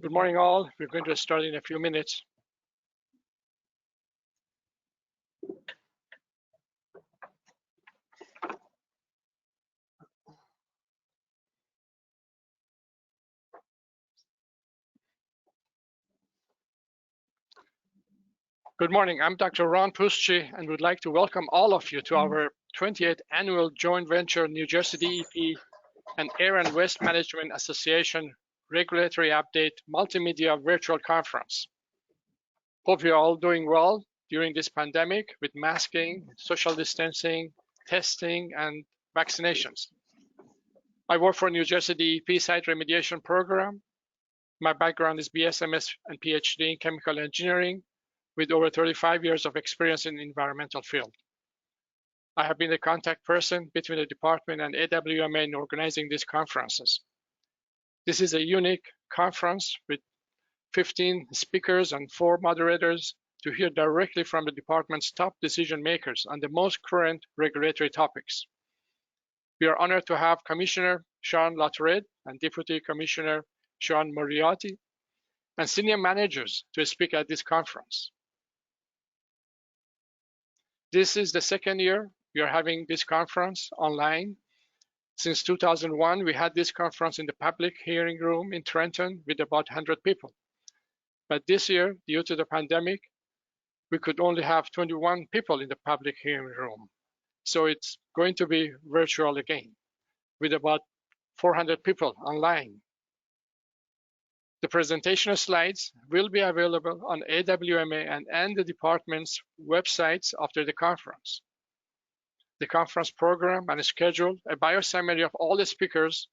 Good morning, all. We're going to start in a few minutes. Good morning. I'm Dr. Ron Puschi, and would like to welcome all of you to our 28th Annual Joint Venture New Jersey DEP and Air and Waste Management Association Regulatory Update Multimedia Virtual Conference. Hope you're all doing well during this pandemic with masking, social distancing, testing, and vaccinations. I work for New Jersey DEP Site Remediation Program. My background is BSMS and PhD in chemical engineering with over 35 years of experience in the environmental field. I have been the contact person between the department and AWMA in organizing these conferences. This is a unique conference with 15 speakers and 4 moderators to hear directly from the department's top decision makers on the most current regulatory topics. We are honored to have Commissioner Sean Latourette and Deputy Commissioner Sean Moriarty and senior managers to speak at this conference. This is the second year we are having this conference online. Since 2001, we had this conference in the public hearing room in Trenton with about 100 people. But this year, due to the pandemic, we could only have 21 people in the public hearing room. So it's going to be virtual again with about 400 people online. The presentation slides will be available on AWMA and the department's websites after the conference. The conference program and schedule, a bio summary of all the speakers,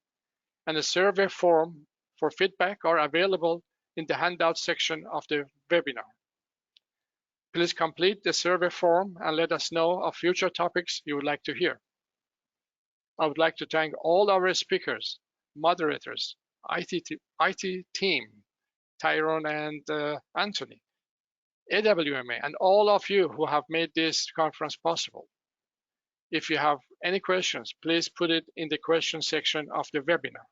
and a survey form for feedback are available in the handout section of the webinar. Please complete the survey form and let us know of future topics you would like to hear. I would like to thank all our speakers, moderators, IT team, Tyrone and Anthony, AWMA, and all of you who have made this conference possible. If you have any questions, please put it in the question section of the webinar.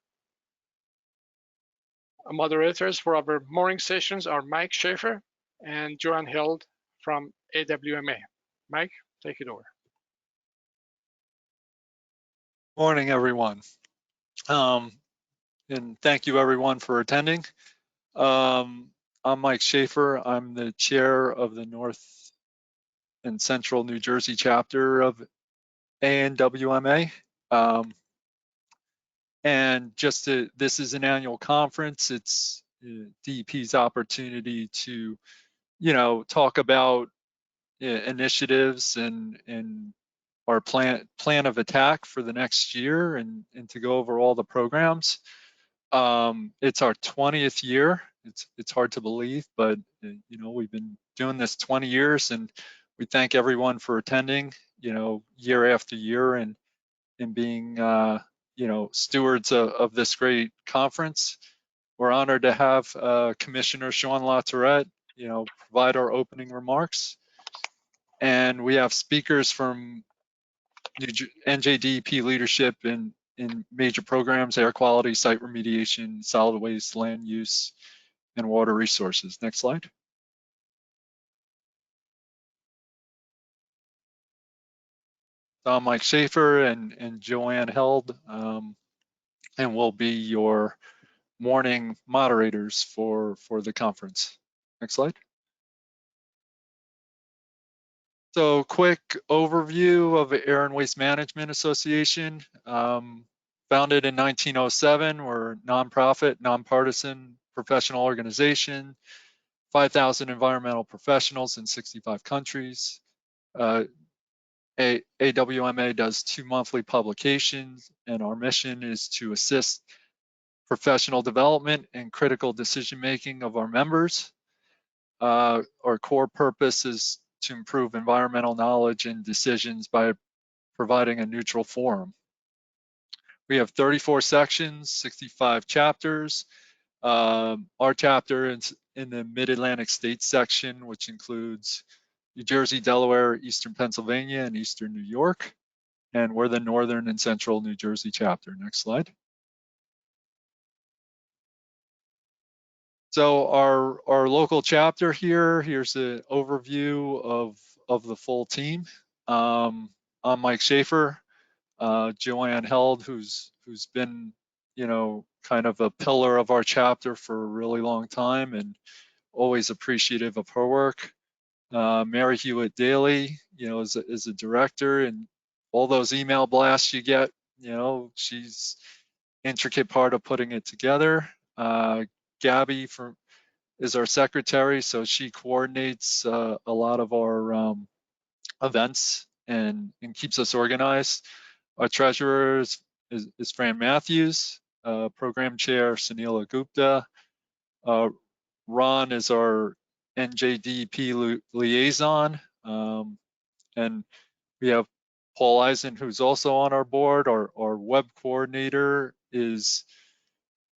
Our moderators for our morning sessions are Mike Schaefer and Joanne Held from AWMA. Mike, take it over. Morning, everyone. And thank you everyone for attending. I'm Mike Schaefer. I'm the chair of the North and Central New Jersey chapter of AWMA. And this is an annual conference. It's DEP's opportunity to, talk about initiatives and our plan of attack for the next year and to go over all the programs. It's our 20th year. It's hard to believe, but we've been doing this 20 years, and we thank everyone for attending, year after year and being, stewards of this great conference. We're honored to have Commissioner Sean Latourette, provide our opening remarks, and we have speakers from NJDEP leadership in major programs, air quality, site remediation, solid waste, land use, and water resources. Next slide. So I'm Mike Schaefer and Joanne Held, and we'll be your morning moderators for the conference. Next slide. So quick overview of the Air and Waste Management Association. Founded in 1907, we're a nonprofit, nonpartisan professional organization, 5,000 environmental professionals in 65 countries. AWMA does 2 monthly publications, and our mission is to assist professional development and critical decision-making of our members. Our core purpose is to improve environmental knowledge and decisions by providing a neutral forum. We have 34 sections, 65 chapters. Our chapter is in the Mid-Atlantic States section, which includes New Jersey, Delaware, Eastern Pennsylvania, and Eastern New York. And we're the Northern and Central New Jersey chapter. Next slide. So our local chapter here's an overview of the full team. I'm Mike Schaefer, Joanne Held, who's been, you know, kind of a pillar of our chapter for a really long time and always appreciative of her work. Mary Hewitt Daly, you know, is a director, and all those email blasts you get, you know, she's intricate part of putting it together. Gabby is our secretary, so she coordinates a lot of our events and keeps us organized. Our treasurer is Fran Matthews, program chair Sunila Gupta. Ron is our NJDEP liaison, and we have Paul Eisen, who's also on our board. Our web coordinator is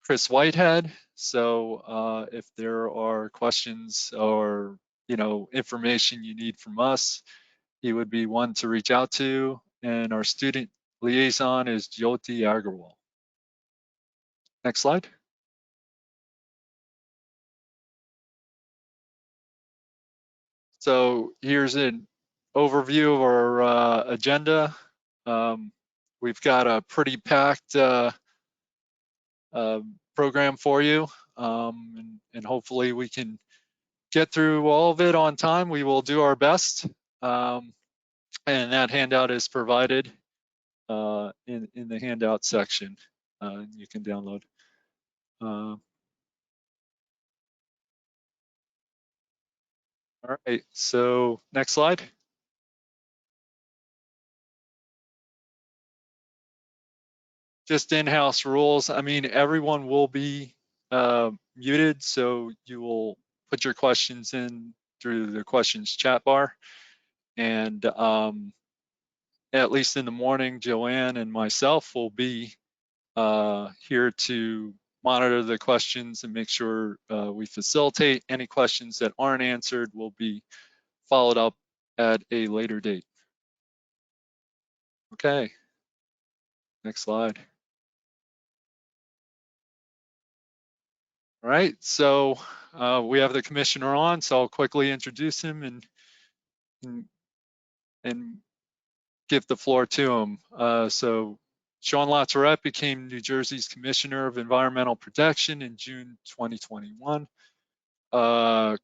Chris Whitehead. So if there are questions or, you know, information you need from us, he would be one to reach out to. And our student liaison is Jyoti Agarwal. Next slide. So here's an overview of our agenda. We've got a pretty packed program for you, and hopefully we can get through all of it on time. We will do our best, and that handout is provided in the handout section. You can download. All right, so next slide. Just in-house rules. I mean, everyone will be muted, so you will put your questions in through the questions chat bar. And at least in the morning, Joanne and myself will be here to monitor the questions and make sure we facilitate. Any questions that aren't answered will be followed up at a later date. Okay, next slide. All right, so we have the commissioner on, so I'll quickly introduce him and give the floor to him. So Sean LaTourette became New Jersey's Commissioner of Environmental Protection in June 2021.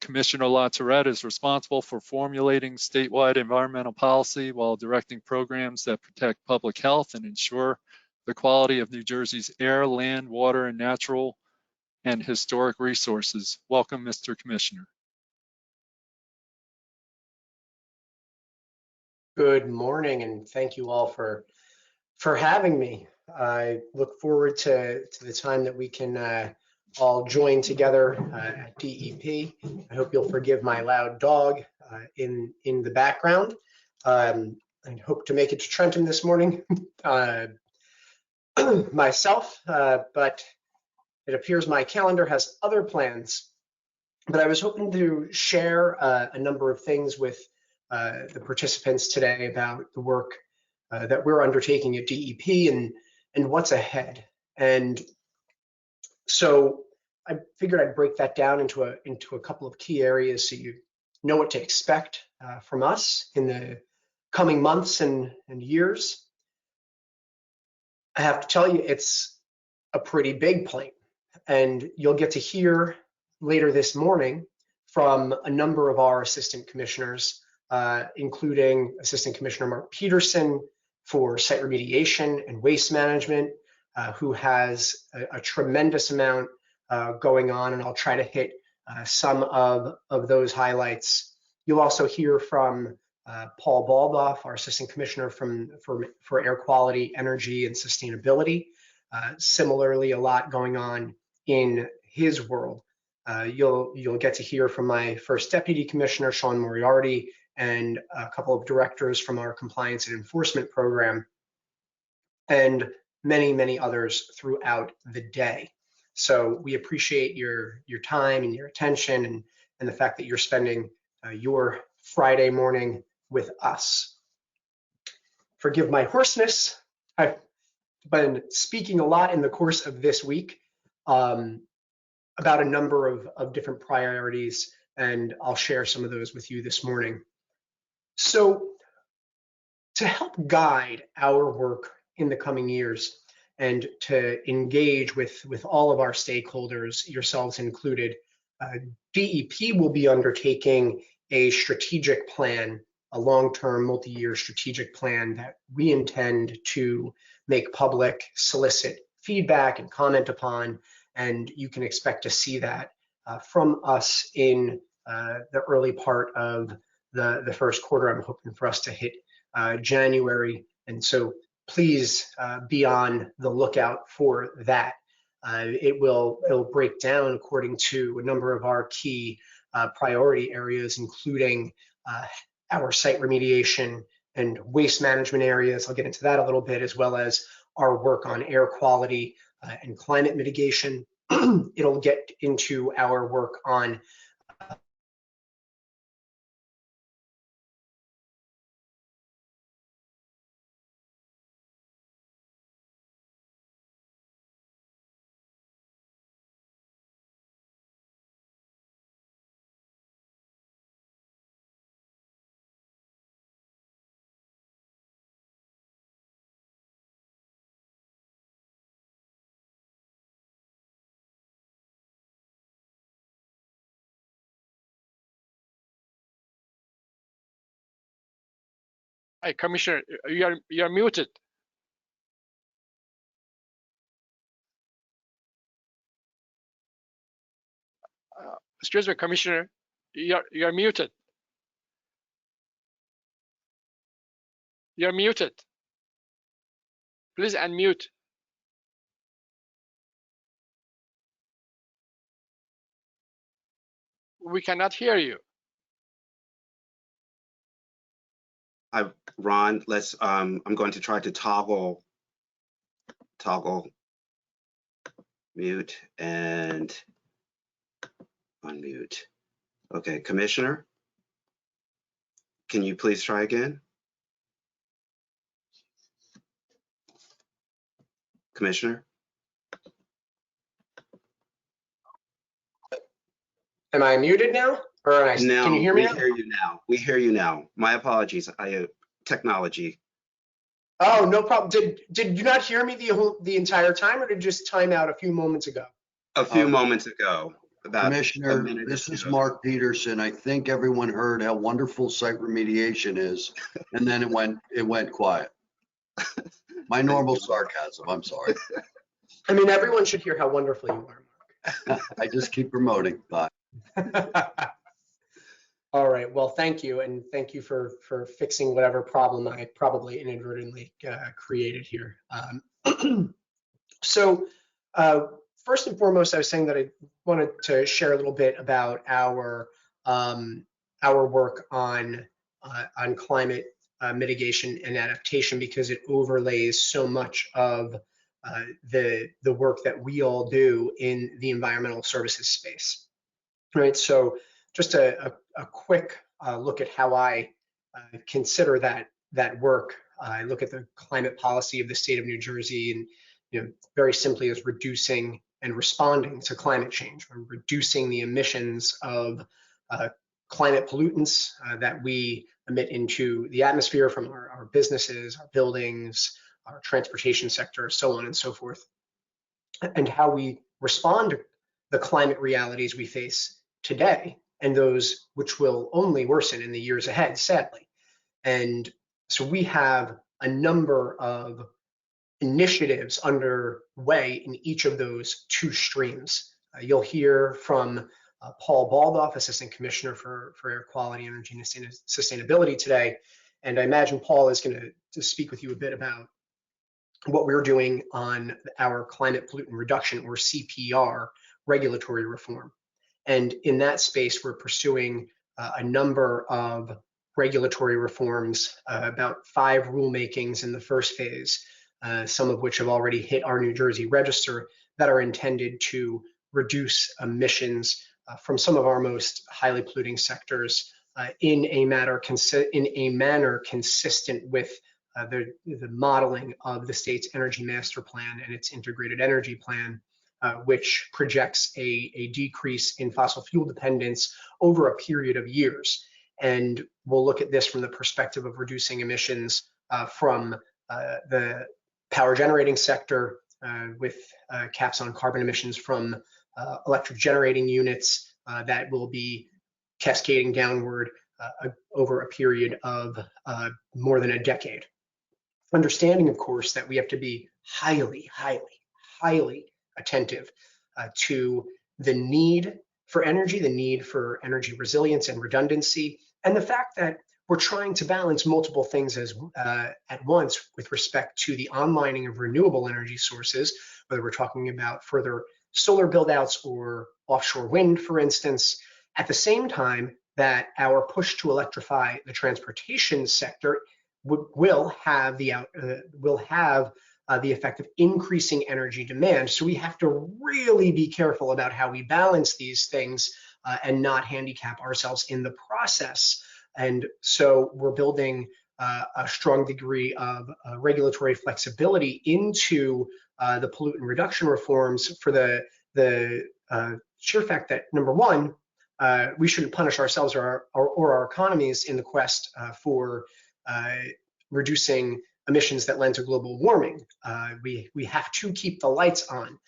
Commissioner LaTourette is responsible for formulating statewide environmental policy while directing programs that protect public health and ensure the quality of New Jersey's air, land, water, and natural and historic resources. Welcome, Mr. Commissioner. Good morning, and thank you all for having me. I look forward to the time that we can all join together at DEP. I hope you'll forgive my loud dog in the background. I hope to make it to Trenton this morning myself, but it appears my calendar has other plans. But I was hoping to share a number of things with the participants today about the work that we're undertaking at DEP and what's ahead. And so I figured I'd break that down into a couple of key areas so you know what to expect from us in the coming months and years. I have to tell you, it's a pretty big plane, and you'll get to hear later this morning from a number of our assistant commissioners, including Assistant Commissioner Mark Peterson for site remediation and waste management, who has a tremendous amount going on, and I'll try to hit some of those highlights. You'll also hear from Paul Baldoff, our Assistant Commissioner for Air Quality, Energy, and Sustainability. Similarly, a lot going on in his world. You'll get to hear from my first Deputy Commissioner, Sean Moriarty, and a couple of directors from our Compliance and Enforcement Program, and many, many others throughout the day. So we appreciate your time and your attention and the fact that you're spending your Friday morning with us. Forgive my hoarseness. I've been speaking a lot in the course of this week. about a number of different priorities, and I'll share some of those with you this morning. So to help guide our work in the coming years and to engage with all of our stakeholders, yourselves included, DEP will be undertaking a strategic plan, a long-term multi-year strategic plan that we intend to make public, solicit feedback and comment upon, and you can expect to see that from us in the early part of the first quarter. I'm hoping for us to hit January, and so please be on the lookout for that. It'll break down according to a number of our key priority areas, including our site remediation and waste management areas. I'll get into that a little bit, as well as our work on air quality and climate mitigation. It'll get into our work on Hi, Commissioner, you're muted. Excuse me, Commissioner, you're muted. You're muted. Please unmute. We cannot hear you. Hi, Ron. Let's. I'm going to try to toggle mute and unmute. Okay, Commissioner, can you please try again? Commissioner? Am I muted now? Or No, can you hear me now? We hear you now. We hear you now. My apologies. Technology. Oh, no problem. Did you not hear me the entire time, or did it just time out a few moments ago? A few moments ago. Commissioner, this is Mark Peterson. I think everyone heard how wonderful site remediation is, and then it went quiet. My normal sarcasm, I'm sorry. I mean, everyone should hear how wonderful you are, Mark. I just keep promoting. Bye. All right, well, thank you, and thank you for fixing whatever problem I probably inadvertently created here. So first and foremost, I was saying that I wanted to share a little bit about our work on climate mitigation and adaptation, because it overlays so much of the work that we all do in the environmental services space. Right, so just a quick look at how I consider that work. I look at the climate policy of the state of New Jersey, and very simply as reducing and responding to climate change. We're reducing the emissions of climate pollutants that we emit into the atmosphere from our businesses, our buildings, our transportation sector, so on and so forth, and how we respond to the climate realities we face today, and those which will only worsen in the years ahead, sadly. And so we have a number of initiatives underway in each of those two streams. You'll hear from Paul Baldoff, Assistant Commissioner for Air Quality, Energy, and Sustainability today. And I imagine Paul is going to speak with you a bit about what we're doing on our climate pollutant reduction, or CPR, regulatory reform. And in that space, we're pursuing a number of regulatory reforms, about 5 rulemakings in the first phase, some of which have already hit our New Jersey register, that are intended to reduce emissions from some of our most highly polluting sectors in a manner consistent with the modeling of the state's energy master plan and its integrated energy plan, which projects a decrease in fossil fuel dependence over a period of years. And we'll look at this from the perspective of reducing emissions from the power generating sector with caps on carbon emissions from electric generating units that will be cascading downward over a period of more than a decade. Understanding, of course, that we have to be highly, highly, highly attentive to the need for energy, the need for energy resilience and redundancy, and the fact that we're trying to balance multiple things at once with respect to the onlining of renewable energy sources, whether we're talking about further solar buildouts or offshore wind, for instance, at the same time that our push to electrify the transportation sector will have the effect of increasing energy demand. So we have to really be careful about how we balance these things and not handicap ourselves in the process. And so we're building a strong degree of regulatory flexibility into the pollutant reduction reforms for the sheer fact that, number one, we shouldn't punish ourselves or our economies in the quest for reducing emissions that lend to global warming. We have to keep the lights on.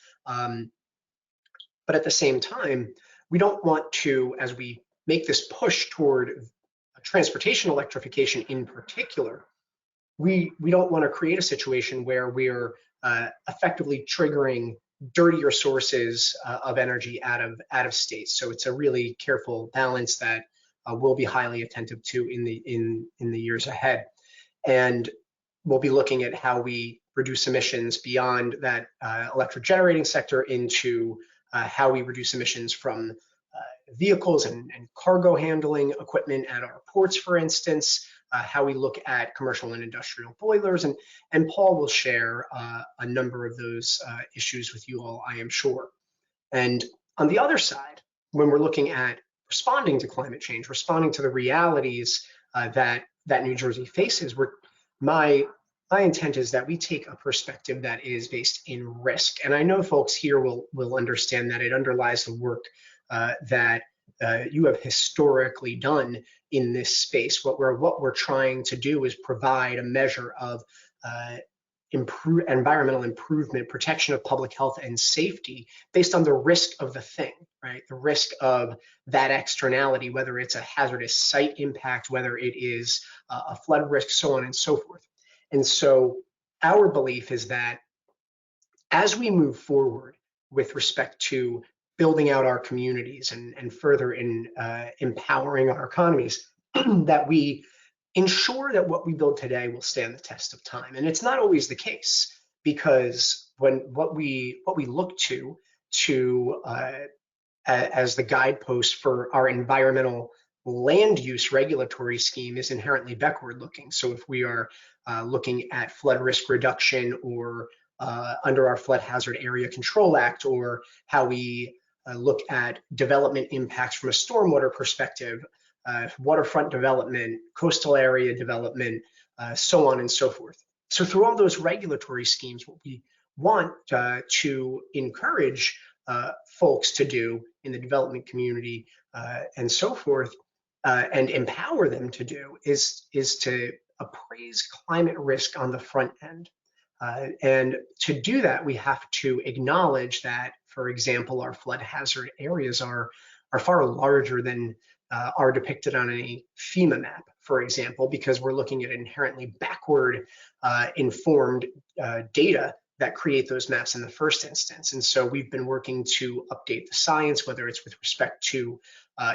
But at the same time, we don't want to, as we make this push toward transportation electrification in particular, we don't want to create a situation where we're effectively triggering dirtier sources of energy out of state. So it's a really careful balance that we'll be highly attentive to in the years ahead. And we'll be looking at how we reduce emissions beyond that electric generating sector into how we reduce emissions from vehicles and cargo handling equipment at our ports, for instance, how we look at commercial and industrial boilers. And Paul will share a number of those issues with you all, I am sure. And on the other side, when we're looking at responding to climate change, responding to the realities that New Jersey faces, my intent is that we take a perspective that is based in risk. And I know folks here will understand that it underlies the work that you have historically done in this space. What we're trying to do is provide a measure of environmental improvement, protection of public health and safety based on the risk of the thing, right? The risk of that externality, whether it's a hazardous site impact, whether it is a flood risk, so on and so forth. And so our belief is that as we move forward with respect to building out our communities and further in empowering our economies, that we ensure that what we build today will stand the test of time. And it's not always the case, because what we look to as the guidepost for our environmental land use regulatory scheme is inherently backward looking. So if we are looking at flood risk reduction or under our Flood Hazard Area Control Act, or how we look at development impacts from a stormwater perspective, waterfront development, coastal area development, so on and so forth. So through all those regulatory schemes, what we want to encourage folks to do in the development community and so forth, and empower them to do is to appraise climate risk on the front end. And to do that, we have to acknowledge that, for example, our flood hazard areas are far larger than are depicted on a FEMA map, for example, because we're looking at inherently backward informed data that create those maps in the first instance. And so we've been working to update the science, whether it's with respect to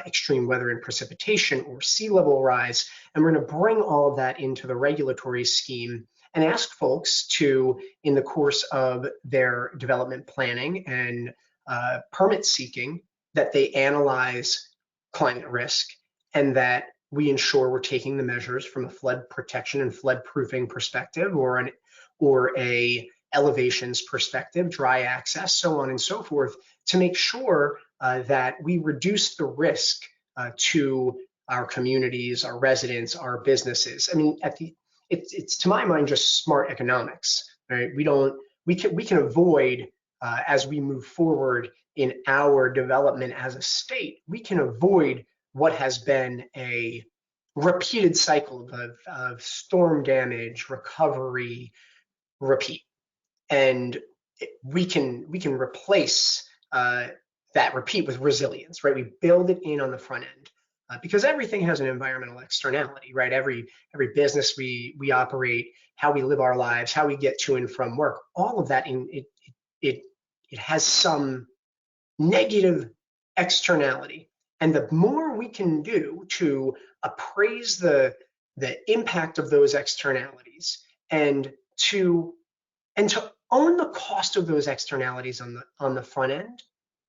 extreme weather and precipitation or sea level rise. And we're going to bring all of that into the regulatory scheme and ask folks to, in the course of their development planning and permit seeking, that they analyze climate risk and that we ensure we're taking the measures from a flood protection and flood proofing perspective, or a elevations perspective, dry access, so on and so forth, to make sure that we reduce the risk to our communities, our residents, our businesses. I mean, it's to my mind just smart economics, right? We can avoid as we move forward in our development as a state, we can avoid what has been a repeated cycle of storm damage, recovery, repeat. And we can replace that repeat with resilience, right? We build it in on the front end because everything has an environmental externality, right? Every business we operate, how we live our lives, how we get to and from work, all of that it has some negative externality. And the more we can do to appraise the impact of those externalities and to own the cost of those externalities on the front end,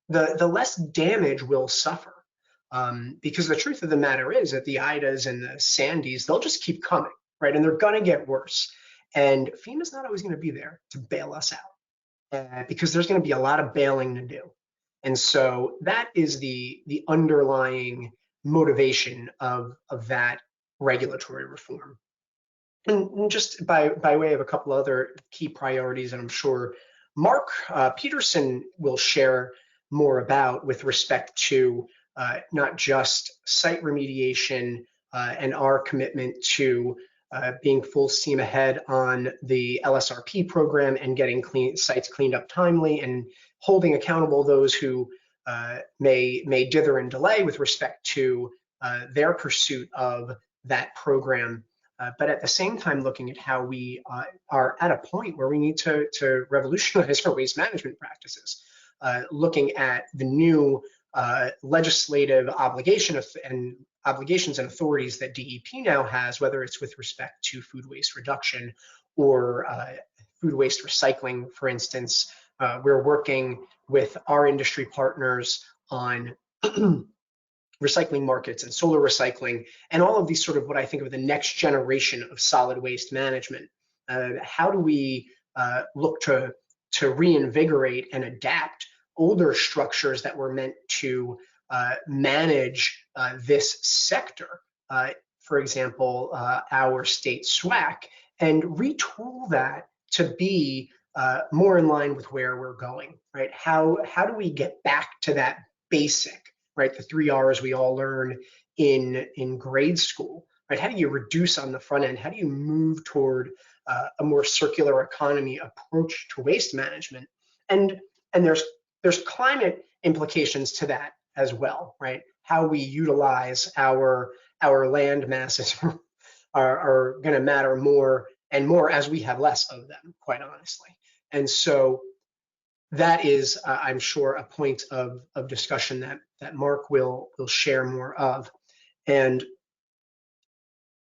the less damage we'll suffer. Because the truth of the matter is that the Idas and the Sandys, they'll just keep coming, right? And they're gonna get worse. And FEMA's not always gonna be there to bail us out because there's gonna be a lot of bailing to do. And so that is the underlying motivation of that regulatory reform. And just by way of a couple other key priorities, and I'm sure Mark Peterson will share more about with respect to not just site remediation and our commitment to being full steam ahead on the LSRP program and getting sites cleaned up timely and holding accountable those who may dither and delay with respect to their pursuit of that program. But at the same time, looking at how we are at a point where we need to revolutionize our waste management practices, looking at the new legislative obligations and authorities that DEP now has, whether it's with respect to food waste reduction or food waste recycling, for instance. We're working with our industry partners on recycling markets and solar recycling and all of these sort of what I think of the next generation of solid waste management. How do we look to reinvigorate and adapt older structures that were meant to manage this sector, for example, our state Swac, and retool that to be more in line with where we're going, right? How do we get back to that basic, right? The 3 R's we all learn in grade school, right? How do you reduce on the front end? How do you move toward a more circular economy approach to waste management? And there's climate implications to that as well, right? How we utilize our land masses are going to matter more and more as we have less of them, quite honestly. And so that is, I'm sure, a point of discussion that Mark will share more of. And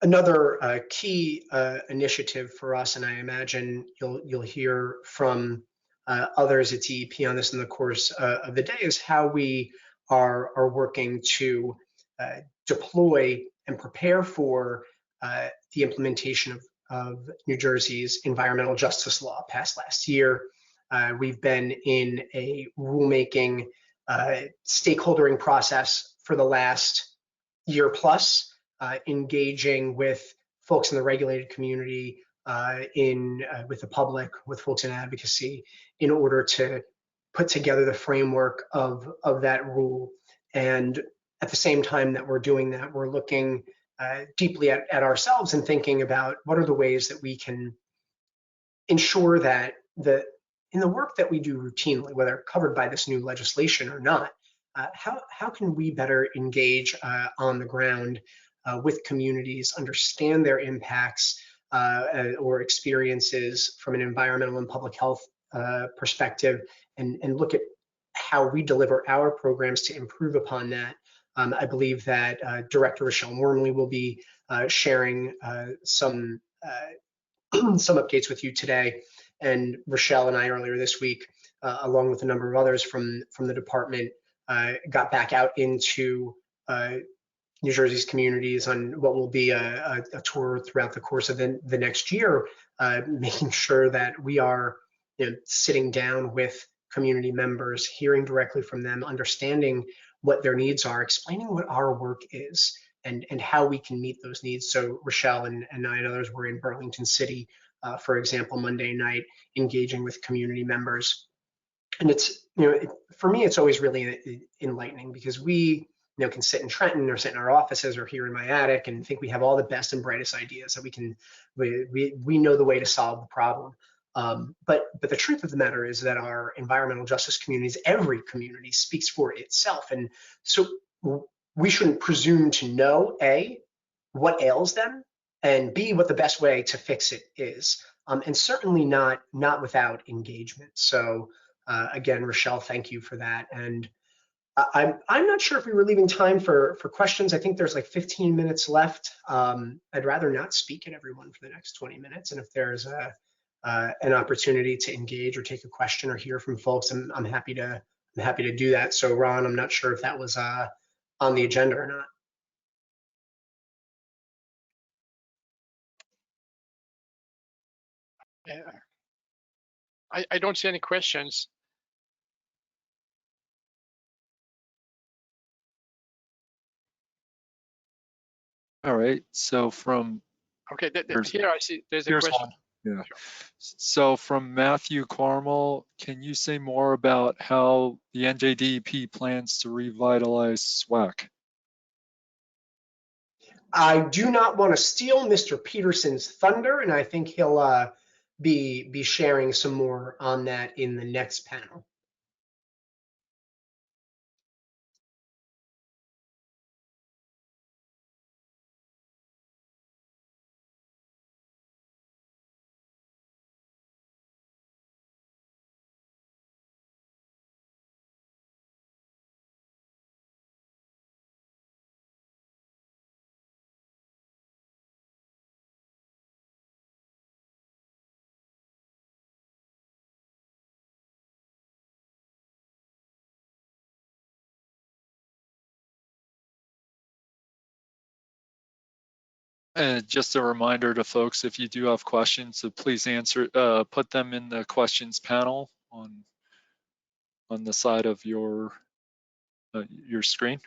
another key initiative for us, and I imagine you'll hear from others at DEP on this in the course of the day, is how we are working to deploy and prepare for the implementation of New Jersey's environmental justice law passed last year. We've been in a rulemaking stakeholdering process for the last year plus, engaging with folks in the regulated community, with the public, with folks in advocacy, in order to put together the framework of that rule. And at the same time that we're doing that, we're looking deeply at ourselves and thinking about what are the ways that we can ensure that in the work that we do routinely, whether covered by this new legislation or not, how can we better engage on the ground with communities, understand their impacts or experiences from an environmental and public health perspective, and look at how we deliver our programs to improve upon that. I believe that Director Rochelle Wormley will be sharing some updates with you today. And Rochelle and I earlier this week, along with a number of others from the department, got back out into New Jersey's communities on what will be a tour throughout the course of the next year, making sure that we are sitting down with community members, hearing directly from them, understanding what their needs are, explaining what our work is, and how we can meet those needs. So Rochelle and I and others were in Burlington City, for example, Monday night, engaging with community members And it's, for me, it's always really enlightening, because we, can sit in Trenton or sit in our offices or here in my attic and think we have all the best and brightest ideas that we know the way to solve the problem. But the truth of the matter is that our environmental justice communities, every community, speaks for itself. And so we shouldn't presume to know, A, what ails them, and B, what the best way to fix it is. And certainly not without engagement. So again, Rochelle, thank you for that. And I'm not sure if we were leaving time for questions. I think there's like 15 minutes left. I'd rather not speak at everyone for the next 20 minutes. And if there's an opportunity to engage or take a question or hear from folks, I'm happy to do that. So Ron, I'm not sure if that was on the agenda or not. Yeah. I don't see any questions. All right, so from Okay, here I see there's a here's question. one. Yeah. Sure. So from Matthew Carmel, can you say more about how the NJDEP plans to revitalize Swac? I do not want to steal Mr. Peterson's thunder, and I think he'll be sharing some more on that in the next panel. And just a reminder to folks, if you do have questions, so please put them in the questions panel on the side of your screen.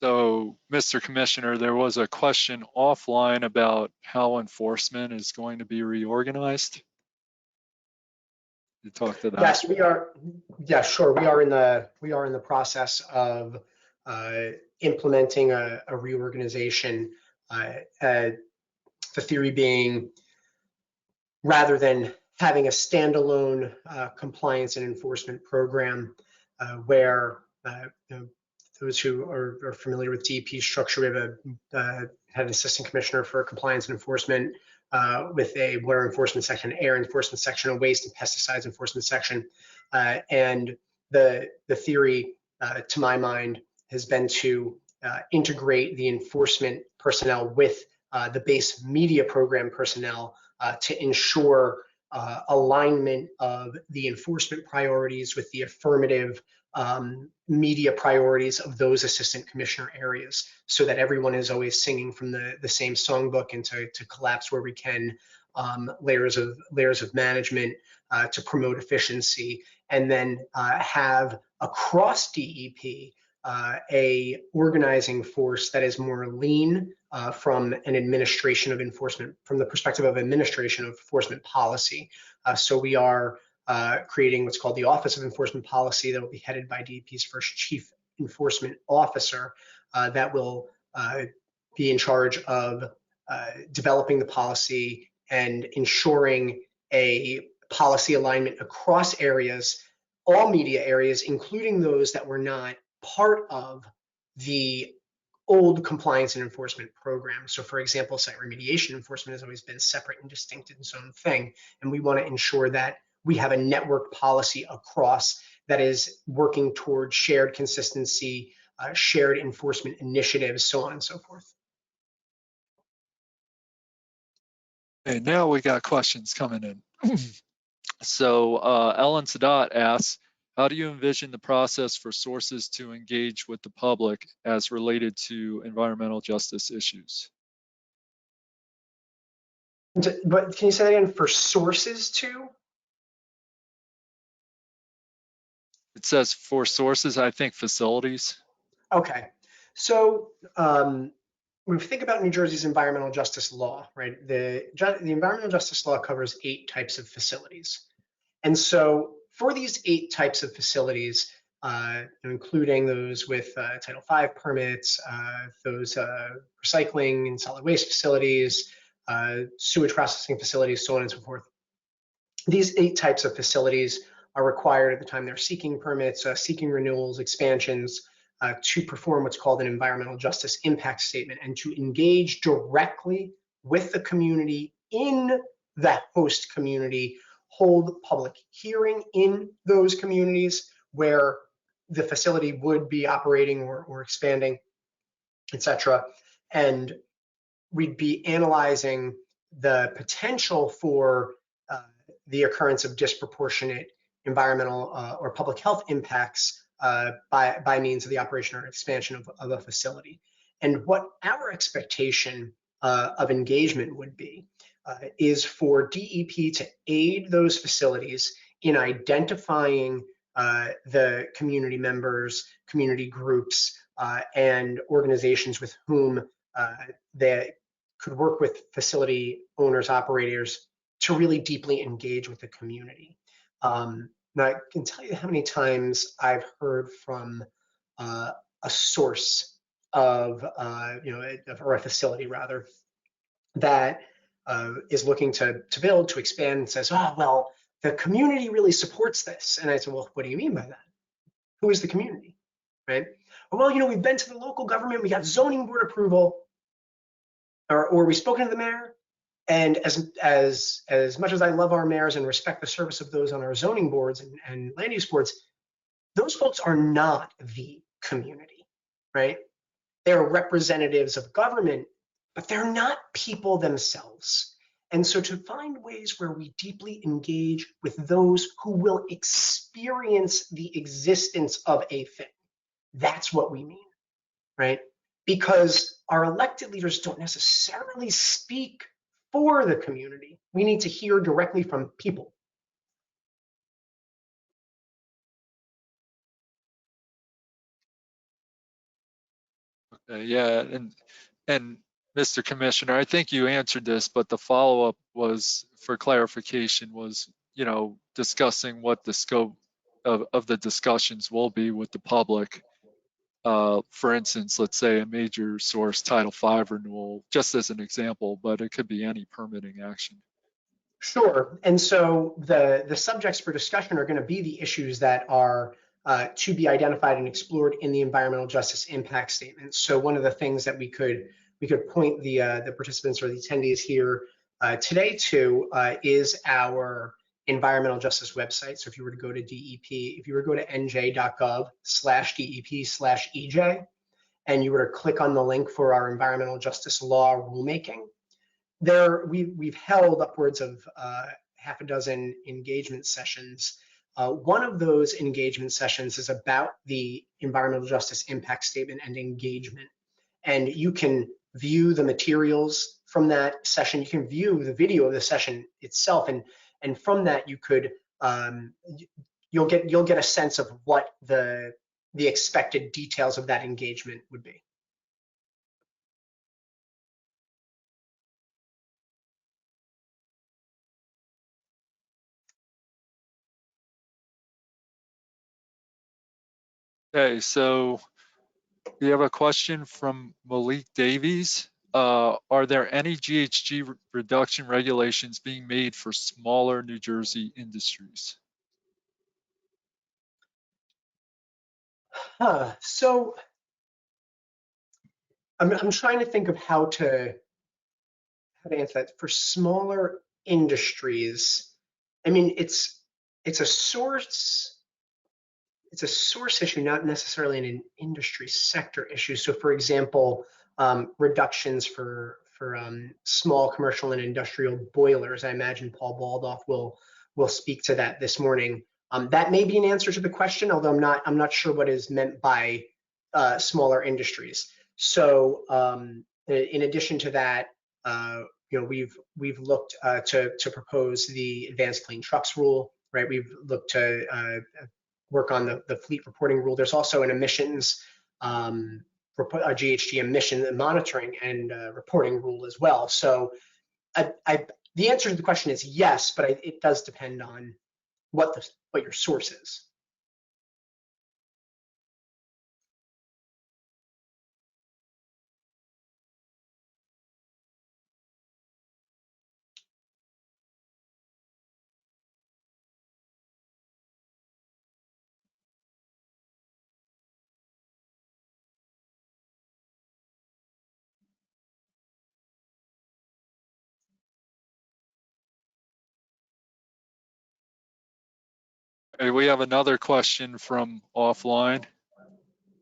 So, Mr. Commissioner, there was a question offline about how enforcement is going to be reorganized. You talked to that. Yes, we are. Yeah, sure. We are in the process of implementing a reorganization. The theory being, rather than having a standalone compliance and enforcement program where those who are familiar with DEP structure, we have had an assistant commissioner for compliance and enforcement with a water enforcement section, air enforcement section, a waste and pesticides enforcement section. And the theory, to my mind, has been to integrate the enforcement personnel with the base media program personnel to ensure alignment of the enforcement priorities with the affirmative media priorities of those assistant commissioner areas, so that everyone is always singing from the same songbook, and to collapse where we can layers of management to promote efficiency, and then have across DEP a organizing force that is more lean from an administration of enforcement, from the perspective of administration of enforcement policy. So we are creating what's called the Office of Enforcement Policy that will be headed by DEP's first Chief Enforcement Officer that will be in charge of developing the policy and ensuring a policy alignment across areas, all media areas, including those that were not part of the old compliance and enforcement program. So for example, site remediation enforcement has always been separate and distinct in its own thing. And we want to ensure that we have a network policy across that is working towards shared consistency, shared enforcement initiatives, so on and so forth. Okay, now we got questions coming in. So Ellen Sadat asks, how do you envision the process for sources to engage with the public as related to environmental justice issues? But can you say that again? For sources too? It says for sources, I think facilities. Okay. So when we think about New Jersey's environmental justice law, right, the environmental justice law covers 8 types of facilities. And so for these 8 types of facilities, including those with Title V permits, those recycling and solid waste facilities, sewage processing facilities, so on and so forth. These 8 types of facilities are required at the time they're seeking permits, seeking renewals, expansions, to perform what's called an environmental justice impact statement and to engage directly with the community in the host community, hold public hearing in those communities where the facility would be operating or expanding, etc. And we'd be analyzing the potential for the occurrence of disproportionate environmental or public health impacts by means of the operation or expansion of a facility. And what our expectation of engagement would be is for DEP to aid those facilities in identifying the community members, community groups, and organizations with whom they could work with facility owners, operators to really deeply engage with the community. Now, I can tell you how many times I've heard from a source of, or a facility rather, that is looking to build, to expand, and says, oh, well, the community really supports this. And I said, well, what do you mean by that? Who is the community, right? Well, we've been to the local government, we got zoning board approval, or we've spoken to the mayor, and as much as I love our mayors and respect the service of those on our zoning boards and land use boards, those folks are not the community, right? They're representatives of government, but they're not people themselves. And so to find ways where we deeply engage with those who will experience the existence of a thing, that's what we mean, right? Because our elected leaders don't necessarily speak for the community. We need to hear directly from people. Okay, yeah, and Mr. Commissioner, I think you answered this, but the follow-up was, for clarification, was, discussing what the scope of the discussions will be with the public. For instance, let's say a major source Title V renewal, just as an example, but it could be any permitting action. Sure. And so the subjects for discussion are going to be the issues that are to be identified and explored in the environmental justice impact statement. So one of the things that we could point the participants or the attendees here today to is our environmental justice website. So if you were to go to DEP, if you were to go to nj.gov/DEP/EJ, and you were to click on the link for our environmental justice law rulemaking, we've held upwards of half a dozen engagement sessions. One of those engagement sessions is about the environmental justice impact statement and engagement. And you can view the materials from that session. You can view the video of the session itself, and from that you could you'll get a sense of what the expected details of that engagement would be. Okay, so we have a question from Malik Davies. Are there any GHG reduction regulations being made for smaller New Jersey industries? So I'm trying to think of how to answer that. For smaller industries, I mean, it's a source issue, not necessarily an industry sector issue. So for example, reductions for small commercial and industrial boilers. I imagine Paul Baldoff will speak to that this morning. That may be an answer to the question, although I'm not sure what is meant by smaller industries. So in addition to that, we've looked to propose the advanced clean trucks rule, right? We've looked to work on the fleet reporting rule. There's also an emissions GHG emission monitoring and reporting rule as well. So the answer to the question is yes, but it does depend on what your source is. Okay, we have another question from offline.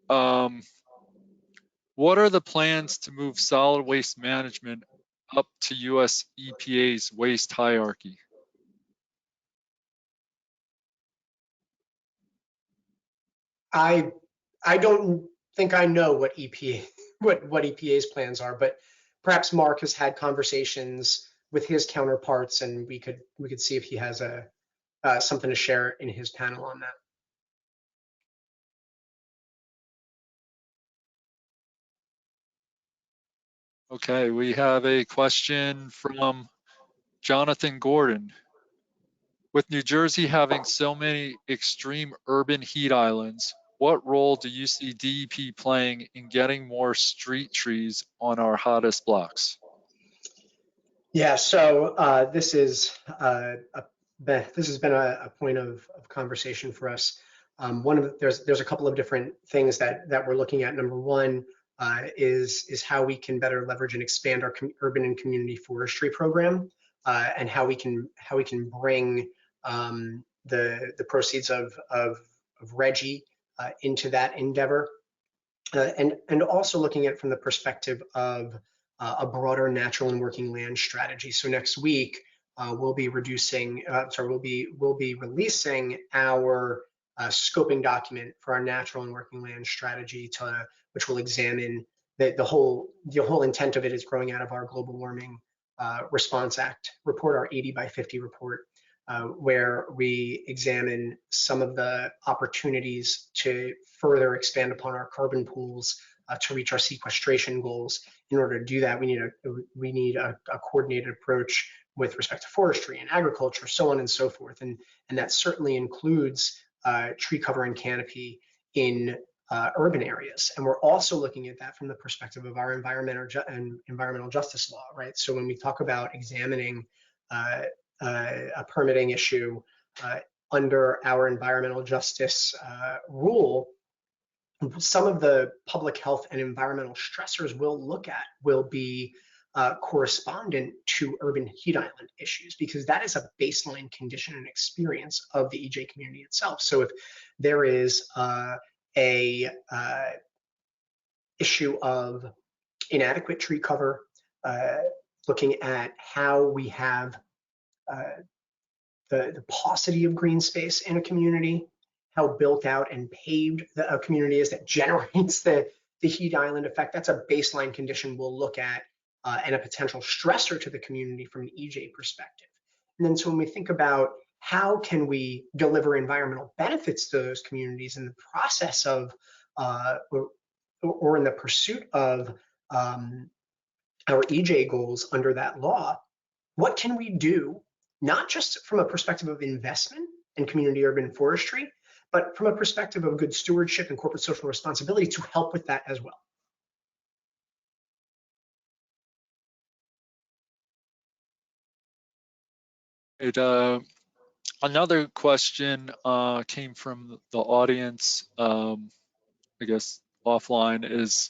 What are the plans to move solid waste management up to US EPA's waste hierarchy? I don't think I know what EPA's plans are, but perhaps Mark has had conversations with his counterparts, and we could see if he has something to share in his panel on that. Okay, we have a question from Jonathan Gordon. With New Jersey having so many extreme urban heat islands, what role do you see DEP playing in getting more street trees on our hottest blocks? Yeah, so this has been a point of conversation for us. There's a couple of different things that we're looking at. Number one is how we can better leverage and expand our urban and community forestry program, and how we can bring the proceeds of RGGI into that endeavor, and also looking at it from the perspective of a broader natural and working land strategy. So next week we'll be releasing our scoping document for our natural and working land strategy, which will examine the whole intent of it is growing out of our Global Warming Response Act report, our 80 by 50 report, where we examine some of the opportunities to further expand upon our carbon pools to reach our sequestration goals. In order to do that, we need a coordinated approach with respect to forestry and agriculture, so on and so forth. And that certainly includes tree cover and canopy in urban areas. And we're also looking at that from the perspective of our environmental justice law, right? So when we talk about examining a permitting issue under our environmental justice rule, some of the public health and environmental stressors we'll look at will be correspondent to urban heat island issues, because that is a baseline condition and experience of the EJ community itself. So if there is a issue of inadequate tree cover, looking at how we have the paucity of green space in a community, how built out and paved a community is that generates the heat island effect. That's a baseline condition we'll look at, and a potential stressor to the community from an EJ perspective. And then so when we think about how can we deliver environmental benefits to those communities in the process of or in the pursuit of our EJ goals under that law, what can we do, not just from a perspective of investment in community urban forestry, but from a perspective of good stewardship and corporate social responsibility to help with that as well. Another question came from the audience, I guess offline, is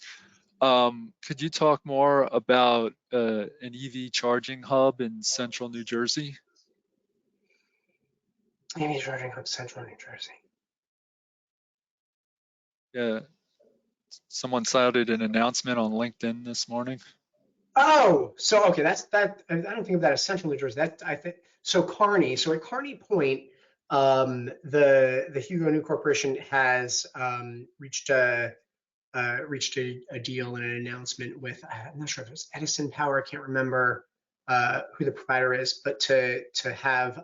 could you talk more about an EV charging hub in central New Jersey? EV charging hub, central New Jersey. Yeah, someone cited an announcement on LinkedIn this morning. Oh, so okay, that's that. I don't think of that as central New Jersey. That I think so. Kearney. So at Kearney Point, the Hugo New Corporation has reached a deal and an announcement with, I'm not sure if it was Edison Power. I can't remember who the provider is, but to have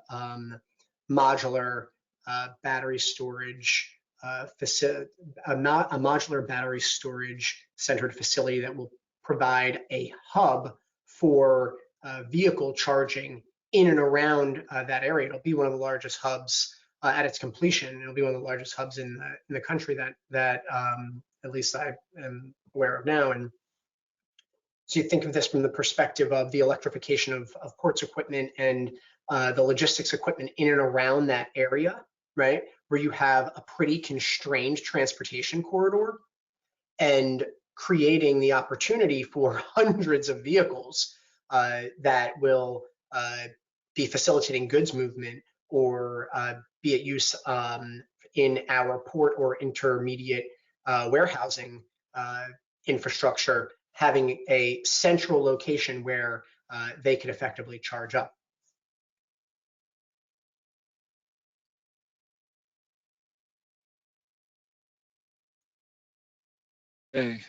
modular battery storage facility, a modular battery storage centered facility that will provide a hub for vehicle charging in and around that area. It'll be one of the largest hubs at its completion. It'll be one of the largest hubs in the country that at least I am aware of now. And so you think of this from the perspective of the electrification of ports equipment and the logistics equipment in and around that area, right? Where you have a pretty constrained transportation corridor and creating the opportunity for hundreds of vehicles that will be facilitating goods movement or be at use in our port or intermediate warehousing infrastructure, having a central location where they could effectively charge up. Okay,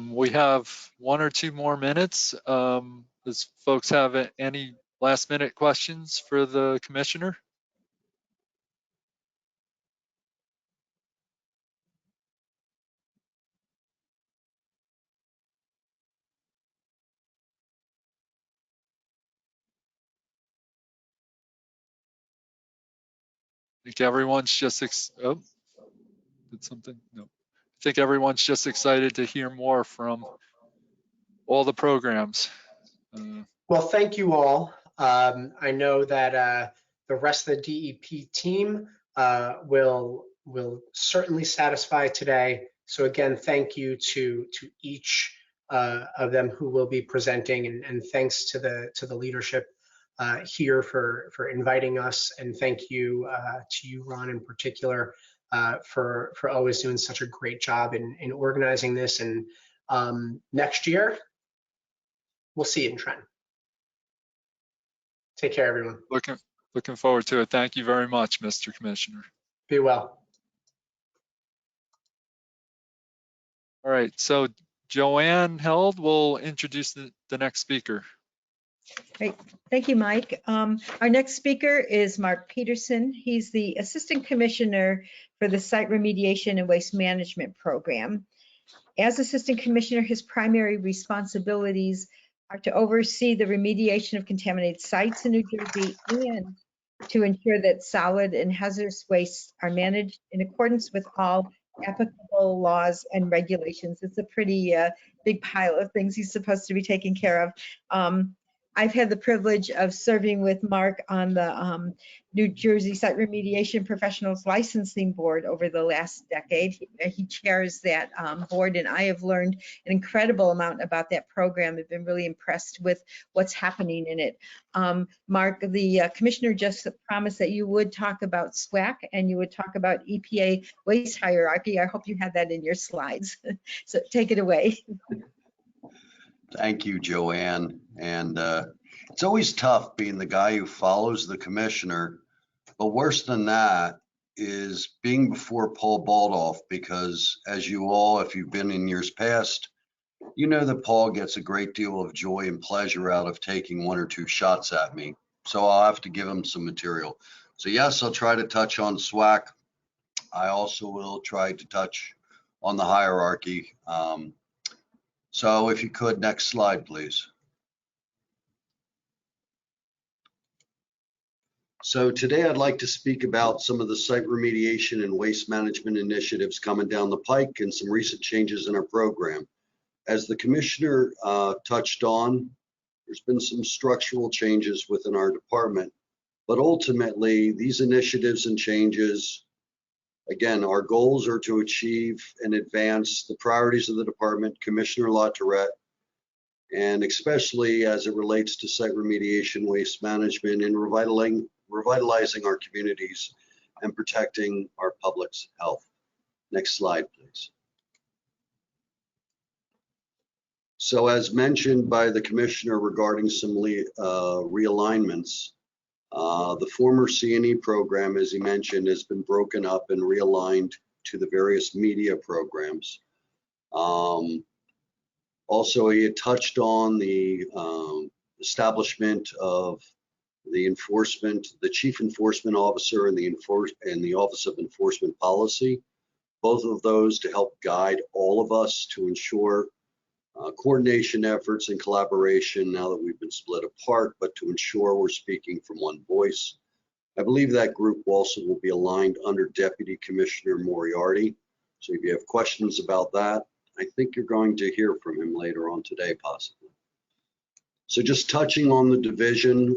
we have 1 or 2 more minutes. Does folks have any last minute questions for the commissioner? I think everyone's just, did something? No. I think everyone's just excited to hear more from all the programs. Well, thank you all. I know that the rest of the DEP team will certainly satisfy today. So again, thank you to each of them who will be presenting, and thanks to the leadership here for inviting us, and thank you to you, Ron, in particular, for always doing such a great job in organizing this. And next year, we'll see you in Trent. Take care, everyone. Looking forward to it. Thank you very much, Mr. Commissioner. Be well. All right, so Joanne Held will introduce the next speaker. Great. Thank you, Mike. Our next speaker is Mark Peterson. He's the Assistant Commissioner for the Site Remediation and Waste Management Program. As Assistant Commissioner, his primary responsibilities are to oversee the remediation of contaminated sites in New Jersey and to ensure that solid and hazardous wastes are managed in accordance with all applicable laws and regulations. It's a pretty big pile of things he's supposed to be taking care of. I've had the privilege of serving with Mark on the New Jersey Site Remediation Professionals Licensing Board over the last decade. He chairs that board, and I have learned an incredible amount about that program. I've been really impressed with what's happening in it. Mark, the commissioner just promised that you would talk about Swac and you would talk about EPA waste hierarchy. I hope you had that in your slides. So take it away. Thank you, Joanne. And it's always tough being the guy who follows the commissioner, but worse than that is being before Paul Baldoff, because as you all, if you've been in years past, you know that Paul gets a great deal of joy and pleasure out of taking 1 or 2 shots at me. So I'll have to give him some material. So yes, I'll try to touch on Swac. I also will try to touch on the hierarchy. So if you could, next slide, please. So today I'd like to speak about some of the site remediation and waste management initiatives coming down the pike and some recent changes in our program. As the commissioner touched on, there's been some structural changes within our department, but ultimately these initiatives and changes, again, our goals are to achieve and advance the priorities of the department, Commissioner LaTourette, and especially as it relates to site remediation, waste management, and revitalizing our communities and protecting our public's health. Next slide, please. So as mentioned by the commissioner regarding some realignments, the former C&E program, as he mentioned, has been broken up and realigned to the various media programs. Also, he had touched on the establishment of the Chief Enforcement Officer and the Office of Enforcement Policy, both of those to help guide all of us to ensure coordination efforts and collaboration now that we've been split apart, but to ensure we're speaking from one voice. I believe that group also will be aligned under Deputy Commissioner Moriarty. So if you have questions about that, I think you're going to hear from him later on today, possibly. So just touching on the division,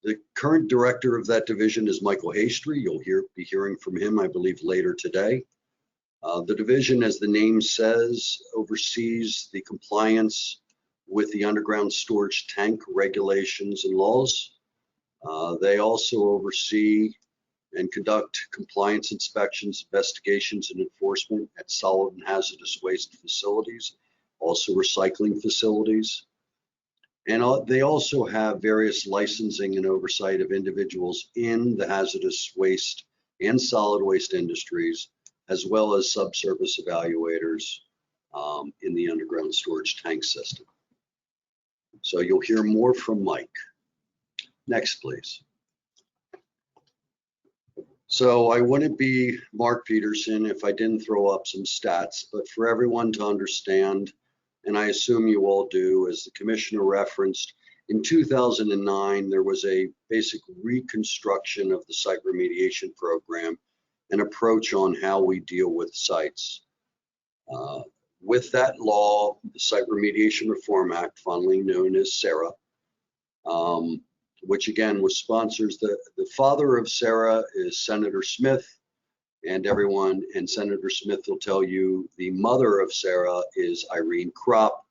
the current director of that division is Michael Hastry. You'll be hearing from him, I believe, later today. The division, as the name says, oversees the compliance with the underground storage tank regulations and laws. They also oversee and conduct compliance inspections, investigations, and enforcement at solid and hazardous waste facilities, also recycling facilities. And they also have various licensing and oversight of individuals in the hazardous waste and solid waste industries, as well as subsurface evaluators in the underground storage tank system. So you'll hear more from Mike. Next, please. So I wouldn't be Mark Peterson if I didn't throw up some stats, but for everyone to understand, and I assume you all do, as the commissioner referenced, in 2009, there was a basic reconstruction of the site remediation program, an approach on how we deal with sites. With that law, the Site Remediation Reform Act, fondly known as SARA, which again was sponsors. The father of SARA is Senator Smith, and Senator Smith will tell you the mother of SARA is Irene Kropp,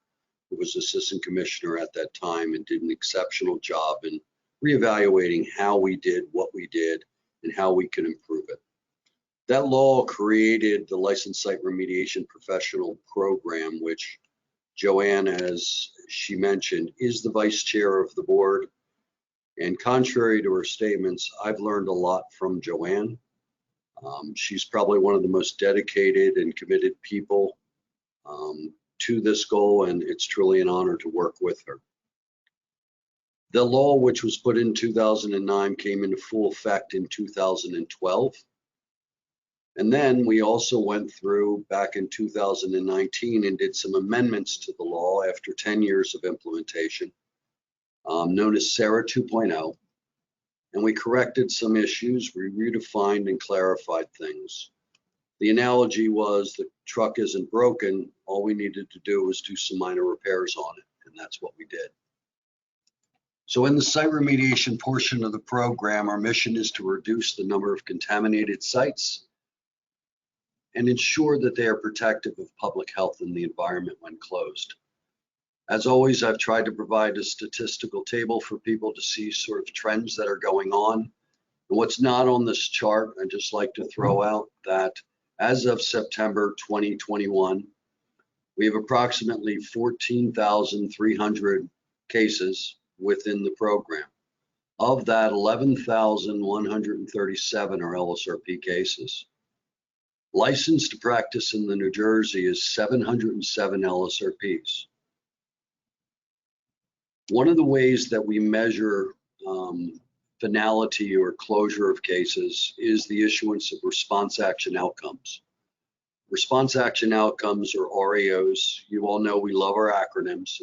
who was assistant commissioner at that time and did an exceptional job in reevaluating how we did what we did and how we could improve it. That law created the Licensed Site Remediation Professional Program, which Joanne, as she mentioned, is the vice chair of the board. And contrary to her statements, I've learned a lot from Joanne. She's probably one of the most dedicated and committed people to this goal, and it's truly an honor to work with her. The law, which was put in 2009, came into full effect in 2012. And then we also went through back in 2019 and did some amendments to the law after 10 years of implementation, known as SARA 2.0. And we corrected some issues, we redefined and clarified things. The analogy was the truck isn't broken, all we needed to do was do some minor repairs on it, and that's what we did. So in the site remediation portion of the program, our mission is to reduce the number of contaminated sites and ensure that they are protective of public health and the environment when closed. As always, I've tried to provide a statistical table for people to see sort of trends that are going on. And what's not on this chart, I'd just like to throw out that as of September 2021, we have approximately 14,300 cases within the program. Of that, 11,137 are LSRP cases. Licensed to practice in the New Jersey is 707 LSRPs. One of the ways that we measure finality or closure of cases is the issuance of response action outcomes. Response action outcomes, or RAOs, you all know we love our acronyms.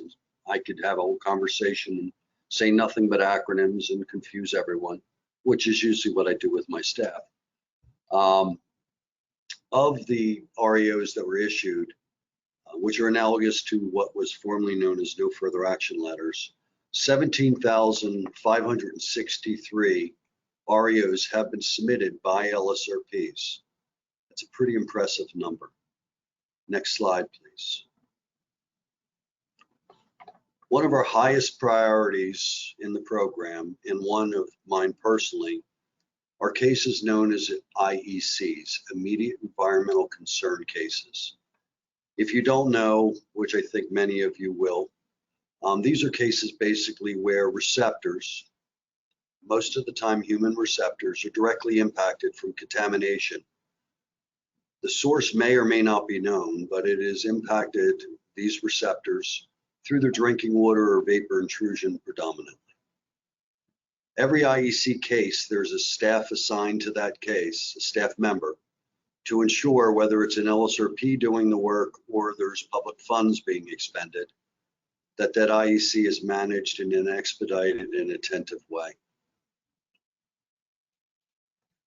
I could have a whole conversation and say nothing but acronyms and confuse everyone, which is usually what I do with my staff. Of the RAOs that were issued, which are analogous to what was formerly known as no further action letters, 17,563 RAOs have been submitted by LSRPs. That's a pretty impressive number. Next slide, please. One of our highest priorities in the program, and one of mine personally, are cases known as IECs, Immediate Environmental Concern cases. If you don't know, which I think many of you will, these are cases basically where receptors, most of the time human receptors, are directly impacted from contamination. The source may or may not be known, but it has impacted these receptors through their drinking water or vapor intrusion predominantly. Every IEC case, there's a staff assigned to that case, a staff member, to ensure whether it's an LSRP doing the work or there's public funds being expended, that IEC is managed in an expedited and attentive way.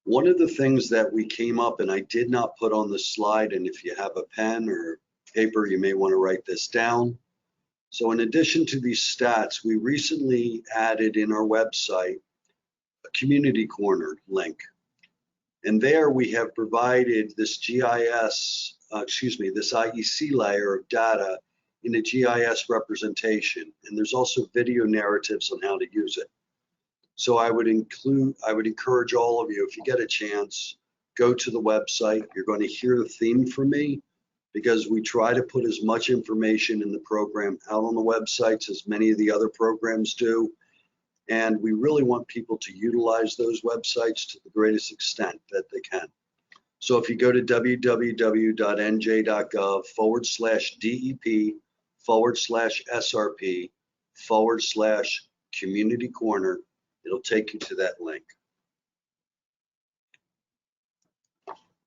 One of the things that we came up, and I did not put on the slide, and if you have a pen or paper, you may want to write this down. So in addition to these stats, we recently added in our website a community corner link. And there we have provided this this IEC layer of data in a GIS representation. And there's also video narratives on how to use it. So I would encourage all of you, if you get a chance, go to the website. You're going to hear the theme from me, because we try to put as much information in the program out on the websites as many of the other programs do. And we really want people to utilize those websites to the greatest extent that they can. So if you go to www.nj.gov/DEP/SRP/community corner, it'll take you to that link.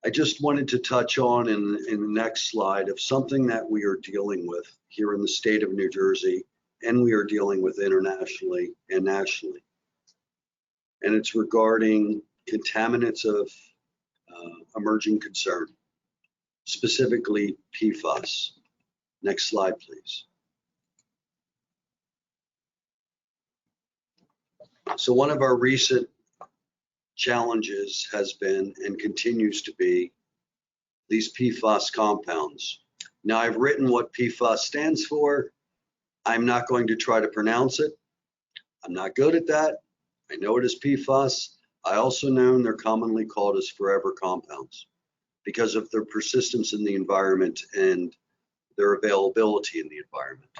I just wanted to touch on in the next slide of something that we are dealing with here in the state of New Jersey, and we are dealing with internationally and nationally. And it's regarding contaminants of emerging concern, specifically PFAS. Next slide, please. So one of our recent challenges has been and continues to be these PFAS compounds. Now, I've written what PFAS stands for. I'm not going to try to pronounce it. I'm not good at that. I know it is PFAS. I also know they're commonly called as forever compounds because of their persistence in the environment and their availability in the environment.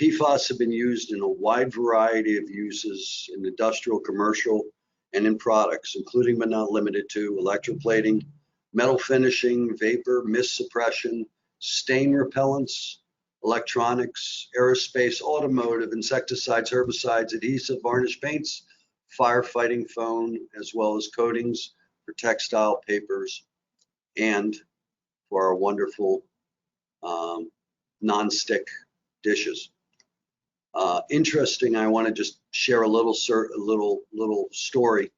PFAS have been used in a wide variety of uses in industrial, commercial, and in products, including but not limited to electroplating, metal finishing, vapor, mist suppression, stain repellents, electronics, aerospace, automotive, insecticides, herbicides, adhesive, varnish paints, firefighting foam, as well as coatings for textile, papers, and for our wonderful non-stick dishes. Interesting, I want to just share a little story.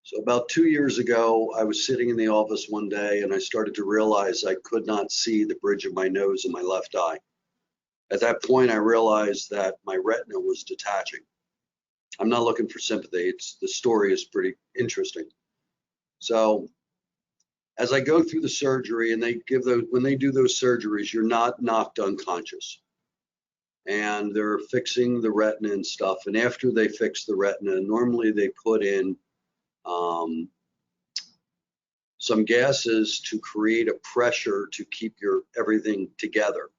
So about 2 years ago, I was sitting in the office one day and I started to realize I could not see the bridge of my nose in my left eye. At that point, I realized that my retina was detaching. I'm not looking for sympathy. The story is pretty interesting. So as I go through the surgery, and when they do those surgeries, you're not knocked unconscious. And they're fixing the retina and stuff. And after they fix the retina, normally they put in some gases to create a pressure to keep everything together.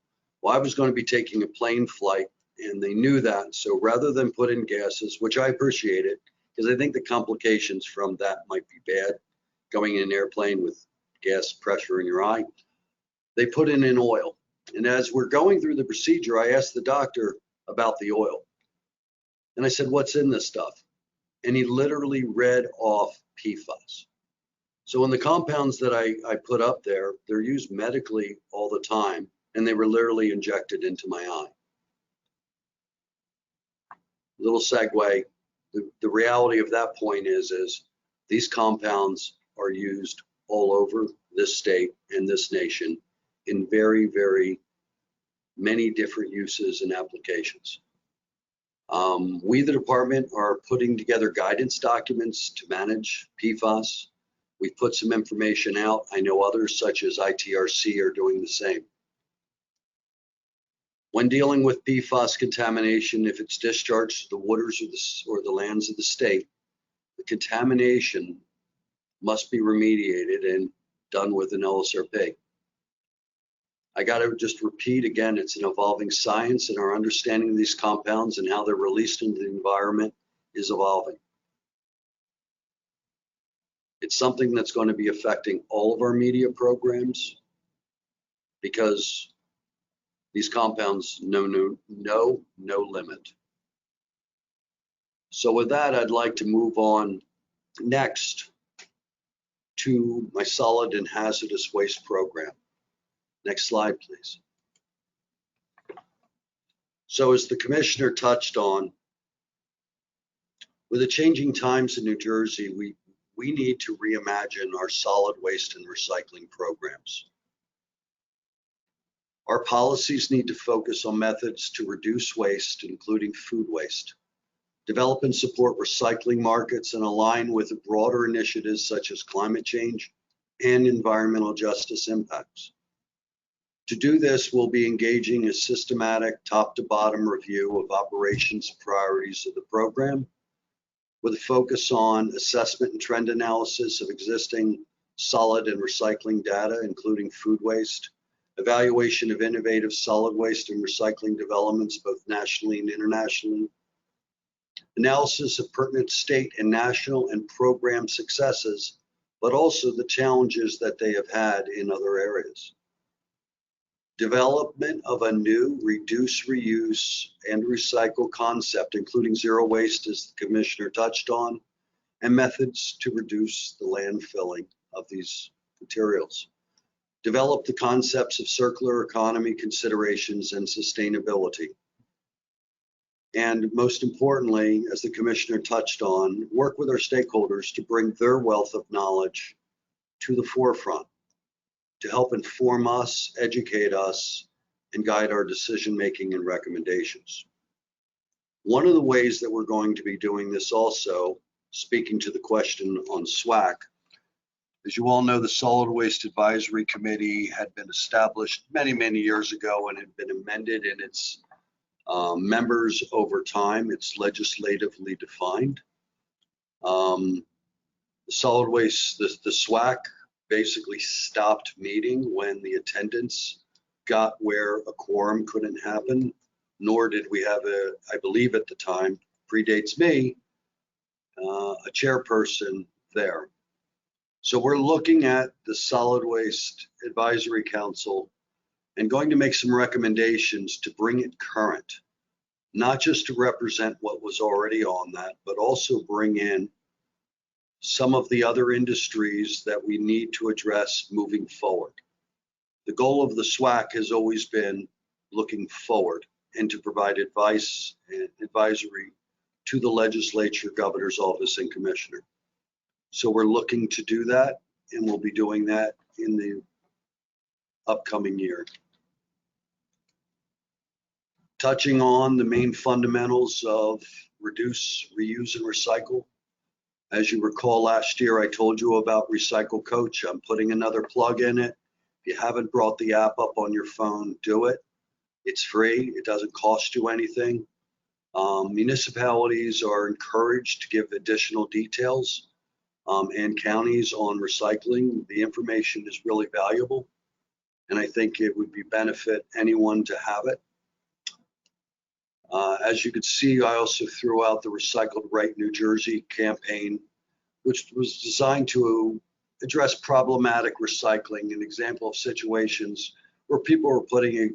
Well, I was going to be taking a plane flight, and they knew that. So rather than put in gases, which I appreciated, because I think the complications from that might be bad, going in an airplane with gas pressure in your eye, they put in an oil. And as we're going through the procedure, I asked the doctor about the oil. And I said, what's in this stuff? And he literally read off PFAS. So in the compounds that I put up there, they're used medically all the time, and they were literally injected into my eye. Little segue, the reality of that point is these compounds are used all over this state and this nation in very, very many different uses and applications. We, the department, are putting together guidance documents to manage PFAS. We've put some information out. I know others, such as ITRC, are doing the same. When dealing with PFAS contamination, if it's discharged to the waters or the lands of the state, the contamination must be remediated and done with an LSRP. I got to just repeat again, it's an evolving science, and our understanding of these compounds and how they're released into the environment is evolving. It's something that's going to be affecting all of our media programs, because These compounds know no limit. So with that, I'd like to move on next to my solid and hazardous waste program. Next slide, please. So as the commissioner touched on, with the changing times in New Jersey, we need to reimagine our solid waste and recycling programs. Our policies need to focus on methods to reduce waste, including food waste, develop and support recycling markets, and align with broader initiatives such as climate change and environmental justice impacts. To do this, we'll be engaging a systematic top-to-bottom review of operations priorities of the program, with a focus on assessment and trend analysis of existing solid and recycling data, including food waste, evaluation of innovative solid waste and recycling developments, both nationally and internationally, analysis of pertinent state and national and program successes, but also the challenges that they have had in other areas. Development of a new reduce, reuse, and recycle concept, including zero waste, as the commissioner touched on, and methods to reduce the landfilling of these materials. Develop the concepts of circular economy considerations and sustainability. And most importantly, as the commissioner touched on, work with our stakeholders to bring their wealth of knowledge to the forefront, to help inform us, educate us, and guide our decision-making and recommendations. One of the ways that we're going to be doing this also, speaking to the question on Swac, as you all know, the Solid Waste Advisory Committee had been established many, many years ago and had been amended in its members over time. It's legislatively defined. The solid waste, the Swac, basically stopped meeting when the attendance got where a quorum couldn't happen, nor did we have I believe at the time, predates me, a chairperson there. So we're looking at the Solid Waste Advisory Council and going to make some recommendations to bring it current, not just to represent what was already on that, but also bring in some of the other industries that we need to address moving forward. The goal of the Swac has always been looking forward and to provide advice and advisory to the legislature, governor's office, and commissioner. So we're looking to do that, and we'll be doing that in the upcoming year. Touching on the main fundamentals of reduce, reuse, and recycle. As you recall, last year I told you about Recycle Coach. I'm putting another plug in it. If you haven't brought the app up on your phone, do it. It's free. It doesn't cost you anything. Municipalities are encouraged to give additional details and counties on recycling. The information is really valuable, and I think it would be benefit anyone to have it. As you can see, I also threw out the Recycled Right New Jersey campaign, which was designed to address problematic recycling, an example of situations where people were putting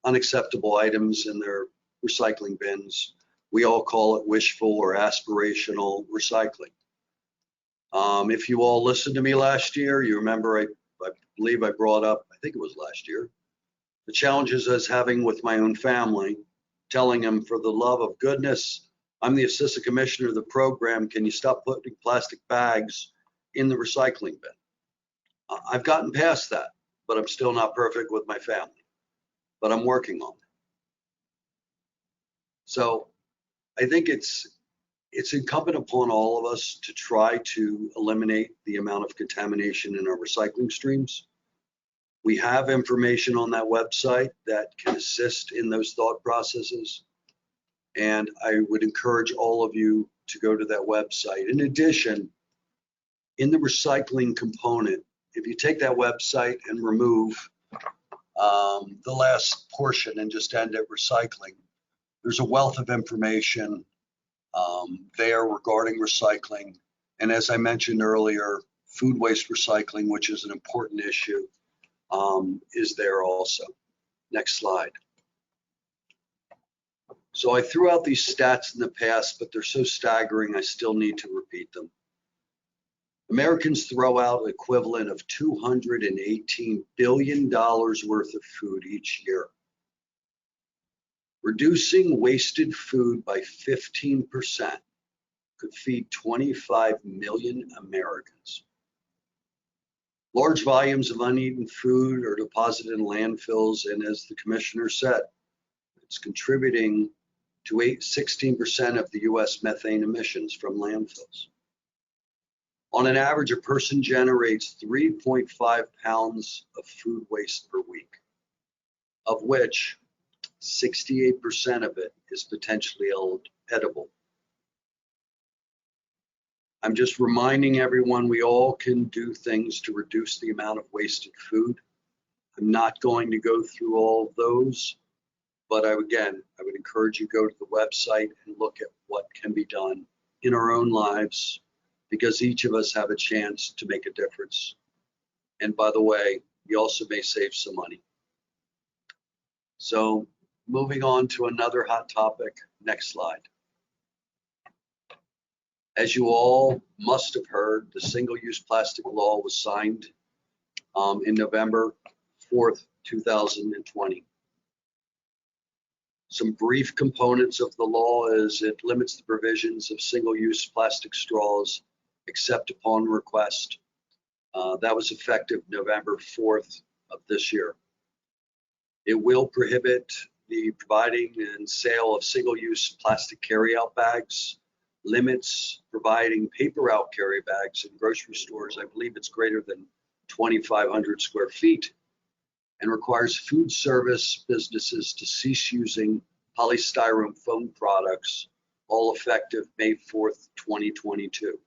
unacceptable items in their recycling bins. We all call it wishful or aspirational recycling. If you all listened to me last year, you remember I believe I brought up, I think it was last year, the challenges I was having with my own family, telling them, for the love of goodness, I'm the assistant commissioner of the program. Can you stop putting plastic bags in the recycling bin? I've gotten past that, but I'm still not perfect with my family, but I'm working on it. So I think it's incumbent upon all of us to try to eliminate the amount of contamination in our recycling streams. We have information on that website that can assist in those thought processes. And I would encourage all of you to go to that website. In addition, in the recycling component, if you take that website and remove the last portion and just end at recycling, there's a wealth of information there regarding recycling. And as I mentioned earlier, food waste recycling, which is an important issue, is there also. Next slide. So I threw out these stats in the past, but they're so staggering, I still need to repeat them. Americans throw out equivalent of $218 billion worth of food each year. Reducing wasted food by 15% could feed 25 million Americans. Large volumes of uneaten food are deposited in landfills, and as the commissioner said, it's contributing to 16% of the US methane emissions from landfills. On an average, a person generates 3.5 pounds of food waste per week, of which 68% of it is potentially edible. I'm just reminding everyone we all can do things to reduce the amount of wasted food. I'm not going to go through all of those, but I would encourage you to go to the website and look at what can be done in our own lives, because each of us have a chance to make a difference. And by the way, you also may save some money. So moving on to another hot topic, next slide. As you all must have heard, the single-use plastic law was signed in November 4th, 2020. Some brief components of the law is it limits the provisions of single-use plastic straws except upon request. That was effective November 4th of this year. It will prohibit the providing and sale of single-use plastic carry-out bags, limits providing paper-out carry bags in grocery stores. I believe it's greater than 2,500 square feet, and requires food service businesses to cease using polystyrene foam products, all effective May 4th, 2022.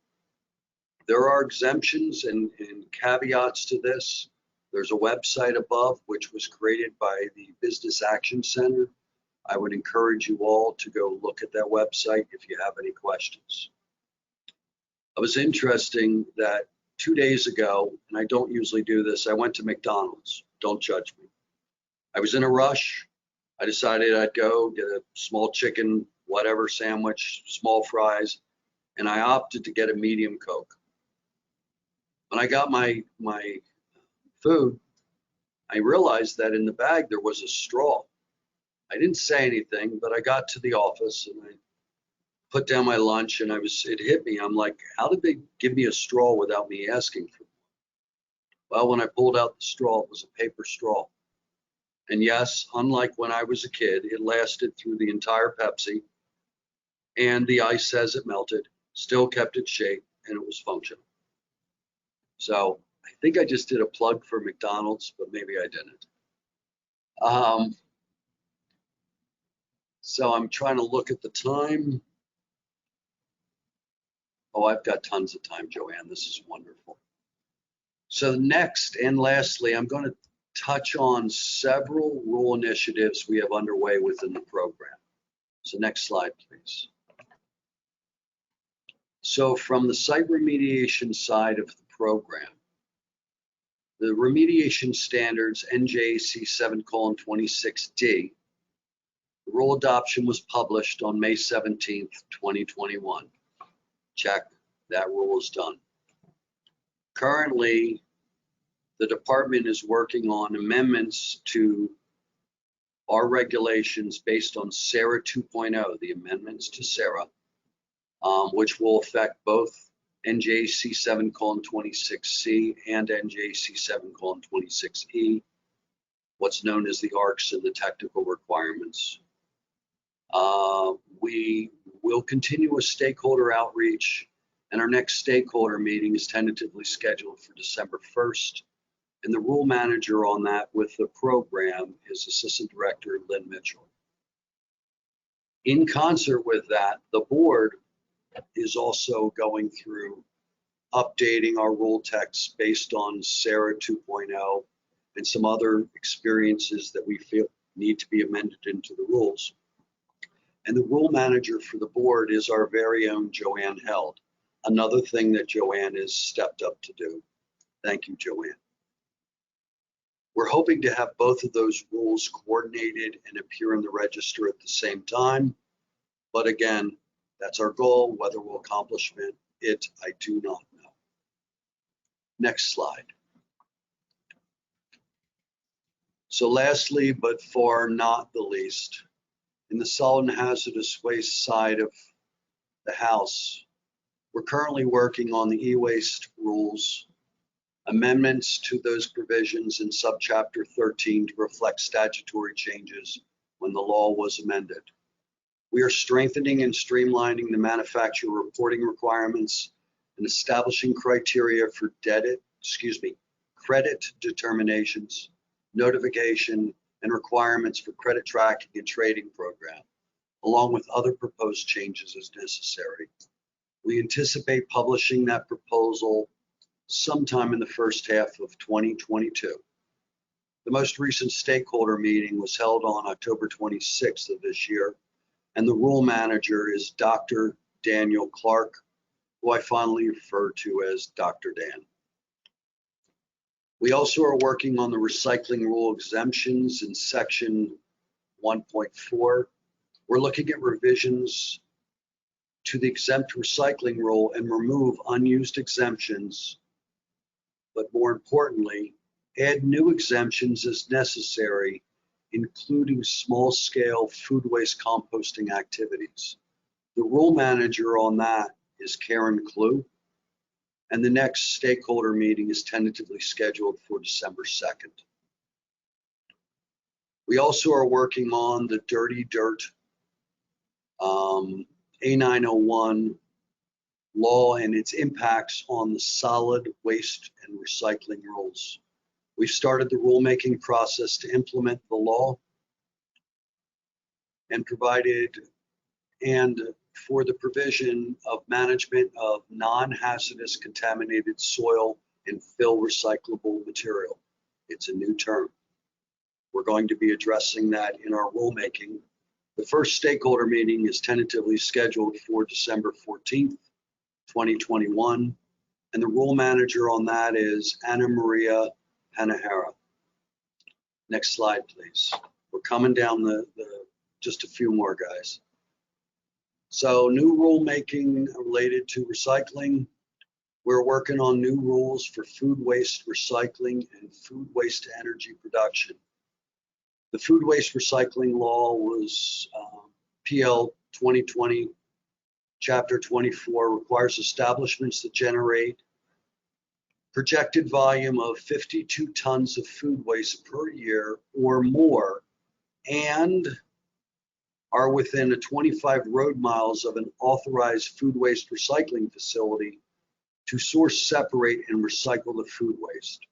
There are exemptions and caveats to this. There's a website above which was created by the Business Action Center. I would encourage you all to go look at that website if you have any questions. It was interesting that 2 days ago, and I don't usually do this, I went to McDonald's. Don't judge me. I was in a rush. I decided I'd go get a small chicken, whatever sandwich, small fries, and I opted to get a medium Coke. When I got my food, I realized that in the bag there was a straw. I didn't say anything, but I got to the office and I put down my lunch and it hit me. I'm like, how did they give me a straw without me asking for it? Well, when I pulled out the straw, it was a paper straw. And yes, unlike when I was a kid, it lasted through the entire Pepsi, and the ice as it melted still kept its shape and it was functional. So I think I just did a plug for McDonald's, but maybe I didn't. So I'm trying to look at the time. Oh, I've got tons of time, Joanne. This is wonderful. So next and lastly, I'm going to touch on several rule initiatives we have underway within the program. So next slide, please. So from the site remediation side of the program, the remediation standards NJDEP 7:26D, the rule adoption was published on May 17th, 2021. Check, that rule is done. Currently, the department is working on amendments to our regulations based on SARA 2.0, the amendments to SARA, which will affect both NJDEP 7:26C and NJDEP 7:26E, what's known as the ARCs and the technical requirements. We will continue a stakeholder outreach, and our next stakeholder meeting is tentatively scheduled for December 1st. And the rule manager on that with the program is Assistant Director Lynn Mitchell. In concert with that, the board is also going through updating our rule text based on SARA 2.0 and some other experiences that we feel need to be amended into the rules. And the rule manager for the board is our very own Joanne Held. Another thing that Joanne has stepped up to do. Thank you, Joanne. We're hoping to have both of those rules coordinated and appear in the register at the same time. But again, that's our goal. Whether we'll accomplish it, I do not know. Next slide. So lastly, but far not the least, in the solid and hazardous waste side of the house, we're currently working on the e-waste rules, amendments to those provisions in subchapter 13 to reflect statutory changes when the law was amended. We are strengthening and streamlining the manufacturer reporting requirements and establishing criteria for credit determinations, notification, and requirements for credit tracking and trading program, along with other proposed changes as necessary. We anticipate publishing that proposal sometime in the first half of 2022. The most recent stakeholder meeting was held on October 26th of this year, and the rule manager is Dr. Daniel Clark, who I fondly refer to as Dr. Dan. We also are working on the recycling rule exemptions in section 1.4. We're looking at revisions to the exempt recycling rule and remove unused exemptions, but more importantly, add new exemptions as necessary, including small-scale food waste composting activities. The rule manager on that is Karen Clue, and the next stakeholder meeting is tentatively scheduled for December 2nd. We also are working on the Dirty Dirt A901 law and its impacts on the solid waste and recycling rules. We've started the rulemaking process to implement the law and for the provision of management of non-hazardous contaminated soil and fill recyclable material. It's a new term. We're going to be addressing that in our rulemaking. The first stakeholder meeting is tentatively scheduled for December 14th, 2021, and the rule manager on that is Anna Maria Panahara. Next slide, please. We're coming down just a few more, guys. So new rulemaking related to recycling. We're working on new rules for food waste recycling and food waste to energy production. The food waste recycling law was PL 2020, Chapter 24, requires establishments that generate projected volume of 52 tons of food waste per year or more and are within a 25 road miles of an authorized food waste recycling facility to source, separate, and recycle the food waste.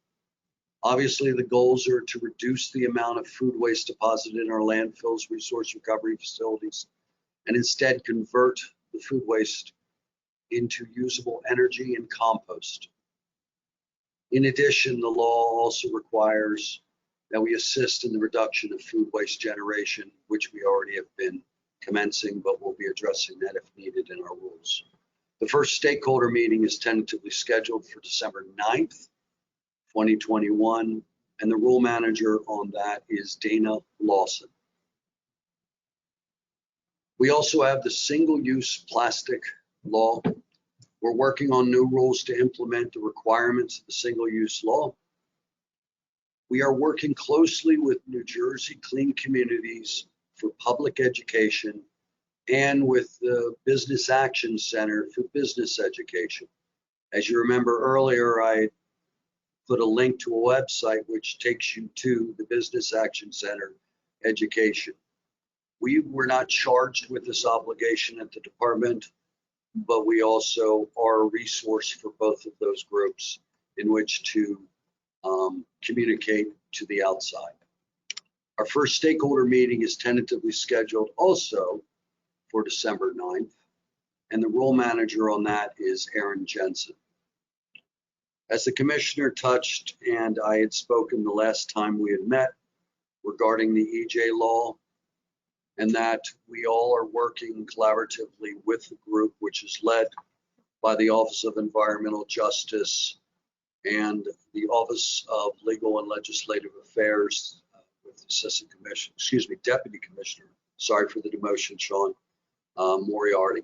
Obviously, the goals are to reduce the amount of food waste deposited in our landfills, resource recovery facilities, and instead convert the food waste into usable energy and compost. In addition, the law also requires that we assist in the reduction of food waste generation, which we already have been commencing, but we'll be addressing that if needed in our rules. The first stakeholder meeting is tentatively scheduled for December 9th, 2021, and the rule manager on that is Dana Lawson. We also have the single-use plastic law. We're working on new rules to implement the requirements of the single-use law. We are working closely with New Jersey Clean Communities for public education and with the Business Action Center for business education. As you remember earlier, I put a link to a website which takes you to the Business Action Center education. We were not charged with this obligation at the department, but we also are a resource for both of those groups in which to communicate to the outside. Our first stakeholder meeting is tentatively scheduled also for December 9th, and the role manager on that is Aaron Jensen. As the commissioner touched, and I had spoken the last time we had met regarding the EJ law, and that we all are working collaboratively with the group, which is led by the Office of Environmental Justice and the Office of Legal and Legislative Affairs with Assistant Commissioner, excuse me, Deputy Commissioner, sorry for the demotion, Sean, Moriarty.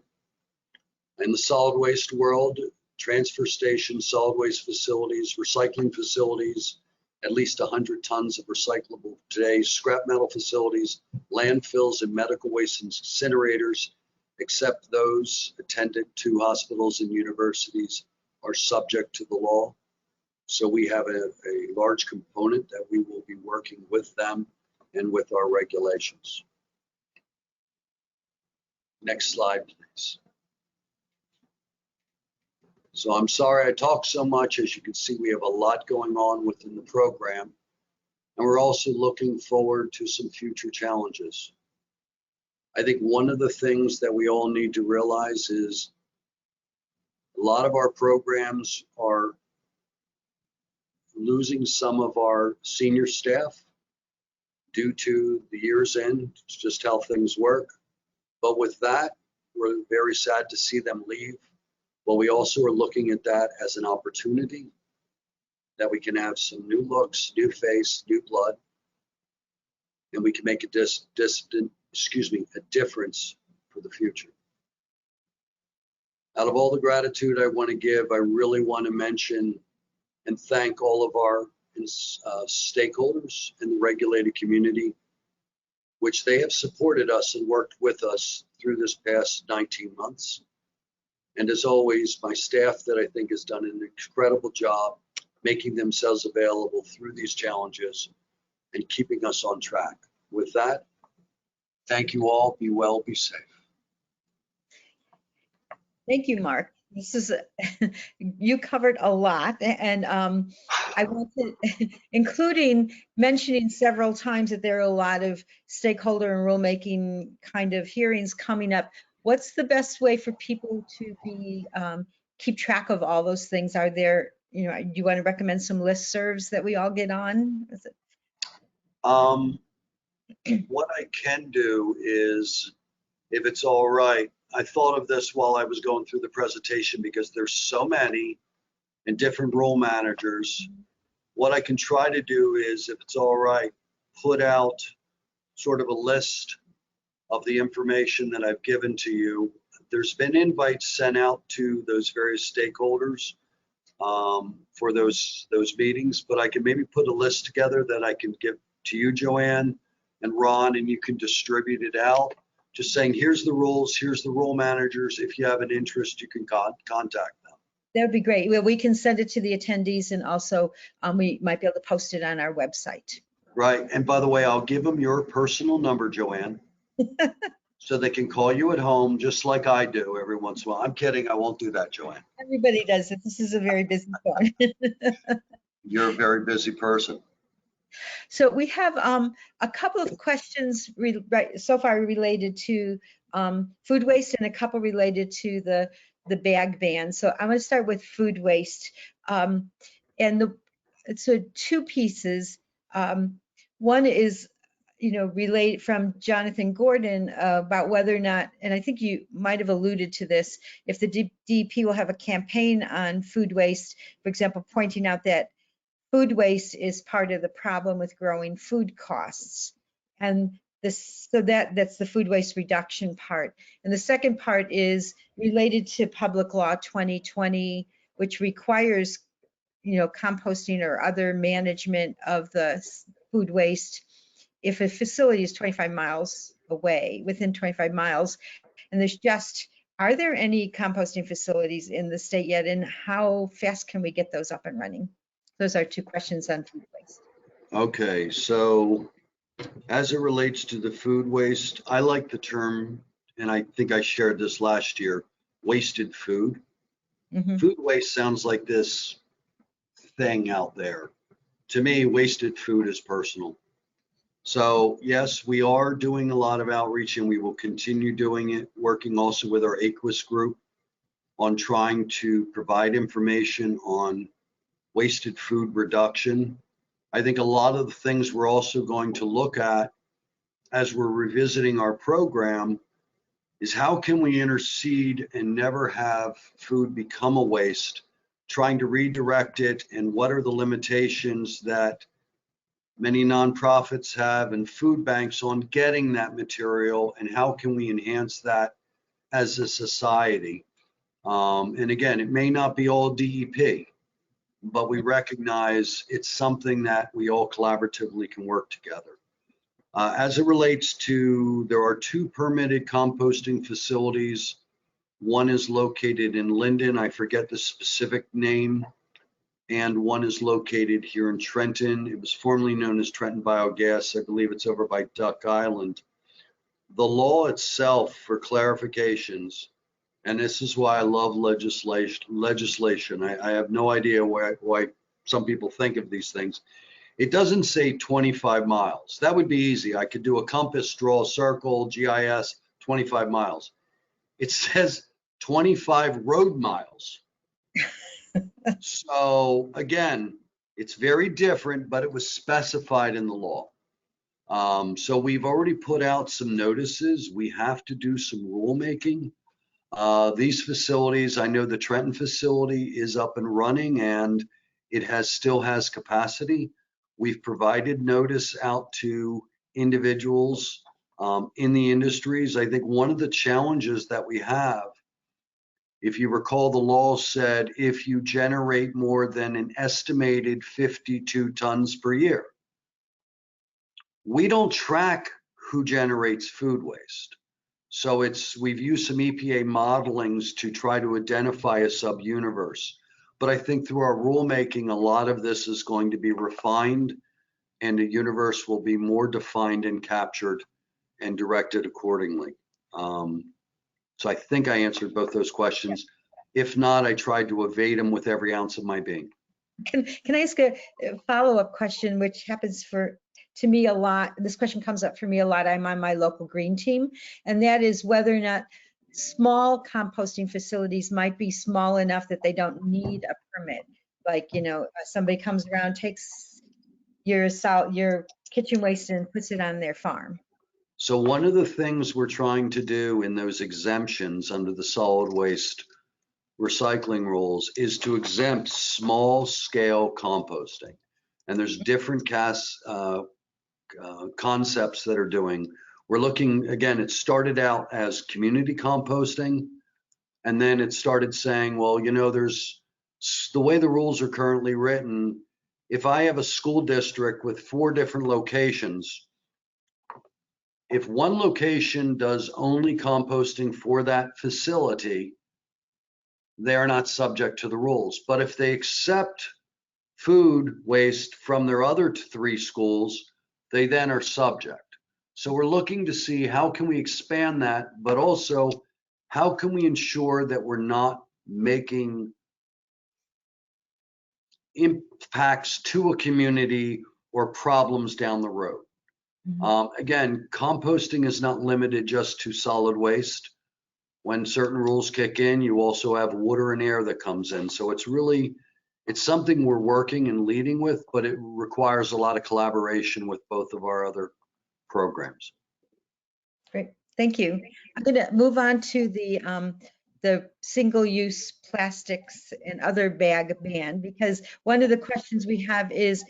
In the solid waste world, transfer stations, solid waste facilities, recycling facilities, at least 100 tons of recyclable today, scrap metal facilities, landfills, and medical waste incinerators, except those attendant to hospitals and universities, are subject to the law. So we have a large component that we will be working with them and with our regulations. Next slide, please. So I'm sorry I talk so much. As you can see, we have a lot going on within the program. And we're also looking forward to some future challenges. I think one of the things that we all need to realize is a lot of our programs are losing some of our senior staff due to the year's end. It's just how things work. But with that, we're very sad to see them leave. But we also are looking at that as an opportunity that we can have some new looks, new face, new blood, and we can make a difference for the future. Out of all the gratitude I want to give, I really want to mention and thank all of our stakeholders in the regulated community, which they have supported us and worked with us through this past 19 months. And as always, my staff that I think has done an incredible job making themselves available through these challenges and keeping us on track. With that, thank you all. Be well, be safe. Thank you, Mark. This is, you covered a lot, and I want to, including mentioning several times that there are a lot of stakeholder and rulemaking kind of hearings coming up. What's the best way for people to be keep track of all those things? Are there, do you want to recommend some listservs that we all get on? What I can do is, if it's all right, I thought of this while I was going through the presentation because there's so many and different role managers. What I can try to do is, if it's all right, put out sort of a list of the information that I've given to you. There's been invites sent out to those various stakeholders for those meetings, but I can maybe put a list together that I can give to you, Joanne and Ron, and you can distribute it out. Just saying, here's the rules, here's the role managers. If you have an interest, you can contact them. That would be great. Well, we can send it to the attendees, and also we might be able to post it on our website. Right. And by the way, I'll give them your personal number, Joanne, so they can call you at home just like I do every once in a while. I'm kidding. I won't do that, Joanne. Everybody does it. This is a very busy phone. You're a very busy person. So we have a couple of questions so far related to food waste and a couple related to the bag ban. So I'm going to start with food waste. So two pieces. One is, relate from Jonathan Gordon about whether or not, and I think you might have alluded to this, if the DEP will have a campaign on food waste, for example, pointing out that food waste is part of the problem with growing food costs. And so that's the food waste reduction part. And the second part is related to Public Law 2020, which requires, composting or other management of the food waste if a facility is 25 miles away, within 25 miles. And are there any composting facilities in the state yet? And how fast can we get those up and running? Those are two questions on food waste. Okay, so as it relates to the food waste, I like the term, and I think I shared this last year, wasted food. Mm-hmm. Food waste sounds like this thing out there. To me, wasted food is personal. So yes, we are doing a lot of outreach, and we will continue doing it, working also with our AQUIS group on trying to provide information on wasted food reduction. I think a lot of the things we're also going to look at as we're revisiting our program is how can we intercede and never have food become a waste trying to redirect it, and what are the limitations that many nonprofits have and food banks on getting that material, and how can we enhance that as a society. And again, it may not be all DEP, but we recognize it's something that we all collaboratively can work together. As it relates to, there are 2 permitted composting facilities. One is located in Linden, I forget the specific name, and one is located here in Trenton. It was formerly known as Trenton Biogas. I believe it's over by Duck Island. The law itself, for clarifications, and this is why I love legislation. I have no idea why some people think of these things. It doesn't say 25 miles. That would be easy. I could do a compass, draw a circle, GIS, 25 miles. It says 25 road miles. So again, it's very different, but it was specified in the law. So we've already put out some notices. We have to do some rulemaking. These facilities, I know the Trenton facility is up and running and it still has capacity. We've provided notice out to individuals in the industries. I think one of the challenges that we have, if you recall, the law said if you generate more than an estimated 52 tons per year. We don't track who generates food waste. So we've used some EPA modelings to try to identify a sub-universe. But I think through our rulemaking, a lot of this is going to be refined and the universe will be more defined and captured and directed accordingly. So I think I answered both those questions. If not, I tried to evade them with every ounce of my being. Can I ask a follow-up question, which happens to me a lot? This question comes up for me a lot. I'm on my local green team, and that is whether or not small composting facilities might be small enough that they don't need a permit. Like, you know, somebody comes around, takes your kitchen waste and puts it on their farm. So one of the things we're trying to do in those exemptions under the solid waste recycling rules is to exempt small scale composting. And there's different concepts that are doing. We're looking, again, it started out as community composting, and then it started saying, well, you know, there's the way the rules are currently written. If I have a school district with 4 different locations, if one location does only composting for that facility, they are not subject to the rules. But if they accept food waste from their other 3 schools, they then are subject. So we're looking to see how can we expand that, but also how can we ensure that we're not making impacts to a community or problems down the road. Again, composting is not limited just to solid waste. When certain rules kick in, you also have water and air that comes in. So it's something we're working and leading with, but it requires a lot of collaboration with both of our other programs. Great, thank you. I'm going to move on to the single-use plastics and other bag ban, because one of the questions we have is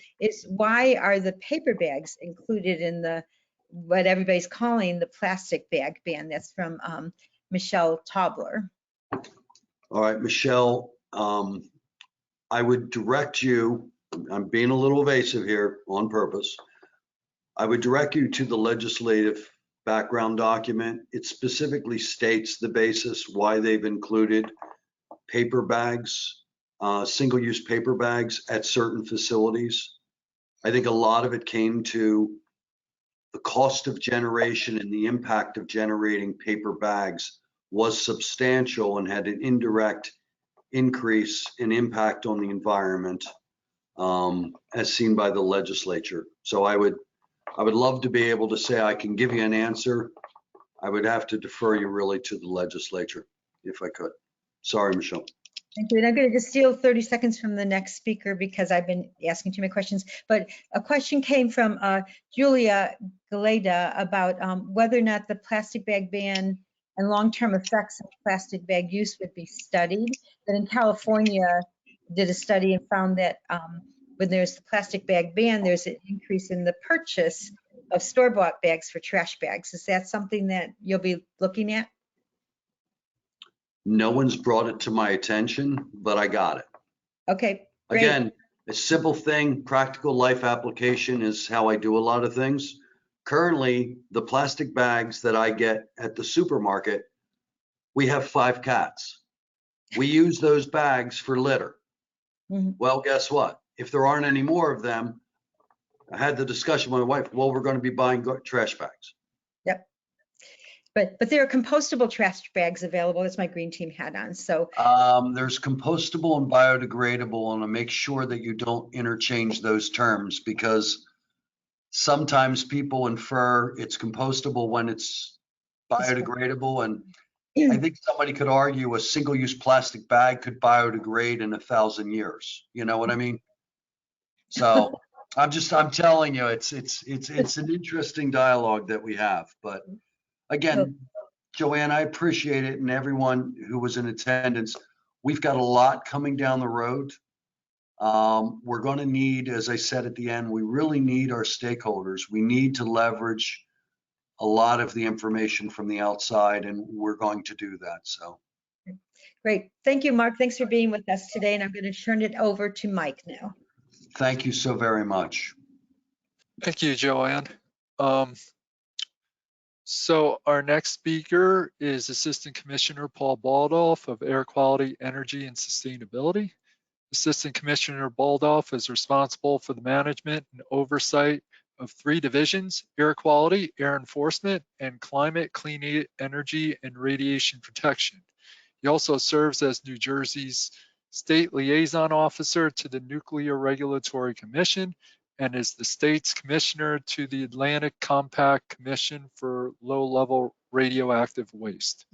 why are the paper bags included in what everybody's calling the plastic bag ban? That's from Michelle Tobler. All right, Michelle, I would direct you, I'm being a little evasive here on purpose. I would direct you to the legislative background document. It specifically states the basis why they've included paper bags, single-use paper bags at certain facilities. I think a lot of it came to the cost of generation and the impact of generating paper bags was substantial and had an indirect increase in impact on the environment, as seen by the legislature. So I would love to be able to say I can give you an answer. I would have to defer you really to the legislature if I could. Sorry, Michelle. Thank you. And I'm going to just steal 30 seconds from the next speaker because I've been asking too many questions. But a question came from Julia Galeda about whether or not the plastic bag ban and long-term effects of plastic bag use would be studied. That in California, did a study and found that when there's the plastic bag ban, there's an increase in the purchase of store-bought bags for trash bags. Is that something that you'll be looking at? No one's brought it to my attention, but I got it. Okay, great. Again, a simple thing, practical life application is how I do a lot of things. Currently, the plastic bags that I get at the supermarket, we have 5 cats. We use those bags for litter. Mhm. Well, guess what? If there aren't any more of them, I had the discussion with my wife, well, we're going to be buying trash bags. Yep. But there are compostable trash bags available. That's my green team hat on. So There's compostable and biodegradable, and I make sure that you don't interchange those terms, because sometimes people infer it's compostable when it's biodegradable. And I think somebody could argue a single-use plastic bag could biodegrade in 1,000 years. You know what I mean? So I'm telling you, it's an interesting dialogue that we have. But again, Joanne, I appreciate it, and everyone who was in attendance. We've got a lot coming down the road. We're going to need, as I said at the end, we really need our stakeholders. We need to leverage a lot of the information from the outside, and we're going to do that. So great. Thank you, Mark. Thanks for being with us today. And I'm going to turn it over to Mike now. thank you so very much. Thank you, Joanne. So our next speaker is Assistant Commissioner Paul Baldwin of Air Quality, Energy, and Sustainability. Assistant Commissioner Baldwin is responsible for the management and oversight of 3 divisions: air quality, air enforcement, and climate, clean energy, and radiation protection. He also serves as New Jersey's State Liaison Officer to the Nuclear Regulatory Commission and is the state's commissioner to the Atlantic Compact Commission for Low-Level Radioactive Waste.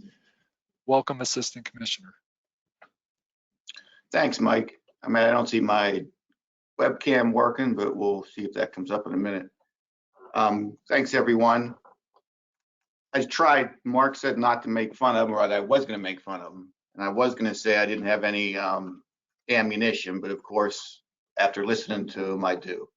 Welcome, Assistant Commissioner. Thanks, Mike. I mean, I don't see my webcam working, but we'll see if that comes up in a minute. Thanks, everyone. I tried, Mark said not to make fun of him, or that I was going to make fun of him. And I was going to say I didn't have any ammunition, but of course, after listening to him, I do.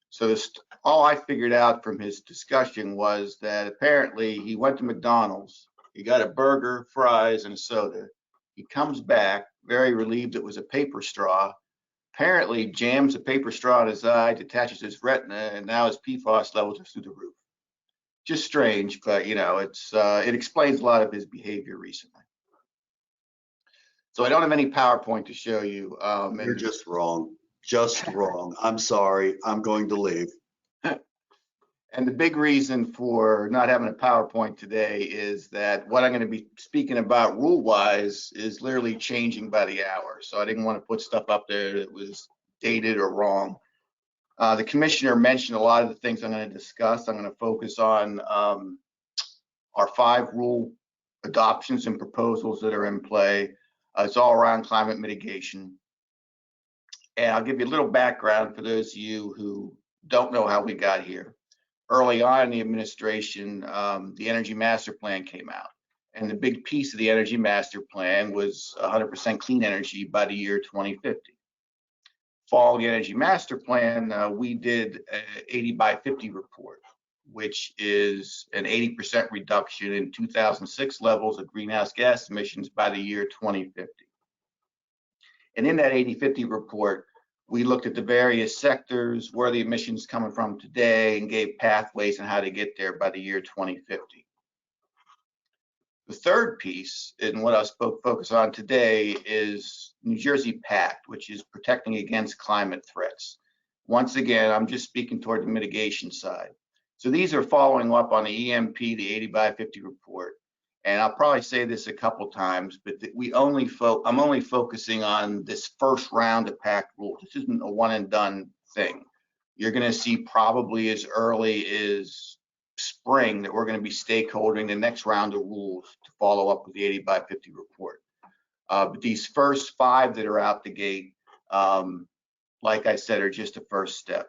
So all I figured out from his discussion was that apparently he went to McDonald's, he got a burger, fries, and a soda. He comes back, very relieved it was a paper straw, apparently jams a paper straw in his eye, detaches his retina, and now his PFAS levels are through the roof. Just strange, but you know, it explains a lot of his behavior recently. So I don't have any PowerPoint to show you. You're just wrong. Just wrong. I'm sorry. I'm going to leave. And the big reason for not having a PowerPoint today is that what I'm going to be speaking about rule-wise is literally changing by the hour. So I didn't want to put stuff up there that was dated or wrong. The commissioner mentioned a lot of the things I'm going to discuss. I'm going to focus on our 5 rule adoptions and proposals that are in play. It's all around climate mitigation. And I'll give you a little background for those of you who don't know how we got here. Early on in the administration, the Energy Master Plan came out. And the big piece of the Energy Master Plan was 100% clean energy by the year 2050. Following the Energy Master Plan, we did an 80 by 50 report, which is an 80% reduction in 2006 levels of greenhouse gas emissions by the year 2050. And in that 80-50 report, we looked at the various sectors, where the emissions coming from today, and gave pathways on how to get there by the year 2050. The third piece, and what I'll focus on today, is New Jersey Pact, which is protecting against climate threats. Once again, I'm just speaking toward the mitigation side. So these are following up on the EMP, the 80 by 50 report. And I'll probably say this a couple times, but I'm only focusing on this first round of Pact rules. This isn't a one and done thing. You're going to see probably as early as spring that we're going to be stakeholdering the next round of rules to follow up with the 80 by 50 report. But these first 5 that are out the gate, like I said, are just a first step.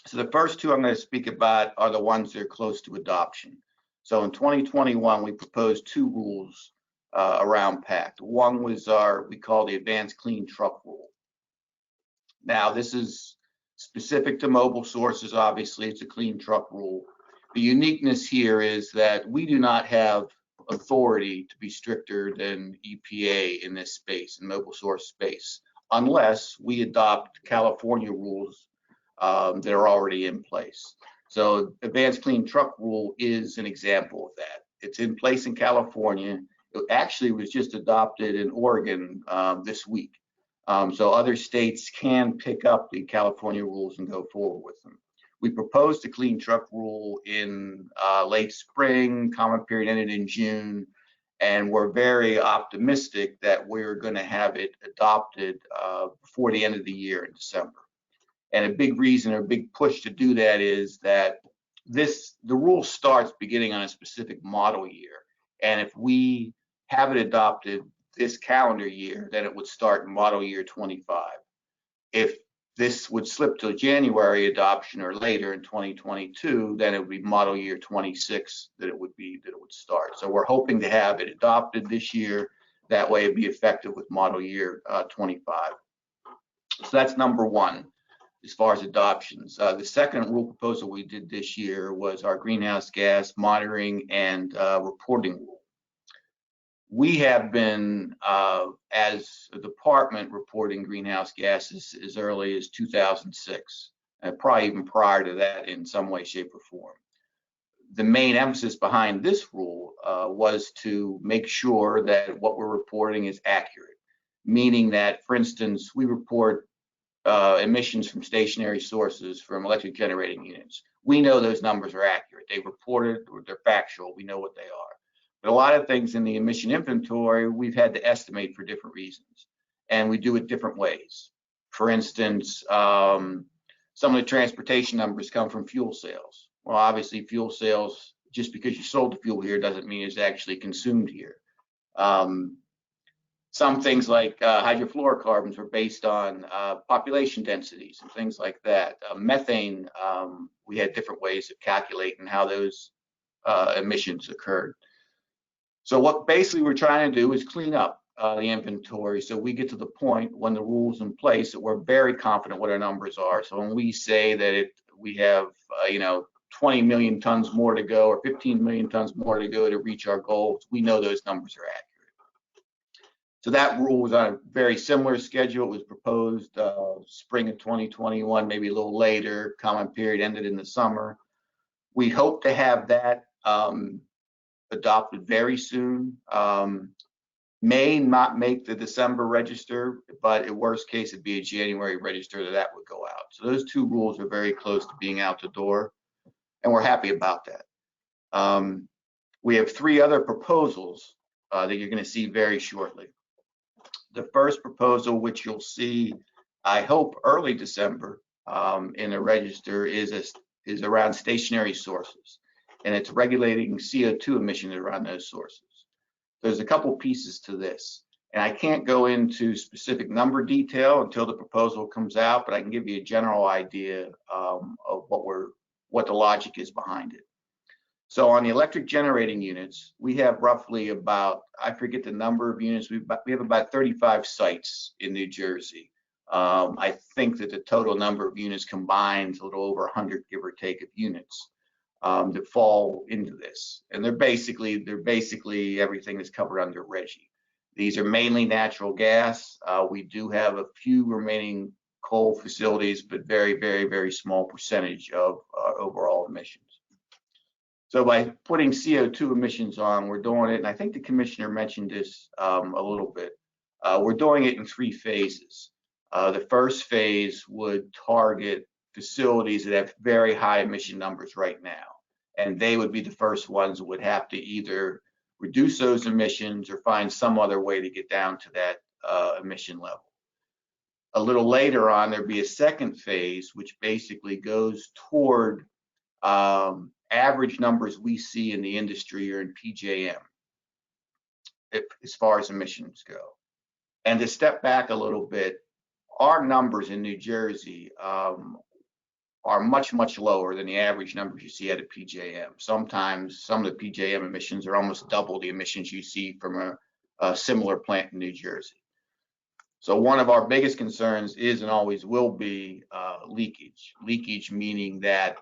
So the first 2 I'm going to speak about are the ones that are close to adoption. So in 2021, we proposed 2 rules around Pact. One was we call the Advanced Clean Truck Rule. Now, this is specific to mobile sources. Obviously, it's a clean truck rule. The uniqueness here is that we do not have authority to be stricter than EPA in this space, in mobile source space, unless we adopt California rules that are already in place. So Advanced Clean Truck Rule is an example of that. It's in place in California. It actually was just adopted in Oregon this week. So other states can pick up the California rules and go forward with them. We proposed the clean truck rule in late spring, comment period ended in June, and we're very optimistic that we're going to have it adopted before the end of the year in December. And a big reason or a big push to do that is that the rule starts beginning on a specific model year. And if we have it adopted this calendar year, then it would start in model year 25. If this would slip to January adoption or later in 2022, then it would be model year 26 that it would start. So we're hoping to have it adopted this year. That way it'd be effective with model year 25. So that's number one as far as adoptions. The second rule proposal we did this year was our greenhouse gas monitoring and reporting rule. We have been, as a department, reporting greenhouse gases as early as 2006, and probably even prior to that in some way, shape, or form. The main emphasis behind this rule was to make sure that what we're reporting is accurate, meaning that, for instance, we report emissions from stationary sources from electric generating units. We know those numbers are accurate. They reported, they're factual. We know what they are. But a lot of things in the emission inventory, we've had to estimate for different reasons, and we do it different ways. For instance, some of the transportation numbers come from fuel sales. Well, obviously, fuel sales, just because you sold the fuel here doesn't mean it's actually consumed here. Some things like hydrofluorocarbons are based on population densities and things like that. Methane, we had different ways of calculating how those emissions occurred. So what basically we're trying to do is clean up the inventory so we get to the point when the rule's in place that we're very confident what our numbers are. So when we say that we have 20 million tons more to go or 15 million tons more to go to reach our goals, we know those numbers are accurate. So that rule was on a very similar schedule. It was proposed spring of 2021, maybe a little later. Comment period ended in the summer. We hope to have that adopted very soon. May not make the December register, but in worst case, it'd be a January register that would go out. So those two rules are very close to being out the door, and we're happy about that. We have three other proposals that you're going to see very shortly. The first proposal, which you'll see, I hope, early December in the register, is around stationary sources, and it's regulating CO2 emissions around those sources. There's a couple pieces to this, and I can't go into specific number detail until the proposal comes out, but I can give you a general idea of what the logic is behind it. So on the electric generating units, we have roughly about, I forget the number of units, we have about 35 sites in New Jersey. I think that the total number of units combined is a little over 100, give or take, of units that fall into this. And they're basically everything that's covered under RGGI. These are mainly natural gas. We do have a few remaining coal facilities, but very, very, very small percentage of overall emissions. So by putting CO2 emissions on, we're doing it, and I think the commissioner mentioned this a little bit. We're doing it in three phases. The first phase would target facilities that have very high emission numbers right now, and they would be the first ones that would have to either reduce those emissions or find some other way to get down to that emission level. A little later on, there'd be a second phase, which basically goes toward average numbers we see in the industry or in PJM as far as emissions go. And to step back a little bit, our numbers in New Jersey are much, much lower than the average numbers you see at a PJM. Sometimes some of the PJM emissions are almost double the emissions you see from a similar plant in New Jersey. So one of our biggest concerns is and always will be leakage. Leakage meaning that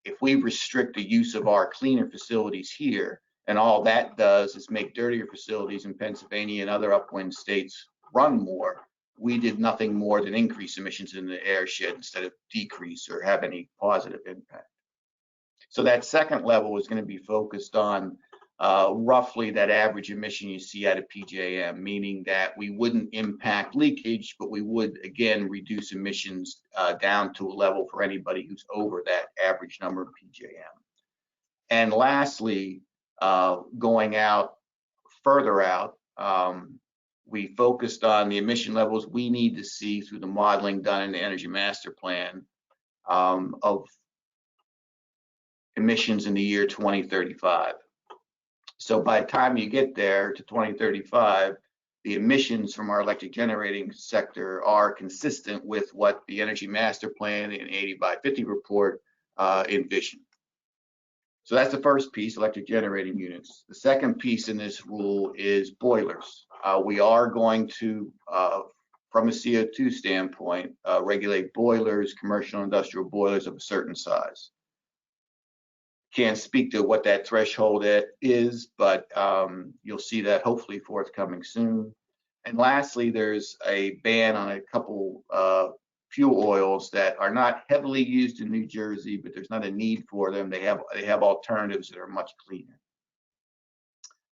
if we restrict the use of our cleaner facilities here, and all that does is make dirtier facilities in Pennsylvania and other upwind states run more, we did nothing more than increase emissions in the airshed instead of decrease or have any positive impact. So that second level is going to be focused on roughly that average emission you see out of PJM, meaning that we wouldn't impact leakage, but we would again reduce emissions down to a level for anybody who's over that average number of PJM. And lastly, going out further out, we focused on the emission levels we need to see through the modeling done in the Energy Master Plan of emissions in the year 2035. So by the time you get there to 2035, the emissions from our electric generating sector are consistent with what the Energy Master Plan and 80 by 50 report envisioned. So that's the first piece, electric generating units. The second piece in this rule is boilers. We are going to, from a CO2 standpoint, regulate boilers, commercial and industrial boilers of a certain size. Can't speak to what that threshold is, but you'll see that hopefully forthcoming soon. And lastly, there's a ban on a couple fuel oils that are not heavily used in New Jersey, but there's not a need for them. They have alternatives that are much cleaner.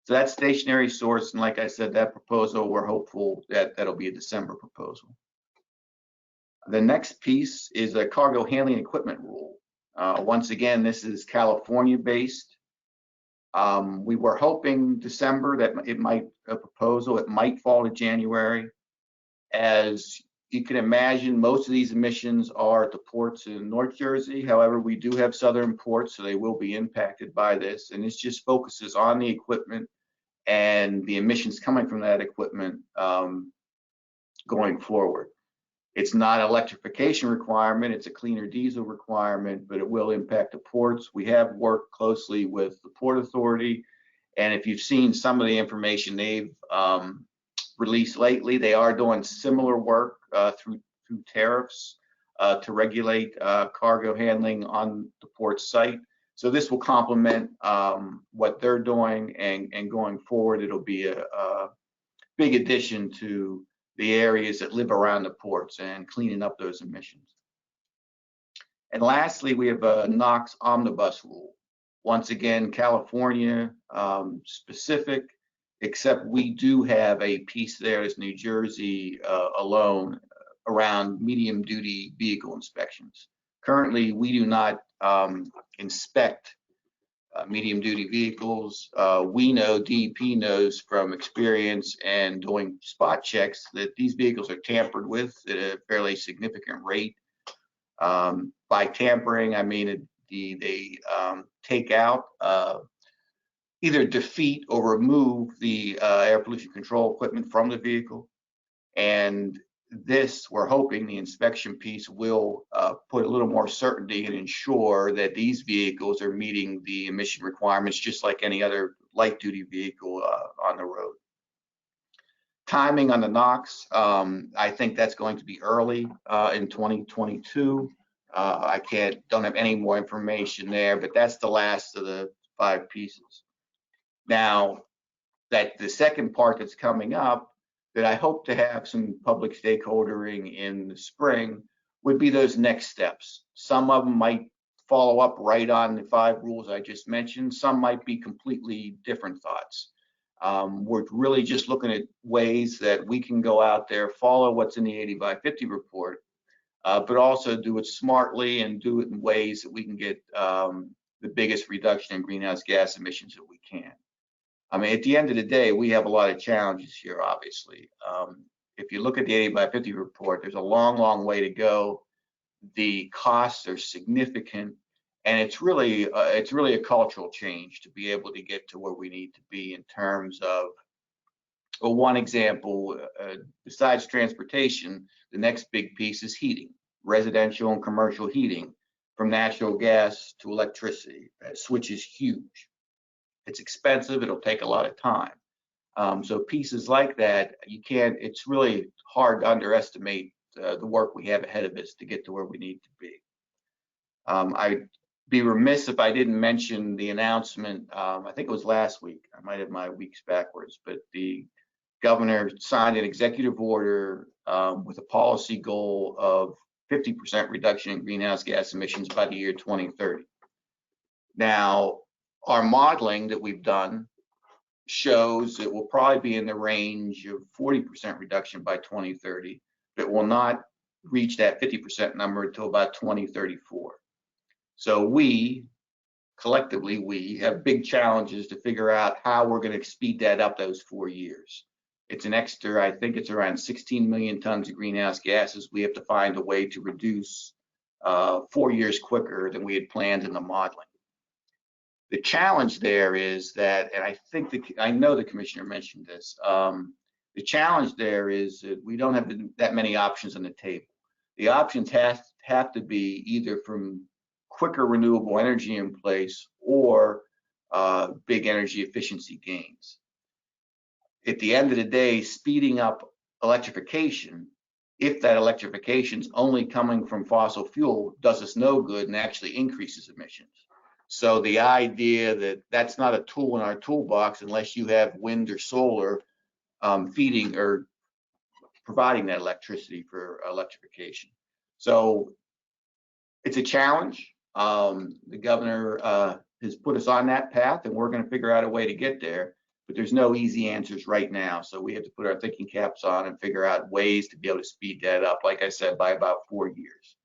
So that's stationary source, and like I said, that proposal, we're hopeful that that'll be a December proposal. The next piece is a cargo handling equipment rule. Once again, this is California based. We were hoping December that it might a proposal. It might fall to January. As you can imagine, most of these emissions are at the ports in North Jersey. However, we do have southern ports, so they will be impacted by this. And this just focuses on the equipment and the emissions coming from that equipment going forward. It's not an electrification requirement, it's a cleaner diesel requirement, but it will impact the ports. We have worked closely with the Port Authority, and if you've seen some of the information they've released lately, they are doing similar work through tariffs to regulate cargo handling on the port site. So this will complement what they're doing, and going forward, it'll be a big addition to the areas that live around the ports and cleaning up those emissions. And lastly, we have a Knox Omnibus rule. Once again, California specific, except we do have a piece there as New Jersey alone around medium duty vehicle inspections. Currently, we do not inspect medium duty vehicles. We know, DEP knows from experience and doing spot checks that these vehicles are tampered with at a fairly significant rate. By tampering, I mean they take out, either defeat or remove the air pollution control equipment from the vehicle. And this, we're hoping the inspection piece will put a little more certainty and ensure that these vehicles are meeting the emission requirements just like any other light duty vehicle on the road. Timing on the Knox, I think that's going to be early in 2022. I don't have any more information there, but that's the last of the 5 pieces. Now, that the second part that's coming up, that I hope to have some public stakeholdering in the spring, would be those next steps. Some of them might follow up right on the 5 rules I just mentioned. Some might be completely different thoughts. We're really just looking at ways that we can go out there, follow what's in the 80 by 50 report, but also do it smartly and do it in ways that we can get the biggest reduction in greenhouse gas emissions that we can. I mean, at the end of the day, we have a lot of challenges here, obviously. If you look at the 80 by 50 report, there's a long, long way to go. The costs are significant, and it's really a cultural change to be able to get to where we need to be in terms of, well, one example, besides transportation, the next big piece is heating, residential and commercial heating, from natural gas to electricity. That switch is huge. It's expensive, it'll take a lot of time. So pieces like that, you can't, it's really hard to underestimate the work we have ahead of us to get to where we need to be. I'd be remiss if I didn't mention the announcement, I think it was last week, I might have my weeks backwards, but the governor signed an executive order with a policy goal of 50% reduction in greenhouse gas emissions by the year 2030. Now, our modeling that we've done shows it will probably be in the range of 40% reduction by 2030, but will not reach that 50% number until about 2034. So we, collectively, we have big challenges to figure out how we're going to speed that up those 4 years. It's an extra, I think it's around 16 million tons of greenhouse gases we have to find a way to reduce 4 years quicker than we had planned in the modeling. The challenge there is that, and I think I know the commissioner mentioned this, the challenge there is that we don't have that many options on the table. The options have to be either from quicker renewable energy in place or big energy efficiency gains. At the end of the day, speeding up electrification, if that electrification is only coming from fossil fuel, does us no good and actually increases emissions. So the idea that that's not a tool in our toolbox unless you have wind or solar feeding or providing that electricity for electrification. So it's a challenge. The governor has put us on that path, and we're going to figure out a way to get there. But there's no easy answers right now. So we have to put our thinking caps on and figure out ways to be able to speed that up, like I said, by about 4 years.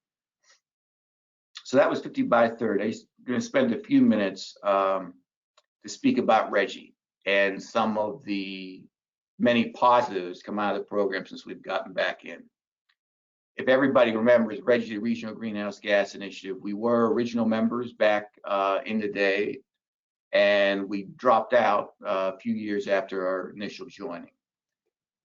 So that was 50 by 30. I'm going to spend a few minutes to speak about RGGI and some of the many positives come out of the program since we've gotten back in. If everybody remembers RGGI, the Regional Greenhouse Gas Initiative, we were original members back in the day, and we dropped out a few years after our initial joining.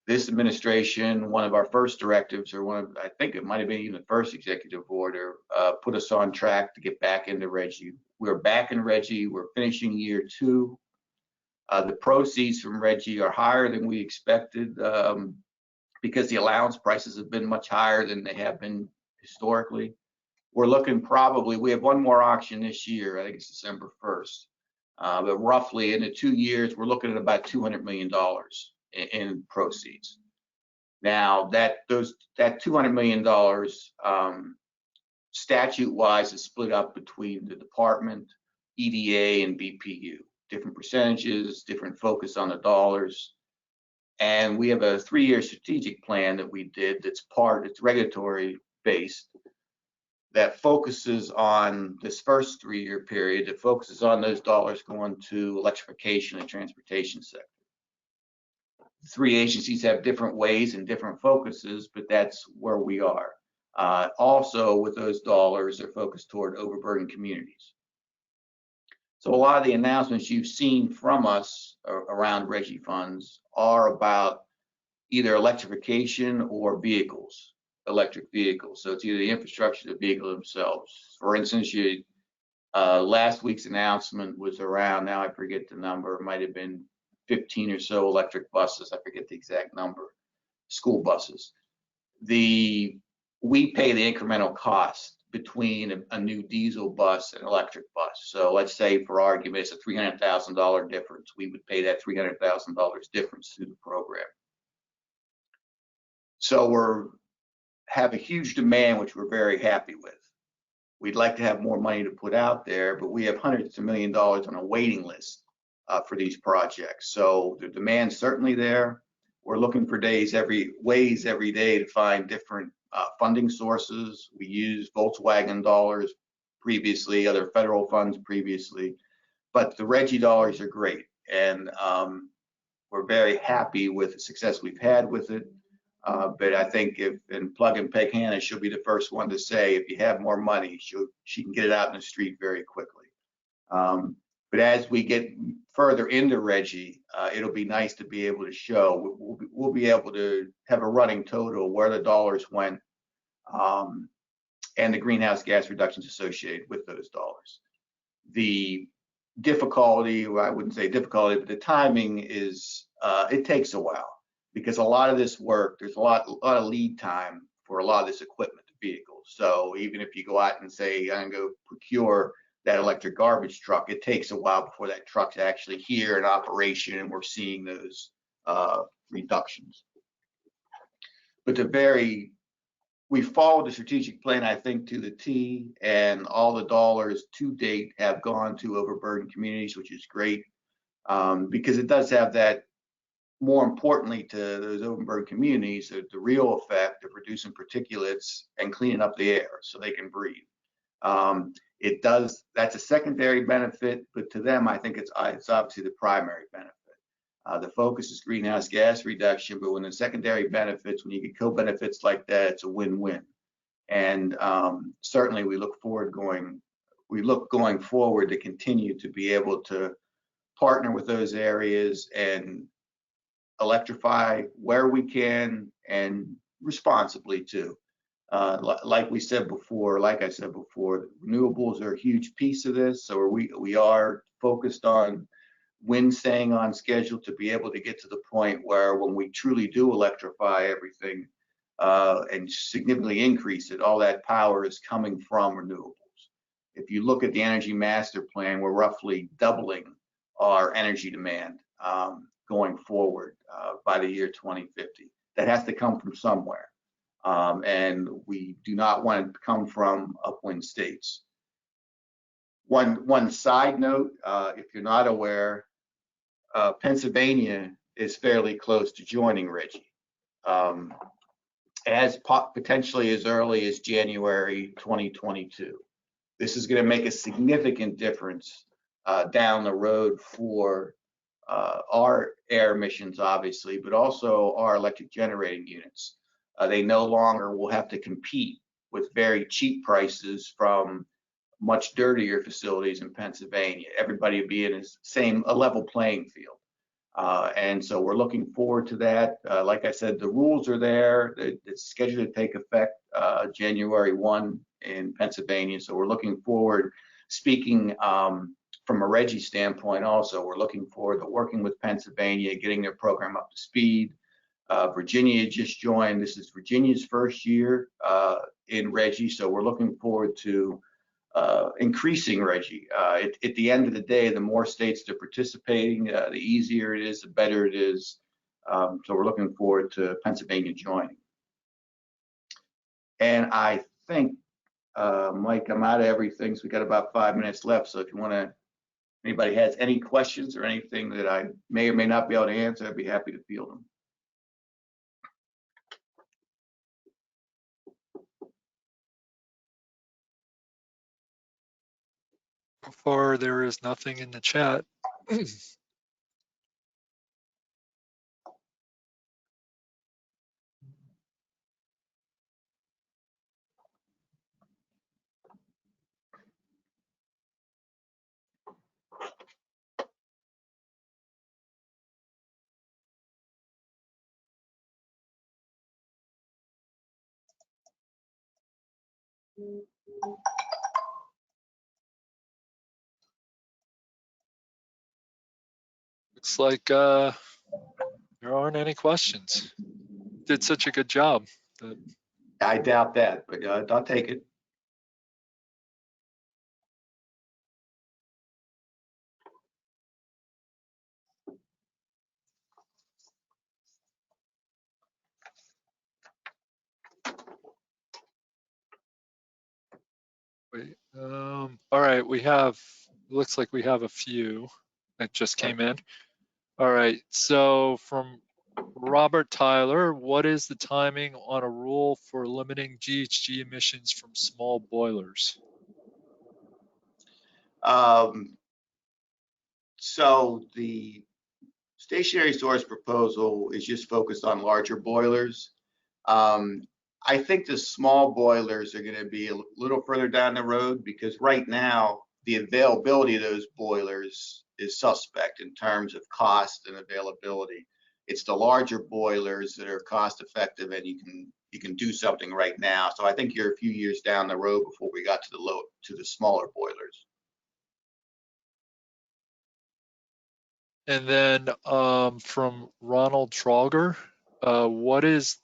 This administration, one of our first directives, or I think it might have been even the first executive order, put us on track to get back into RGGI. We're back in RGGI. We're finishing year 2. The proceeds from RGGI are higher than we expected because the allowance prices have been much higher than they have been historically. We're looking probably, we have one more auction this year, I think it's December 1st. But roughly in the 2 years, we're looking at about $200 million in proceeds. Now that $200 million statute-wise is split up between the department, EDA, and BPU. Different percentages, different focus on the dollars. And we have a 3-year strategic plan that we did it's regulatory based, that focuses on this first 3-year period, that focuses on those dollars going to electrification and transportation sector. The 3 agencies have different ways and different focuses, but that's where we are. Also, with those dollars, they're focused toward overburdened communities. So a lot of the announcements you've seen from us around RGGI funds are about either electrification or vehicles. Electric vehicles. So it's either the infrastructure or the vehicle themselves. For instance, last week's announcement was around, now I forget the number, it might have been 15 or so electric buses, I forget the exact number, school buses. We pay the incremental cost between a new diesel bus and electric bus. So let's say for argument, it's a $300,000 difference. We would pay that $300,000 difference through the program. So we have a huge demand, which we're very happy with. We'd like to have more money to put out there, but we have hundreds of millions of dollars on a waiting list for these projects. So the demand's certainly there. We're looking for ways every day to find different funding sources. We used Volkswagen dollars previously, other federal funds previously, but the RGGI dollars are great. And we're very happy with the success we've had with it. But I think and Plug and Peg Hannah, she'll be the first one to say, if you have more money, she can get it out in the street very quickly. But as we get further into RGGI, it'll be nice to be able to show, we'll be able to have a running total where the dollars went and the greenhouse gas reductions associated with those dollars. The difficulty, well, I wouldn't say difficulty, but the timing is it takes a while because a lot of this work, there's a lot of lead time for a lot of this equipment, the vehicles. So even if you go out and say, I'm going to go procure that electric garbage truck, it takes a while before that truck's actually here in operation and we're seeing those reductions. But we followed the strategic plan, I think, to the T, and all the dollars to date have gone to overburdened communities, which is great, because it does have that, more importantly to those overburdened communities, the real effect of reducing particulates and cleaning up the air so they can breathe. That's a secondary benefit, but to them, I think it's obviously the primary benefit. The focus is greenhouse gas reduction, but when the secondary benefits, when you get co-benefits like that, it's a win-win. And certainly we look going forward to continue to be able to partner with those areas and electrify where we can and responsibly too. Like I said before, renewables are a huge piece of this. So we are focused on wind staying on schedule to be able to get to the point where when we truly do electrify everything and significantly increase it, all that power is coming from renewables. If you look at the Energy Master Plan, we're roughly doubling our energy demand going forward by the year 2050. That has to come from somewhere. And we do not want it to come from upwind states. One side note, if you're not aware, Pennsylvania is fairly close to joining RGGI, as potentially as early as January 2022. This is going to make a significant difference down the road for our air emissions, obviously, but also our electric generating units. They no longer will have to compete with very cheap prices from much dirtier facilities in Pennsylvania. Everybody will be in a level playing field. And so we're looking forward to that. Like I said, the rules are there. It's scheduled to take effect January 1 in Pennsylvania. So we're looking forward, speaking from a RGGI standpoint also, we're looking forward to working with Pennsylvania, getting their program up to speed. Virginia just joined. This is Virginia's first year in RGGI. So we're looking forward to increasing RGGI. At the end of the day, the more states that are participating, the easier it is, the better it is. So we're looking forward to Pennsylvania joining. And I think, Mike, I'm out of everything, so we got about 5 minutes left. So if you want to, anybody has any questions or anything that I may or may not be able to answer, I'd be happy to field them. So far, there is nothing in the chat. Looks like there aren't any questions. Did such a good job. I doubt that, but I'll take it. Wait, all right, looks like we have a few that just came in. All right, so from Robert Tyler, what is the timing on a rule for limiting GHG emissions from small boilers? So the stationary source proposal is just focused on larger boilers. I think the small boilers are going to be a little further down the road because right now the availability of those boilers is suspect in terms of cost and availability. It's the larger boilers that are cost effective and you can do something right now. So I think you're a few years down the road before we got to the smaller boilers. And then from Ronald Trauger, what is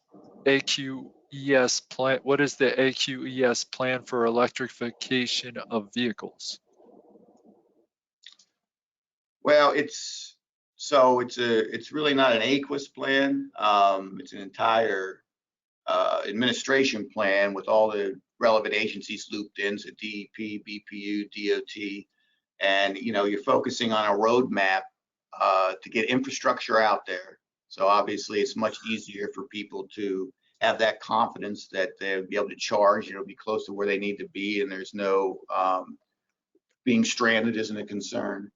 AQES plan? What is the AQES plan for electrification of vehicles? Well, it's really not an AQES plan. It's an entire administration plan with all the relevant agencies looped in, so DEP, BPU, DOT, and you're focusing on a roadmap to get infrastructure out there. So obviously, it's much easier for people to have that confidence that they'll be able to charge. It'll be close to where they need to be, and there's no being stranded isn't a concern.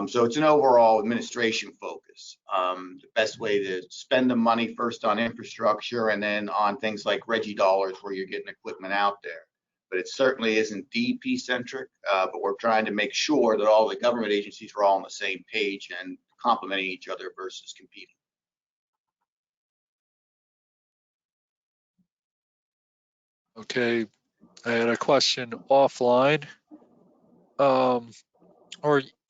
So it's an overall administration focus. The best way to spend the money first on infrastructure and then on things like Reggie dollars where you're getting equipment out there. But it certainly isn't DP centric, but we're trying to make sure that all the government agencies are all on the same page and complementing each other versus competing. Okay, I had a question offline. Are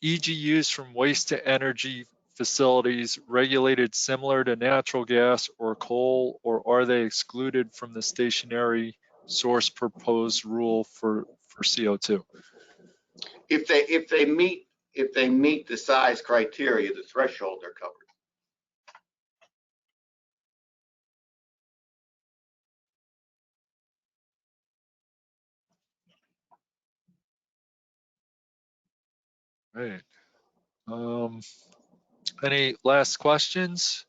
EGUs from waste to energy facilities regulated similar to natural gas or coal, or are they excluded from the stationary source proposed rule for CO2? If they meet the size criteria, the threshold, they're covered. Right. Any last questions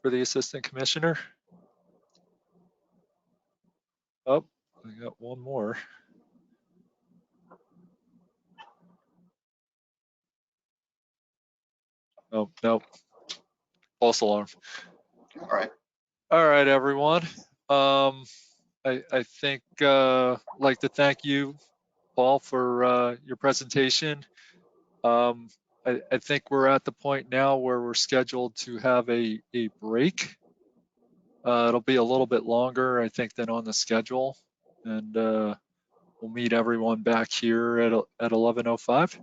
for the Assistant Commissioner? Oh, I got one more. Oh, no. False alarm. All right. All right, everyone. I think I'd like to thank you, Paul, for your presentation. I think we're at the point now where we're scheduled to have a break. It'll be a little bit longer, I think, than on the schedule. And we'll meet everyone back here at 11:05.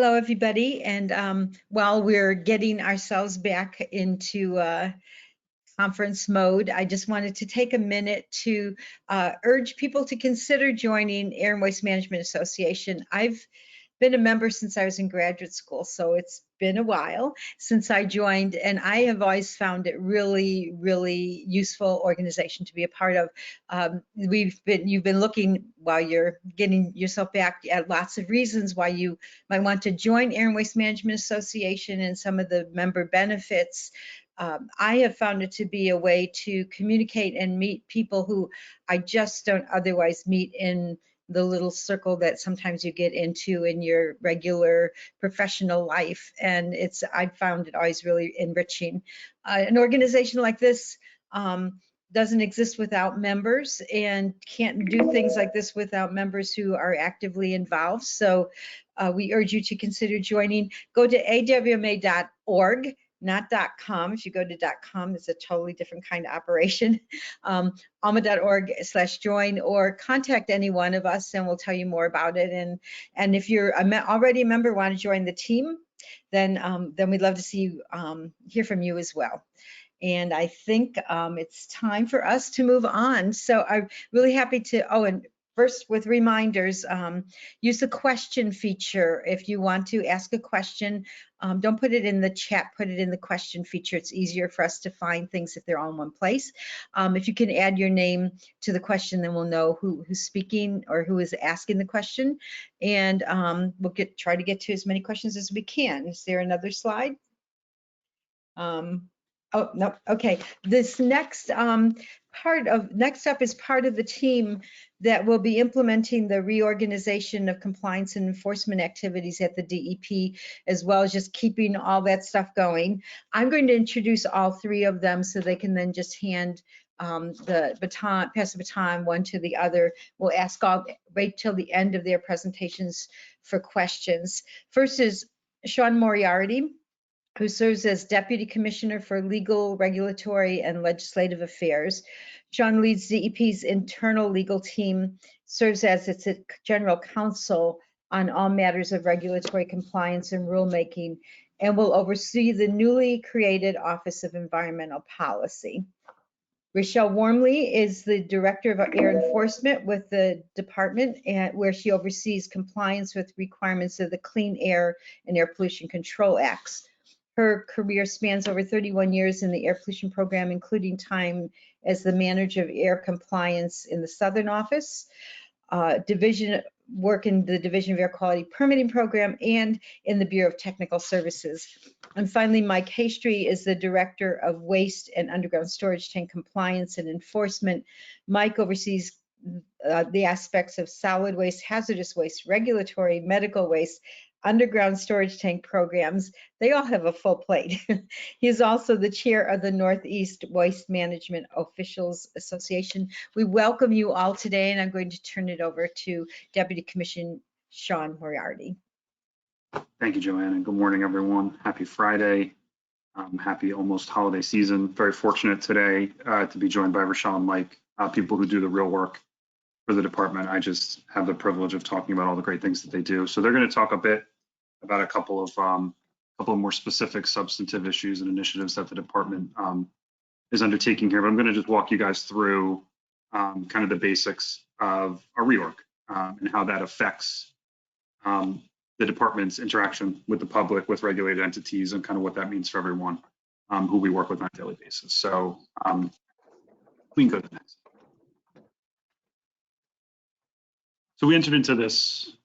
Hello, everybody. And while we're getting ourselves back into conference mode, I just wanted to take a minute to urge people to consider joining Air and Waste Management Association. I've been a member since I was in graduate school, so it's been a while since I joined, and I have always found it really, really useful organization to be a part of. You've been looking while you're getting yourself back at lots of reasons why you might want to join Air and Waste Management Association and some of the member benefits. I have found it to be a way to communicate and meet people who I just don't otherwise meet in the little circle that sometimes you get into in your regular professional life. And I found it always really enriching. An organization like this doesn't exist without members and can't do things like this without members who are actively involved. So we urge you to consider joining. Go to awma.org. Not .com. If you go to .com, it's a totally different kind of operation. awma.org/join, or contact any one of us and we'll tell you more about it. And if you're already a member, want to join the team, then we'd love to see you, hear from you as well. And I think it's time for us to move on. So I'm really happy to, and first with reminders, use the question feature. If you want to ask a question, don't put it in the chat, put it in the question feature. It's easier for us to find things if they're all in one place. If you can add your name to the question, then we'll know who's speaking or who is asking the question. And we'll try to get to as many questions as we can. Is there another slide? Oh, no, okay. This next next up is part of the team that will be implementing the reorganization of compliance and enforcement activities at the DEP, as well as just keeping all that stuff going. I'm going to introduce all three of them so they can then just hand pass the baton one to the other. We'll wait till the end of their presentations for questions. First is Sean Moriarty, who serves as Deputy Commissioner for Legal, Regulatory, and Legislative Affairs. Sean leads DEP's internal legal team, serves as its general counsel on all matters of regulatory compliance and rulemaking, and will oversee the newly created Office of Environmental Policy. Rochelle Wormley is the Director of Air Enforcement with the department, where she oversees compliance with requirements of the Clean Air and Air Pollution Control Acts. Her career spans over 31 years in the air pollution program, including time as the manager of air compliance in the Southern Office, work in the Division of Air Quality Permitting Program, and in the Bureau of Technical Services. And finally, Mike Hastry is the Director of Waste and Underground Storage Tank Compliance and Enforcement. Mike oversees the aspects of solid waste, hazardous waste, regulatory, medical waste, underground storage tank programs. They all have a full plate. He is also the chair of the Northeast Waste Management Officials Association. We welcome you all today, and I'm going to turn it over to Deputy Commissioner Sean Moriarty. Thank you, Joanne, and good morning, everyone. Happy Friday. Happy almost holiday season. Very fortunate today to be joined by Rochelle and Mike, people who do the real work for the department. I just have the privilege of talking about all the great things that they do. So they're going to talk a bit about a couple of more specific substantive issues and initiatives that the department is undertaking here. But I'm going to just walk you guys through kind of the basics of a reorg and how that affects the department's interaction with the public, with regulated entities, and kind of what that means for everyone who we work with on a daily basis. So we can go to the next. So we entered into this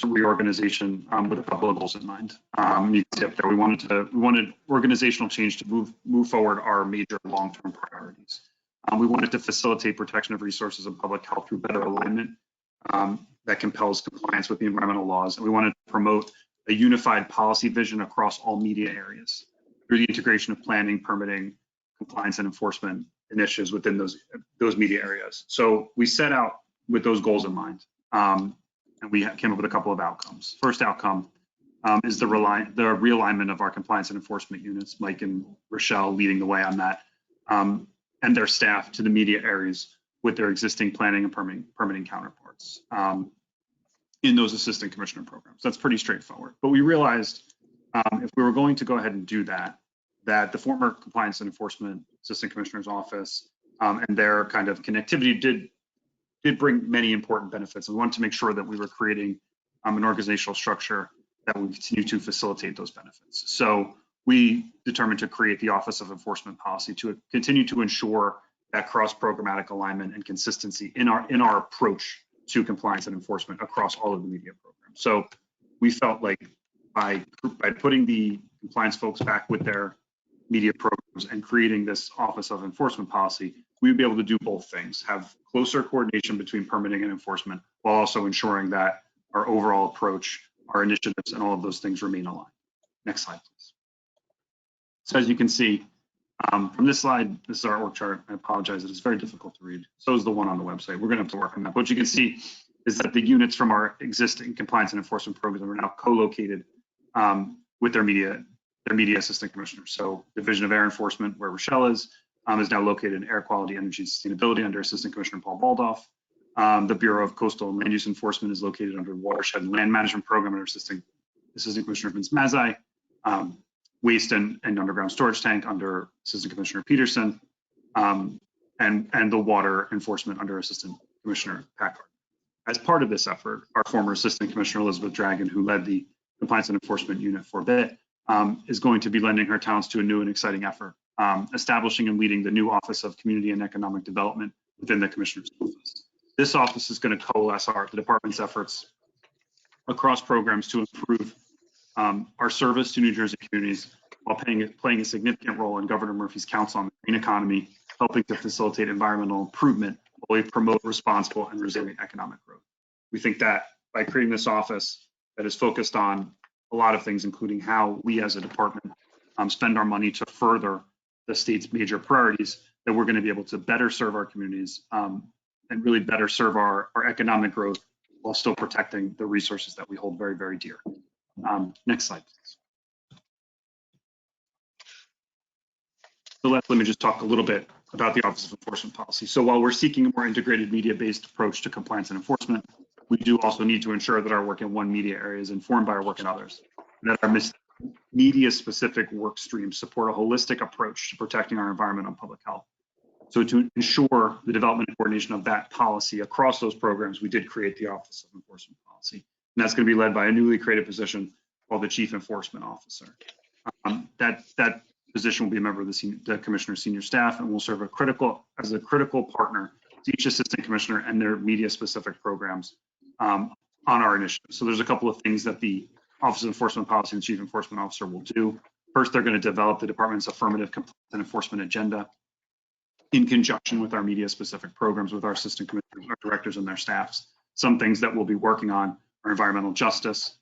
reorganization with a couple of goals in mind. You can see up there, we wanted organizational change to move forward our major long-term priorities. We wanted to facilitate protection of resources and public health through better alignment that compels compliance with the environmental laws. And we wanted to promote a unified policy vision across all media areas through the integration of planning, permitting, compliance, and enforcement initiatives within those media areas. So we set out with those goals in mind. And we came up with a couple of outcomes. First outcome is the realignment of our compliance and enforcement units, Mike and Rochelle leading the way on that, and their staff to the media areas with their existing planning and permitting counterparts. in those assistant commissioner programs. That's pretty straightforward. But we realized if we were going to go ahead and do that, that the former Compliance and Enforcement Assistant Commissioner's Office and their kind of connectivity did bring many important benefits. We wanted to make sure that we were creating an organizational structure that would continue to facilitate those benefits. So we determined to create the Office of Enforcement Policy to continue to ensure that cross-programmatic alignment and consistency in our approach to compliance and enforcement across all of the media programs. So we felt like by putting the compliance folks back with their media programs and creating this Office of Enforcement Policy, we would be able to do both things, have closer coordination between permitting and enforcement, while also ensuring that our overall approach, our initiatives, and all of those things remain aligned. Next slide, please. So as you can see from this slide, this is our org chart. I apologize, it is very difficult to read. So is the one on the website. We're gonna have to work on that. But what you can see is that the units from our existing compliance and enforcement programs are now co-located with their media assistant commissioners. So Division of Air Enforcement, where Rochelle is now located in Air Quality, Energy, and Sustainability under Assistant Commissioner Paul Baldoff. The Bureau of Coastal and Land Use Enforcement is located under Watershed and Land Management Program under Assistant Commissioner Vince Mazzei. Waste and Underground Storage Tank under Assistant Commissioner Peterson, and the Water Enforcement under Assistant Commissioner Packard. As part of this effort, our former Assistant Commissioner Elizabeth Dragon, who led the Compliance and Enforcement Unit for a bit, is going to be lending her talents to a new and exciting effort, establishing and leading the new Office of Community and Economic Development within the Commissioner's Office. This office is going to coalesce the department's efforts across programs to improve our service to New Jersey communities while playing a significant role in Governor Murphy's Council on the Green Economy, helping to facilitate environmental improvement while we promote responsible and resilient economic growth. We think that by creating this office that is focused on a lot of things, including how we as a department spend our money to further the state's major priorities, that we're going to be able to better serve our communities and really better serve our economic growth while still protecting the resources that we hold very, very dear. Next slide, please. So let me just talk a little bit about the Office of Enforcement Policy. So while we're seeking a more integrated media-based approach to compliance and enforcement, we do also need to ensure that our work in one media area is informed by our work in others, and that our media-specific work streams support a holistic approach to protecting our environment and public health. So to ensure the development and coordination of that policy across those programs, we did create the Office of Enforcement Policy. And that's going to be led by a newly created position called the Chief Enforcement Officer. That position will be a member of the Commissioner's senior staff and will serve as a critical partner to each Assistant Commissioner and their media-specific programs on our initiative. So there's a couple of things that the Office of Enforcement Policy and Chief Enforcement Officer will do. First, they're going to develop the department's affirmative compliance and enforcement agenda in conjunction with our media-specific programs with our Assistant Commissioners, our directors, and their staffs. Some things that we'll be working on are environmental justice,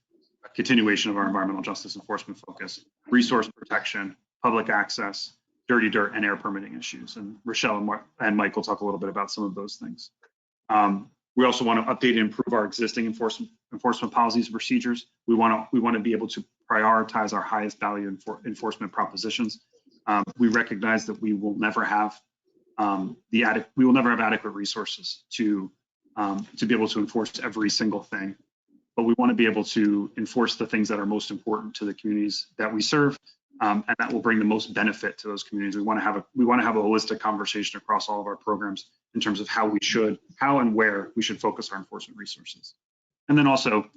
a continuation of our environmental justice enforcement focus, resource protection, public access, dirty dirt, and air permitting issues. And Rochelle and Mike will talk a little bit about some of those things. We also want to update and improve our existing enforcement policies and procedures. We want to be able to prioritize our highest value enforcement propositions. We recognize that we will never have adequate resources to be able to enforce every single thing. But we want to be able to enforce the things that are most important to the communities that we serve, and that will bring the most benefit to those communities. We want to have a holistic conversation across all of our programs in terms of how and where we should focus our enforcement resources. And then also,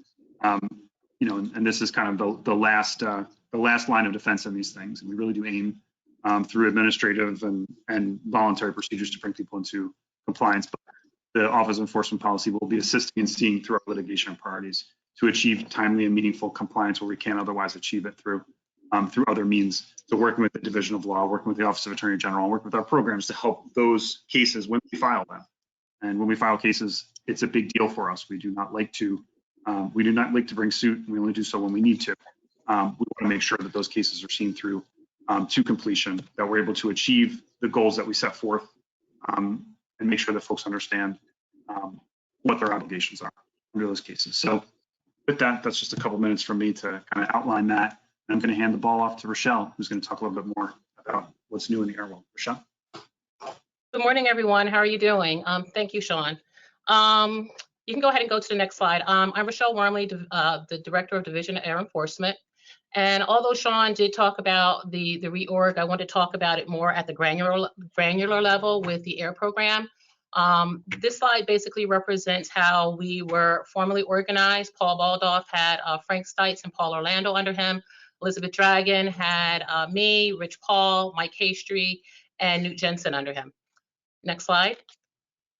and this is kind of the last line of defense in these things. And we really do aim through administrative and voluntary procedures to bring people into compliance. But the Office of Enforcement Policy will be assisting and seeing through our litigation priorities to achieve timely and meaningful compliance where we can't otherwise achieve it through other means. So working with the Division of Law, working with the Office of Attorney General, working with our programs to help those cases when we file them. And when we file cases, it's a big deal for us. We do not like to bring suit, and we only do so when we need to. We want to make sure that those cases are seen through to completion, that we're able to achieve the goals that we set forth, and make sure that folks understand what their obligations are under those cases. So with that, that's just a couple minutes from me to kind of outline that. I'm going to hand the ball off to Rochelle, who's going to talk a little bit more about what's new in the air world. Rochelle? Good morning, everyone. How are you doing? Thank you, Sean. You can go ahead and go to the next slide. I'm Rochelle Wormley, the Director of Division of Air Enforcement. And although Sean did talk about the reorg, I want to talk about it more at the granular level with the air program. This slide basically represents how we were formally organized. Paul Baldoff had Frank Stites and Paul Orlando under him. Elizabeth Dragon had me, Rich Paul, Mike Hastry, and Newt Jensen under him. Next slide.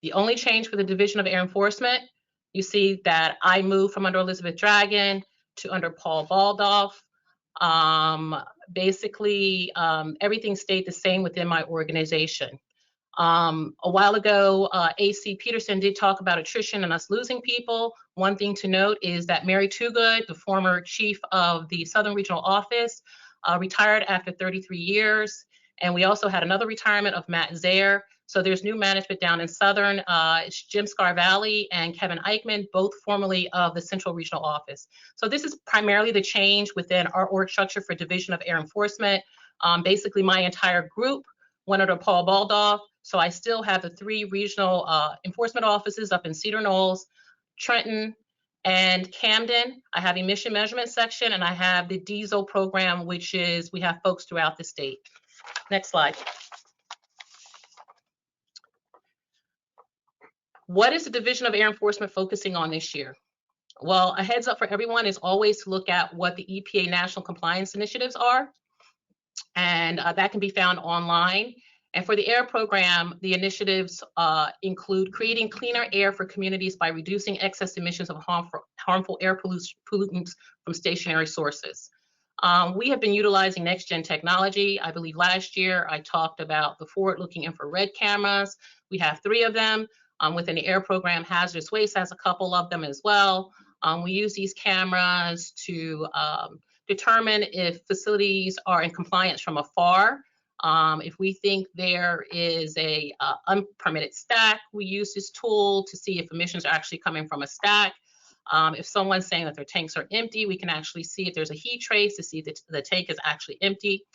The only change for the Division of Air Enforcement, you see that I moved from under Elizabeth Dragon to under Paul Baldoff. Basically, everything stayed the same within my organization. A while ago, AC Peterson did talk about attrition and us losing people. One thing to note is that Mary Toogood, the former chief of the Southern Regional Office, retired after 33 years. And we also had another retirement of Matt Zaire. So there's new management down in Southern. It's Jim Scarvalli and Kevin Eichmann, both formerly of the Central Regional Office. So this is primarily the change within our org structure for Division of Air Enforcement. Basically, my entire group went under Paul Baldoff. So I still have the 3 regional enforcement offices up in Cedar Knolls, Trenton, and Camden. I have emission measurement section, and I have the diesel program, which is, we have folks throughout the state. Next slide. What is the Division of Air Enforcement focusing on this year? Well, a heads up for everyone is always to look at what the EPA national compliance initiatives are, and that can be found online. And for the air program, the initiatives include creating cleaner air for communities by reducing excess emissions of harmful air pollutants from stationary sources. We have been utilizing next-gen technology. I believe last year I talked about the forward-looking infrared cameras. We have 3 of them. Within the air program, Hazardous Waste has a couple of them as well. We use these cameras to determine if facilities are in compliance from afar. If we think there is a unpermitted stack, we use this tool to see if emissions are actually coming from a stack. If someone's saying that their tanks are empty, we can actually see if there's a heat trace to see that the tank is actually empty.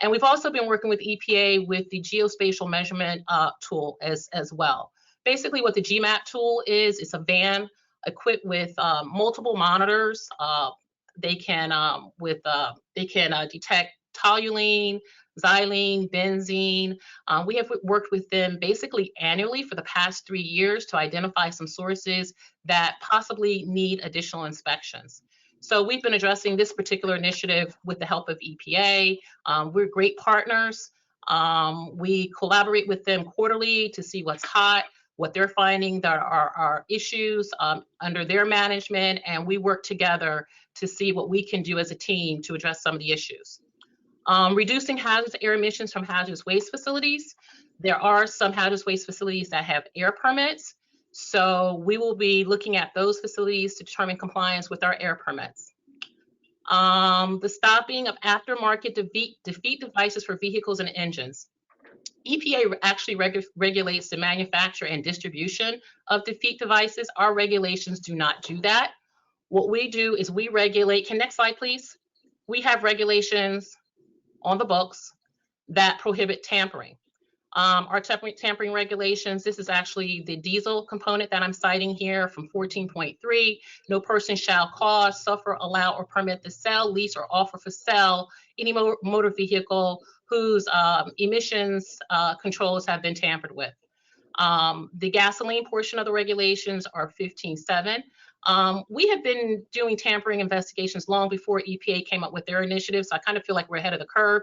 And we've also been working with EPA with the geospatial measurement tool as well. Basically what the GMAP tool is, it's a van equipped with multiple monitors. They can detect toluene, xylene, benzene. We have worked with them basically annually for the past 3 years to identify some sources that possibly need additional inspections. So we've been addressing this particular initiative with the help of EPA. We're great partners. We collaborate with them quarterly to see what's hot, what they're finding that are issues under their management, and we work together to see what we can do as a team to address some of the issues. Reducing hazardous air emissions from hazardous waste facilities. There are some hazardous waste facilities that have air permits, so we will be looking at those facilities to determine compliance with our air permits. The stopping of aftermarket defeat devices for vehicles and engines. EPA actually regulates the manufacture and distribution of defeat devices. Our regulations do not do that. What we do is we regulate, next slide please. We have regulations on the books that prohibit tampering. Our tampering regulations, this is actually the diesel component that I'm citing here from 14.3. No person shall cause, suffer, allow, or permit the sale, lease, or offer for sale any motor vehicle whose emissions controls have been tampered with. The gasoline portion of the regulations are 15.7. We have been doing tampering investigations long before EPA came up with their initiatives. So I kind of feel like we're ahead of the curve.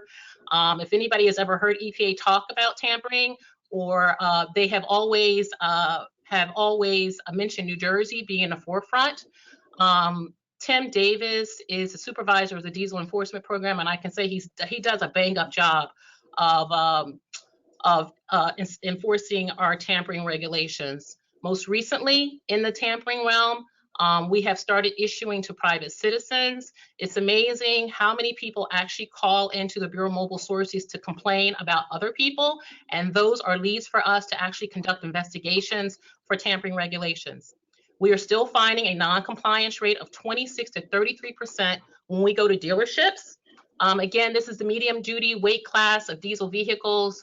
If anybody has ever heard EPA talk about tampering, or they have always mentioned New Jersey being in the forefront. Tim Davis is the supervisor of the diesel enforcement program, and I can say he does a bang up job of enforcing our tampering regulations. Most recently, in the tampering realm, we have started issuing to private citizens. It's amazing how many people actually call into the Bureau of Mobile Sources to complain about other people, and those are leads for us to actually conduct investigations for tampering regulations. We are still finding a non-compliance rate of 26 to 33% when we go to dealerships. Again, this is the medium duty weight class of diesel vehicles.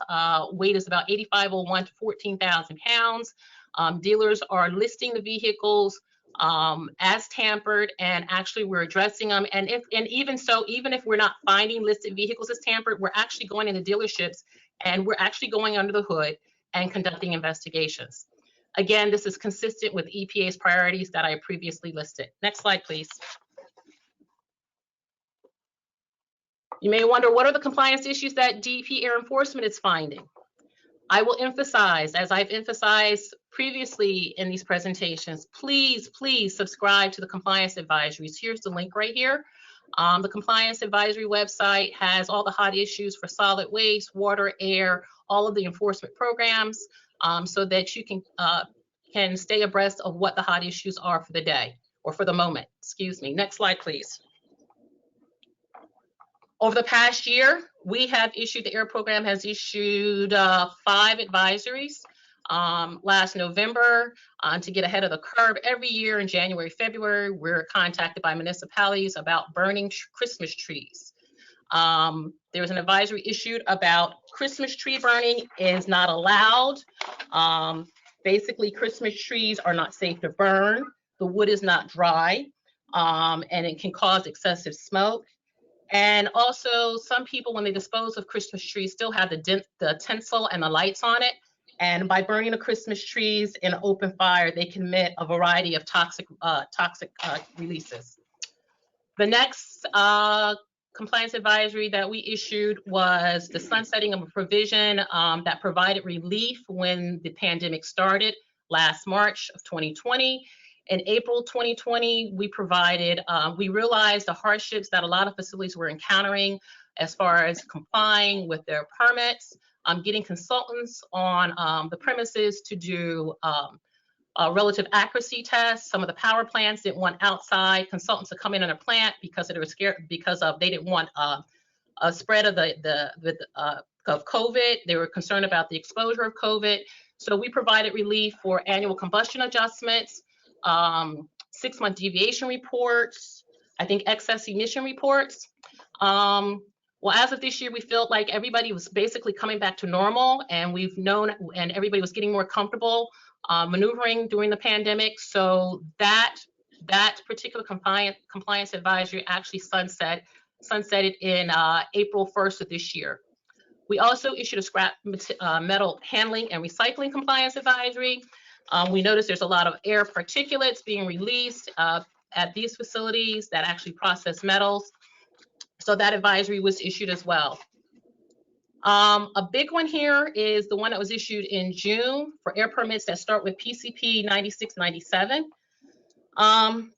Weight is about 8,501 to 14,000 pounds. Dealers are listing the vehicles as tampered, and actually we're addressing them. And even so, even if we're not finding listed vehicles as tampered, we're actually going into dealerships and we're actually going under the hood and conducting investigations. Again, this is consistent with EPA's priorities that I previously listed. Next slide, please. You may wonder, what are the compliance issues that DEP Air Enforcement is finding? I will emphasize, as I've emphasized previously in these presentations, please subscribe to the compliance advisories. Here's the link right here. The compliance advisory website has all the hot issues for solid waste, water, air, all of the enforcement programs, so that you can stay abreast of what the hot issues are for the day, or for the moment, excuse me. Next slide, please. Over the past year, we have issued, the AIR program has issued 5 advisories. Last November, to get ahead of the curve, every year in January, February, we're contacted by municipalities about burning Christmas trees. There was an advisory issued about Christmas tree burning is not allowed. Basically, Christmas trees are not safe to burn. The wood is not dry, and it can cause excessive smoke. And also, some people, when they dispose of Christmas trees, still have the tinsel and the lights on it. And by burning the Christmas trees in an open fire, they can emit a variety of toxic releases. The next compliance advisory that we issued was the sunsetting of a provision that provided relief when the pandemic started last March of 2020. In April 2020, we realized the hardships that a lot of facilities were encountering as far as complying with their permits, getting consultants on the premises to do relative accuracy tests. Some of the power plants didn't want outside consultants to come in on a plant because they were scared, they didn't want a spread of of COVID. They were concerned about the exposure of COVID. So we provided relief for annual combustion adjustments, 6-month deviation reports, I think excess emission reports. Well, as of this year, we felt like everybody was basically coming back to normal, and we've known, and everybody was getting more comfortable maneuvering during the pandemic. So that particular compliance advisory actually sunsetted in April 1st of this year. We also issued a scrap metal handling and recycling compliance advisory. We noticed there's a lot of air particulates being released at these facilities that actually process metals. So that advisory was issued as well. A big one here is the one that was issued in June for air permits that start with PCP 9697.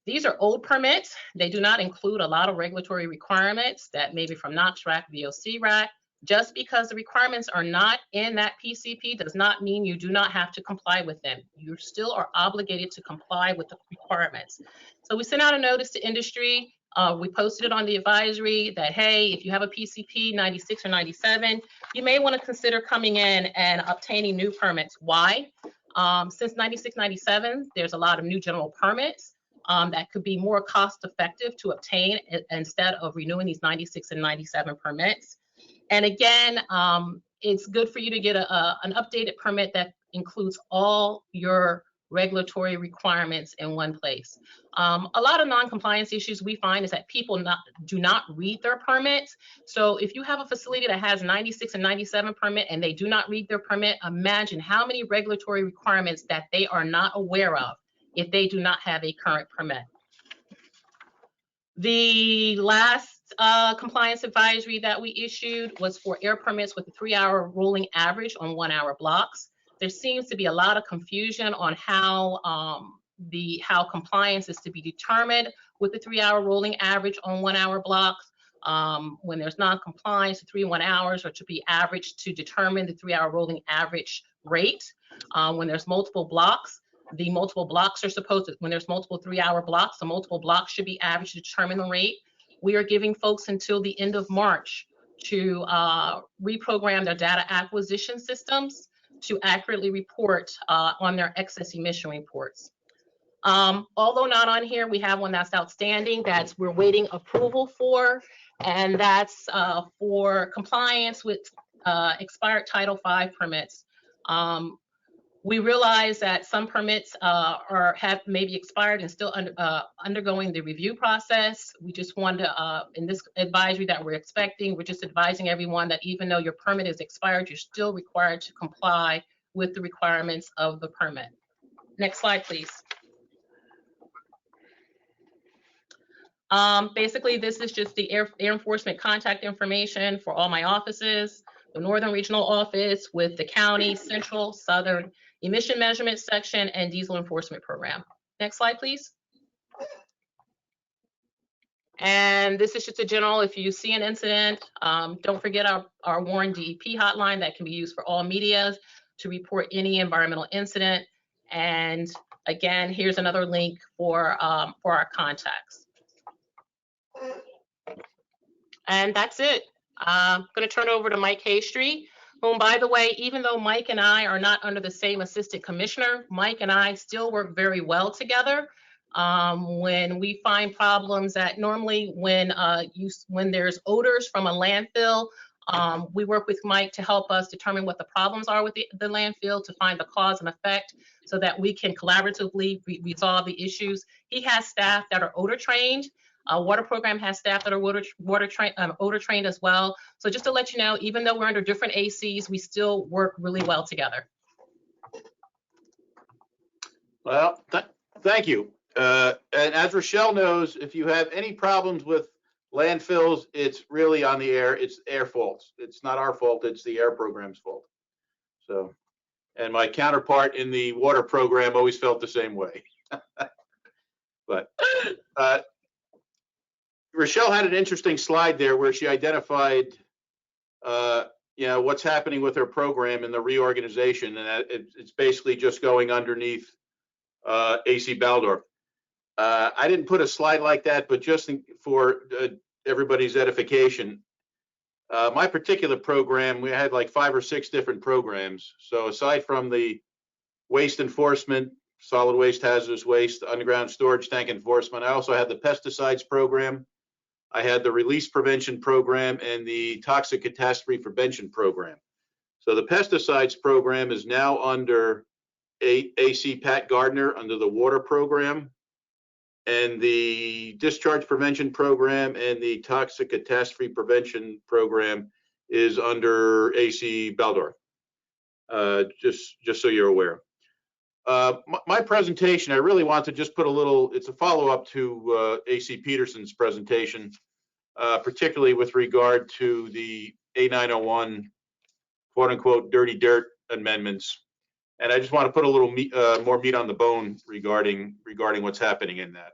These are old permits. They do not include a lot of regulatory requirements that may be from Knox RAC, VOC RAC. Just because the requirements are not in that PCP does not mean you do not have to comply with them. You still are obligated to comply with the requirements. So we sent out a notice to industry. We posted it on the advisory that, hey, if you have a PCP 96 or 97, you may want to consider coming in and obtaining new permits. Why? Since 96, 97, there's a lot of new general permits that could be more cost effective to obtain instead of renewing these 96 and 97 permits. And again, it's good for you to get an updated permit that includes all your regulatory requirements in one place. A lot of non-compliance issues we find is that people do not read their permits. So if you have a facility that has 96 and 97 permit and they do not read their permit, imagine how many regulatory requirements that they are not aware of if they do not have a current permit. The last compliance advisory that we issued was for air permits with a 3-hour rolling average on 1-hour blocks. There seems to be a lot of confusion on how compliance is to be determined with the 3-hour rolling average on 1-hour blocks. When there's non-compliance, the 3 1 hours are to be averaged to determine the 3-hour rolling average rate. When there's multiple blocks, the multiple blocks are supposed to, when there's multiple 3-hour blocks, the multiple blocks should be averaged to determine the rate. We are giving folks until the end of March to reprogram their data acquisition systems to accurately report on their excess emission reports. Although not on here, we have one that's outstanding that we're waiting approval for, and that's for compliance with expired Title V permits. We realize that some permits have maybe expired and still undergoing the review process. We just wanted to, in this advisory that we're expecting, we're just advising everyone that even though your permit is expired, you're still required to comply with the requirements of the permit. Next slide, please. Basically, this is just the air enforcement contact information for all my offices, the Northern Regional Office with the county, central, southern emission measurement section, and diesel enforcement program. Next slide, please. And this is just a general, if you see an incident, don't forget our Warren DEP hotline that can be used for all media to report any environmental incident. And again, here's another link for our contacts. And that's it. I'm going to turn it over to Mike Haystreet, whom, by the way, even though Mike and I are not under the same assistant commissioner, Mike and I still work very well together. When we find problems that normally when there's odors from a landfill, we work with Mike to help us determine what the problems are with the landfill, to find the cause and effect so that we can collaboratively resolve the issues. He has staff that are odor trained. Water program has staff that are odor trained as well. So just to let you know, even though we're under different ACs, we still work really well together. Well, thank you. And as Rochelle knows, if you have any problems with landfills, it's really on the air. It's air faults. It's not our fault. It's the air program's fault. So, and my counterpart in the water program always felt the same way. But Rochelle had an interesting slide there where she identified, what's happening with her program and the reorganization, and it's basically just going underneath AC Baldor. I didn't put a slide like that, but just for everybody's edification, my particular program, we had like 5 or 6 different programs. So aside from the waste enforcement, solid waste, hazardous waste, underground storage tank enforcement, I also had the pesticides program. I had the release prevention program and the toxic catastrophe prevention program. So the pesticides program is now under AC Pat Gardner under the water program, and the discharge prevention program and the toxic catastrophe prevention program is under AC Baldor. Just so you're aware. My presentation, I really want to just put a little, it's a follow-up to AC Peterson's presentation, particularly with regard to the A901 quote-unquote dirty dirt amendments. And I just want to put a little more meat on the bone regarding what's happening in that.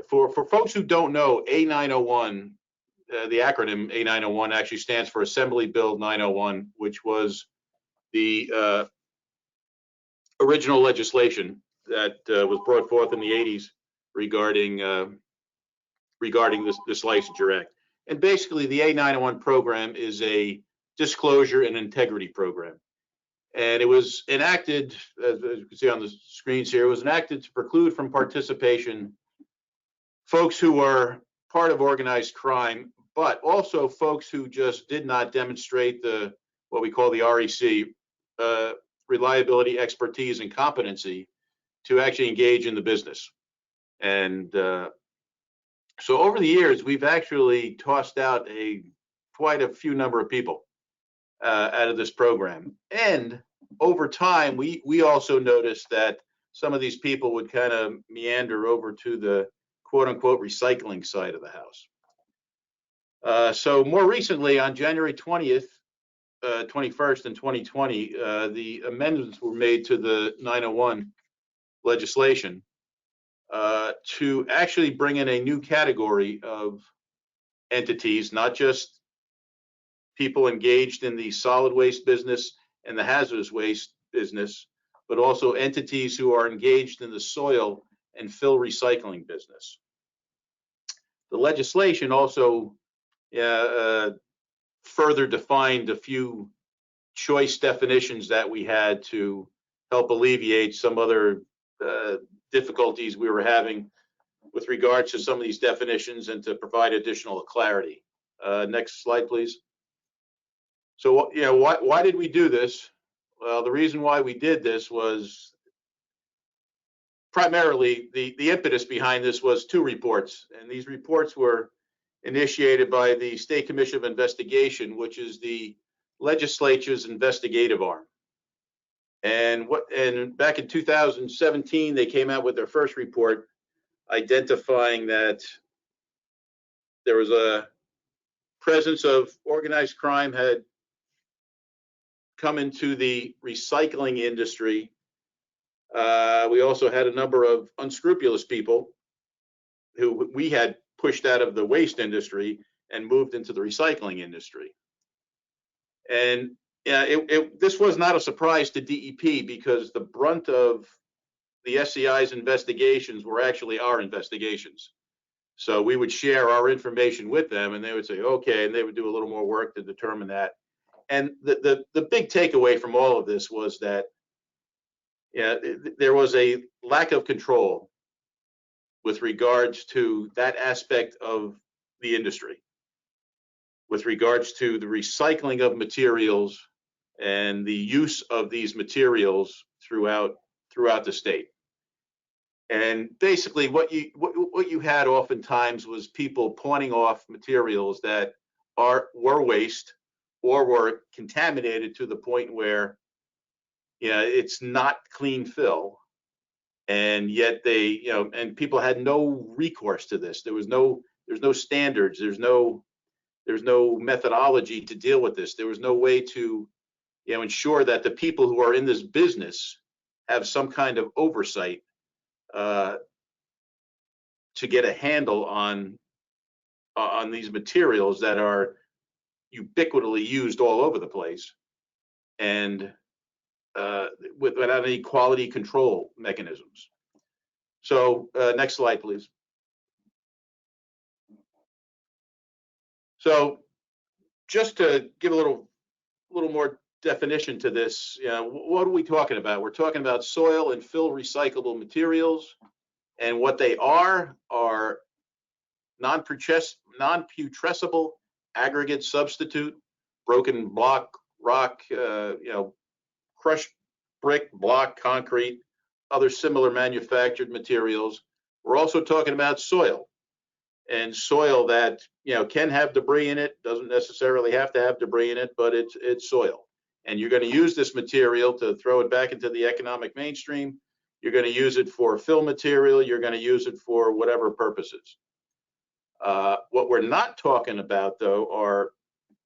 For folks who don't know, A901, the acronym A901 actually stands for Assembly Bill 901, which was the original legislation that was brought forth in the 80s regarding this licensure act. And basically, the A901 program is a disclosure and integrity program. And it was enacted, as you can see on the screens here, it was enacted to preclude from participation folks who are part of organized crime, but also folks who just did not demonstrate what we call the REC, reliability, expertise, and competency to actually engage in the business. And so over the years, we've actually tossed out quite a few number of people out of this program. And over time, we also noticed that some of these people would kind of meander over to the quote unquote recycling side of the house. So more recently, on January 20th, 21st in 2020, the amendments were made to the 901 legislation to actually bring in a new category of entities, not just people engaged in the solid waste business and the hazardous waste business, but also entities who are engaged in the soil and fill recycling business. The legislation also further defined a few choice definitions that we had to help alleviate some other difficulties we were having with regards to some of these definitions and to provide additional clarity. Next slide, please. So, why did we do this? Well, the reason why we did this was primarily the impetus behind this was 2 reports, and these reports were initiated by the State Commission of Investigation, which is the legislature's investigative arm. And back in 2017, they came out with their first report identifying that there was a presence of organized crime had come into the recycling industry. We also had a number of unscrupulous people who we had pushed out of the waste industry and moved into the recycling industry. And this was not a surprise to DEP because the brunt of the SCI's investigations were actually our investigations. So we would share our information with them and they would say, okay, and they would do a little more work to determine that. And the big takeaway from all of this was that there was a lack of control with regards to that aspect of the industry, with regards to the recycling of materials and the use of these materials throughout the state. And basically what you had oftentimes was people pawning off materials that were waste or were contaminated to the point where it's not clean fill, and yet they and people had no recourse to this. There's no standards, there's no methodology to deal with this. There was no way to ensure that the people who are in this business have some kind of oversight to get a handle on these materials that are ubiquitously used all over the place, and without any quality control mechanisms. So next slide, please. So just to give a little more definition to this, what are we talking about? We're talking about soil and fill recyclable materials, and what they are non-putrescible aggregate substitute, broken block, rock, crushed brick, block, concrete, other similar manufactured materials. We're also talking about soil, and soil that can have debris in it, doesn't necessarily have to have debris in it, but it's soil. And you're going to use this material to throw it back into the economic mainstream. You're going to use it for fill material. You're going to use it for whatever purposes. What we're not talking about, though, are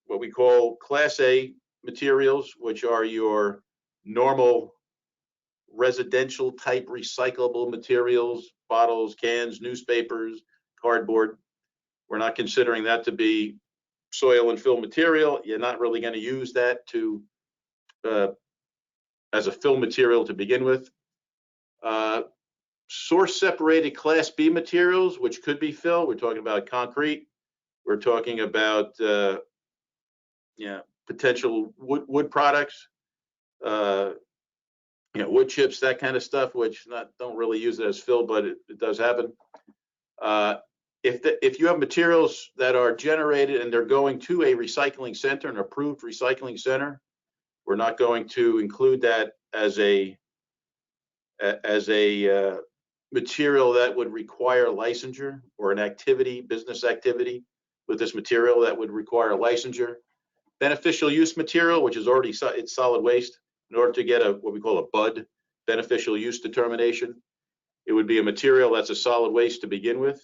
what we call Class A materials, which are your normal residential type recyclable materials, bottles, cans, newspapers, cardboard. We're not considering that to be soil and fill material. You're not really going to use that to as a fill material to begin with. Source separated Class B materials, which could be fill. We're talking about concrete. We're talking about potential wood products, wood chips, that kind of stuff, which don't really use it as fill, but it does happen. If you have materials that are generated and they're going to a recycling center, an approved recycling center, we're not going to include that as a material that would require licensure, or an business activity with this material that would require licensure. Beneficial use material, which is already it's solid waste. In order to get what we call a BUD, beneficial use determination, it would be a material that's a solid waste to begin with,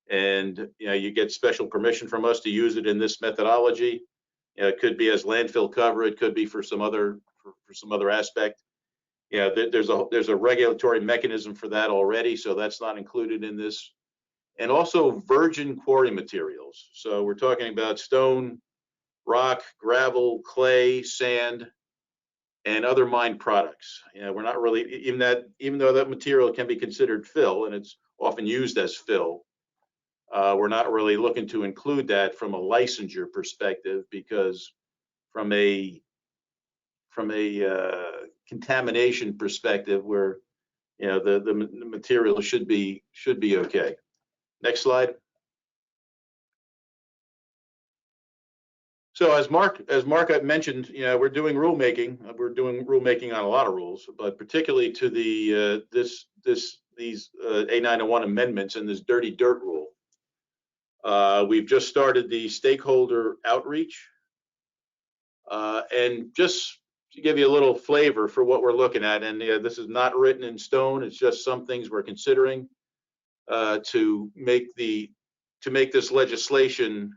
and you get special permission from us to use it in this methodology. It could be as landfill cover. It could be for some other aspect. There's a regulatory mechanism for that already, so that's not included in this. And also virgin quarry materials. So we're talking about stone, rock, gravel, clay, sand, and other mined products. We're not really, even though that material can be considered fill, and it's often used as fill, we're not really looking to include that from a licensure perspective, because from a contamination perspective, where the material should be okay. Next slide. So as Mark had mentioned, we're doing rulemaking. We're doing rulemaking on a lot of rules, but particularly to the these A901 amendments and this dirty dirt rule. We've just started the stakeholder outreach, and just to give you a little flavor for what we're looking at, and this is not written in stone. It's just some things we're considering to make this legislation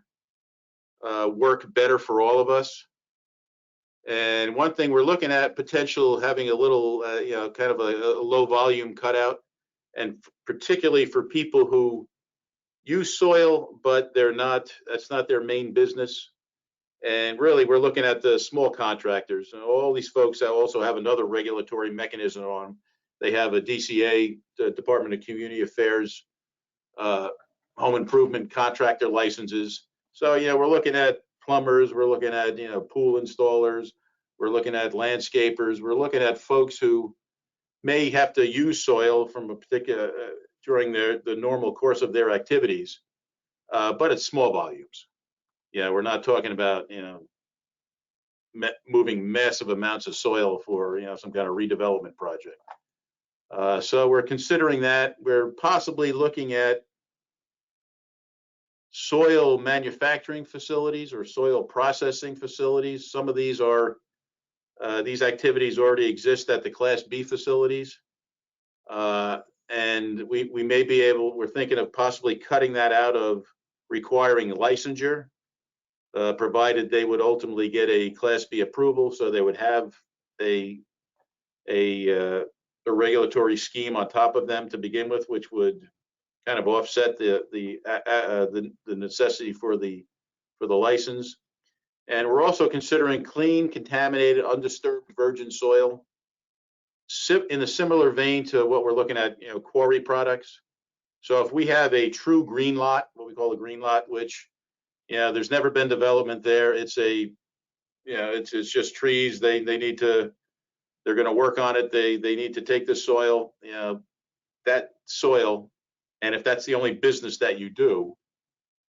work better for all of us. And one thing we're looking at, potential having a little, kind of a low volume cutout, and particularly for people who use soil, but that's not their main business. And really, we're looking at the small contractors. And all these folks that also have another regulatory mechanism on them. They have a DCA, the Department of Community Affairs, home improvement contractor licenses. So, we're looking at plumbers, we're looking at, pool installers, we're looking at landscapers, we're looking at folks who may have to use soil from a particular, during the normal course of their activities, but it's small volumes. We're not talking about, moving massive amounts of soil for, some kind of redevelopment project. So we're considering that. We're possibly looking at soil manufacturing facilities or soil processing facilities. Some of these activities already exist at the Class B facilities. And we may be able, we're thinking of possibly cutting that out of requiring licensure, provided they would ultimately get a Class B approval, so they would have a regulatory scheme on top of them to begin with, which would kind of offset the necessity for the license. And we're also considering clean, contaminated, undisturbed virgin soil, in a similar vein to what we're looking at, quarry products. So if we have a true green lot, what we call a green lot, which there's never been development there, it's it's just trees. They're going to work on it. They need to take the soil, that soil. And if that's the only business that you do,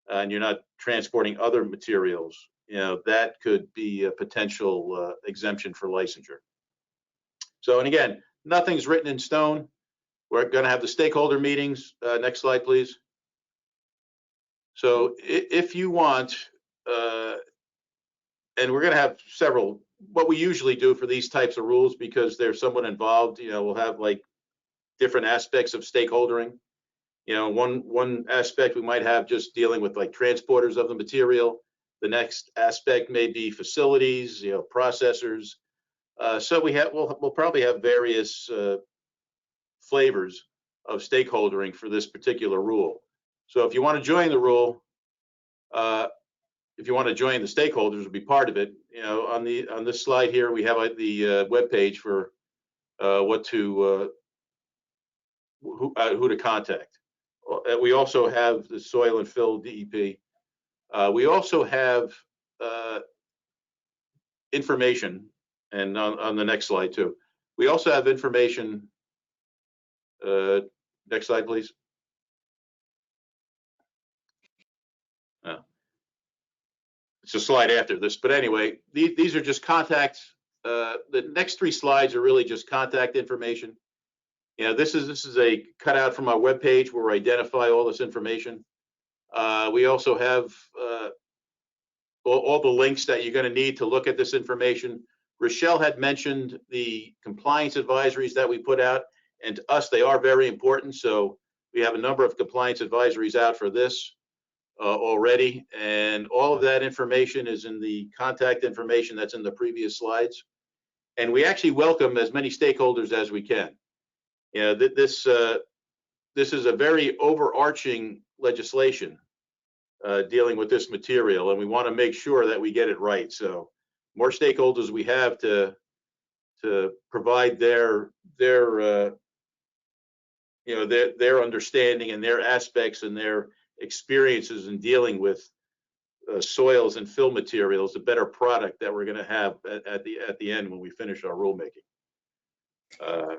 and you're not transporting other materials, that could be a potential exemption for licensure. So, and again, nothing's written in stone. We're going to have the stakeholder meetings. Next slide, please. So if you want, and we're going to have several, what we usually do for these types of rules, because they're somewhat involved, we'll have like different aspects of stakeholdering. One aspect we might have just dealing with like transporters of the material. The next aspect may be facilities, processors. So we'll probably have various flavors of stakeholdering for this particular rule. So if you want to join the rule, if you want to join the stakeholders, be part of it. On this slide here, we have the web page for who to contact. We also have the soil and fill DEP. We also have information, and on the next slide too. We also have information. Next slide, please. It's a slide after this, but anyway, these are just contacts. The next three slides are really just contact information. This is a cutout from our webpage where we identify all this information. We also have all the links that you're going to need to look at this information. Rochelle had mentioned the compliance advisories that we put out, and to us, they are very important. So we have a number of compliance advisories out for this already, and all of that information is in the contact information that's in the previous slides. And we actually welcome as many stakeholders as we can. This is a very overarching legislation dealing with this material, and we want to make sure that we get it right. So more stakeholders we have to provide their understanding and their aspects and their experiences in dealing with soils and fill materials, the better product that we're going to have at the end when we finish our rulemaking. I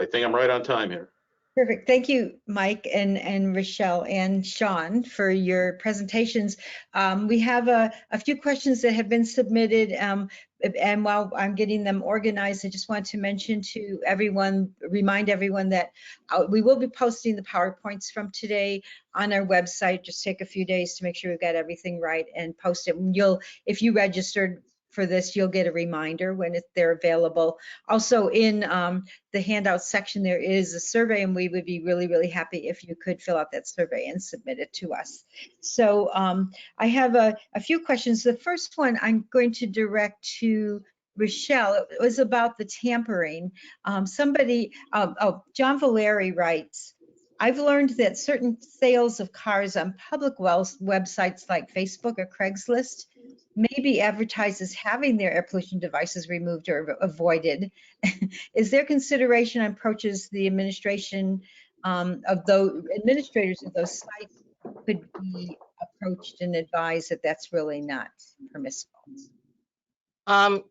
think I'm right on time here. Perfect. Thank you, Mike and Rochelle and Sean, for your presentations. We have a few questions that have been submitted, and while I'm getting them organized, I just want to mention to everyone, remind everyone that we will be posting the PowerPoints from today on our website. Just take a few days to make sure we've got everything right and post it. If you registered for this, you'll get a reminder when they're available. Also, in the handout section, there is a survey, and we would be really, really happy if you could fill out that survey and submit it to us. So I have a few questions. The first one I'm going to direct to Rochelle. It was about the tampering. John Valeri writes, I've learned that certain sales of cars on public websites like Facebook or Craigslist may be advertised as having their air pollution devices removed or avoided. Is there consideration on approaches the administration of those administrators of those sites could be approached and advised that that's really not permissible? John,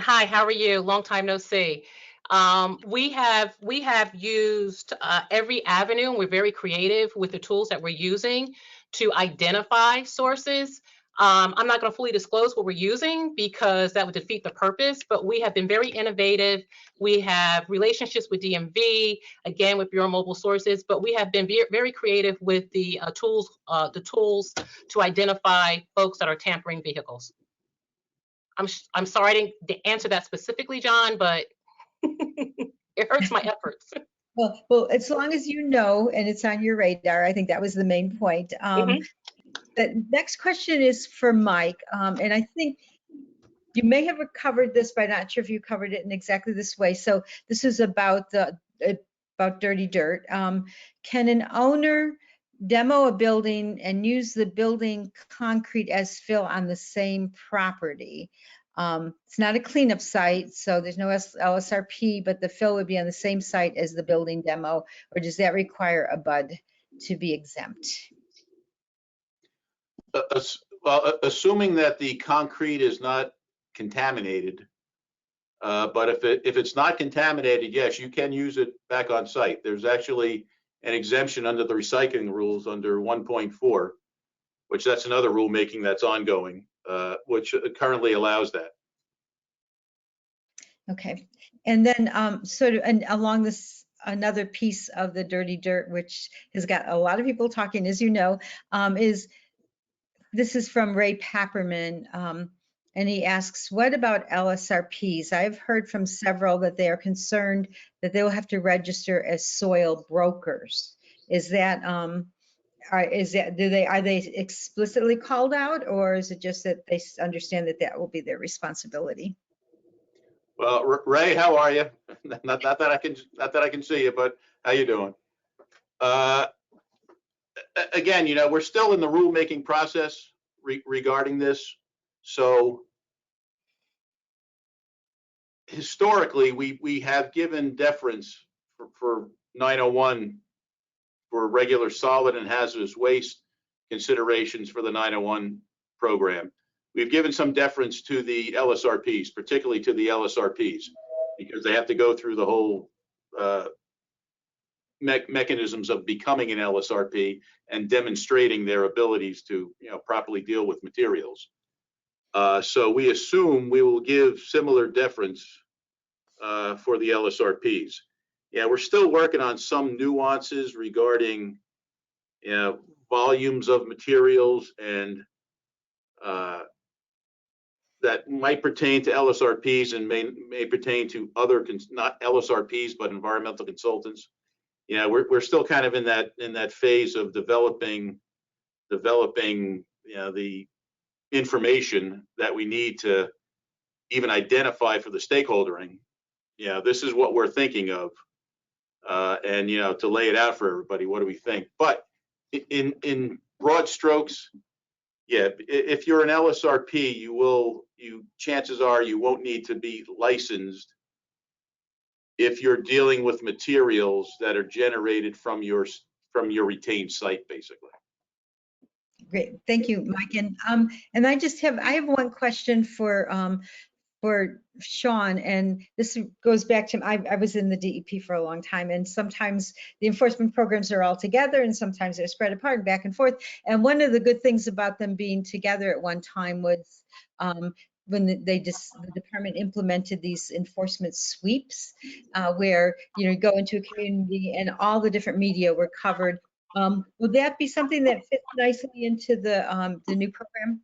hi, how are you? Long time no see. We have used every avenue, and we're very creative with the tools that we're using to identify sources. I'm not going to fully disclose what we're using because that would defeat the purpose, but we have been very innovative. We have relationships with DMV, again, with Bureau Mobile Sources, but we have been very creative with the tools to identify folks that are tampering vehicles. I'm sorry I didn't answer that specifically, John, but it hurts my efforts. Well, as long as you know and it's on your radar, I think that was the main point. The next question is for Mike, and I think you may have covered this, but I'm not sure if you covered it in exactly this way. So this is about about dirty dirt. Can an owner demo a building and use the building concrete as fill on the same property? It's not a cleanup site, so there's no LSRP, but the fill would be on the same site as the building demo, or does that require a BUD to be exempt? Well, assuming that the concrete is not contaminated, but if it's not contaminated, yes, you can use it back on site. There's actually an exemption under the recycling rules under 1.4, which that's another rulemaking that's ongoing, which currently allows that. Okay, and then and along this, another piece of the dirty dirt, which has got a lot of people talking, as you know, this is from Ray Papperman, and he asks, what about LSRPs? I've heard from several that they are concerned that they will have to register as soil brokers. Is that, are they explicitly called out, or is it just that they understand that that will be their responsibility? Well, Ray, how are you? Not that I can see you, but how you doing? Again, we're still in the rulemaking process regarding this. So historically, we have given deference for 901 for regular solid and hazardous waste considerations for the 901 program. We've given some deference to the LSRPs, particularly to the LSRPs, because they have to go through the whole mechanisms of becoming an LSRP and demonstrating their abilities to properly deal with materials. So we assume we will give similar deference for the LSRPs. Yeah, we're still working on some nuances regarding volumes of materials and that might pertain to LSRPs and may pertain to other, not LSRPs, but environmental consultants. We're still kind of in that phase of developing the information that we need to even identify for the stakeholdering. This is what we're thinking of, and to lay it out for everybody. What do we think? But in broad strokes, yeah, if you're an LSRP, chances are you won't need to be licensed if you're dealing with materials that are generated from your retained site, basically. Great, thank you, Mike. And I have one question for for Sean, and this goes back to, I was in the DEP for a long time, and sometimes the enforcement programs are all together and sometimes they're spread apart and back and forth. And one of the good things about them being together at one time was when the department implemented these enforcement sweeps, where you go into a community and all the different media were covered. Would that be something that fits nicely into the new program?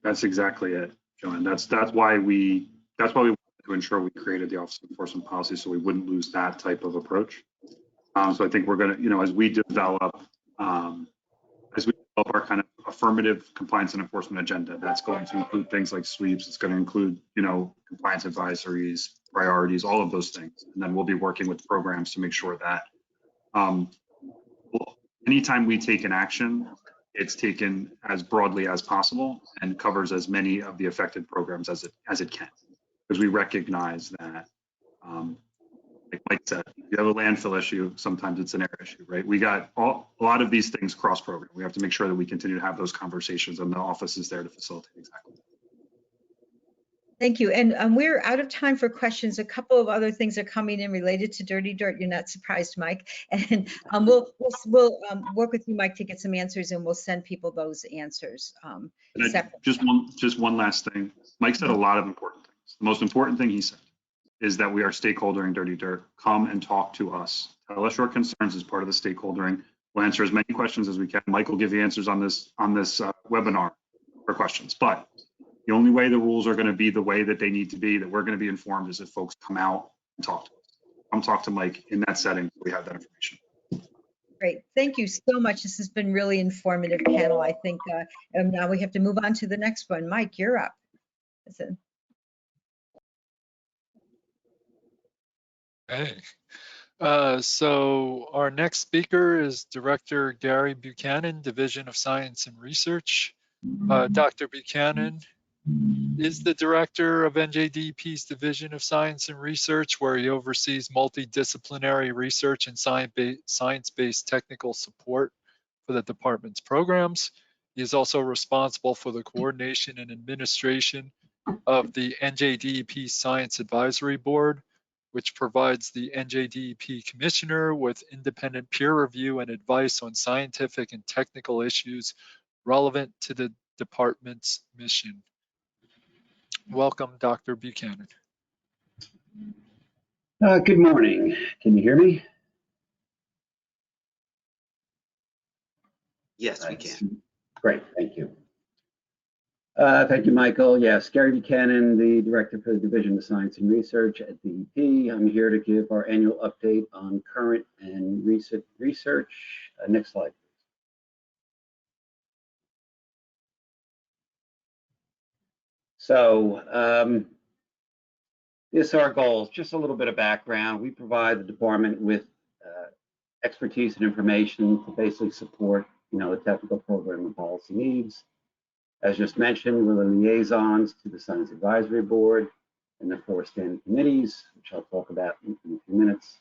That's exactly it, Joanne. That's why we wanted to ensure we created the Office of Enforcement Policy, so we wouldn't lose that type of approach. So I think we're going to, as we develop our kind of affirmative compliance and enforcement agenda, that's going to include things like sweeps. It's going to include, compliance advisories, priorities, all of those things. And then we'll be working with programs to make sure that anytime we take an action, it's taken as broadly as possible and covers as many of the affected programs as it can, because we recognize that, like Mike said, if you have a landfill issue, sometimes it's an air issue, right? We got a lot of these things cross-program. We have to make sure that we continue to have those conversations, and the office is there to facilitate exactly. Thank you. And we're out of time for questions. A couple of other things are coming in related to Dirty Dirt. You're not surprised, Mike. And we'll work with you, Mike, to get some answers, and we'll send people those answers. Just one last thing. Mike said a lot of important things. The most important thing he said is that we are stakeholdering Dirty Dirt. Come and talk to us. Tell us your concerns as part of the stakeholdering. We'll answer as many questions as we can. Mike will give you answers on this webinar for questions. But the only way the rules are going to be the way that they need to be, that we're going to be informed, is if folks come out and talk to us. Come talk to Mike in that setting. We have that information. Great. Thank you so much. This has been really informative panel, I think. And now we have to move on to the next one. Mike, you're up. Hey. So our next speaker is Director Gary Buchanan, Division of Science and Research. Dr. Buchanan is the director of NJDEP's Division of Science and Research, where he oversees multidisciplinary research and science-based technical support for the department's programs. He is also responsible for the coordination and administration of the NJDEP Science Advisory Board, which provides the NJDEP Commissioner with independent peer review and advice on scientific and technical issues relevant to the department's mission. Welcome, Dr. Buchanan. Good morning. Can you hear me? Yes, we can. Great, thank you. Thank you, Michael. Yes, Gary Buchanan, the Director for the Division of Science and Research at DEP. I'm here to give our annual update on current and recent research. Next slide. So this is our goals. Just a little bit of background. We provide the department with expertise and information to basically support, the technical program and policy needs. As just mentioned, we're the liaisons to the Science Advisory Board and the 4 standing committees, which I'll talk about in a few minutes.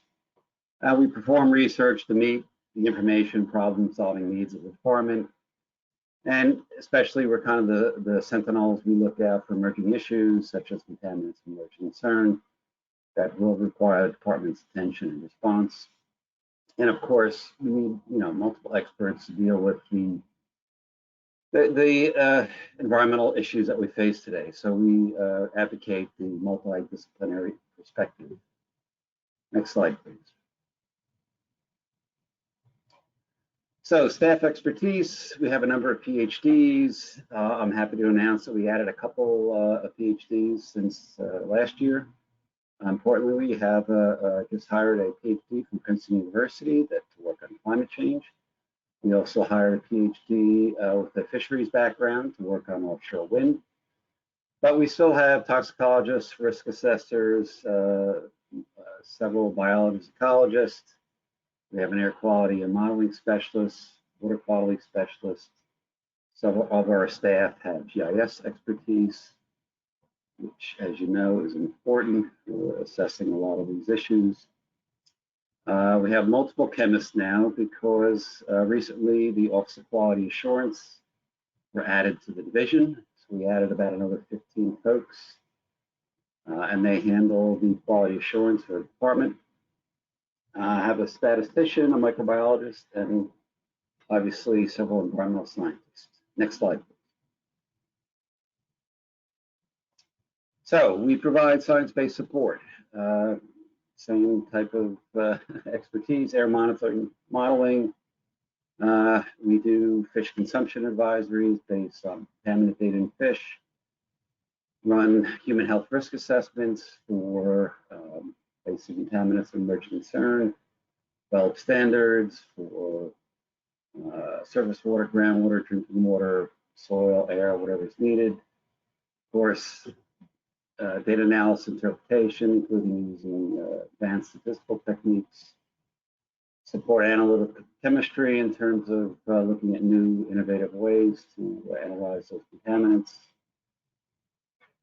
We perform research to meet the information problem-solving needs of the department. And especially, we're kind of the sentinels. We look out for emerging issues such as contaminants of emerging concern that will require the department's attention and response. And of course, we need multiple experts to deal with the environmental issues that we face today. So we advocate the multidisciplinary perspective. Next slide, please. So staff expertise, we have a number of PhDs. I'm happy to announce that we added a couple of PhDs since last year. Importantly, we have just hired a PhD from Princeton University to work on climate change. We also hired a PhD with a fisheries background to work on offshore wind. But we still have toxicologists, risk assessors, several biologists, ecologists. We have an air quality and modeling specialist, water quality specialist. Several of our staff have GIS expertise, which, as you know, is important for assessing a lot of these issues. We have multiple chemists now because recently the Office of Quality Assurance were added to the division. So we added about another 15 folks. and they handle the quality assurance for the department. I have a statistician, a microbiologist, and obviously several environmental scientists. Next slide. So we provide science-based support, same type of expertise, air monitoring, modeling. We do fish consumption advisories based on contaminated in fish, run human health risk assessments for basic contaminants of emerging concern, develop standards for surface water, groundwater, drinking water, soil, air, whatever is needed. Of course, data analysis interpretation, including using advanced statistical techniques, support analytical chemistry in terms of looking at new innovative ways to analyze those contaminants.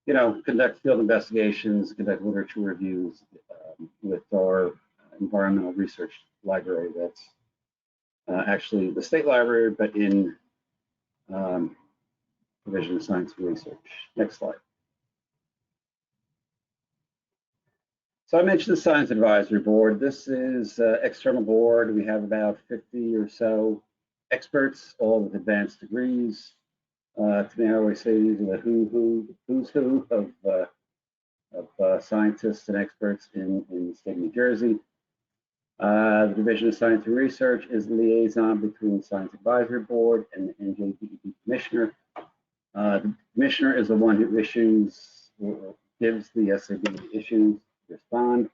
You know, conduct field investigations, conduct literature reviews with our environmental research library that's actually the state library, but in Division of Science and Research. Next slide. So I mentioned the Science Advisory Board. This is an external board. We have about 50 or so experts, all with advanced degrees. To me, I always say these are the who's who of scientists and experts in the state of New Jersey. The Division of Science and Research is the liaison between the Science Advisory Board and the NJDEP Commissioner. The Commissioner is the one who issues or gives the SAB issues respond.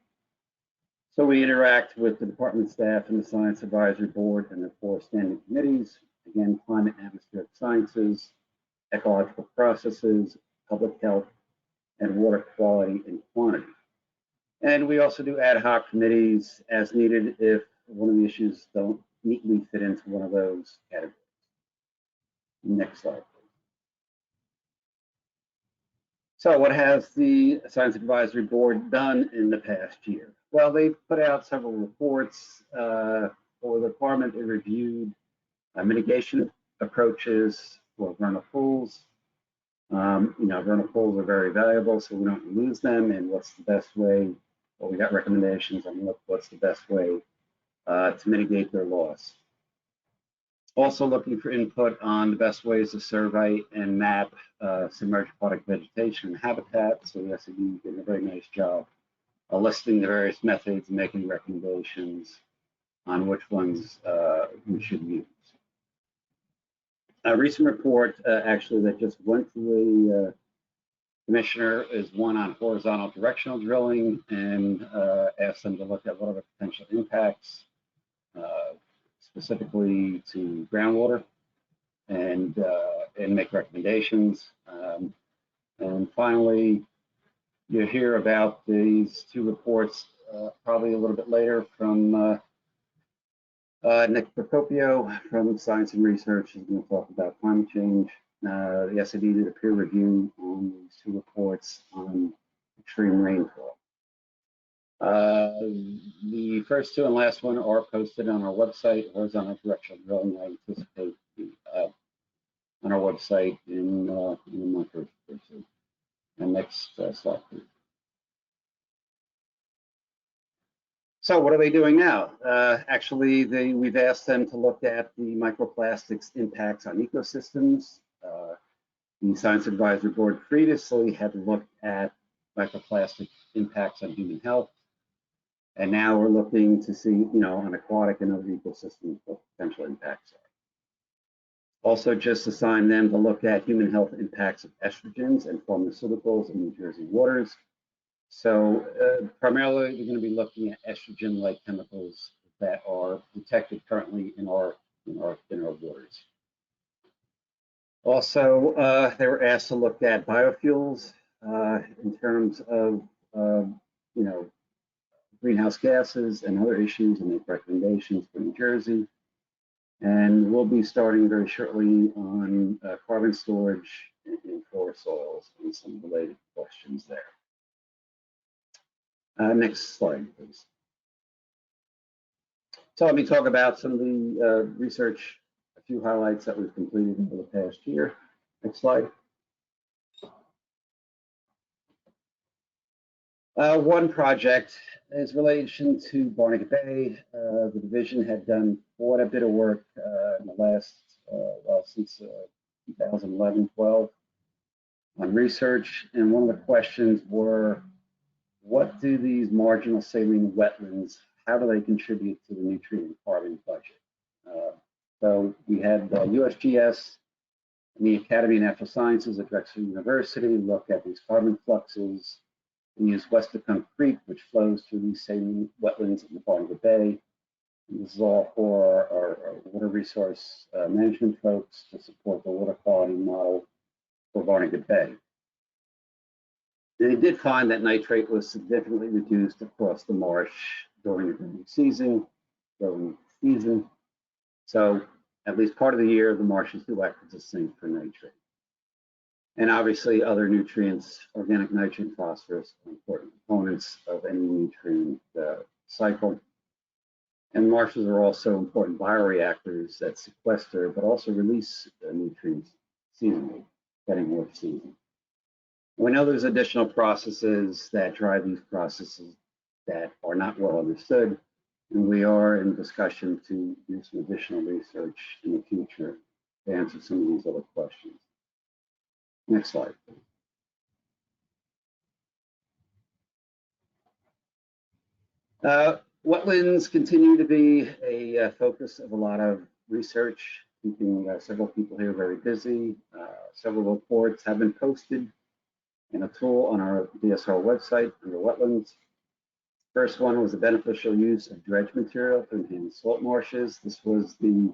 So we interact with the department staff and the Science Advisory Board and the 4 standing committees. Again, climate and atmospheric sciences, ecological processes, public health, and water quality and quantity. And we also do ad hoc committees as needed if one of the issues don't neatly fit into one of those categories. Next slide, please. So what has the Science Advisory Board done in the past year? Well, they put out several reports for the department. They reviewed mitigation approaches for vernal pools. You know, vernal pools are very valuable, so we don't lose them. And what's the best way? Well, we got recommendations on what's the best way to mitigate their loss. Also looking for input on the best ways to survey and map submerged aquatic vegetation and habitat. So the SAB did a very nice job listing the various methods and making recommendations on which ones we should use. A recent report actually that just went to the Commissioner is one on horizontal directional drilling, and asked them to look at what are the potential impacts specifically to groundwater and make recommendations. And finally, you'll hear about these 2 reports probably a little bit later from Nick Procopio from Science and Research is going to talk about climate change. The SAB did a peer review on these 2 reports on extreme rainfall. The first 2 and last one are posted on our website, horizontal directional drilling. I anticipate on our website in a month or 2. And next slide, please. So what are they doing now? Actually, we've asked them to look at the microplastics impacts on ecosystems. The Science Advisory Board previously had looked at microplastic impacts on human health. And now we're looking to see, you know, on aquatic and other ecosystems what potential impacts are. Also just assigned them to look at human health impacts of estrogens and pharmaceuticals in New Jersey waters. So primarily, we're going to be looking at estrogen-like chemicals that are detected currently in our waters. Also, they were asked to look at biofuels in terms of you know, greenhouse gases and other issues, and make recommendations for New Jersey. And we'll be starting very shortly on carbon storage in forest soils and some related questions there. Next slide, please. So let me talk about some of the research, a few highlights that we've completed over the past year. Next slide. One project is relation to Barnegat Bay. The division had done quite a bit of work in the last, since 2011-12 on research. And one of the questions were, what do these marginal saline wetlands, how do they contribute to the nutrient farming budget? So we had USGS and the Academy of Natural Sciences at Drexel University look at these carbon fluxes. We use Westacunk Creek, which flows through these saline wetlands in the Barnegat Bay. And this is all for our water resource management folks to support the water quality model for Barnegat Bay. They did find that nitrate was significantly reduced across the marsh during the growing season. So at least part of the year, the marshes do act as a sink for nitrate. And obviously other nutrients, organic nitrogen, phosphorus, are important components of any nutrient cycle. And marshes are also important bioreactors that sequester, but also release nutrients seasonally, getting more season. We know there's additional processes that drive these processes that are not well understood, and we are in discussion to do some additional research in the future to answer some of these other questions. Next slide, please. Wetlands continue to be a focus of a lot of research, keeping several people here very busy. Several reports have been posted in a tool on our DSR website under wetlands. First one was the beneficial use of dredge material to enhance salt marshes. This was the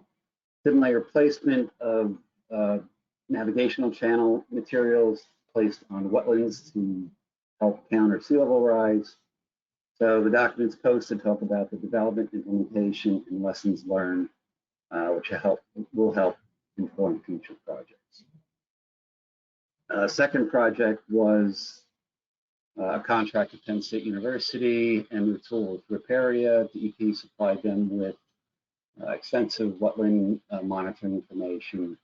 thin layer placement of navigational channel materials placed on wetlands to help counter sea level rise. So the documents posted talk about the development, implementation, and lessons learned, which will help inform future projects. Second project was a contract with Penn State University, and the tool was Riparia. DEP supplied them with extensive wetland monitoring information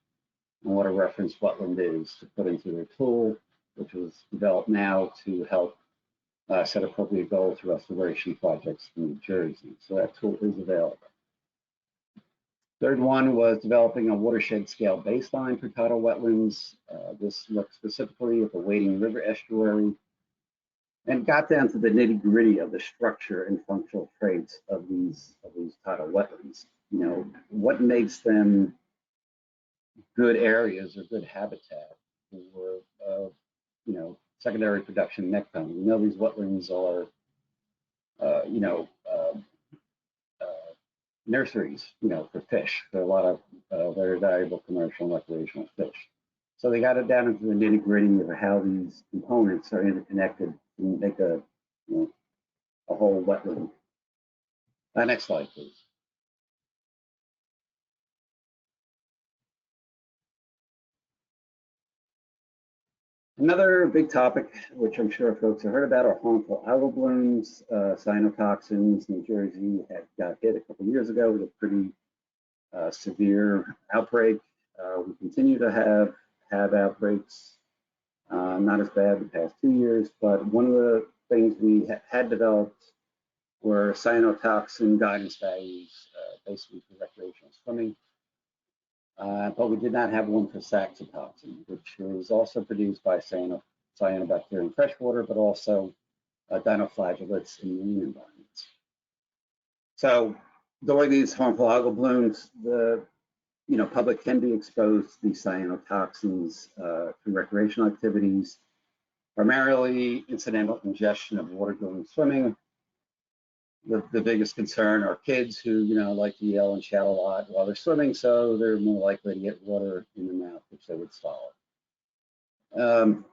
and what a reference wetland is to put into their tool, which was developed now to help set appropriate goals for restoration projects in New Jersey. So that tool is available. Third one was developing a watershed scale baseline for tidal wetlands. This looked specifically at the Wading River estuary and got down to the nitty gritty of the structure and functional traits of these tidal wetlands. You know, what makes them good areas or good habitat for, you know, secondary production nekton. We know these wetlands are, you know, nurseries, you know, for fish. There are a lot of very valuable commercial and recreational fish. So they got it down into the nitty gritty of how these components are interconnected and make a, you know, a whole wetland. Next slide, please. Another big topic, which I'm sure folks have heard about, are harmful algal blooms, cyanotoxins. New Jersey got hit a couple years ago with a pretty severe outbreak. We continue to have outbreaks, not as bad the past 2 years, but one of the things we had developed were cyanotoxin guidance values, basically for recreational swimming. But we did not have one for saxitoxin, which is also produced by cyanobacteria in freshwater, but also dinoflagellates in marine environments. So during these harmful algal blooms, the public can be exposed to these cyanotoxins through recreational activities, primarily incidental ingestion of water-going swimming. The biggest concern are kids who, like to yell and shout a lot while they're swimming, so they're more likely to get water in the mouth, which they would swallow.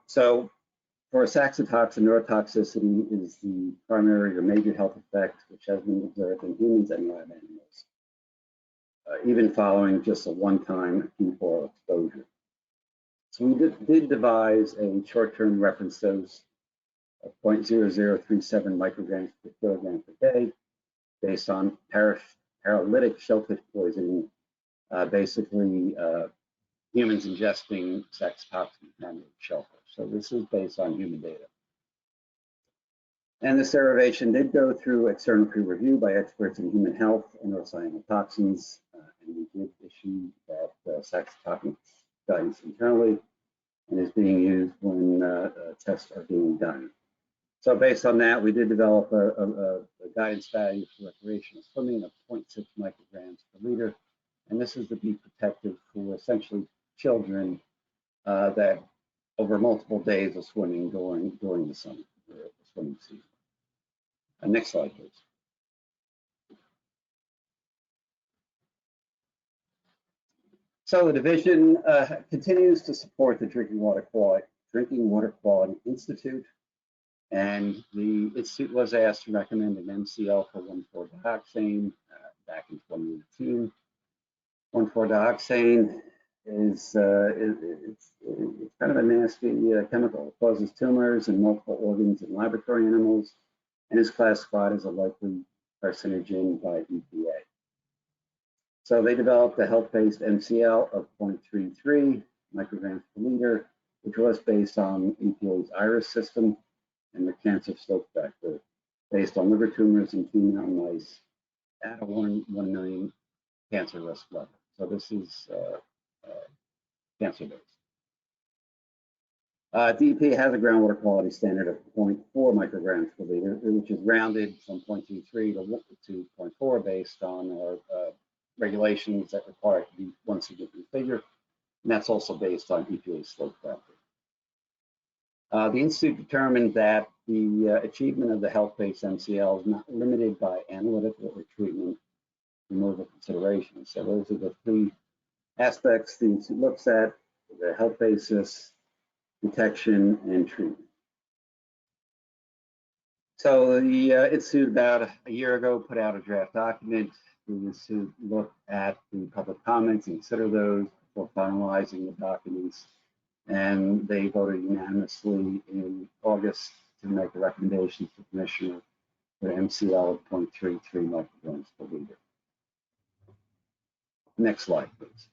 So for saxitoxin, neurotoxicity is the primary or major health effect, which has been observed in humans and live animals, even following just a one-time acute oral exposure. So we did devise a short-term reference dose of 0.0037 micrograms per kilogram per day, based on paralytic shellfish poisoning, basically humans ingesting saxitoxin contaminated shellfish. So this is based on human data. And this derivation did go through external peer review by experts in human health and toxins, and we did issue that SAC's topics guidance internally and is being used when tests are being done. So based on that, we did develop a guidance value for recreational swimming of 0.6 micrograms per liter. And this is to be protective for essentially children that over multiple days of swimming during the summer, the swimming season. Next slide, please. So the division continues to support the Drinking Water Quality Institute, and the institute was asked to recommend an MCL for 1,4-dioxane back in 2018. 1,4-dioxane is it's kind of a nasty chemical. It causes tumors in multiple organs in laboratory animals, and is classified as a likely carcinogen by EPA. So they developed a health-based MCL of 0.33 micrograms per liter, which was based on EPA's IRIS system and the cancer slope factor, based on liver tumors in female mice at a 1 million cancer risk level. So this is cancer-based. DEP has a groundwater quality standard of 0.4 micrograms per liter, which is rounded from 0.23 to 0.4 based on our regulations that require it to be one significant figure, and that's also based on EPA slope factor. The Institute determined that the achievement of the health-based MCL is not limited by analytical or treatment removal considerations. So those are the three aspects the Institute looks at: the health basis, detection, and treatment. So the Institute about a year ago put out a draft document. The Institute looked at the public comments and consider those before finalizing the documents, and they voted unanimously in August to make a recommendation to the Commissioner for MCL of 0.33 micrograms per liter. Next slide, please.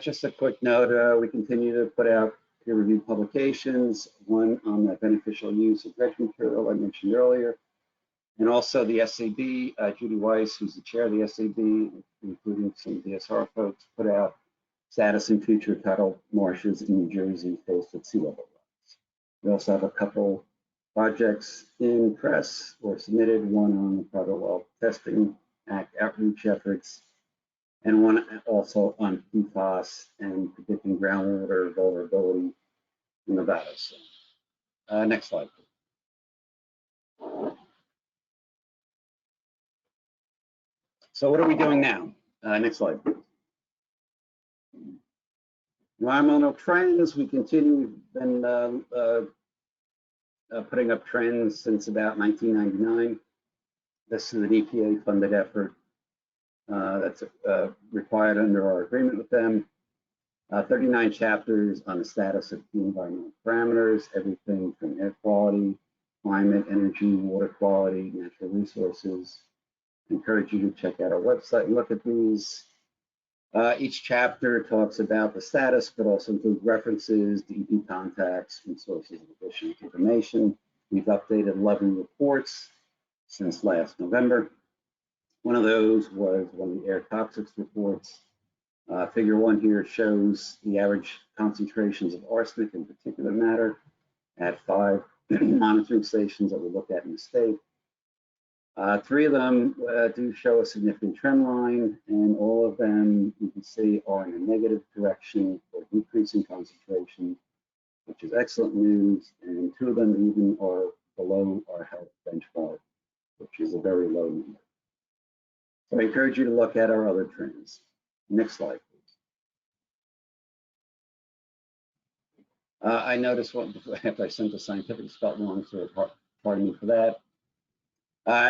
Just a quick note, we continue to put out peer-reviewed publications, one on the beneficial use of dredge material I mentioned earlier, and also the SAB, Judy Weiss, who's the chair of the SAB, including some DSR folks, put out status and future tidal marshes in New Jersey faced with sea level rise. We also have a couple projects in press or submitted, one on the private well testing Pact outreach efforts, and one also on PFAS and predicting groundwater vulnerability in Nevada. So, next slide, please. So what are we doing now? Next slide, please. Environmental trends, we continue, we've been putting up trends since about 1999. This is an EPA-funded effort that's required under our agreement with them. 39 chapters on the status of key environmental parameters, everything from air quality, climate, energy, water quality, natural resources. I encourage you to check out our website and look at these. Each chapter talks about the status, but also includes references, DEP contacts, and sources of additional information. We've updated 11 reports since last November. One of those was one of the air toxics reports. Figure 1 here shows the average concentrations of arsenic in particulate matter at 5 monitoring stations that we looked at in the state. 3 of them do show a significant trend line, and all of them you can see are in a negative direction or decreasing concentration, which is excellent news, and 2 of them even are below our health benchmark, which is a very low number. So I encourage you to look at our other trends. Next slide, please. I noticed after I sent the scientific spell wrong, so pardon me for that.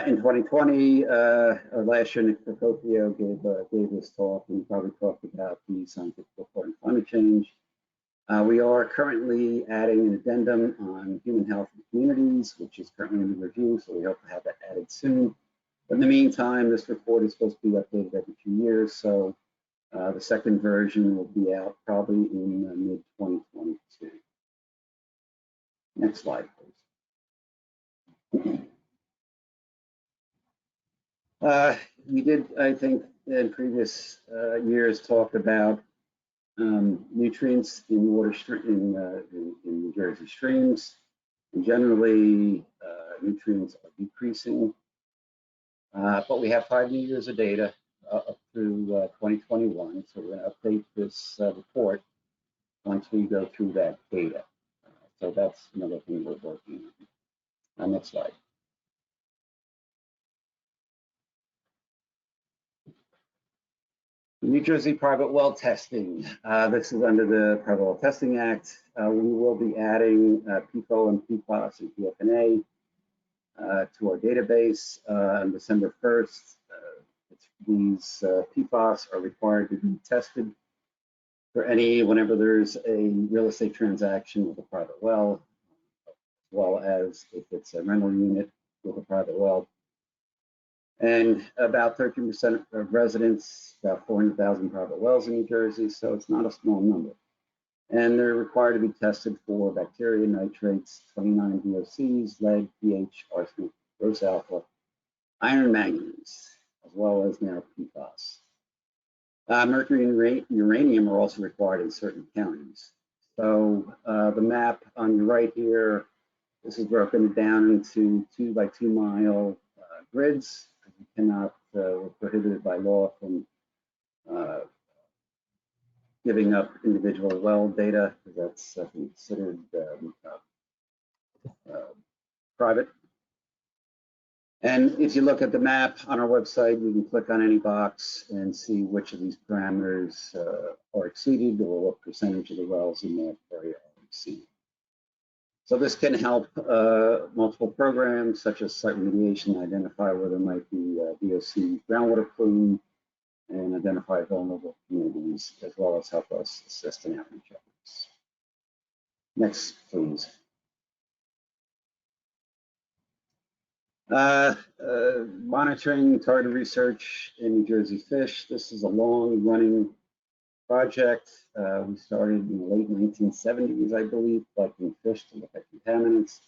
In 2020, or last year, Nick Procopio gave this talk, and probably talked about the scientific report on climate change. We are currently adding an addendum on human health and communities, which is currently in review, so we hope to have that added soon. But in the meantime, this report is supposed to be updated every 2 years, so the second version will be out probably in mid-2022. Next slide, please. We did, I think, in previous years talk about nutrients in water in New Jersey streams. And generally, nutrients are decreasing, but we have 5 years of data up through 2021. So we're going to update this report once we go through that data. So that's another thing we're working on. Next slide. New Jersey private well testing. This is under the Private Well Testing Act. We will be adding PFO and PFAS and PFNA to our database on December 1st. These PFAS are required to be tested for whenever there's a real estate transaction with a private well, as well as if it's a rental unit with a private well. And about 13% of residents, about 400,000 private wells in New Jersey, so it's not a small number. And they're required to be tested for bacteria, nitrates, 29 VOCs, lead, pH, arsenic, gross alpha, iron, manganese, as well as now PFAS. Mercury and uranium are also required in certain counties. So the map on your right here, this is broken down into 2 by 2 mile grids. We cannot, we're prohibited by law from giving up individual well data, because that's considered private. And if you look at the map on our website, you can click on any box and see which of these parameters are exceeded, or what percentage of the wells in that area are exceeded. So this can help multiple programs such as site remediation, identify where there might be VOC groundwater plume, and identify vulnerable communities, as well as help us assist in outreach efforts. Next, please. Monitoring targeted research in New Jersey fish. This is a long-running project. We started in the late 1970s, I believe, collecting fish to look at contaminants.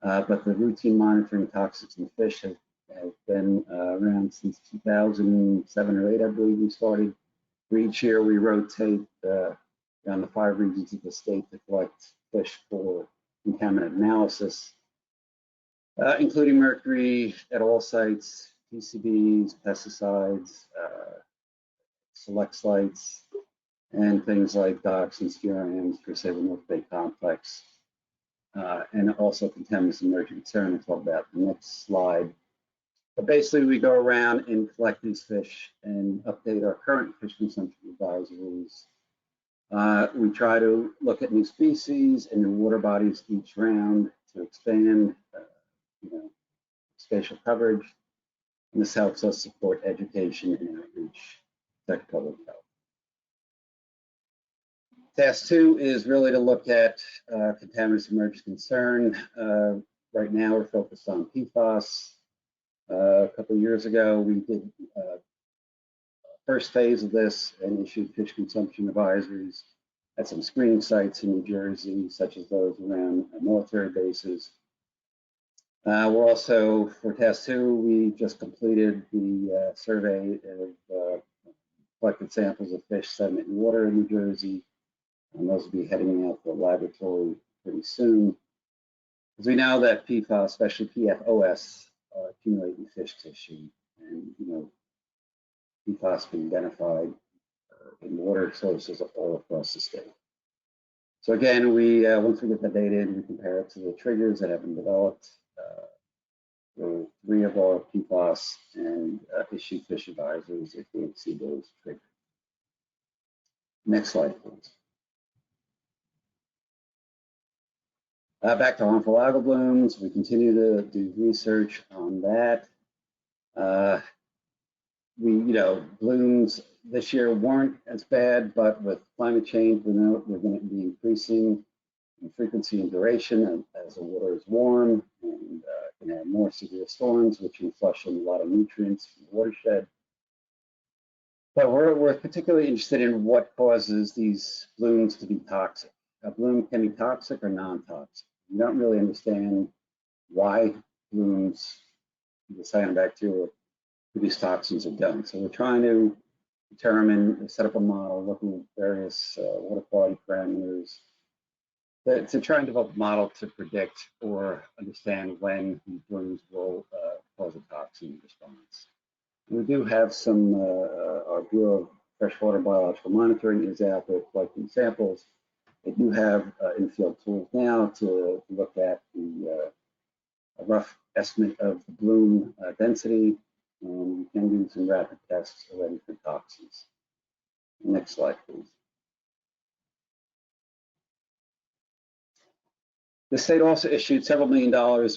But the routine monitoring toxics in fish has been around since 2007 or 8, I believe we started. For each year, we rotate around the 5 regions of the state to collect fish for contaminant analysis, including mercury at all sites, PCBs, pesticides, select sites, and things like dioxins, furans, Crusader North Bay Complex, and also contaminants of emerging concern. I'll talk about the next slide. But basically, we go around and collect these fish and update our current fish consumption advisories. We try to look at new species and new water bodies each round to expand spatial coverage. And this helps us support education and outreach, protect public health. Task 2 is really to look at contaminants of emerging concern. Right now, we're focused on PFAS. A couple of years ago, we did first phase of this and issued fish consumption advisories at some screening sites in New Jersey, such as those around military bases. We're also, for task 2, we just completed the survey of collected samples of fish, sediment, and water in New Jersey. And those will be heading out to the laboratory pretty soon. Because we know that PFAS, especially PFOS, accumulate in fish tissue, and PFAS can be identified in water sources all across the state. So again, we once we get the data in, we compare it to the triggers that have been developed. There were 3 of our PFAS and issue fish advisories if we exceed those triggers. Next slide, please. Back to harmful algal blooms. We continue to do research on that. Blooms this year weren't as bad, but with climate change, we know we're going to be increasing in frequency and duration as the water is warm, and can have more severe storms, which can flush in a lot of nutrients from the watershed. But we're particularly interested in what causes these blooms to be toxic. A bloom can be toxic or non-toxic. You don't really understand why blooms, the cyanobacteria, produce toxins or don't. So we're trying to determine, set up a model, looking at various water quality parameters, to try and develop a model to predict or understand when these blooms will cause a toxin response. We do have some, our Bureau of Freshwater Biological Monitoring is out there collecting samples. They do have in-field tools now to look at the a rough estimate of the bloom density. We can do some rapid tests already for toxins. Next slide, please. The state also issued several $1 million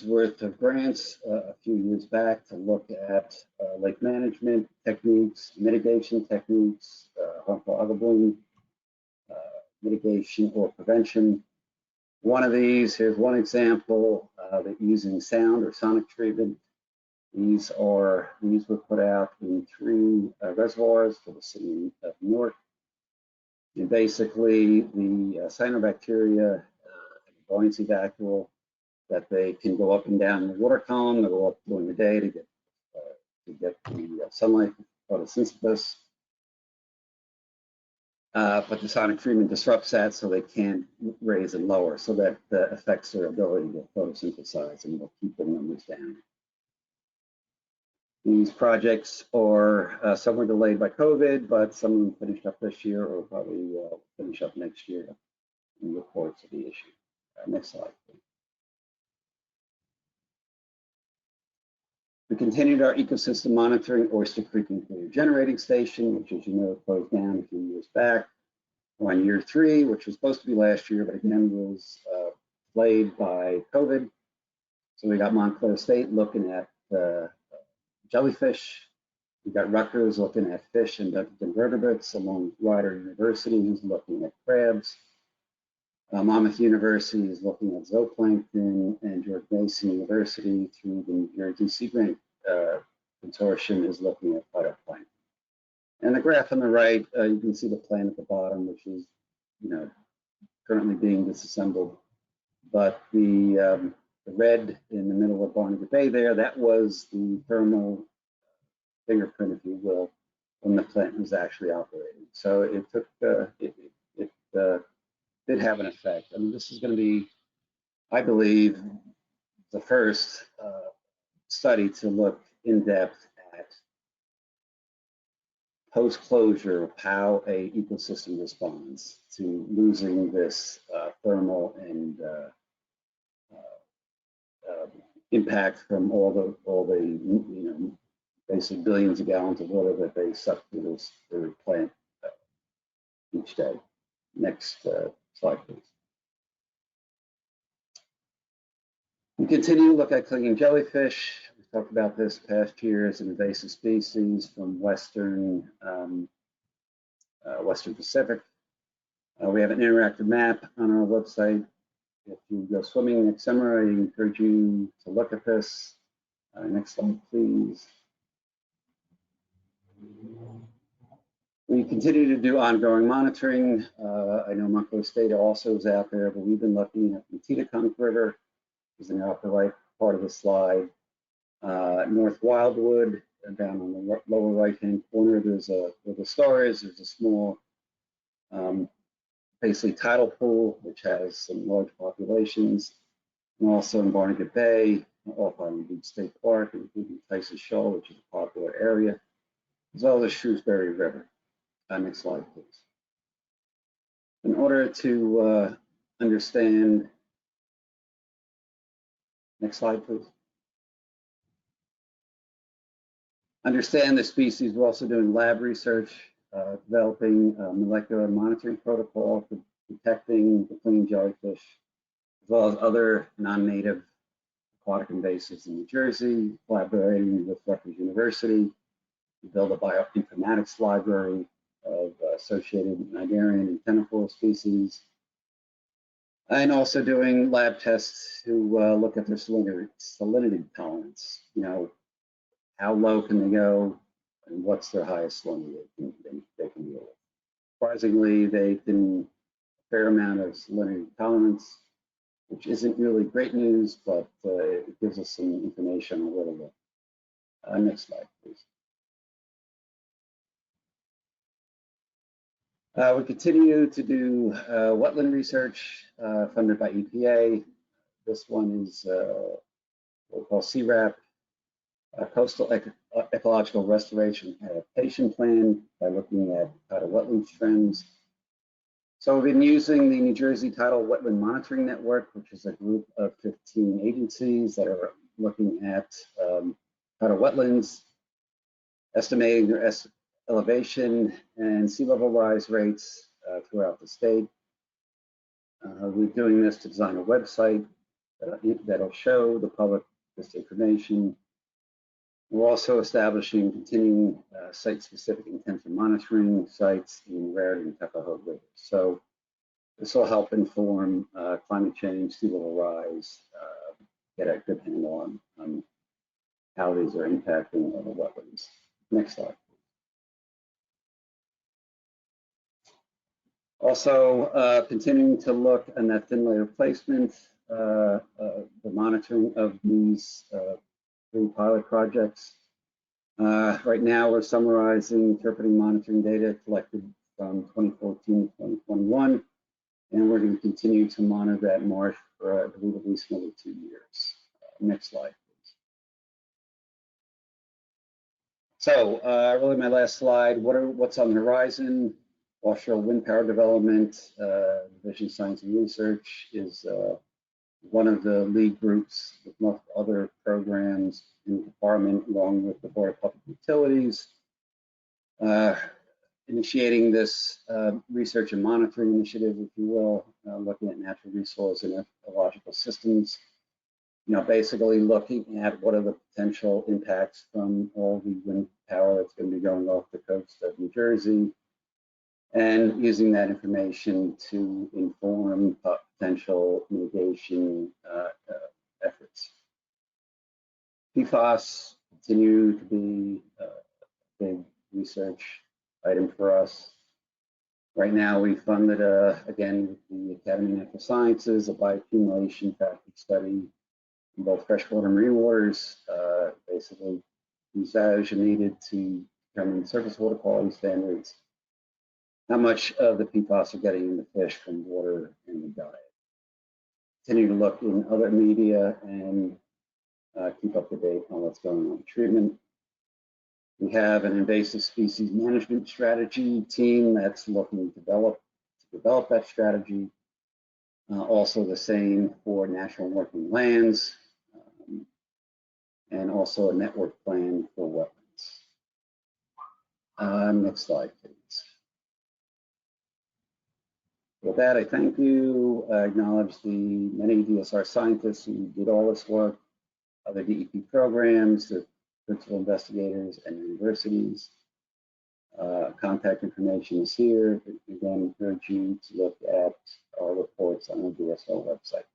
worth of grants a few years back to look at lake management techniques, mitigation techniques, harmful algal bloom mitigation or prevention. One of these, here's one example, that using sound or sonic treatment. These were put out in 3 reservoirs for the city of New York. And basically, the cyanobacteria, buoyancy vacuole, that they can go up and down the water column. They go up during the day to get the sunlight, photosynthesis. But the sonic treatment disrupts that, so they can't raise and lower, so that affects their ability to photosynthesize and will keep the numbers down. These projects are some were delayed by COVID, but some of them finished up this year or probably finish up next year in reports of the issue. Next slide, please. We continued our ecosystem monitoring Oyster Creek Nuclear Generating Station, which, as you know, closed down a few years back. We're on year 3, which was supposed to be last year, but again was delayed by COVID. So we got Montclair State looking at jellyfish. We got Rutgers looking at fish and invertebrates, along with Rider University, who's looking at crabs. Monmouth University is looking at zooplankton, and George Mason University, through the New Jersey Sea Grant Consortium, is looking at phytoplankton. And the graph on the right, you can see the plant at the bottom, which is, currently being disassembled. But the red in the middle of Barnegat Bay there, that was the thermal fingerprint, if you will, when the plant was actually operating. So it took, it did have an effect. I mean, this is going to be, I believe, the first study to look in depth at post-closure of how a ecosystem responds to losing this thermal and impact from all the basically billions of gallons of water that they suck through their plant each day. Next slide, please. We continue to look at clinging jellyfish. We talked about this past year as an invasive species from Western Pacific. We have an interactive map on our website. If you go swimming next summer, I encourage you to look at this. Next slide, please. We continue to do ongoing monitoring. I know Montclair State also is out there, but we've been looking at the Titicaca River, which is in the upper right part of the slide. North Wildwood, down on the lower right-hand corner, where the star is, there's a small, basically tidal pool, which has some large populations. And also in Barnegat Bay, off Island Beach State Park, including Tyson Shoal, which is a popular area, as well as Shrewsbury River. Next slide, please. In order to understand, next slide, please. Understand the species, we're also doing lab research, developing a molecular monitoring protocol for detecting the clinging jellyfish, as well as other non-native aquatic invasives in New Jersey, collaborating with Rutgers University to build a bioinformatics library of associated cnidarian and tentacle species, and also doing lab tests to look at their salinity tolerance. How low can they go, and what's their highest salinity they can deal with. Surprisingly, they can a fair amount of salinity tolerance. which isn't really great news, but it gives us some information on where to look. Next slide, please. We continue to do wetland research funded by EPA. This one is what we call CRAP, Coastal Ecological Restoration Adaptation Plan, by looking at tidal wetland trends. So we've been using the New Jersey Tidal Wetland Monitoring Network, which is a group of 15 agencies that are looking at tidal wetlands, estimating their elevation and sea level rise rates throughout the state. We're doing this to design a website that'll show the public this information. We're also establishing continuing site-specific intensive monitoring sites in Raritan and Tuckahoe rivers. So this will help inform climate change, sea level rise, get a good handle on how these are impacting the wetlands. Next slide. Also, continuing to look at that thin layer placement, the monitoring of these 3 pilot projects. Right now, we're summarizing interpreting monitoring data collected from 2014 to 2021, and we're going to continue to monitor that marsh for, I believe, at least another 2 years. Next slide, please. So, really, my last slide. What's on the horizon? Offshore wind power development. Division of Science and Research is one of the lead groups with multiple other programs in the department, along with the Board of Public Utilities, initiating this research and monitoring initiative, if you will, looking at natural resource and ecological systems. You know, basically looking at what are the potential impacts from all the wind power that's going to be going off the coast of New Jersey, and using that information to inform potential mitigation efforts. PFAS continue to be a big research item for us. Right now, we funded, again, with the Academy of Natural Sciences, a bioaccumulation factor study in both freshwater and marine waters. Basically, these values are needed to determine surface water quality standards, how much of the PFAS are getting in the fish from water and the diet. Continue to look in other media and keep up to date on what's going on with treatment. We have an invasive species management strategy team that's looking to develop that strategy. Also the same for national working lands, and also a network plan for wetlands. Next slide, please. With that, I thank you. I acknowledge the many DSR scientists who did all this work, other DEP programs, the principal investigators and universities. Contact information is here. Again, encourage you to look at our reports on the DSR website.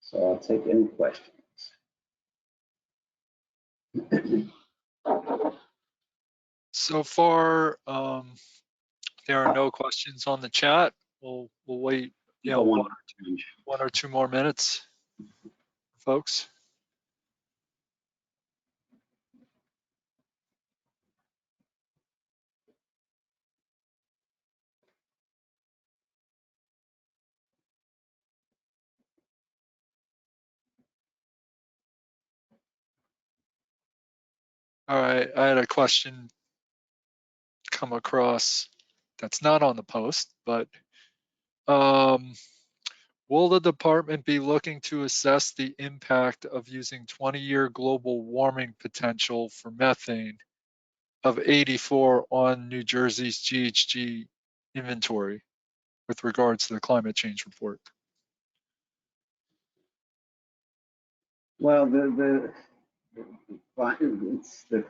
So I'll take any questions. So far, there are no questions on the chat. We'll wait, you know, one or two more minutes, folks. All right, I had a question come across that's not on the post, but will the department be looking to assess the impact of using 20-year global warming potential for methane of 84 on New Jersey's GHG inventory with regards to the climate change report? Well, the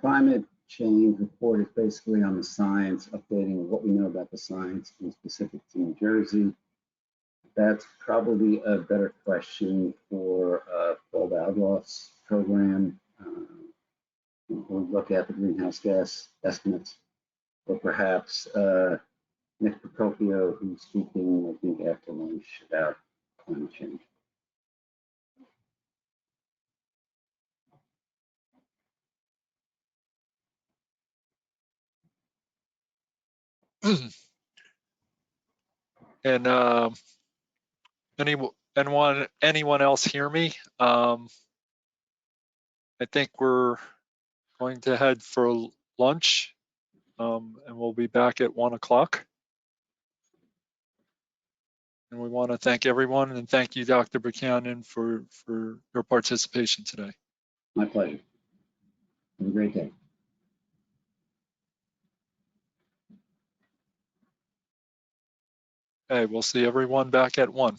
climate change report is basically on the science, updating what we know about the science and specific to New Jersey. That's probably a better question for Paul Baldwin's program. we'll look at the greenhouse gas estimates, or perhaps Nick Procopio, who's speaking, I think, after lunch about climate change. And anyone else hear me? I think we're going to head for lunch, and we'll be back at 1 o'clock. And we want to thank everyone, and thank you, Dr. Buchanan, for your participation today. My pleasure. Have a great day. Okay, we'll see everyone back at 1.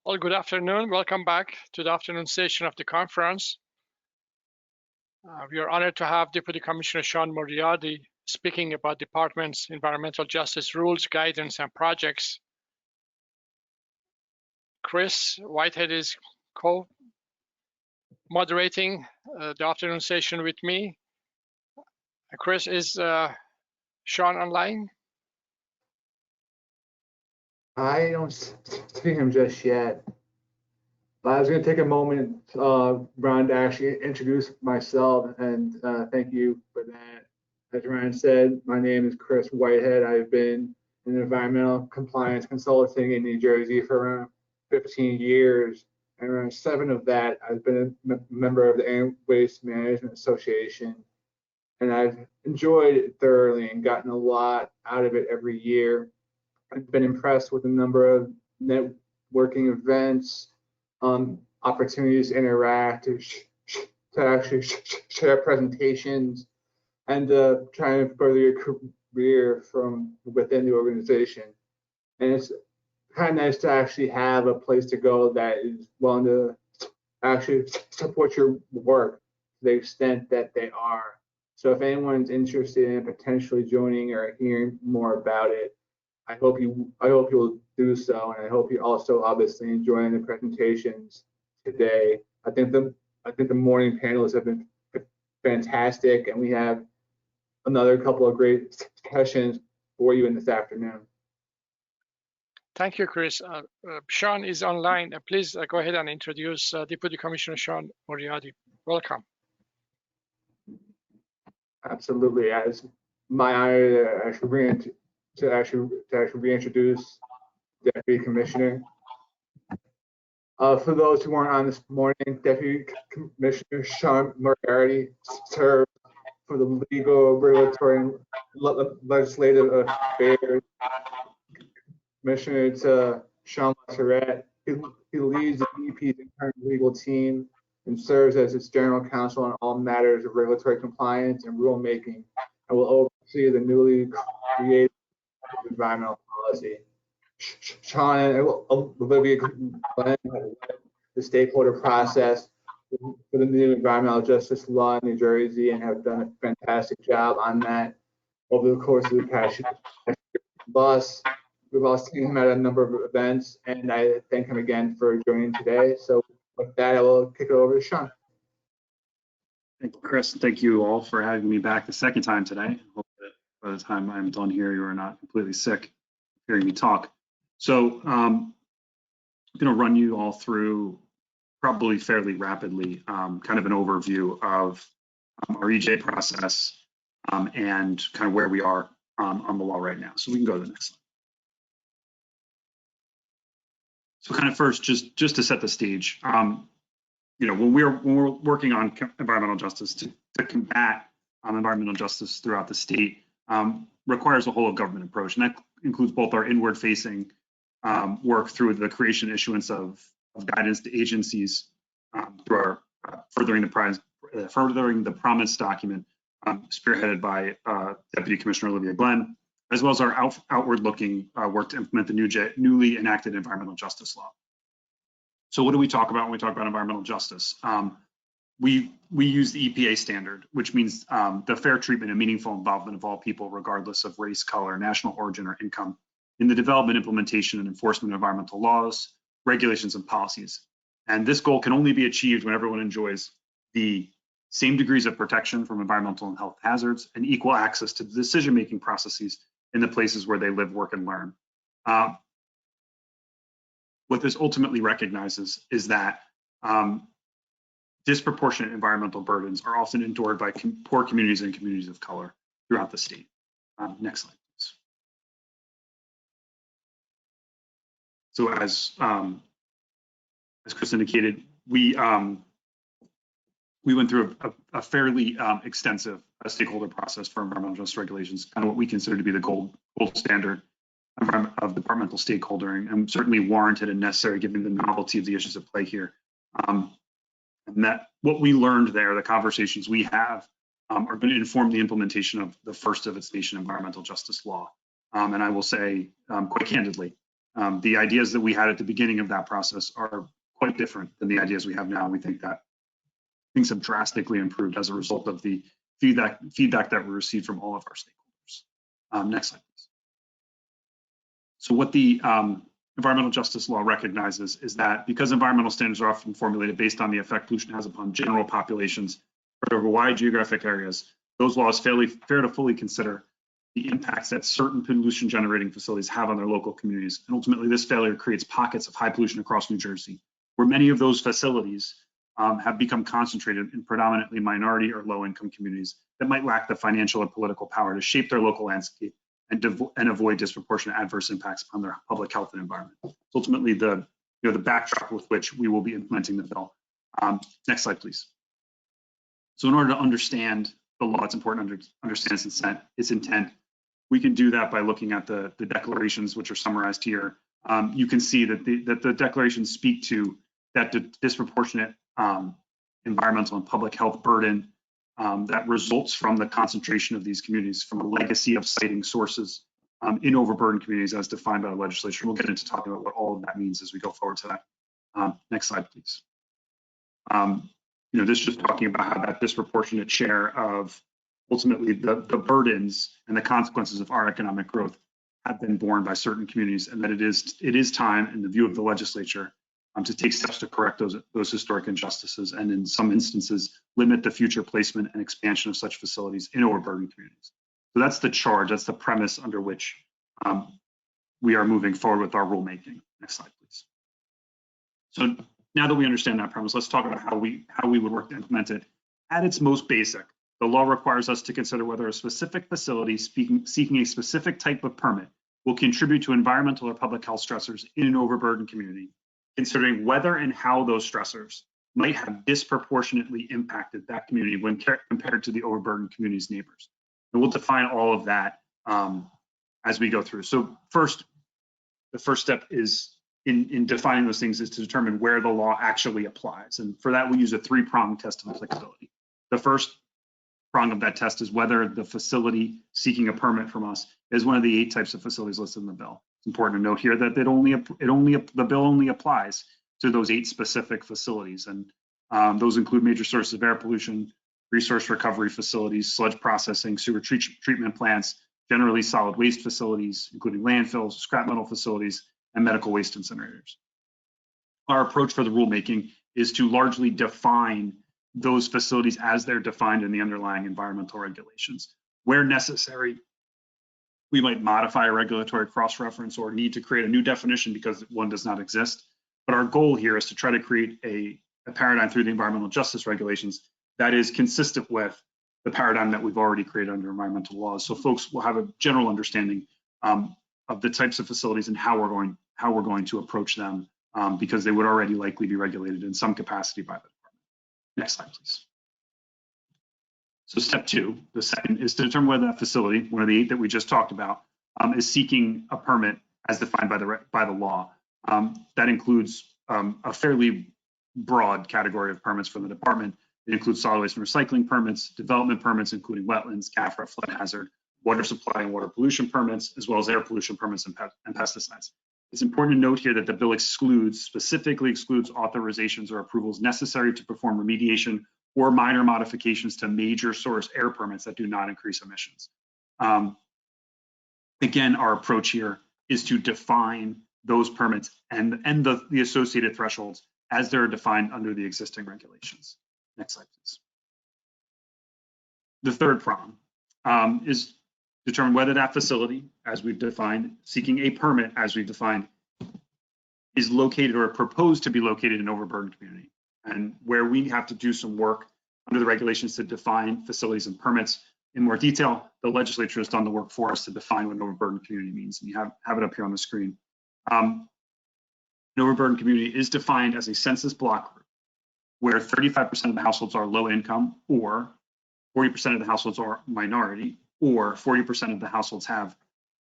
Well, good afternoon. Welcome back to the afternoon session of the conference. We are honored to have Deputy Commissioner Sean Moriarty speaking about Department's environmental justice rules, guidance, and projects. Chris Whitehead is co-moderating the afternoon session with me. Chris, is Sean online? I don't see him just yet. But I was going to take a moment, Ron, to actually introduce myself, and thank you for that. As Ryan said, my name is Chris Whitehead. I've been in environmental compliance consulting in New Jersey for around 15 years, and around 7 of that, I've been a member of the Waste Management Association, and I've enjoyed it thoroughly and gotten a lot out of it every year. I've been impressed with the number of networking events, opportunities to interact, to actually share presentations, and try and further your career from within the organization. And it's kind of nice to actually have a place to go that is willing to actually support your work to the extent that they are. So if anyone's interested in potentially joining or hearing more about it, I hope you will do so, and I hope you also obviously enjoying the presentations today. I think the morning panelists have been fantastic, and we have another couple of great sessions for you in this afternoon. Thank you, Chris. Sean is online. Please go ahead and introduce Deputy Commissioner Sean Moriarty. Welcome. Absolutely. It's my honor to actually reintroduce Deputy Commissioner. For those who weren't on this morning, Deputy Commissioner Sean Moriarty served for the Legal, Regulatory, and Legislative Affairs. Commissioner to Sean Lasseret. He leads the EP's internal legal team and serves as its general counsel on all matters of regulatory compliance and rulemaking, and will oversee the newly created environmental policy. Sean and Olivia Glenn have led the stakeholder process for the new environmental justice law in New Jersey and have done a fantastic job on that over the course of the past year. We've also seen him at a number of events, and I thank him again for joining today. So with that, I will kick it over to Sean. Thank you, Chris. Thank you all for having me back the second time today. Hope that by the time I'm done here, you are not completely sick hearing me talk. So I'm going to run you all through, probably fairly rapidly, kind of an overview of our EJ process and kind of where we are on the law right now. So we can go to the next slide. So kind of first, just to set the stage, when we're working on environmental justice to combat environmental justice throughout the state requires a whole of government approach, and that includes both our inward-facing work through the creation and issuance of guidance to agencies through our furthering the promise document spearheaded by Deputy Commissioner Olivia Glenn, as well as our outward-looking work to implement the newly enacted environmental justice law. So what do we talk about when we talk about environmental justice? We use the EPA standard, which means the fair treatment and meaningful involvement of all people, regardless of race, color, national origin, or income, in the development, implementation, and enforcement of environmental laws, regulations, and policies. And this goal can only be achieved when everyone enjoys the same degrees of protection from environmental and health hazards and equal access to the decision-making processes in the places where they live, work, and learn. What this ultimately recognizes is that disproportionate environmental burdens are often endured by poor communities and communities of color throughout the state. Next slide, please. So as Chris indicated, we went through a fairly extensive stakeholder process for environmental justice regulations, kind of what we consider to be the gold standard of departmental stakeholdering, and certainly warranted and necessary given the novelty of the issues at play here. And that what we learned there, the conversations we have, are going to inform the implementation of the first of its nation environmental justice law. And I will say quite candidly, The ideas that we had at the beginning of that process are quite different than the ideas we have now. We think that things have drastically improved as a result of the feedback that we received from all of our stakeholders. Next slide, please. So what the environmental justice law recognizes is that because environmental standards are often formulated based on the effect pollution has upon general populations spread over wide geographic areas, those laws fair to fully consider the impacts that certain pollution generating facilities have on their local communities. And ultimately, this failure creates pockets of high pollution across New Jersey, where many of those facilities have become concentrated in predominantly minority or low income communities that might lack the financial or political power to shape their local landscape and avoid disproportionate adverse impacts on their public health and environment. So ultimately, the backdrop with which we will be implementing the bill. Next slide, please. So in order to understand the law, it's important to understand its intent. We can do that by looking at the declarations, which are summarized here. You can see that the declarations speak to that disproportionate environmental and public health burden that results from the concentration of these communities, from a legacy of siting sources in overburdened communities as defined by the legislature. We'll get into talking about what all of that means as we go forward to that. Next slide, please. This is just talking about how that disproportionate share of ultimately the burdens and the consequences of our economic growth have been borne by certain communities, and that it is time, in the view of the legislature, to take steps to correct those historic injustices, and in some instances, limit the future placement and expansion of such facilities in overburdened communities. So that's the charge, that's the premise under which we are moving forward with our rulemaking. Next slide, please. So now that we understand that premise, let's talk about how we would work to implement it. At its most basic, the law requires us to consider whether a specific facility seeking a specific type of permit will contribute to environmental or public health stressors in an overburdened community, considering whether and how those stressors might have disproportionately impacted that community when compared to the overburdened community's neighbors. And we'll define all of that as we go through. So first, the first step is in defining those things is to determine where the law actually applies. And for that, we use a three-pronged test of applicability. The first prong of that test is whether the facility seeking a permit from us is one of the 8 types of facilities listed in the bill. It's important to note here that the bill only applies to those 8 specific facilities, and those include major sources of air pollution, resource recovery facilities, sludge processing, sewer treatment plants, generally solid waste facilities, including landfills, scrap metal facilities, and medical waste incinerators. Our approach for the rulemaking is to largely define those facilities as they're defined in the underlying environmental regulations. Where necessary, we might modify a regulatory cross-reference or need to create a new definition because one does not exist. But our goal here is to try to create a paradigm through the environmental justice regulations that is consistent with the paradigm that we've already created under environmental laws. So folks will have a general understanding of the types of facilities and how we're going to approach them because they would already likely be regulated in some capacity by the department. Next slide, please. So step 2, the second, is to determine whether that facility, one of the 8 that we just talked about, is seeking a permit as defined by the law. That includes a fairly broad category of permits from the department. It includes solid waste and recycling permits, development permits, including wetlands, CAFRA, flood hazard, water supply and water pollution permits, as well as air pollution permits and pesticides. It's important to note here that the bill specifically excludes authorizations or approvals necessary to perform remediation or minor modifications to major source air permits that do not increase emissions. Again, our approach here is to define those permits and the associated thresholds as they're defined under the existing regulations. Next slide, please. The third prong is determine whether that facility, as we've defined, seeking a permit, as we've defined, is located or proposed to be located in an overburdened community. And where we have to do some work under the regulations to define facilities and permits in more detail, the legislature has done the work for us to define what an overburdened community means. And you have it up here on the screen. An overburdened community is defined as a census block group where 35% of the households are low income, or 40% of the households are minority, or 40% of the households have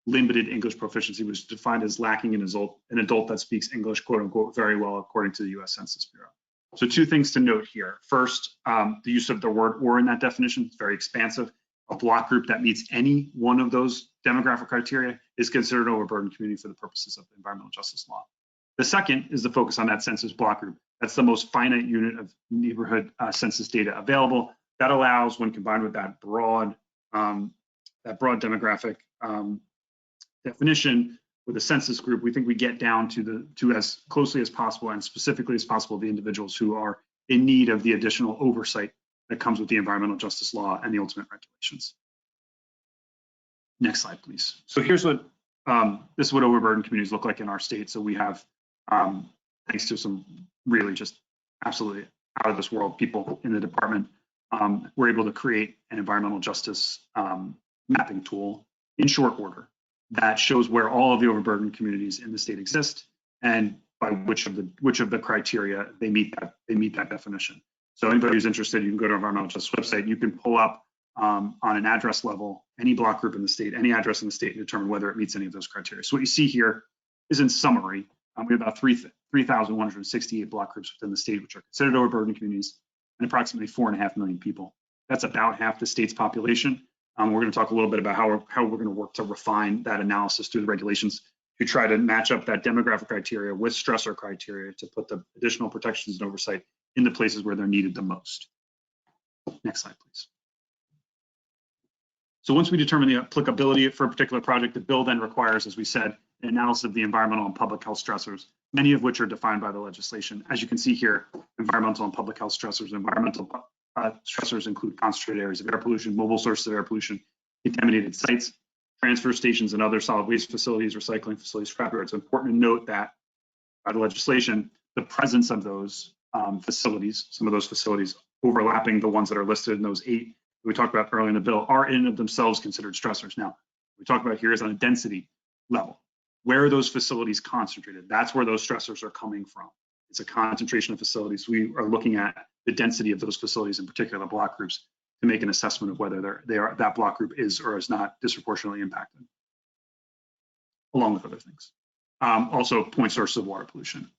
limited English proficiency, which is defined as lacking an adult that speaks English, quote unquote, very well, according to the US Census Bureau. So 2 things to note here. First, the use of the word "or" in that definition is very expansive. a block group that meets any one of those demographic criteria is considered overburdened community for the purposes of environmental justice law. The second is the focus on that census block group. That's the most finite unit of neighborhood census data available. That allows, when combined with that broad demographic definition with a census group, we think we get down to as closely as possible and specifically as possible the individuals who are in need of the additional oversight that comes with the environmental justice law and the ultimate regulations. Next slide, please. So here's what this is what overburdened communities look like in our state. So we have, thanks to some really just absolutely out of this world people in the department, we're able to create an environmental justice mapping tool in short order that shows where all of the overburdened communities in the state exist and by which of the criteria they meet that definition. So anybody who's interested, you can go to our environmental justice website. You can pull up on an address level any block group in the state, any address in the state, and determine whether it meets any of those criteria. So what you see here is in summary, we have about 3,168 block groups within the state, which are considered overburdened communities, and approximately 4.5 million people. That's about half the state's population. We're going to talk a little bit about how we're going to work to refine that analysis through the regulations to try to match up that demographic criteria with stressor criteria to put the additional protections and oversight in the places where they're needed the most. Next slide, please. So once we determine the applicability for a particular project, the bill then requires, as we said, an analysis of the environmental and public health stressors, many of which are defined by the legislation. As you can see here, environmental and public health stressors. Environmental stressors include concentrated areas of air pollution, mobile sources of air pollution, contaminated sites, transfer stations and other solid waste facilities, recycling facilities, scrapyards. It's important to note that by the legislation, the presence of those facilities, some of those facilities overlapping the ones that are listed in those 8 we talked about earlier in the bill, are in and of themselves considered stressors. Now, what we talk about here is on a density level. Where are those facilities concentrated? That's where those stressors are coming from. It's a concentration of facilities. We are looking at the density of those facilities, in particular block groups, to make an assessment of whether that block group is or is not disproportionately impacted, along with other things. Also, point sources of water pollution.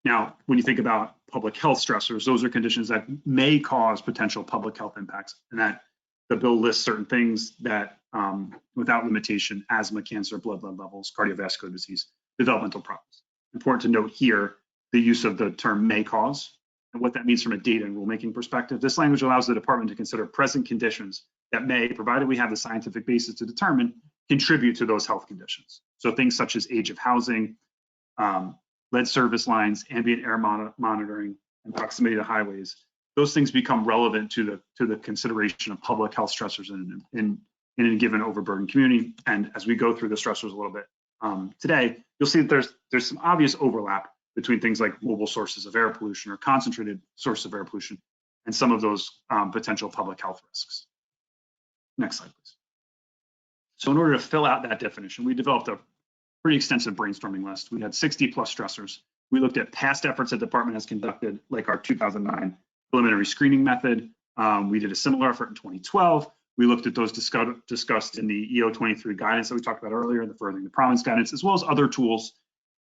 Now, when you think about public health stressors, those are conditions that may cause potential public health impacts, and that the bill lists certain things that, without limitation, asthma, cancer, blood levels, cardiovascular disease, developmental problems. Important to note here the use of the term may cause and what that means from a data and rulemaking perspective. This language allows the department to consider present conditions that may, provided we have the scientific basis to determine, contribute to those health conditions. So things such as age of housing, lead service lines, ambient air monitoring, and proximity to highways. Those things become relevant to the consideration of public health stressors in a given overburdened community. And as we go through the stressors a little bit today, you'll see that there's some obvious overlap between things like mobile sources of air pollution or concentrated sources of air pollution and some of those potential public health risks. Next slide, please. So in order to fill out that definition, we developed a pretty extensive brainstorming list. We had 60 plus stressors. We looked at past efforts that the department has conducted, like our 2009 preliminary screening method. We did a similar effort in 2012. We looked at those discussed in the EO23 guidance that we talked about earlier, the Furthering the Province guidance, as well as other tools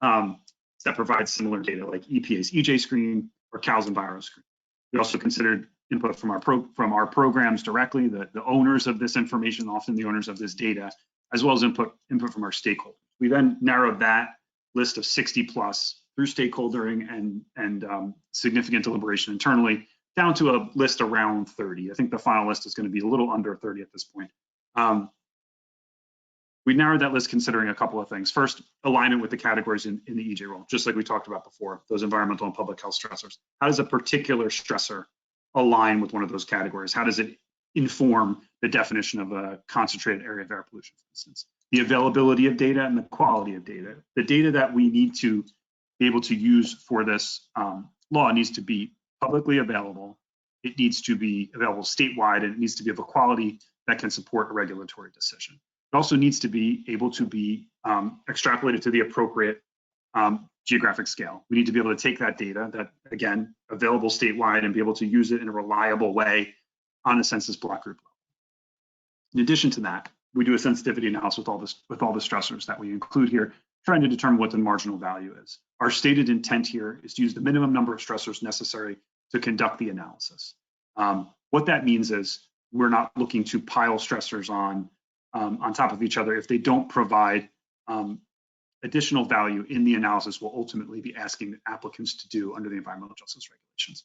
that provide similar data like EPA's EJ screen or CAL's Enviro screen. We also considered input from our programs directly, the owners of this information, often the owners of this data, as well as input from our stakeholders. We then narrowed that list of 60 plus through stakeholdering and significant deliberation internally down to a list around 30. I think the final list is going to be a little under 30 at this point. We narrowed that list considering a couple of things. First, alignment with the categories in the EJ role, just like we talked about before, those environmental and public health stressors. How does a particular stressor align with one of those categories? How does it inform the definition of a concentrated area of air pollution, for instance? The availability of data and the quality of data. The data that we need to be able to use for this law needs to be publicly available. It needs to be available statewide, and it needs to be of a quality that can support a regulatory decision. It also needs to be able to be extrapolated to the appropriate geographic scale. We need to be able to take that data that, again, available statewide and be able to use it in a reliable way on a census block group level. In addition to that, we do a sensitivity analysis with all the stressors that we include here, trying to determine what the marginal value is. Our stated intent here is to use the minimum number of stressors necessary to conduct the analysis. What that means is we're not looking to pile stressors on top of each other if they don't provide additional value in the analysis we'll ultimately be asking applicants to do under the environmental justice regulations.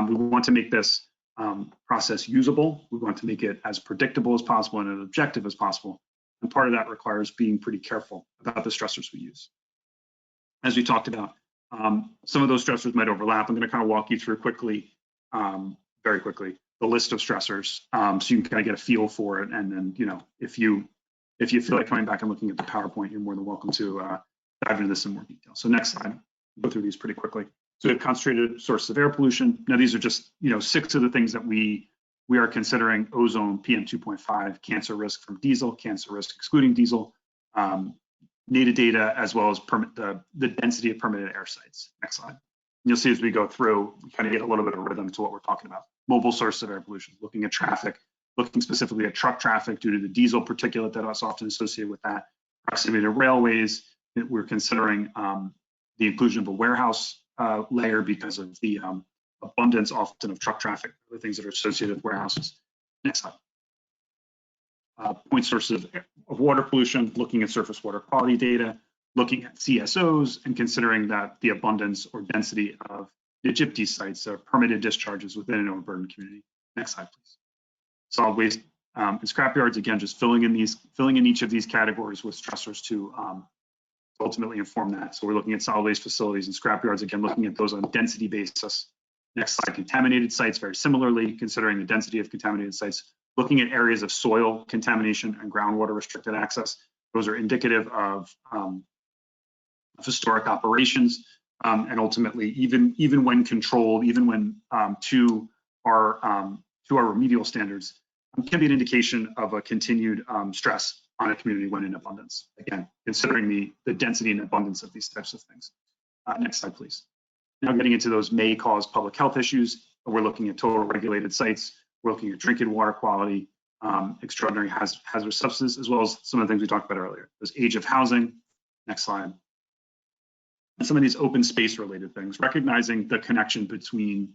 We want to make this process usable. We want to make it as predictable as possible and as objective as possible. And part of that requires being pretty careful about the stressors we use. As we talked about, some of those stressors might overlap. I'm going to kind of walk you through quickly, very quickly, the list of stressors, so you can kind of get a feel for it. And then, you know, if you feel like coming back and looking at the PowerPoint, you're more than welcome to dive into this in more detail. So next slide, go through these pretty quickly. So we have concentrated sources of air pollution. Now these are just, you know, 6 of the things that we are considering: ozone, PM 2.5, cancer risk from diesel, cancer risk excluding diesel, NADA data, as well as the density of permitted air sites. Next slide. You'll see as we go through, we kind of get a little bit of rhythm to what we're talking about. Mobile sources of air pollution, looking at traffic, looking specifically at truck traffic due to the diesel particulate that is often associated with that. Proximity to railways, we're considering the inclusion of a warehouse layer because of the abundance often of truck traffic, the things that are associated with warehouses. Next slide. Point sources of water pollution, looking at surface water quality data, looking at CSOs, and considering that the abundance or density of the NJDEP sites are permitted discharges within an overburdened community. Next slide, please. Solid waste and scrap yards, again, just filling in each of these categories with stressors to ultimately inform that. So we're looking at solid waste facilities and scrap yards, again, looking at those on a density basis. Next slide, contaminated sites, very similarly, considering the density of contaminated sites, looking at areas of soil contamination and groundwater restricted access. Those are indicative of historic operations, and ultimately, even when controlled, even when to our remedial standards, can be an indication of a continued stress on a community when in abundance. Again, considering the density and abundance of these types of things. Next slide, please. Now getting into those may cause public health issues. We're looking at total regulated sites. We're looking at drinking water quality, extraordinary hazardous substances, as well as some of the things we talked about earlier. There's age of housing. Next slide. And some of these open space related things, recognizing the connection between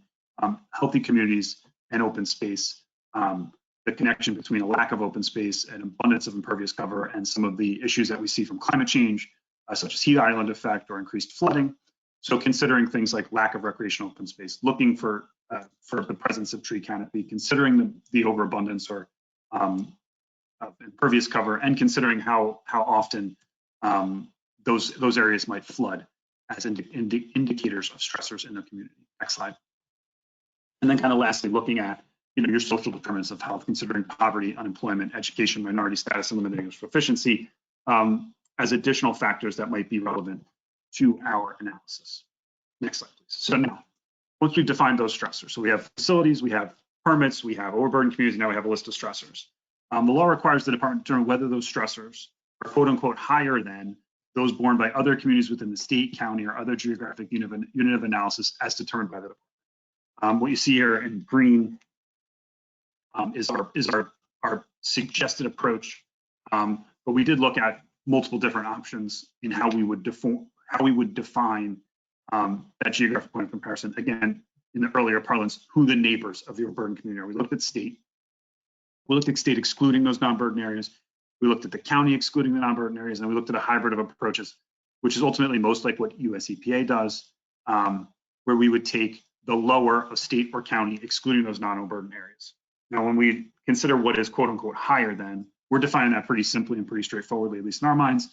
healthy communities and open space, the connection between a lack of open space and abundance of impervious cover, and some of the issues that we see from climate change, such as heat island effect or increased flooding. So considering things like lack of recreational open space, looking for the presence of tree canopy, considering the overabundance or impervious cover, and considering how often those areas might flood as indicators of stressors in their community. Next slide. And then kind of lastly, looking at your social determinants of health, considering poverty, unemployment, education, minority status, and limited English proficiency as additional factors that might be relevant to our analysis. Next slide, please. So now, once we've defined those stressors, so we have facilities, we have permits, we have overburdened communities, now we have a list of stressors. The law requires the department to determine whether those stressors are quote unquote higher than those borne by other communities within the state, county, or other geographic unit of analysis as determined by the department. What you see here in green is our suggested approach, but we did look at multiple different options in how we would define that geographic point of comparison. Again, in the earlier parlance, who the neighbors of the overburdened community are. We looked at state. We looked at state excluding those non-burden areas. We looked at the county excluding the non-burden areas, and we looked at a hybrid of approaches, which is ultimately most like what US EPA does, where we would take the lower of state or county excluding those non-overburden areas. Now, when we consider what is quote unquote higher than, we're defining that pretty simply and pretty straightforwardly, at least in our minds.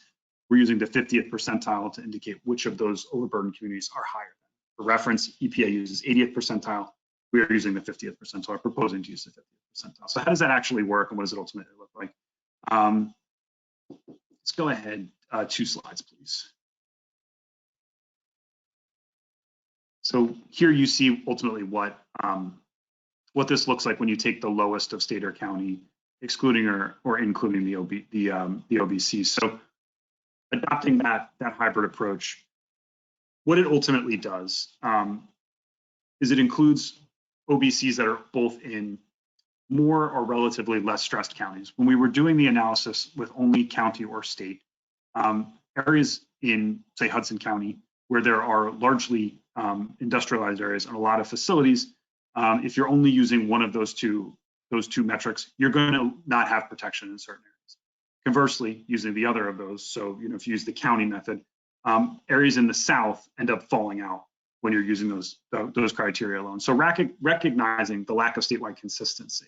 We're using the 50th percentile to indicate which of those overburdened communities are higher than. For reference, EPA uses 80th percentile. We are using the 50th percentile, or proposing to use the 50th percentile. So how does that actually work, and what does it ultimately look like? Let's go ahead, 2 slides, please. So here you see ultimately what this looks like when you take the lowest of state or county, excluding or including the OBC. So adopting that hybrid approach, what it ultimately does is it includes OBCs that are both in more or relatively less stressed counties. When we were doing the analysis with only county or state, areas in, say, Hudson County, where there are largely industrialized areas and a lot of facilities, if you're only using one of those two those two metrics, you're going to not have protection in certain areas. Conversely, using the other of those, so if you use the county method, areas in the south end up falling out when you're using those criteria alone. So recognizing the lack of statewide consistency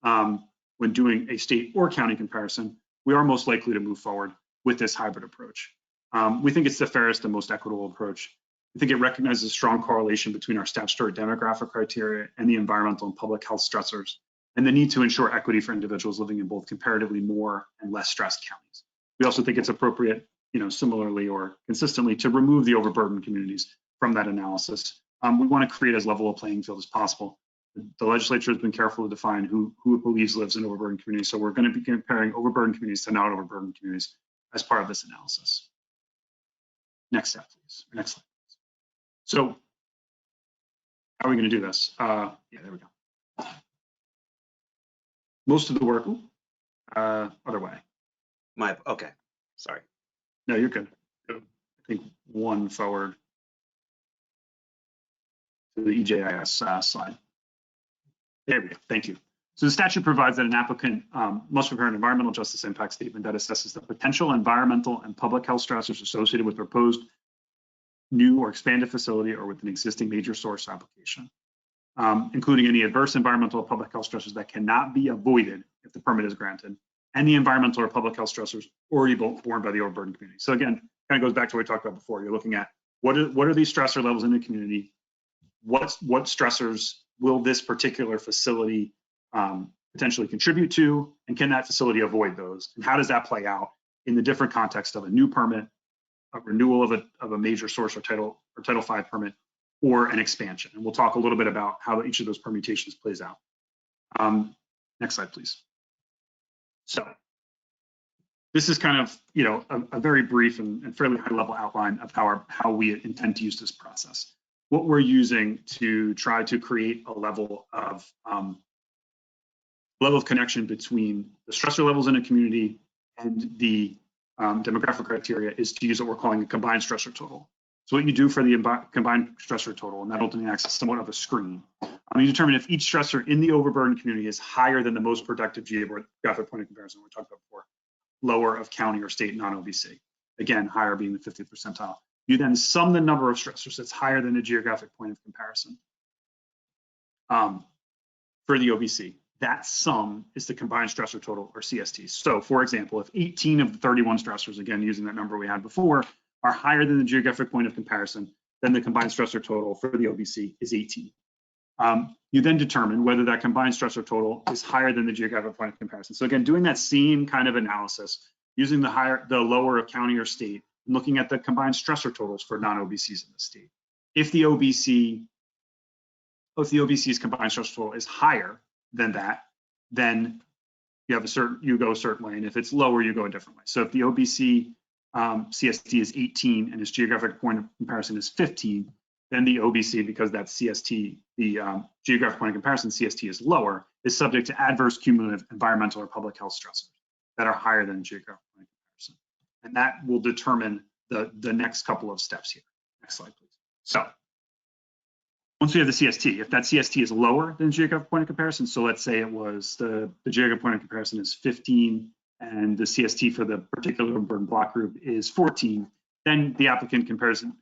when doing a state or county comparison, we are most likely to move forward with this hybrid approach. We think it's the fairest and most equitable approach. I think it recognizes a strong correlation between our statutory demographic criteria and the environmental and public health stressors, and the need to ensure equity for individuals living in both comparatively more and less stressed counties. We also think it's appropriate, similarly or consistently, to remove the overburdened communities from that analysis. We want to create as level a playing field as possible. The legislature has been careful to define who it believes lives in overburdened communities, so we're going to be comparing overburdened communities to not overburdened communities as part of this analysis. Next step, please. Next slide. So how are we going to do this? Yeah, there we go. Most of the work, other way. Okay, sorry. No, you're good. I think one forward to the EJIS slide. There we go, thank you. So the statute provides that an applicant must prepare an environmental justice impact statement that assesses the potential environmental and public health stressors associated with proposed new or expanded facility or with an existing major source application, including any adverse environmental or public health stressors that cannot be avoided if the permit is granted, and the environmental or public health stressors already borne by the overburdened community. So again, kind of goes back to what we talked about before. You're looking at what are these stressor levels in the community? What stressors will this particular facility potentially contribute to, and can that facility avoid those? And how does that play out in the different context of a new permit, a renewal of a major source or Title V permit, or an expansion? And we'll talk a little bit about how each of those permutations plays out. Next slide, please. So this is kind of a very brief and fairly high level outline of how we intend to use this process. What we're using to try to create a level of connection between the stressor levels in a community and the demographic criteria is to use what we're calling a combined stressor total. So what you do for the combined stressor total, and that ultimately acts as somewhat of a screen, you determine if each stressor in the overburdened community is higher than the most productive geographic point of comparison we talked about before, lower of county or state non-OBC. Again, higher being the 50th percentile. You then sum the number of stressors that's higher than the geographic point of comparison for the OBC. That sum is the combined stressor total, or CST. So for example, if 18 of the 31 stressors, again, using that number we had before, are higher than the geographic point of comparison, then the combined stressor total for the OBC is 18. You then determine whether that combined stressor total is higher than the geographic point of comparison. So again, doing that same kind of analysis, using the lower of county or state, and looking at the combined stressor totals for non-OBCs in the state. If the OBC's combined stressor total is higher than that, then you go a certain way, and if it's lower, you go a different way. So if the OBC CST is 18 and its geographic point of comparison is 15, then the OBC, because that CST, the geographic point of comparison CST is lower, is subject to adverse cumulative environmental or public health stressors that are higher than geographic point of comparison. And that will determine the next couple of steps here. Next slide, please. So once we have the CST, if that CST is lower than geographic point of comparison, so let's say it was the geographic point of comparison is 15 and the CST for the particular urban block group is 14, then the applicant prepares an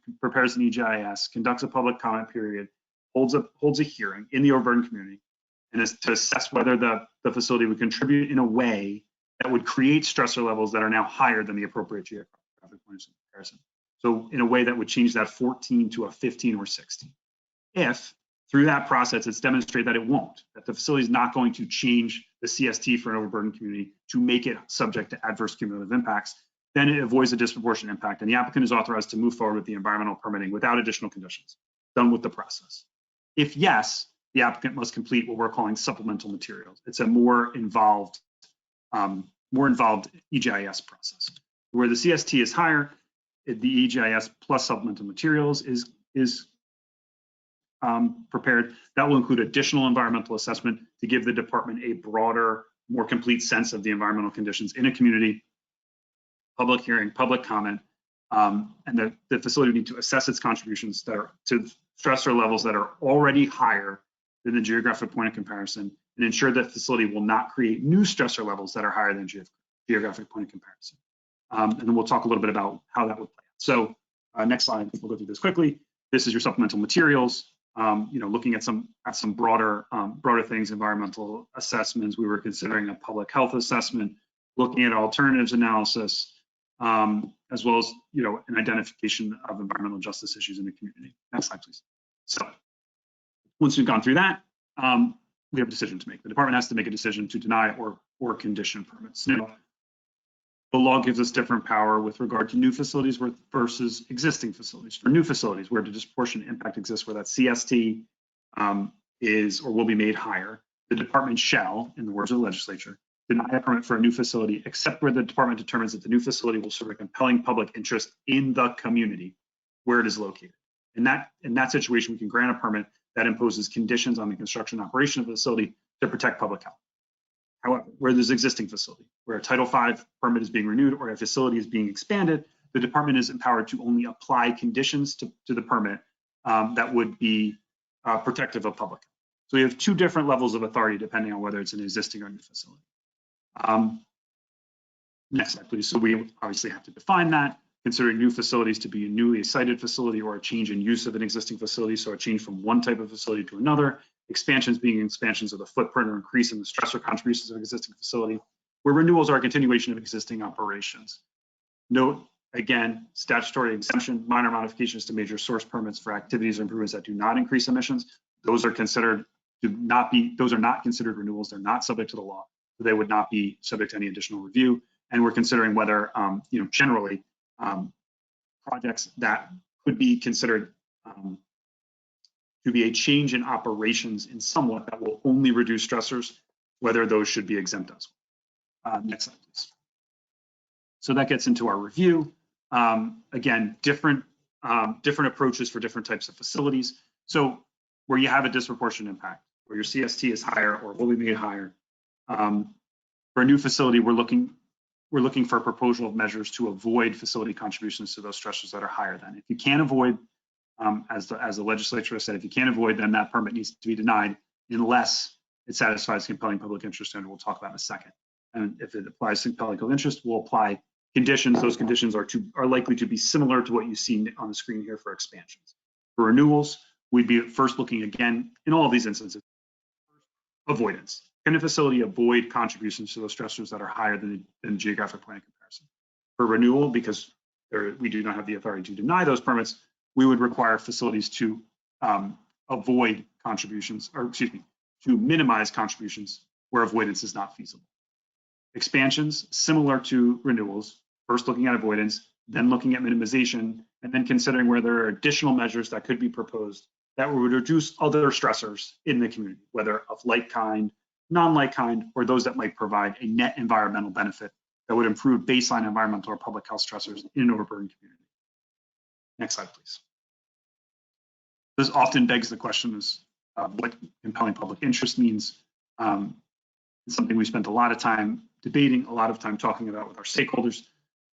EJIS, conducts a public comment period, holds a hearing in the overburdened community, and is to assess whether the facility would contribute in a way that would create stressor levels that are now higher than the appropriate geographic point of comparison. So in a way that would change that 14 to a 15 or 16. If through that process it's demonstrated that it won't, that the facility is not going to change the CST for an overburdened community to make it subject to adverse cumulative impacts, then it avoids a disproportionate impact, and the applicant is authorized to move forward with the environmental permitting without additional conditions, done with the process. If yes, the applicant must complete what we're calling supplemental materials. It's a more involved EJIS process. Where the CST is higher, the EJIS plus supplemental materials is prepared. That will include additional environmental assessment to give the department a broader, more complete sense of the environmental conditions in a community, public hearing, public comment, and the facility would need to assess its contributions that are to stressor levels that are already higher than the geographic point of comparison and ensure that the facility will not create new stressor levels that are higher than geographic point of comparison. And then we'll talk a little bit about how that would play out. So next slide, we'll go through this quickly. This is your supplemental materials. Looking at some broader things, environmental assessments. We were considering a public health assessment, looking at alternatives analysis, as well as an identification of environmental justice issues in the community. Next slide, please. So once we've gone through that, we have a decision to make. The department has to make a decision to deny or condition permits. Now, the law gives us different power with regard to new facilities versus existing facilities. For new facilities, where the disproportionate impact exists, where that CST is or will be made higher, the department shall, in the words of the legislature, deny a permit for a new facility, except where the department determines that the new facility will serve a compelling public interest in the community where it is located. In that situation, we can grant a permit that imposes conditions on the construction and operation of the facility to protect public health. However, where there's existing facility, where a Title V permit is being renewed or a facility is being expanded, the department is empowered to only apply conditions to the permit that would be protective of public health. So we have two different levels of authority depending on whether it's an existing or new facility. Next slide, please. So we obviously have to define that, considering new facilities to be a newly sited facility or a change in use of an existing facility, so a change from one type of facility to another. Expansions being expansions of the footprint or increase in the stressor contributions of an existing facility, where renewals are a continuation of existing operations. Note, again, statutory exemption, minor modifications to major source permits for activities or improvements that do not increase emissions. Those are considered those are not considered renewals. They're not subject to the law. So they would not be subject to any additional review. And we're considering whether, generally, projects that could be considered to be a change in operations in somewhat that will only reduce stressors, whether those should be exempt as well. Next slide, please. So that gets into our review. Again, different approaches for different types of facilities. So where you have a disproportionate impact, where your CST is higher or will be made higher, for a new facility, we're looking for a proposal of measures to avoid facility contributions to those stressors that are higher than. If you can't avoid, as the legislature has said, if you can't avoid, then that permit needs to be denied unless it satisfies compelling public interest, and we'll talk about in a second. And if it applies to compelling public interest, we'll apply conditions. Those conditions are likely to be similar to what you see on the screen here for expansions. For renewals, we'd be first looking again in all of these instances, avoidance. Can a facility avoid contributions to those stressors that are higher than geographic point of comparison? For renewal, because we do not have the authority to deny those permits, we would require facilities to avoid contributions, or excuse me, to minimize contributions where avoidance is not feasible. Expansions, similar to renewals, first looking at avoidance, then looking at minimization, and then considering where there are additional measures that could be proposed that would reduce other stressors in the community, whether of like kind, non-like kind, or those that might provide a net environmental benefit that would improve baseline environmental or public health stressors in an overburdened community. Next slide, please. This often begs the question is what compelling public interest means. It's something we spent a lot of time debating, a lot of time talking about with our stakeholders.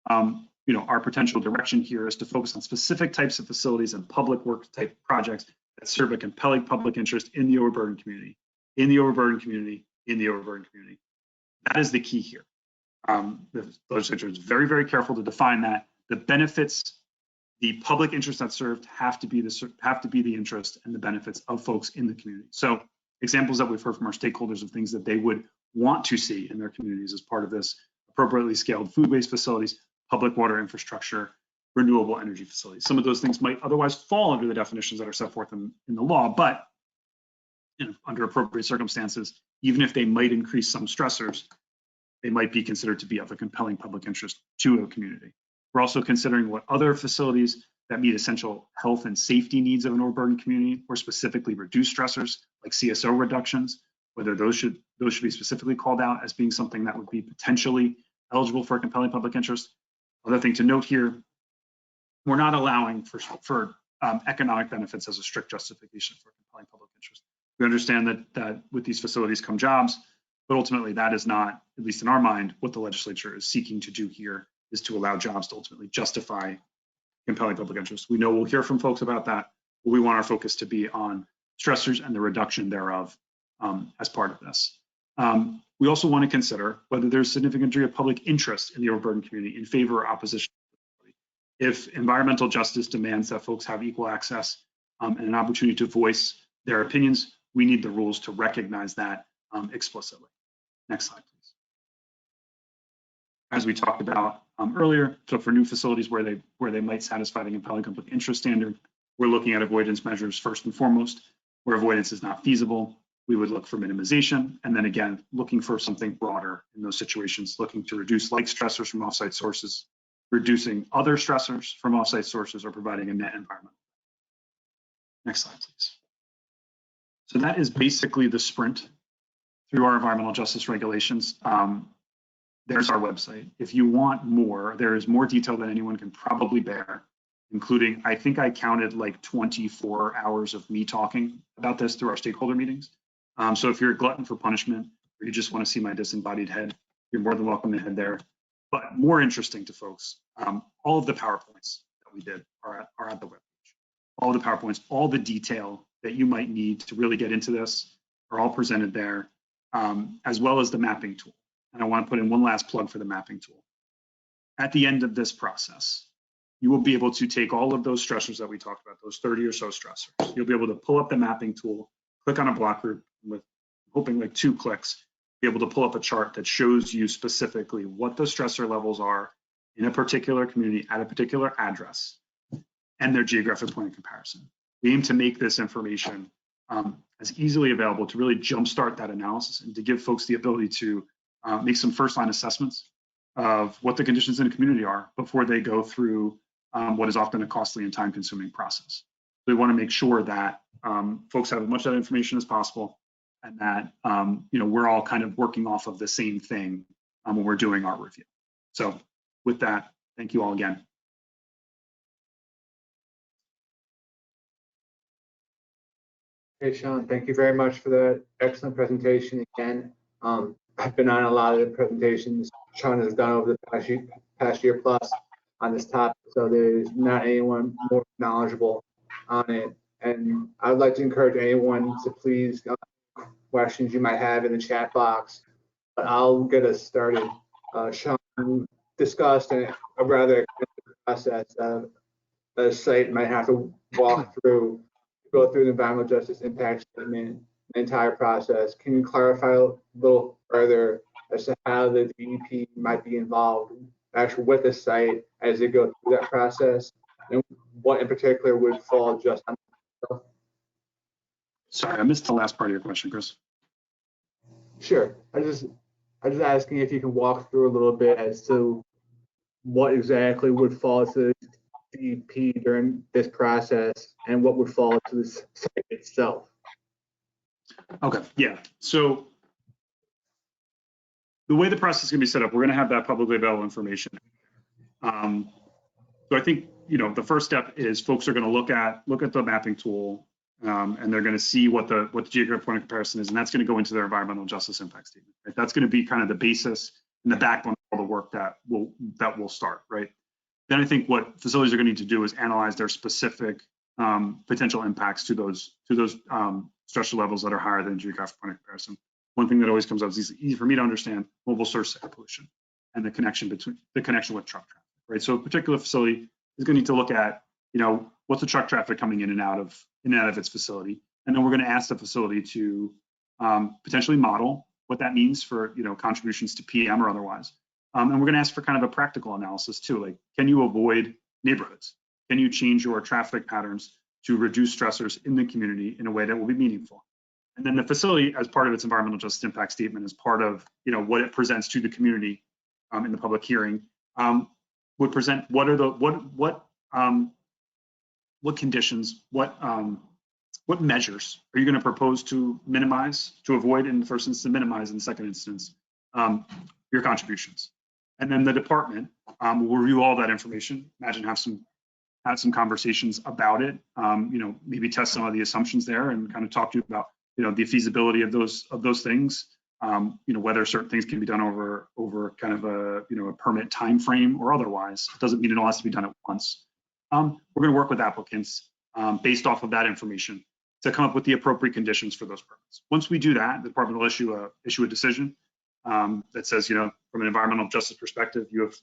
Our potential direction here is to focus on specific types of facilities and public work type projects that serve a compelling public interest in the overburdened community, in the overburdened community, in the overburdened community. That is the key here. The legislature is very, very careful to define that. The benefits, the public interest that's served have to be the interest and the benefits of folks in the community. So examples that we've heard from our stakeholders of things that they would want to see in their communities as part of this: appropriately scaled food waste facilities, public water infrastructure, renewable energy facilities. Some of those things might otherwise fall under the definitions that are set forth in the law, but under appropriate circumstances, even if they might increase some stressors, they might be considered to be of a compelling public interest to a community. We're also considering what other facilities that meet essential health and safety needs of an overburdened community or specifically reduce stressors like CSO reductions, whether those should be specifically called out as being something that would be potentially eligible for a compelling public interest. Other thing to note here, we're not allowing for economic benefits as a strict justification for compelling public interest. We understand that with these facilities come jobs, but ultimately that is not, at least in our mind, what the legislature is seeking to do here, is to allow jobs to ultimately justify compelling public interest. We know we'll hear from folks about that, but we want our focus to be on stressors and the reduction thereof as part of this. We also want to consider whether there's significant degree of public interest in the overburden community in favor or opposition. If environmental justice demands that folks have equal access and an opportunity to voice their opinions, we need the rules to recognize that explicitly. Next slide, please. As we talked about earlier, so for new facilities where they might satisfy the compelling public interest standard, we're looking at avoidance measures first and foremost. Where avoidance is not feasible, we would look for minimization, and then again, looking for something broader in those situations, looking to reduce like stressors from offsite sources, reducing other stressors from offsite sources, or providing a net environment. Next slide, please. So that is basically the sprint through our environmental justice regulations. There's our website. If you want more, there is more detail than anyone can probably bear, including, I think I counted like 24 hours of me talking about this through our stakeholder meetings. So if you're a glutton for punishment, or you just want to see my disembodied head, you're more than welcome to head there. But more interesting to folks, all of the PowerPoints that we did are at the webpage. All of the PowerPoints, all the detail that you might need to really get into this are all presented there, as well as the mapping tool. And I want to put in one last plug for the mapping tool. At the end of this process, you will be able to take all of those stressors that we talked about, those 30 or so stressors. You'll be able to pull up the mapping tool, click on a block group with hoping like 2 clicks, be able to pull up a chart that shows you specifically what the stressor levels are in a particular community at a particular address and their geographic point of comparison. We aim to make this information as easily available to really jumpstart that analysis and to give folks the ability to make some first-line assessments of what the conditions in a community are before they go through what is often a costly and time-consuming process. We want to make sure that folks have as much of that information as possible, and that we're all kind of working off of the same thing when we're doing our review. So with that, thank you all again. Hey, Sean, thank you very much for that excellent presentation again. I've been on a lot of the presentations Sean has done over the past year plus on this topic, so there's not anyone more knowledgeable on it. And I would like to encourage anyone to please questions you might have in the chat box, but I'll get us started. Sean discussed a rather extensive process that the site might have to walk through, go through the environmental justice impact statement, the entire process. Can you clarify a little further as to how the DEP might be involved actually with the site as they go through that process, and what in particular would fall just on? Sorry, I missed the last part of your question, Chris. Sure. I'm just asking if you can walk through a little bit as to what exactly would fall to the DEP during this process and what would fall to the site itself. Okay, yeah. So the way the process is going to be set up, we're going to have that publicly available information. So I think the first step is folks are going to look at the mapping tool, and they're going to see what the geographic point of comparison is, and that's going to go into their environmental justice impact statement. Right? That's going to be kind of the basis and the backbone of all the work that will start. Right. Then I think what facilities are going to need to do is analyze their specific potential impacts to those stressor levels that are higher than geographic point of comparison. One thing that always comes up is easy for me to understand: mobile source air pollution and the connection with truck traffic. Right. So a particular facility is going to need to look at what's the truck traffic coming in and out of its facility, and then we're going to ask the facility to potentially model what that means for contributions to PM or otherwise. And we're going to ask for kind of a practical analysis too, like, can you avoid neighborhoods? Can you change your traffic patterns to reduce stressors in the community in a way that will be meaningful? And then the facility, as part of its environmental justice impact statement, as part of what it presents to the community in the public hearing, would present what conditions, what measures are you going to propose to minimize, to avoid in the first instance, minimize in the second instance, your contributions. And then the department will review all that information. Imagine have some conversations about it. Maybe test some of the assumptions there and kind of talk to you about the feasibility of those things. Whether certain things can be done over kind of a permit time frame or otherwise. It doesn't mean it all has to be done at once. We're going to work with applicants based off of that information to come up with the appropriate conditions for those permits. Once we do that, the department will issue a decision that says, you know, from an environmental justice perspective, you have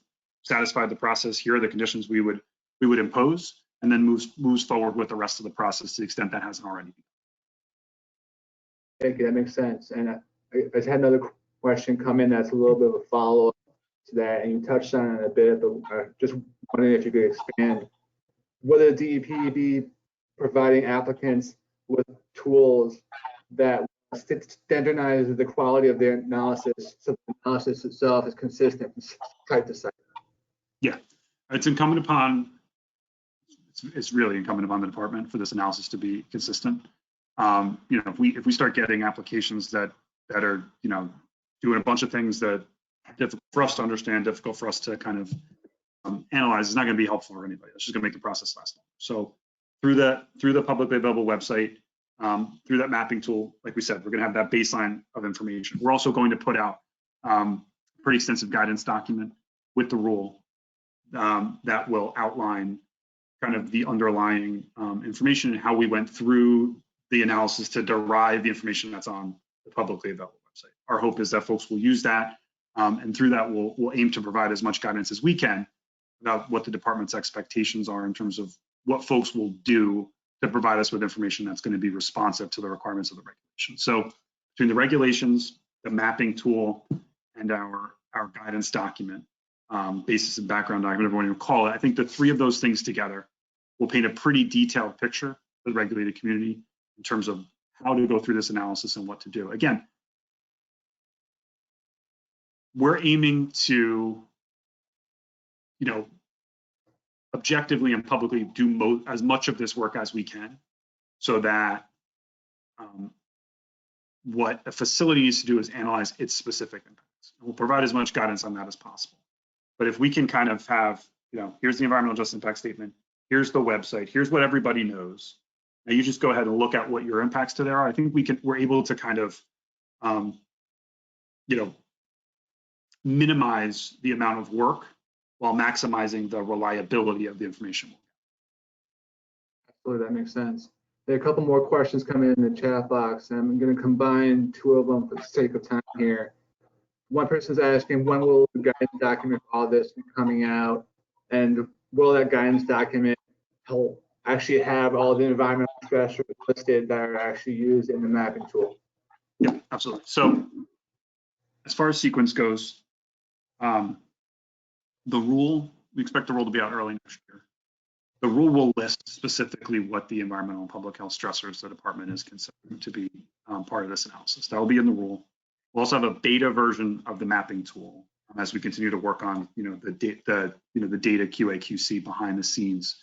satisfied the process. Here are the conditions we would impose, and then moves forward with the rest of the process to the extent that hasn't already been. Thank you, that makes sense. And I just had another question come in that's a little bit of a follow-up to that, and you touched on it a bit, but just wondering if you could expand. Whether DEP be providing applicants with tools that standardize the quality of their analysis, so the analysis itself is consistent from site to site. Yeah, it's incumbent upon, it's really incumbent upon the department for this analysis to be consistent. You know, if we start getting applications that are, you know, doing a bunch of things that are difficult for us to understand, difficult for us to kind of analyze, it's not going to be helpful for anybody. It's just going to make the process last longer. So through the publicly available website, through that mapping tool, like we said, we're going to have that baseline of information. We're also going to put out a pretty extensive guidance document with the rule that will outline kind of the underlying information and how we went through the analysis to derive the information that's on the publicly available website. Our hope is that folks will use that, and through that we'll aim to provide as much guidance as we can about what the department's expectations are in terms of what folks will do to provide us with information that's going to be responsive to the requirements of the regulation. So between the regulations, the mapping tool, and our guidance document, basis and background document, whatever you call it, I think the three of those things together will paint a pretty detailed picture for the regulated community in terms of how to go through this analysis and what to do. Again, we're aiming to, you know, objectively and publicly do as much of this work as we can, so that what a facility needs to do is analyze its specific impacts. And we'll provide as much guidance on that as possible. But if we can kind of have, you know, here's the environmental justice impact statement, here's the website, here's what everybody knows. Now you just go ahead and look at what your impacts to there are. I think we're able to kind of, you know, minimize the amount of work while maximizing the reliability of the information. Absolutely, that makes sense. There are a couple more questions coming in the chat box, and I'm going to combine two of them for the sake of time here. One person's asking, when will the guidance document for all this be coming out? And will that guidance document help actually have all the environmental stressors listed that are actually used in the mapping tool? Yeah, absolutely. So as far as sequence goes, the rule, we expect the rule to be out early next year. The rule will list specifically what the environmental and public health stressors the department is considering to be part of this analysis. That will be in the rule. We'll also have a beta version of the mapping tool as we continue to work on, you know, the data QA/QC behind the scenes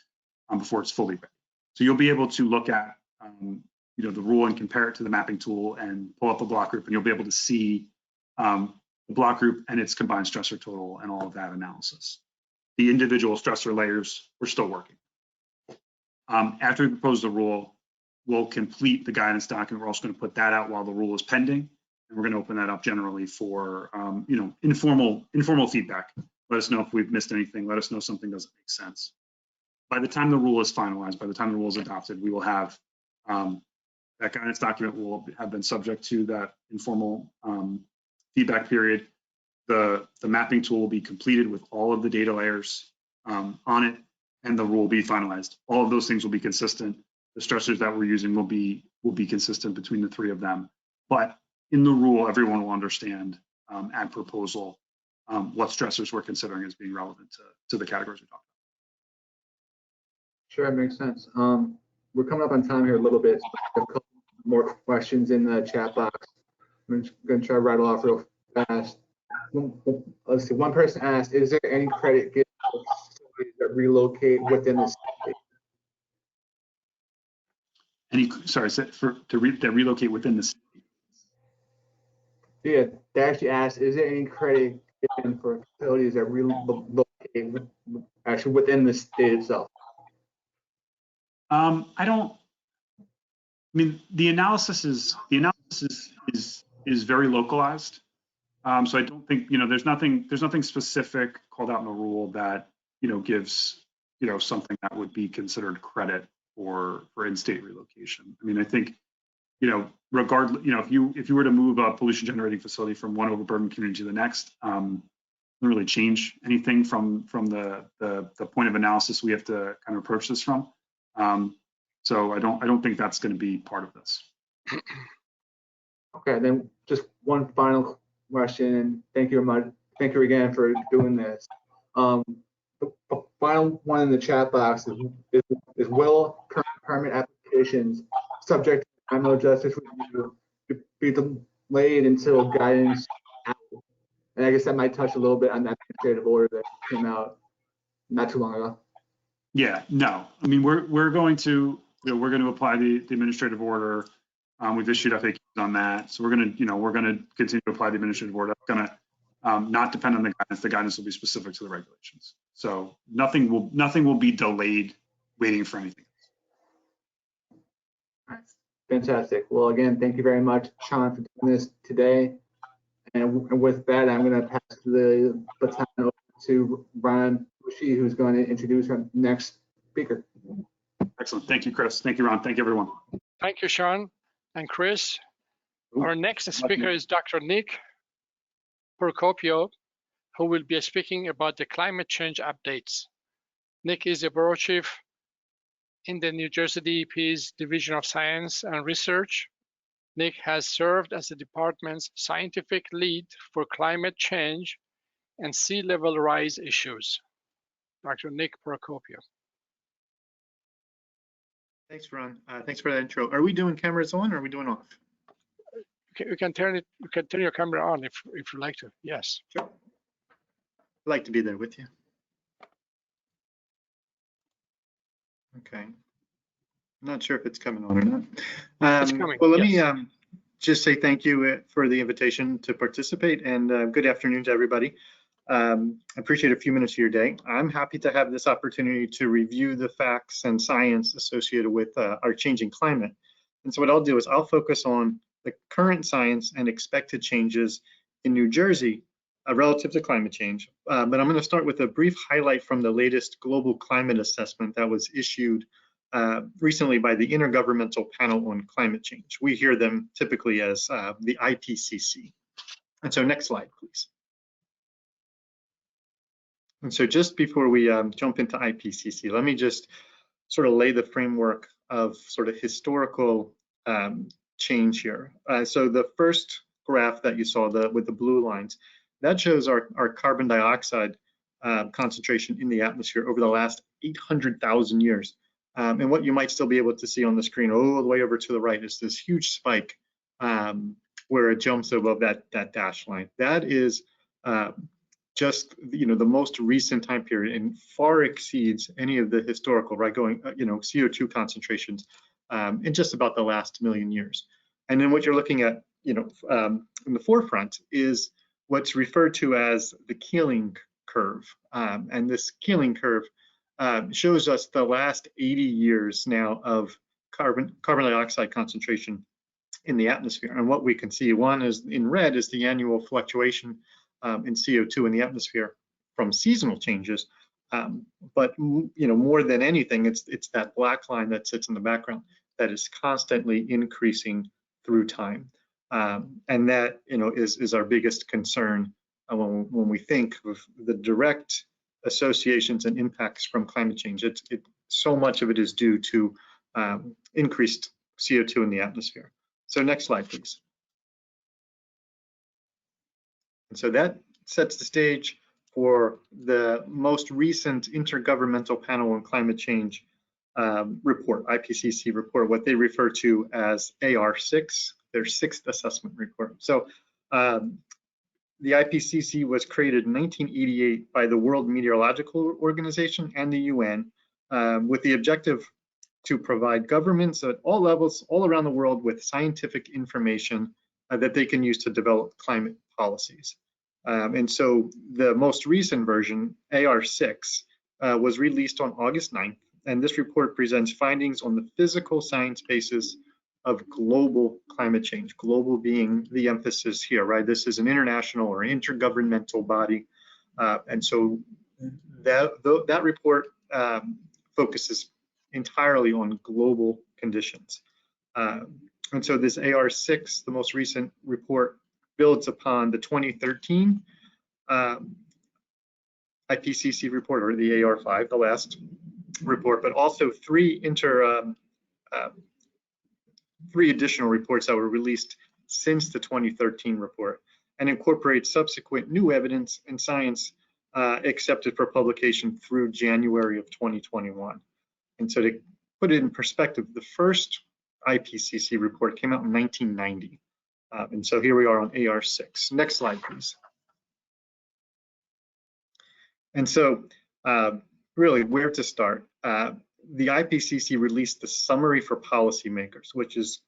before it's fully ready. So you'll be able to look at, you know, the rule and compare it to the mapping tool and pull up a block group, and you'll be able to see the block group and its combined stressor total and all of that analysis. The individual stressor layers, we're still working. After we propose the rule, we'll complete the guidance document. We're also going to put that out while the rule is pending, and we're going to open that up generally for, you know, informal feedback. Let us know if we've missed anything. Let us know something doesn't make sense. By the time the rule is finalized, by the time the rule is adopted, we will have that guidance document will have been subject to that informal feedback period. The mapping tool will be completed with all of the data layers on it, and the rule will be finalized. All of those things will be consistent. The stressors that we're using will be consistent between the three of them. But in the rule, everyone will understand at proposal what stressors we're considering as being relevant to the categories we talked about. Sure, that makes sense. We're coming up on time here a little bit. So I have a couple more questions in the chat box. I'm just going to try to rattle off real fast. Let's see. One person asked, is there any credit given to facilities that relocate within the state? That relocate within the state? Yeah, they actually asked, is there any credit given for facilities that relocate actually within the state itself? I mean, the analysis is very localized. So I don't think, you know, there's nothing specific called out in the rule that, you know, gives, you know, something that would be considered credit for in-state relocation. I mean, I think, you know, regardless, you know, if you were to move a pollution generating facility from one overburdened community to the next, doesn't really change anything from the point of analysis we have to kind of approach this from. So I don't think that's going to be part of this. Okay, then just one final question, and thank you much. Thank you again for doing this. The final one in the chat box is will current permit applications subject to criminal justice review be delayed until guidance out? And I guess that might touch a little bit on that administrative order that came out not too long ago. Yeah, no, I mean, we're going to, you know, we're going to apply the administrative order. We've issued FAQs on that. So we're going to continue to apply the administrative order. That's going to not depend on the guidance. The guidance will be specific to the regulations. So nothing will be delayed waiting for anything else. Fantastic. Well, again, thank you very much, Sean, for doing this today. And with that, I'm going to pass the baton over to Ron Bushi, who's going to introduce our next speaker. Excellent. Thank you, Chris. Thank you, Ron. Thank you, everyone. Thank you, Sean and Chris. Our next speaker is Dr. Nick Procopio, who will be speaking about the climate change updates. Nick is a bureau chief in the New Jersey DEP's Division of Science and Research. Nick has served as the department's scientific lead for climate change and sea level rise issues. Dr. Nick Procopio. Thanks, Ron. Thanks for that intro. Are we doing cameras on or are we doing off? Okay, you can turn your camera on if you like to. Yes. Sure. I'd like to be there with you. Okay. I'm not sure if it's coming on or not. It's coming. Well, let me just say thank you for the invitation to participate, and good afternoon to everybody. I appreciate a few minutes of your day. I'm happy to have this opportunity to review the facts and science associated with our changing climate. And so what I'll do is I'll focus on the current science and expected changes in New Jersey relative to climate change. But I'm going to start with a brief highlight from the latest global climate assessment that was issued recently by the Intergovernmental Panel on Climate Change. We hear them typically as the IPCC. And so next slide, please. And so just before we jump into IPCC, let me just sort of lay the framework of sort of historical change here. So the first graph that you saw with the blue lines, that shows our carbon dioxide concentration in the atmosphere over the last 800,000 years. And what you might still be able to see on the screen all the way over to the right is this huge spike where it jumps above that dashed line. That is just, you know, the most recent time period and far exceeds any of the historical, right, going, you know, CO2 concentrations in just about the last million years. And then what you're looking at, you know, in the forefront is what's referred to as the Keeling curve. And this Keeling curve shows us the last 80 years now of carbon dioxide concentration in the atmosphere. And what we can see, one is in red is the annual fluctuation in CO2 in the atmosphere from seasonal changes. But you know, more than anything, it's that black line that sits in the background that is constantly increasing through time. And that, you know, is our biggest concern when we think of the direct associations and impacts from climate change. So much of it is due to increased CO2 in the atmosphere. So next slide, please. And so that sets the stage for the most recent Intergovernmental Panel on Climate Change report, IPCC report, what they refer to as AR6, their sixth assessment report. So the IPCC was created in 1988 by the World Meteorological Organization and the UN with the objective to provide governments at all levels, all around the world, with scientific information that they can use to develop climate policies. And so the most recent version, AR6, was released on August 9th, and this report presents findings on the physical science basis of global climate change, global being the emphasis here, right? This is an international or intergovernmental body. And so that report focuses entirely on global conditions. And so this AR6, the most recent report, builds upon the 2013 IPCC report, or the AR5, the last report, but also three additional reports that were released since the 2013 report, and incorporates subsequent new evidence and science accepted for publication through January of 2021. And so to put it in perspective, the first IPCC report came out in 1990. And so here we are on AR6. Next slide, please. And so really where to start? The IPCC released the summary for policymakers, which is,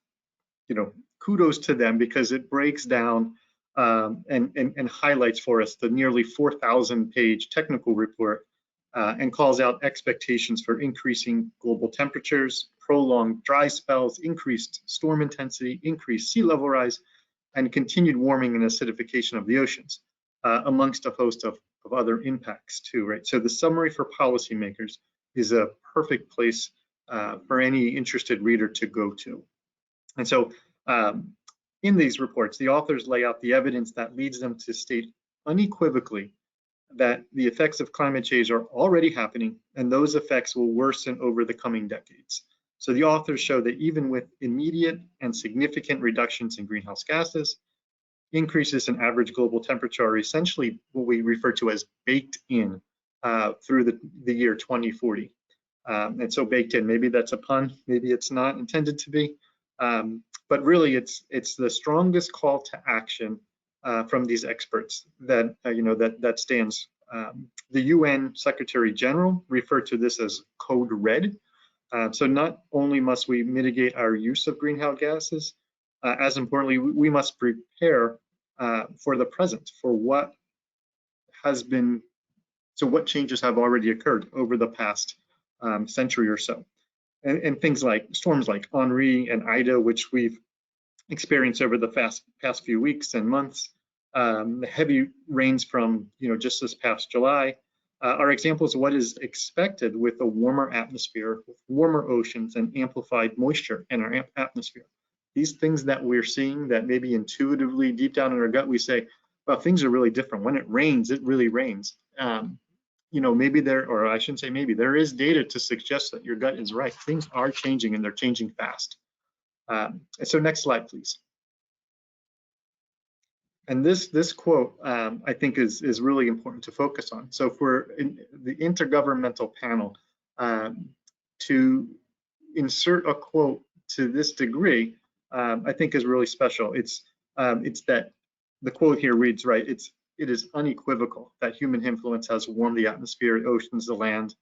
kudos to them, because it breaks down and highlights for us the nearly 4,000-page technical report and calls out expectations for increasing global temperatures, prolonged dry spells, increased storm intensity, increased sea level rise, and continued warming and acidification of the oceans, amongst a host of other impacts too, right? So the summary for policymakers is a perfect place for any interested reader to go to. And so in these reports, the authors lay out the evidence that leads them to state unequivocally that the effects of climate change are already happening, and those effects will worsen over the coming decades. So the authors show that even with immediate and significant reductions in greenhouse gases, increases in average global temperature are essentially what we refer to as baked in through the year 2040. And so baked in, maybe that's a pun, maybe it's not intended to be, but really it's the strongest call to action from these experts that that stands. The UN Secretary General referred to this as Code Red. So not only must we mitigate our use of greenhouse gases, as importantly, we must prepare for the present, for what has been, so what changes have already occurred over the past century or so. And things like storms like Henri and Ida, which we've experienced over the past few weeks and months, the heavy rains from just this past July, are examples of what is expected with a warmer atmosphere, with warmer oceans and amplified moisture in our atmosphere. These things that we're seeing that maybe intuitively deep down in our gut, we say, well, things are really different. When it rains, it really rains. Maybe there, or I shouldn't say maybe, there is data to suggest that your gut is right. Things are changing and they're changing fast. So next slide, please. And this quote, I think, is really important to focus on. So for the Intergovernmental Panel to insert a quote to this degree, I think is really special. It's that the quote here reads, right, it is unequivocal that human influence has warmed the atmosphere, the oceans, the land,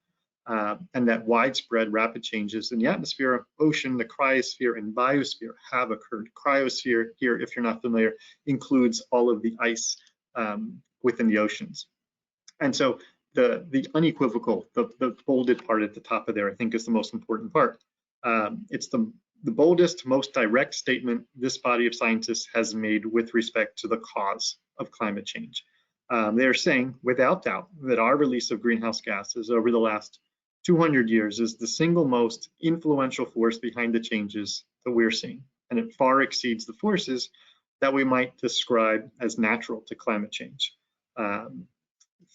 and that widespread rapid changes in the atmosphere, ocean, the cryosphere, and biosphere have occurred. Cryosphere here, if you're not familiar, includes all of the ice within the oceans. And so the unequivocal, the bolded part at the top of there, I think, is the most important part. It's the boldest, most direct statement this body of scientists has made with respect to the cause of climate change. They are saying, without doubt, that our release of greenhouse gases over the last 200 years is the single most influential force behind the changes that we're seeing, and it far exceeds the forces that we might describe as natural to climate change.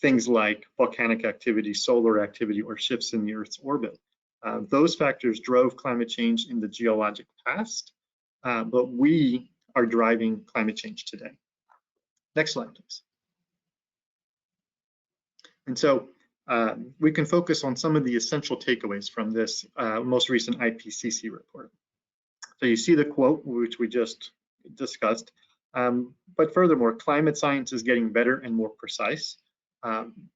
Things like volcanic activity, solar activity, or shifts in the Earth's orbit. Those factors drove climate change in the geologic past, but we are driving climate change today. Next slide, please. And so we can focus on some of the essential takeaways from this most recent IPCC report. So you see the quote, which we just discussed, but furthermore, climate science is getting better and more precise.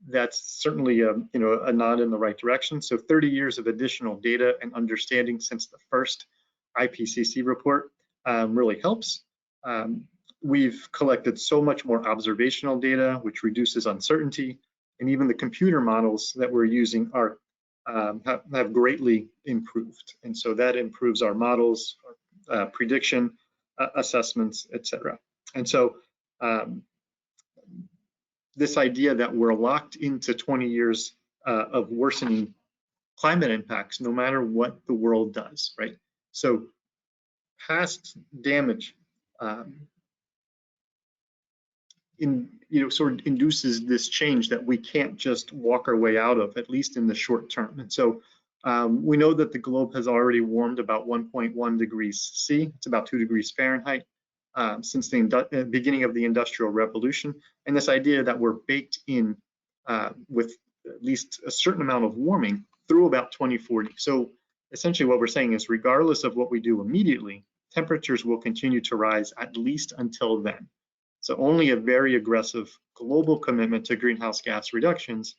That's certainly a nod in the right direction. So 30 years of additional data and understanding since the first IPCC report really helps. We've collected so much more observational data, which reduces uncertainty, and even the computer models that we're using have greatly improved. And so that improves our models, prediction, assessments, etc. And so this idea that we're locked into 20 years of worsening climate impacts no matter what the world does, right? So past damage sort of induces this change that we can't just walk our way out of, at least in the short term. And so we know that the globe has already warmed about 1.1 degrees C, it's about 2 degrees Fahrenheit, since the beginning of the Industrial Revolution. And this idea that we're baked in with at least a certain amount of warming through about 2040. So essentially what we're saying is, regardless of what we do immediately, temperatures will continue to rise at least until then. So only a very aggressive global commitment to greenhouse gas reductions,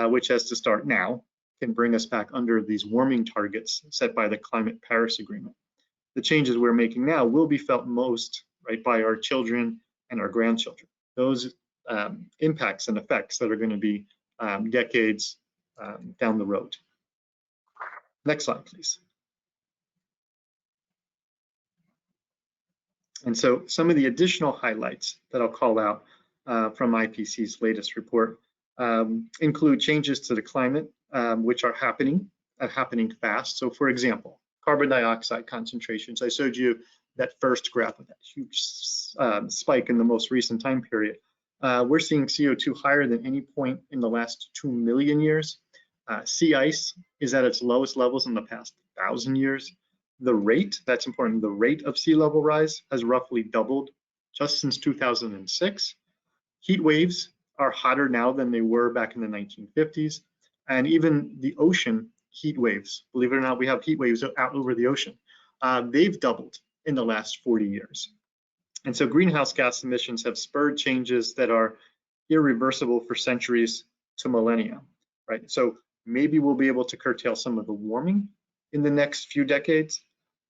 which has to start now, can bring us back under these warming targets set by the Climate Paris Agreement. The changes we're making now will be felt most, right, by our children and our grandchildren. Those impacts and effects that are going to be decades down the road. Next slide, please. And so some of the additional highlights that I'll call out from IPCC's latest report include changes to the climate, which are happening fast. So for example, carbon dioxide concentrations. I showed you that first graph of that huge spike in the most recent time period. We're seeing CO2 higher than any point in the last 2 million years. Sea ice is at its lowest levels in the past 1,000 years. The rate, that's important, the rate of sea level rise has roughly doubled just since 2006. Heat waves are hotter now than they were back in the 1950s. And even the ocean heat waves, believe it or not, we have heat waves out over the ocean. They've doubled in the last 40 years. And so greenhouse gas emissions have spurred changes that are irreversible for centuries to millennia, right? So maybe we'll be able to curtail some of the warming in the next few decades,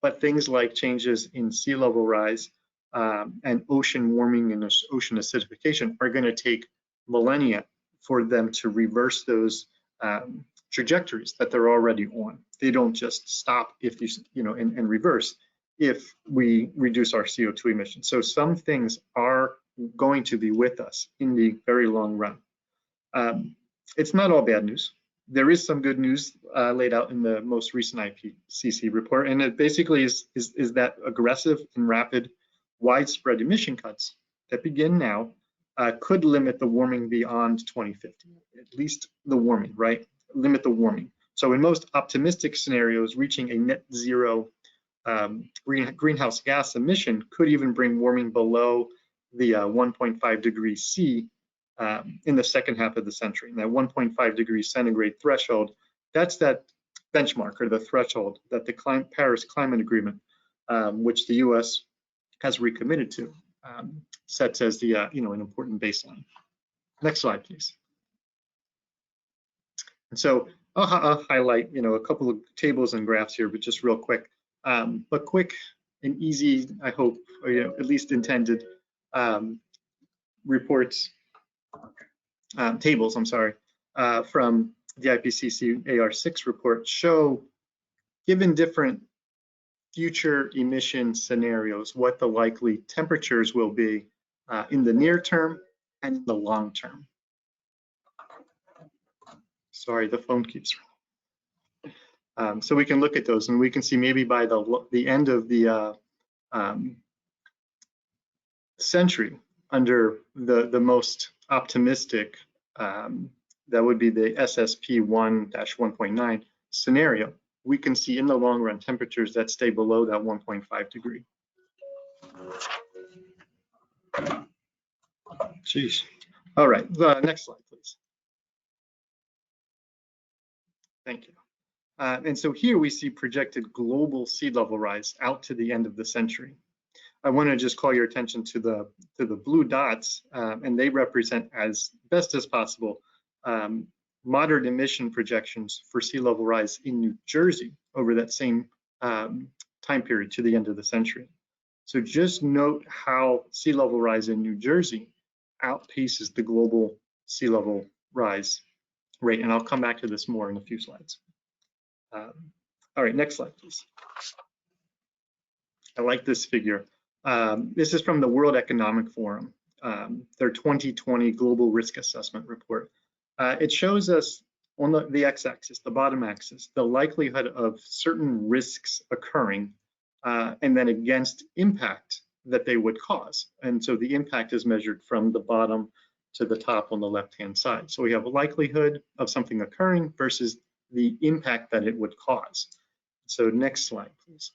but things like changes in sea level rise and ocean warming and ocean acidification are going to take millennia for them to reverse those trajectories that they're already on. They don't just stop if and reverse if we reduce our CO2 emissions. So some things are going to be with us in the very long run. It's not all bad news. There is some good news laid out in the most recent IPCC report, and it basically is that aggressive and rapid widespread emission cuts that begin now could limit the warming beyond 2050, at least the warming, right? Limit the warming. So in most optimistic scenarios, reaching a net zero greenhouse gas emission could even bring warming below the 1.5 degrees C in the second half of the century. And that 1.5 degrees centigrade threshold, that's that benchmark or the threshold that the Paris Climate Agreement, which the US has recommitted to, sets as the an important baseline. Next slide, please. And so I'll highlight a couple of tables and graphs here, but just real quick. But quick and easy, I hope, or at least intended reports, tables, I'm sorry, from the IPCC AR6 report show, given different future emission scenarios, what the likely temperatures will be in the near term and the long term. Sorry, the phone keeps ringing. So we can look at those and we can see maybe by the end of the century, under the most optimistic, that would be the SSP 1-1.9 scenario, we can see in the long run temperatures that stay below that 1.5 degree. Jeez. All right, next slide, please. Thank you. And so here we see projected global sea level rise out to the end of the century. I want to just call your attention to the blue dots, and they represent, as best as possible, moderate emission projections for sea level rise in New Jersey over that same time period to the end of the century. So just note how sea level rise in New Jersey outpaces the global sea level rise rate, and I'll come back to this more in a few slides. All right, next slide, please. I like this figure. This is from the World Economic Forum, their 2020 Global Risk Assessment Report. It shows us on the x-axis, the bottom axis, the likelihood of certain risks occurring, and then against impact that they would cause. And so the impact is measured from the bottom to the top on the left-hand side. So we have a likelihood of something occurring versus the impact that it would cause. So next slide, please.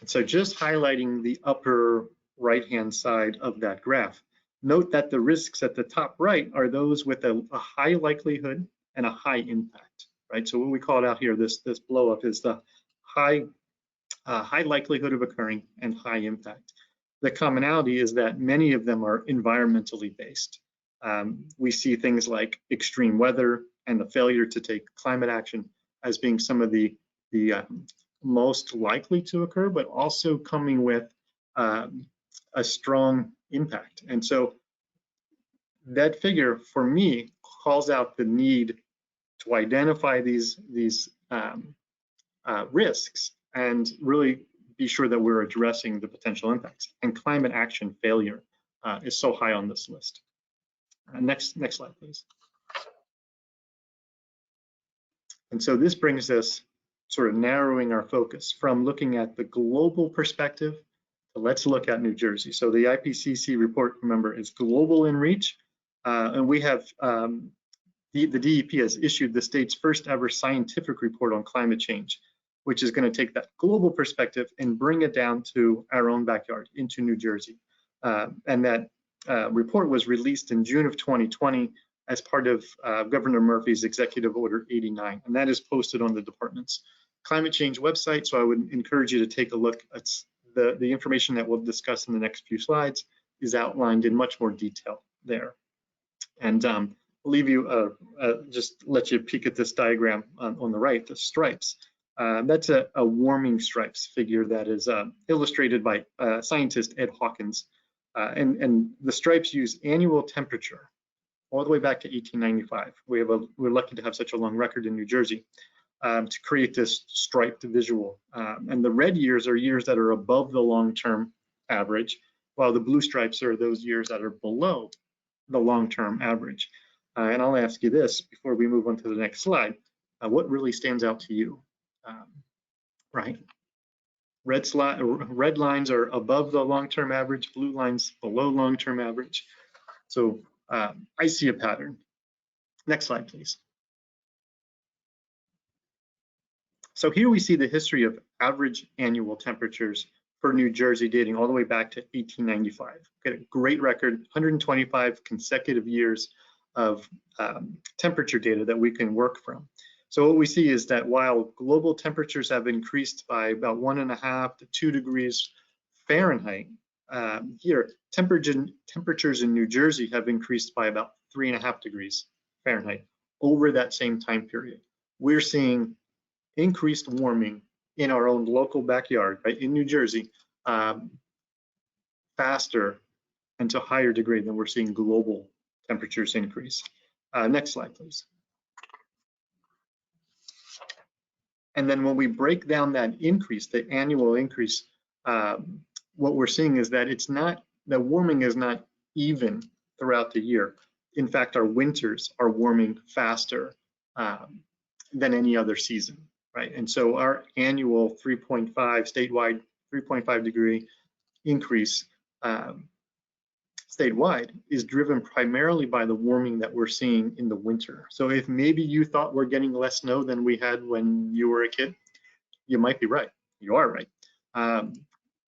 So just highlighting the upper right-hand side of that graph. Note that the risks at the top right are those with a high likelihood and a high impact, right? So what we call it out here, this blow up is the high likelihood of occurring and high impact. The commonality is that many of them are environmentally based. We see things like extreme weather and the failure to take climate action as being some of the most likely to occur, but also coming with a strong impact. And so that figure for me calls out the need to identify these risks and really be sure that we're addressing the potential impacts. And climate action failure is so high on this list. Next slide, please. And so this brings us sort of narrowing our focus from looking at the global perspective to let's look at New Jersey. So the IPCC report, remember, is global in reach, and we have the DEP has issued the state's first ever scientific report on climate change, which is going to take that global perspective and bring it down to our own backyard into New Jersey. And that report was released in June of 2020 as part of Governor Murphy's Executive Order 89, and that is posted on the department's climate change website. So I would encourage you to take a look at the information that we'll discuss in the next few slides is outlined in much more detail there. And I'll leave you, just let you peek at this diagram on the right, the stripes. That's a warming stripes figure that is illustrated by scientist Ed Hawkins. And the stripes use annual temperature all the way back to 1895. We're lucky to have such a long record in New Jersey to create this striped visual. And the red years are years that are above the long-term average, while the blue stripes are those years that are below the long-term average. And I'll ask you this before we move on to the next slide. What really stands out to you? Right? Red lines are above the long-term average, blue lines below long-term average. So I see a pattern. Next slide, please. So here we see the history of average annual temperatures for New Jersey dating all the way back to 1895. Got a great record, 125 consecutive years of temperature data that we can work from. So what we see is that while global temperatures have increased by about 1.5 to 2 degrees Fahrenheit, here temperatures in New Jersey have increased by about 3.5 degrees Fahrenheit over that same time period. We're seeing increased warming in our own local backyard, right, in New Jersey, faster and to a higher degree than we're seeing global temperatures increase. Next slide, please. And then when we break down that increase, the annual increase, what we're seeing is that the warming is not even throughout the year. In fact, our winters are warming faster than any other season, right? And so our annual 3.5 statewide 3.5 degree increase statewide is driven primarily by the warming that we're seeing in the winter. So if maybe you thought we're getting less snow than we had when you were a kid, you might be right. You are right.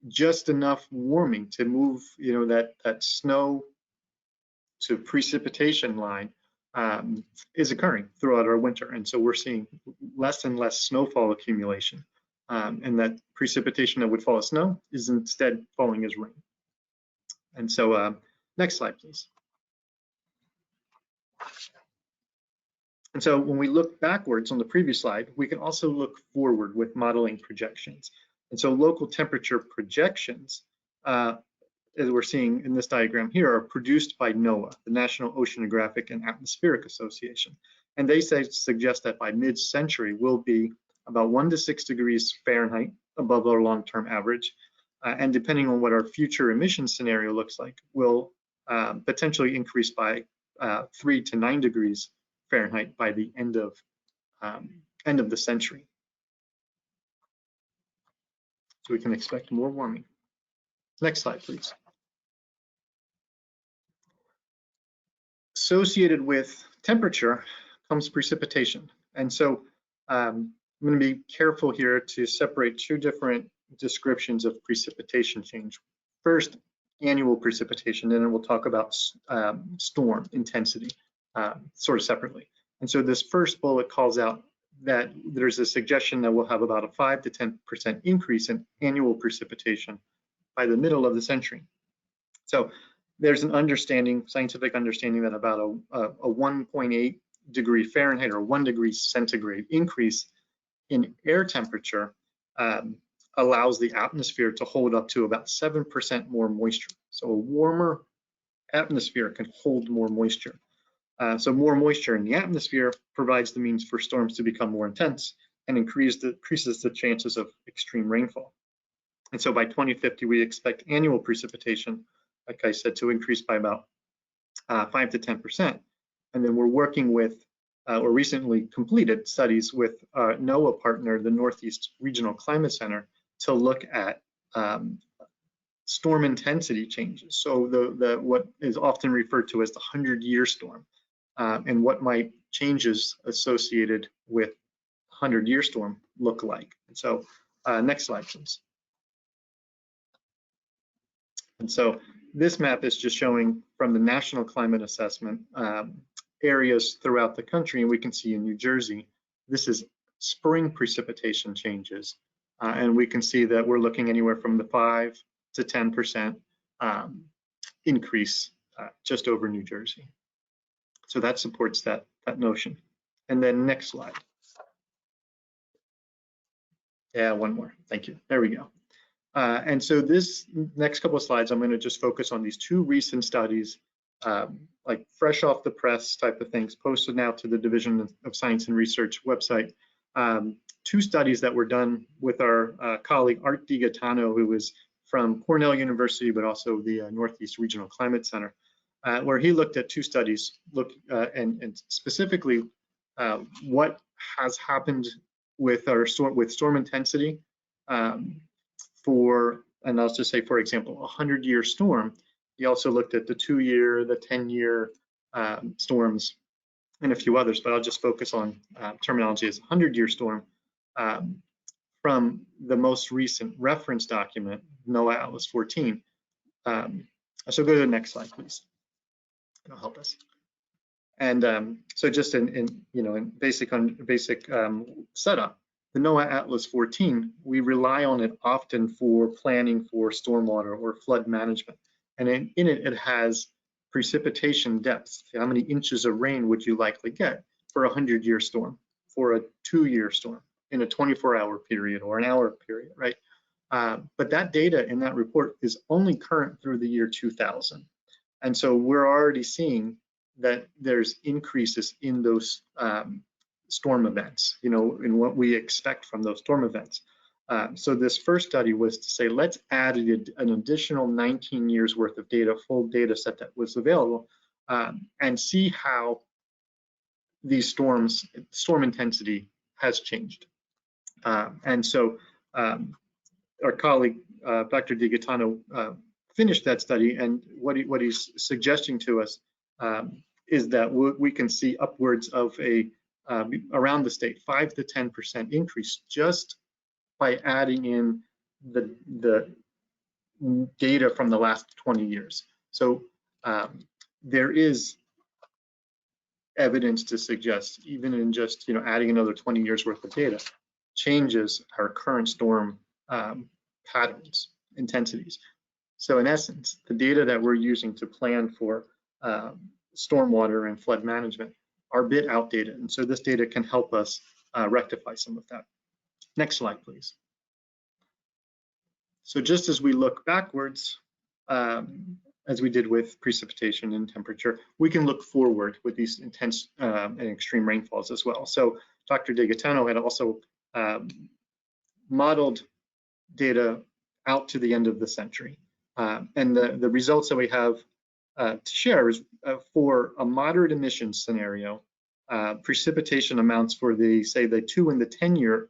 Just enough warming to move, that snow to precipitation line is occurring throughout our winter. And so we're seeing less and less snowfall accumulation. And that precipitation that would fall as snow is instead falling as rain. And so next slide, please. And so when we look backwards on the previous slide, we can also look forward with modeling projections. And so local temperature projections, as we're seeing in this diagram here, are produced by NOAA, the National Oceanographic and Atmospheric Association. And they suggest that by mid-century, we'll be about 1 to 6 degrees Fahrenheit above our long-term average. And depending on what our future emission scenario looks like, will potentially increase by 3 to 9 degrees Fahrenheit by the end of the century. So we can expect more warming. Next slide, please. Associated with temperature comes precipitation. And so I'm going to be careful here to separate two different descriptions of precipitation change. First, annual precipitation, and then we'll talk about storm intensity sort of separately. And so this first bullet calls out that there's a suggestion that we'll have about a 5 to 10% increase in annual precipitation by the middle of the century. So there's an understanding, scientific understanding, that about a 1.8 degree Fahrenheit or 1 degree centigrade increase in air temperature allows the atmosphere to hold up to about 7% more moisture. So a warmer atmosphere can hold more moisture. So more moisture in the atmosphere provides the means for storms to become more intense and increases the chances of extreme rainfall. And so by 2050, we expect annual precipitation, like I said, to increase by about 5 to 10%. And then we're working with, or recently completed studies with our NOAA partner, the Northeast Regional Climate Center, to look at storm intensity changes. So what is often referred to as the 100-year storm, and what might changes associated with 100-year storm look like. And so next slide, please. And so this map is just showing from the National Climate Assessment areas throughout the country, and we can see in New Jersey, this is spring precipitation changes. And we can see that we're looking anywhere from the 5 to 10% increase just over New Jersey. So that supports that notion. And then next slide. Yeah, one more. Thank you. There we go. And so this next couple of slides, I'm going to just focus on these two recent studies, like fresh off the press type of things, posted now to the Division of Science and Research website. Two studies that were done with our colleague Art DiGaetano, who is from Cornell University, but also the Northeast Regional Climate Center, where he looked at two studies, and specifically what has happened with our storm intensity for, and I'll just say, for example, a 100-year storm. He also looked at the 2-year, the 10-year storms, and a few others, but I'll just focus on terminology as 100-year storm from the most recent reference document, NOAA Atlas 14. So go to the next slide, please. It'll help us. And so just in basic setup, the NOAA Atlas 14, we rely on it often for planning for stormwater or flood management. And in it, it has precipitation depths. How many inches of rain would you likely get for a 100-year storm, for a 2-year storm, in a 24-hour period or an hour period, right? But that data in that report is only current through the year 2000. And so we're already seeing that there's increases in those storm events, in what we expect from those storm events. So this first study was to say, let's add an additional 19 years worth of data, full data set that was available, and see how these storm intensity has changed. And so our colleague, Dr. DiGaetano, finished that study, and what he's suggesting to us is that we can see upwards of around the state 5 to 10% increase just by adding in the data from the last 20 years. So there is evidence to suggest, even in just adding another 20 years worth of data, changes our current storm patterns, intensities. So in essence, the data that we're using to plan for stormwater and flood management are a bit outdated. And so this data can help us rectify some of that. Next slide, please. So just as we look backwards, as we did with precipitation and temperature, we can look forward with these intense and extreme rainfalls as well. So Dr. DiGaetano had also modeled data out to the end of the century. And the results that we have to share is for a moderate emissions scenario, precipitation amounts for the, say, the 2 and the 10-year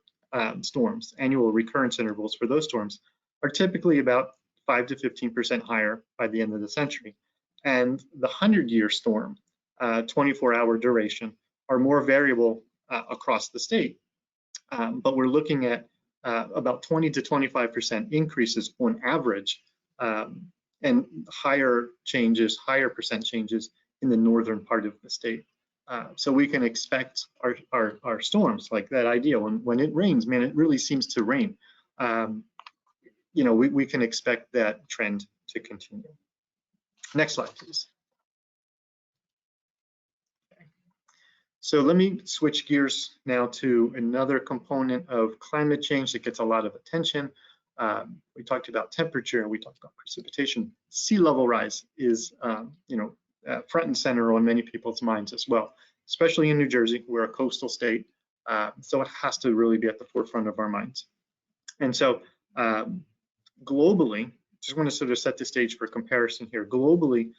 storms, annual recurrence intervals for those storms, are typically about 5 to 15% higher by the end of the century. And the 100-year storm, 24-hour duration, are more variable across the state. But we're looking at about 20 to 25% increases on average, and higher percent changes in the northern part of the state. So we can expect our storms, like that idea, when it rains, man, it really seems to rain. You know, we can expect that trend to continue. Next slide, please. So let me switch gears now to another component of climate change that gets a lot of attention. We talked about temperature and we talked about precipitation. Sea level rise is, you know, front and center on many people's minds as well, especially in New Jersey. We're a coastal state, so it has to really be at the forefront of our minds. And so globally, just want to sort of set the stage for comparison here. Globally,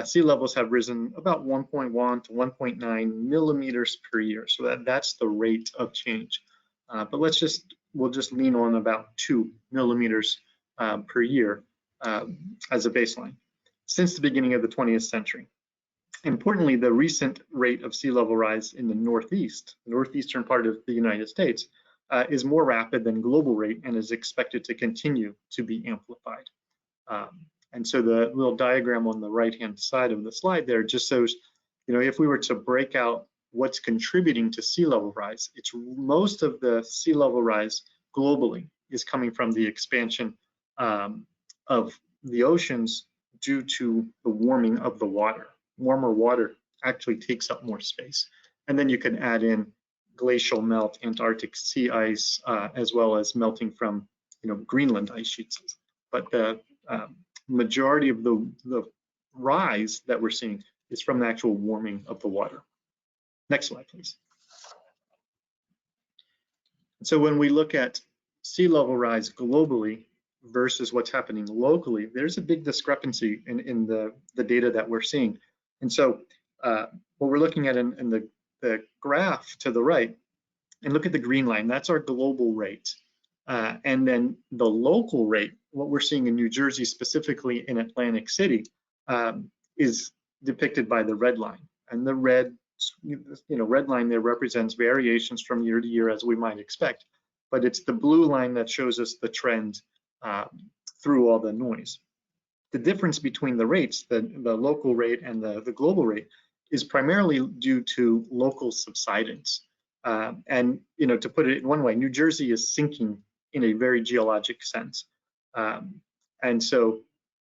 sea levels have risen about 1.1 to 1.9 millimeters per year. So that's the rate of change. But we'll just lean on about 2 millimeters per year as a baseline since the beginning of the 20th century. Importantly, the recent rate of sea level rise in the northeastern part of the United States, is more rapid than global rate and is expected to continue to be amplified. And so the little diagram on the right-hand side of the slide there just shows, you know, if we were to break out what's contributing to sea level rise, it's most of the sea level rise globally is coming from the expansion of the oceans due to the warming of the water. Warmer water actually takes up more space. And then you can add in glacial melt, Antarctic sea ice, as well as melting from, you know, Greenland ice sheets. But the majority of the rise that we're seeing is from the actual warming of the water. Next slide, please. So when we look at sea level rise globally versus what's happening locally, there's a big discrepancy in the data that we're seeing. And so what we're looking at in the graph to the right, and look at the green line, that's our global rate. And then the local rate, what we're seeing in New Jersey, specifically in Atlantic City, is depicted by the red line. And the red line there represents variations from year to year, as we might expect. But it's the blue line that shows us the trend through all the noise. The difference between the rates, the local rate and the global rate, is primarily due to local subsidence. And, you know, to put it in one way, New Jersey is sinking in a very geologic sense. And so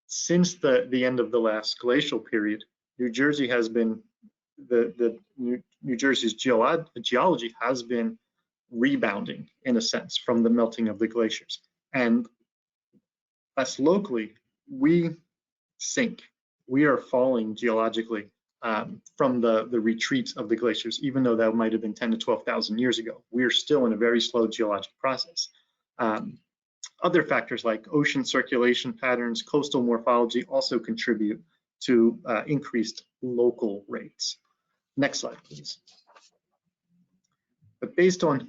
since the end of the last glacial period, New Jersey has been, New Jersey's geology has been rebounding in a sense from the melting of the glaciers. And us locally, we sink. We are falling geologically from the retreat of the glaciers, even though that might have been 10 to 12,000 years ago. We are still in a very slow geologic process. Other factors like ocean circulation patterns, coastal morphology also contribute to increased local rates. Next slide, please. But based on,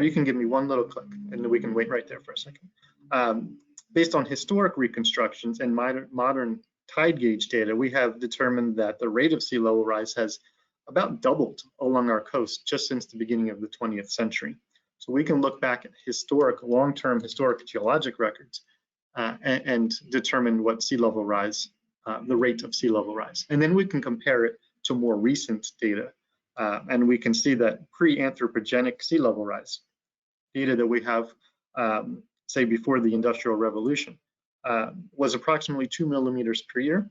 you can give me one little click and we can wait right there for a second. Based on historic reconstructions and modern tide gauge data, we have determined that the rate of sea level rise has about doubled along our coast just since the beginning of the 20th century. So we can look back at long-term historic geologic records and determine what sea level rise, the rate of sea level rise. And then we can compare it to more recent data. And we can see that pre-anthropogenic sea level rise, data that we have, say before the Industrial Revolution, was approximately 2 millimeters per year.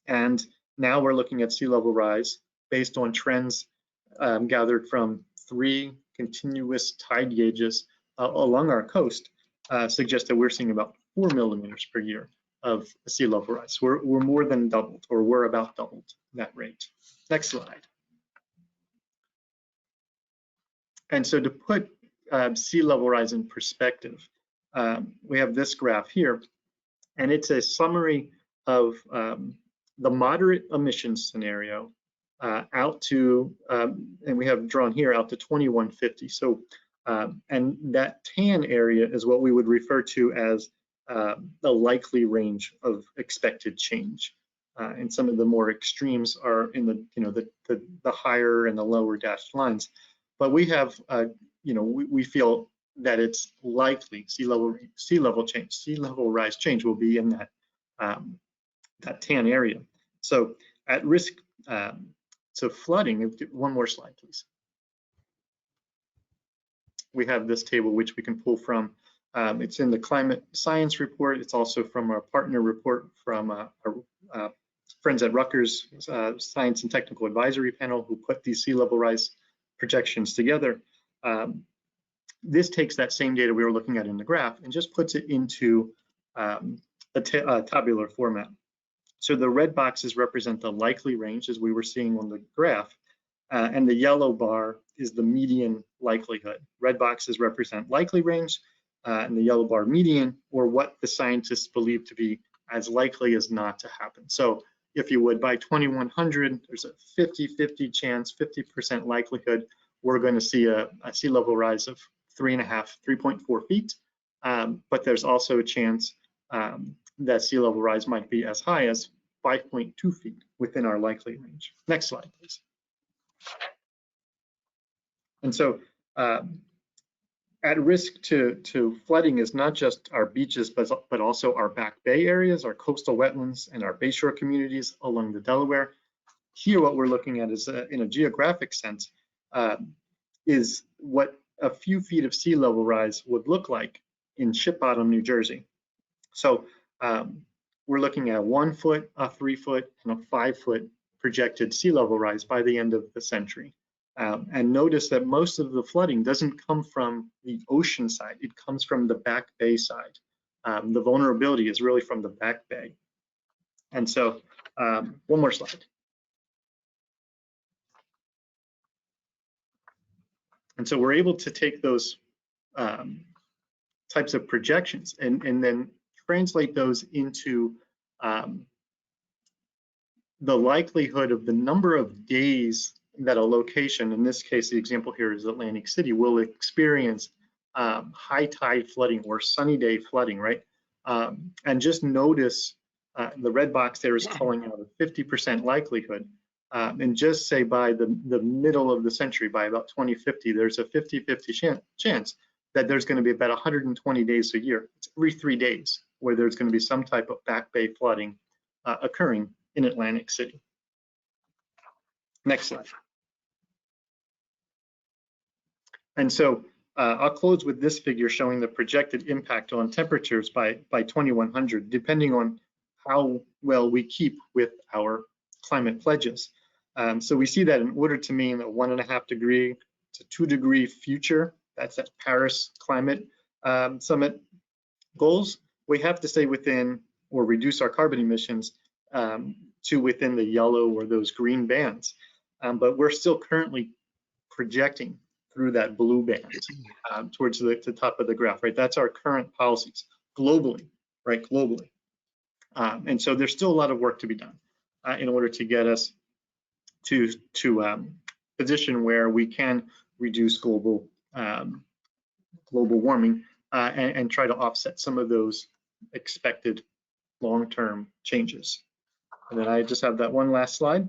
And now we're looking at sea level rise based on trends gathered from 3 continuous tide gauges along our coast, suggest that we're seeing about 4 millimeters per year of sea level rise. We're more than doubled, or we're about doubled that rate. Next slide. And so to put sea level rise in perspective, we have this graph here, and it's a summary of the moderate emissions scenario out to, and we have drawn here out to 2150. So, and that tan area is what we would refer to as the likely range of expected change. And some of the more extremes are in the, the higher and the lower dashed lines. But we have, we feel that it's likely sea level rise change will be in that that tan area. So at risk to flooding, one more slide, please. We have this table which we can pull from. It's in the climate science report. It's also from our partner report from our friends at Rutgers Science and Technical Advisory Panel, who put these sea level rise projections together. This takes that same data we were looking at in the graph and just puts it into a tabular format. So the red boxes represent the likely range, as we were seeing on the graph, and the yellow bar is the median likelihood. Red boxes represent likely range, and the yellow bar median, or what the scientists believe to be as likely as not to happen. So if you would, by 2100, there's a 50-50 chance, 50% likelihood we're going to see a sea level rise of 3.4 feet. But there's also a chance that sea level rise might be as high as 5.2 feet within our likely range. Next slide, please. And so at risk to flooding is not just our beaches, but also our back bay areas, our coastal wetlands, and our bayshore communities along the Delaware. Here, what we're looking at is, in a geographic sense, is what a few feet of sea level rise would look like in Ship Bottom, New Jersey. So we're looking at 1 foot, a 3 foot, and a 5 foot projected sea level rise by the end of the century. And notice that most of the flooding doesn't come from the ocean side, it comes from the back bay side. The vulnerability is really from the back bay. And so, one more slide. And so we're able to take those types of projections and then translate those into the likelihood of the number of days that a location, in this case, the example here is Atlantic City, will experience high tide flooding or sunny day flooding, right? And just notice the red box there is calling out a 50% likelihood. And just say by the middle of the century, by about 2050, there's a 50-50 chance that there's going to be about 120 days a year. It's every 3 days where there's going to be some type of back bay flooding occurring in Atlantic City. Next slide. And so I'll close with this figure showing the projected impact on temperatures by 2100, depending on how well we keep with our climate pledges. So we see that in order to mean a 1.5 degree to 2 degree future, that's at Paris Climate Summit goals, we have to stay within or reduce our carbon emissions to within the yellow or those green bands. But we're still currently projecting through that blue band towards the top of the graph, right? That's our current policies globally, right? Globally. And so there's still a lot of work to be done in order to get us to position where we can reduce global warming and try to offset some of those expected long-term changes. And then I just have that one last slide.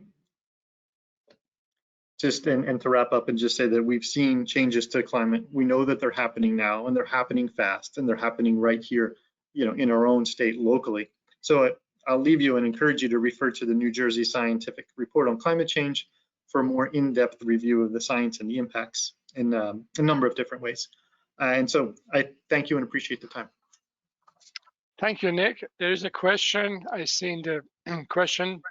Just and to wrap up and just say that we've seen changes to climate. We know that they're happening now, and they're happening fast, and they're happening right here, in our own state locally. So I'll leave you and encourage you to refer to the New Jersey Scientific Report on Climate Change for a more in-depth review of the science and the impacts in a number of different ways. And so I thank you and appreciate the time. Thank you, Nick. There is a question. I see in the question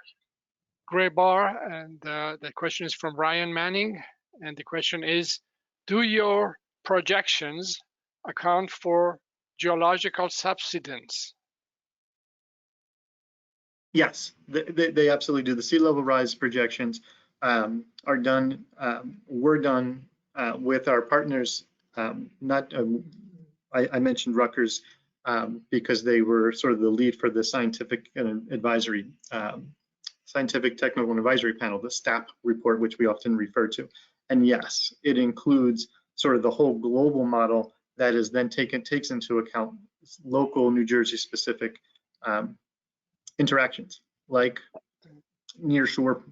gray bar, and the question is from Ryan Manning. And the question is, do your projections account for geological subsidence? Yes, they absolutely do. The sea level rise projections are done, were done with our partners. I mentioned Rutgers because they were sort of the lead for the scientific and advisory Scientific Technical and Advisory Panel, the STAP report, which we often refer to. And yes, it includes sort of the whole global model that is then takes into account local New Jersey specific interactions, like nearshore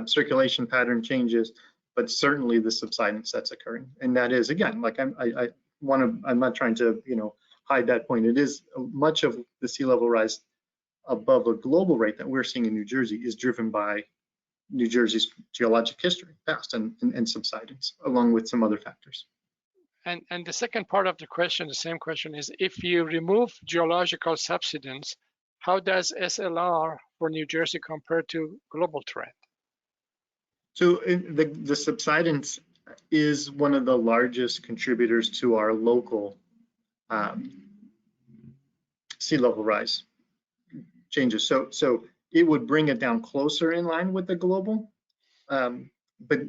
circulation pattern changes, but certainly the subsidence that's occurring. And that is, again, like I'm not trying to, hide that point. It is much of the sea level rise above a global rate that we're seeing in New Jersey is driven by New Jersey's geologic history, past and subsidence, along with some other factors. And the second part of the question, the same question, is if you remove geological subsidence, how does SLR for New Jersey compare to global trend? So the subsidence is one of the largest contributors to our local sea level rise changes. So it would bring it down closer in line with the global, but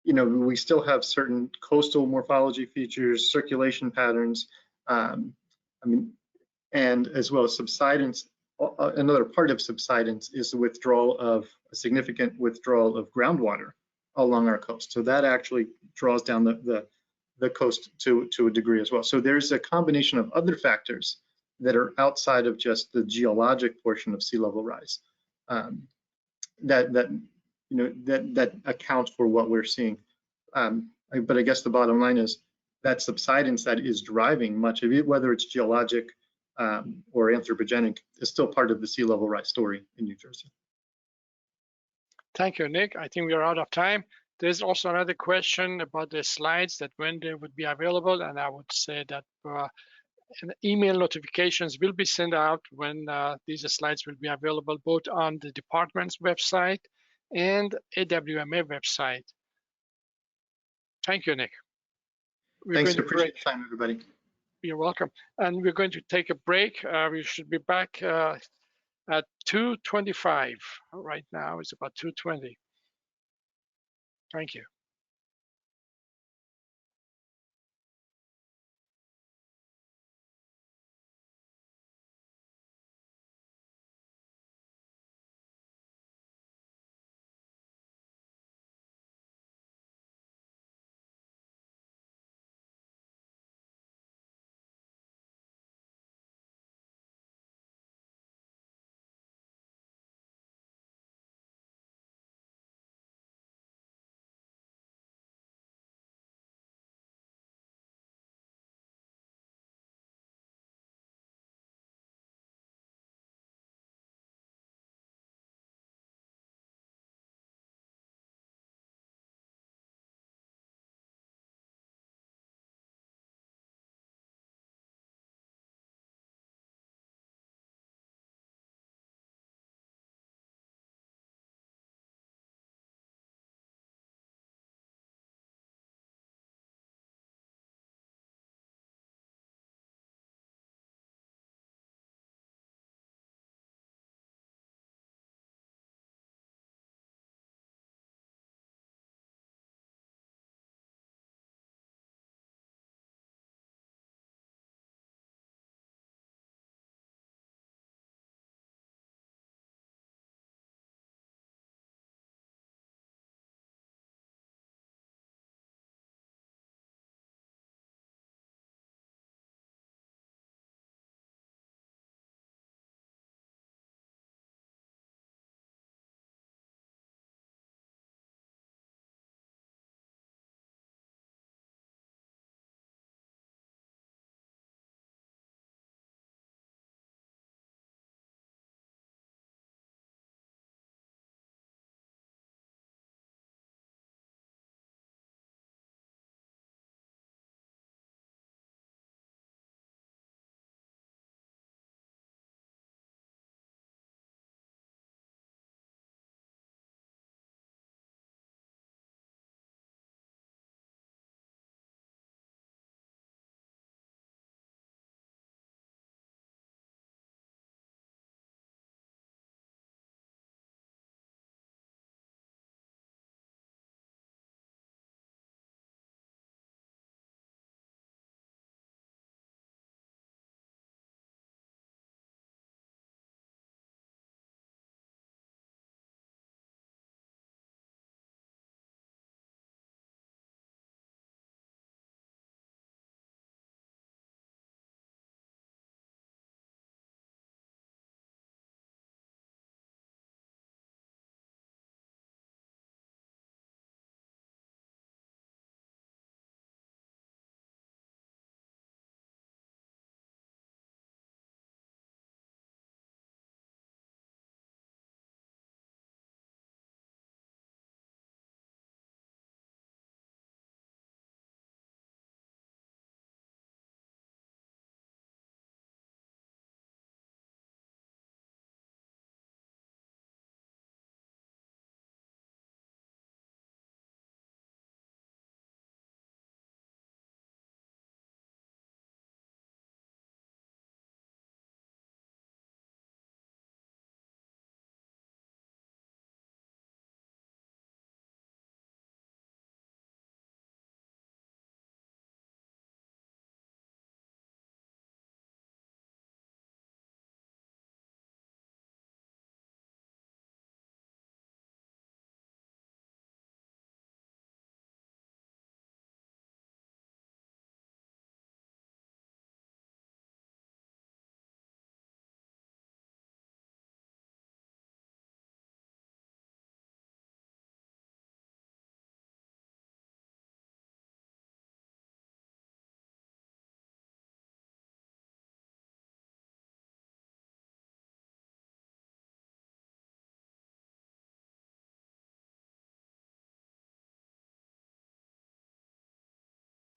we still have certain coastal morphology features, circulation patterns, and as well as subsidence. Another part of subsidence is the significant withdrawal of groundwater along our coast. So that actually draws down the coast to a degree as well. So there's a combination of other factors that are outside of just the geologic portion of sea level rise that accounts for what we're seeing. But I guess the bottom line is that subsidence that is driving much of it, whether it's geologic or anthropogenic, is still part of the sea level rise story in New Jersey. Thank you, Nick. I think we are out of time. There's also another question about the slides, that when they would be available, and I would say that email notifications will be sent out when these slides will be available, both on the department's website and AWMA website. Thank you, Nick. Thanks, I appreciate the time, everybody. You're welcome. And we're going to take a break. We should be back at 2:25. Right now it's about 2:20. Thank you.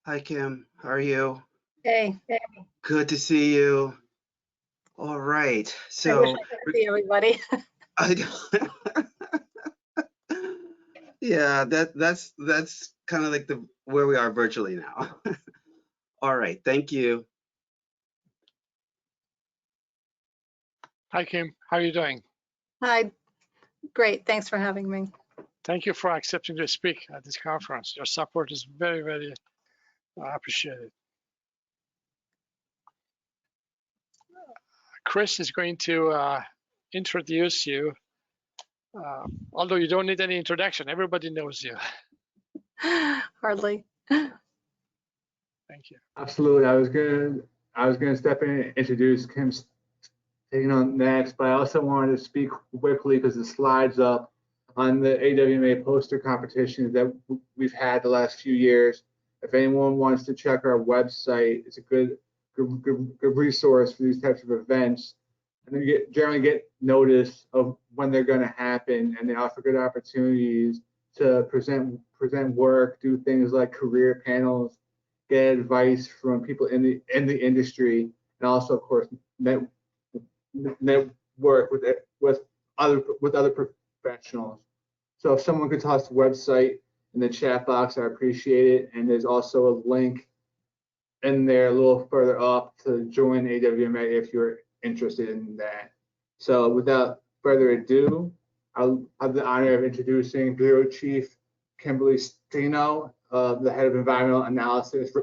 Hi, Kim. How are you? Hey, Good to see you. All right. I wish So, I could see everybody. yeah, that's kind of like where we are virtually now. All right. Thank you. Hi, Kim. How are you doing? Hi, great. Thanks for having me. Thank you for accepting to speak at this conference. Your support is very, very appreciated. Chris is going to introduce you, although you don't need any introduction. Everybody knows you. Hardly. Thank you. Absolutely. I was gonna step in and introduce Kim taking on next, but I also wanted to speak quickly because the slides up on the AWMA poster competitions that we've had the last few years. If anyone wants to check our website, it's a good resource for these types of events. And then you generally get notice of when they're going to happen, and they offer good opportunities to present work, do things like career panels, get advice from people in the industry, and also, of course, network with other professionals. So if someone could toss the website in the chat box, I appreciate it. And there's also a link in there a little further up to join AWMA if you're interested in that. So without further ado, I'll have the honor of introducing Bureau Chief Kimberly Steno, the head of environmental analysis,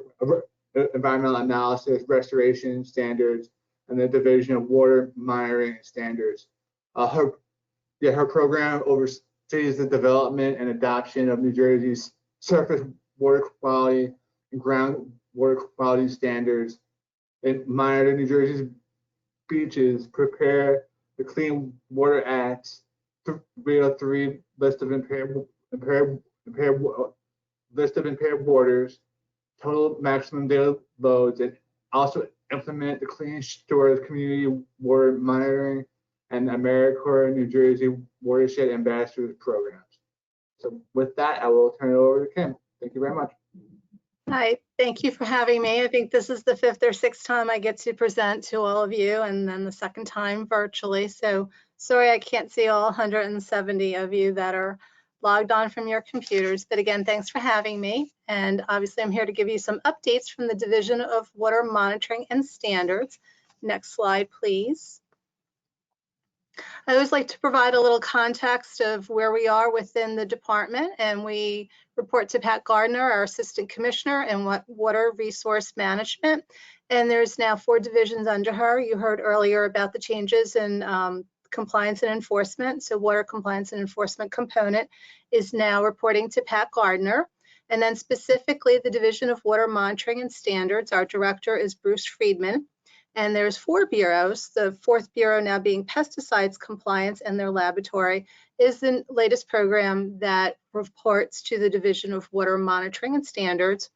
restoration standards, and the Division of Water Monitoring and Standards. Her program oversees the development and adoption of New Jersey's surface water quality and groundwater quality standards, and monitor New Jersey's beaches, prepare the Clean Water Act's 303 list of impaired waters, total maximum daily loads, and also implement the Clean Shores Community Water Monitoring and AmeriCorps New Jersey Watershed Ambassadors programs. So with that, I will turn it over to Kim. Thank you very much. Hi, thank you for having me. I think this is the 5th or 6th time I get to present to all of you, and then the 2nd time virtually. So sorry I can't see all 170 of you that are logged on from your computers. But again, thanks for having me. And obviously I'm here to give you some updates from the Division of Water Monitoring and Standards. Next slide, please. I always like to provide a little context of where we are within the department, and we report to Pat Gardner, our Assistant Commissioner in Water Resource Management. And there's now 4 divisions under her. You heard earlier about the changes in compliance and enforcement. So Water Compliance and Enforcement component is now reporting to Pat Gardner. And then specifically the Division of Water Monitoring and Standards, our director is Bruce Friedman. And there's 4 bureaus. The 4th bureau now being pesticides compliance, and their laboratory is the latest program that reports to the Division of Water Monitoring and Standards.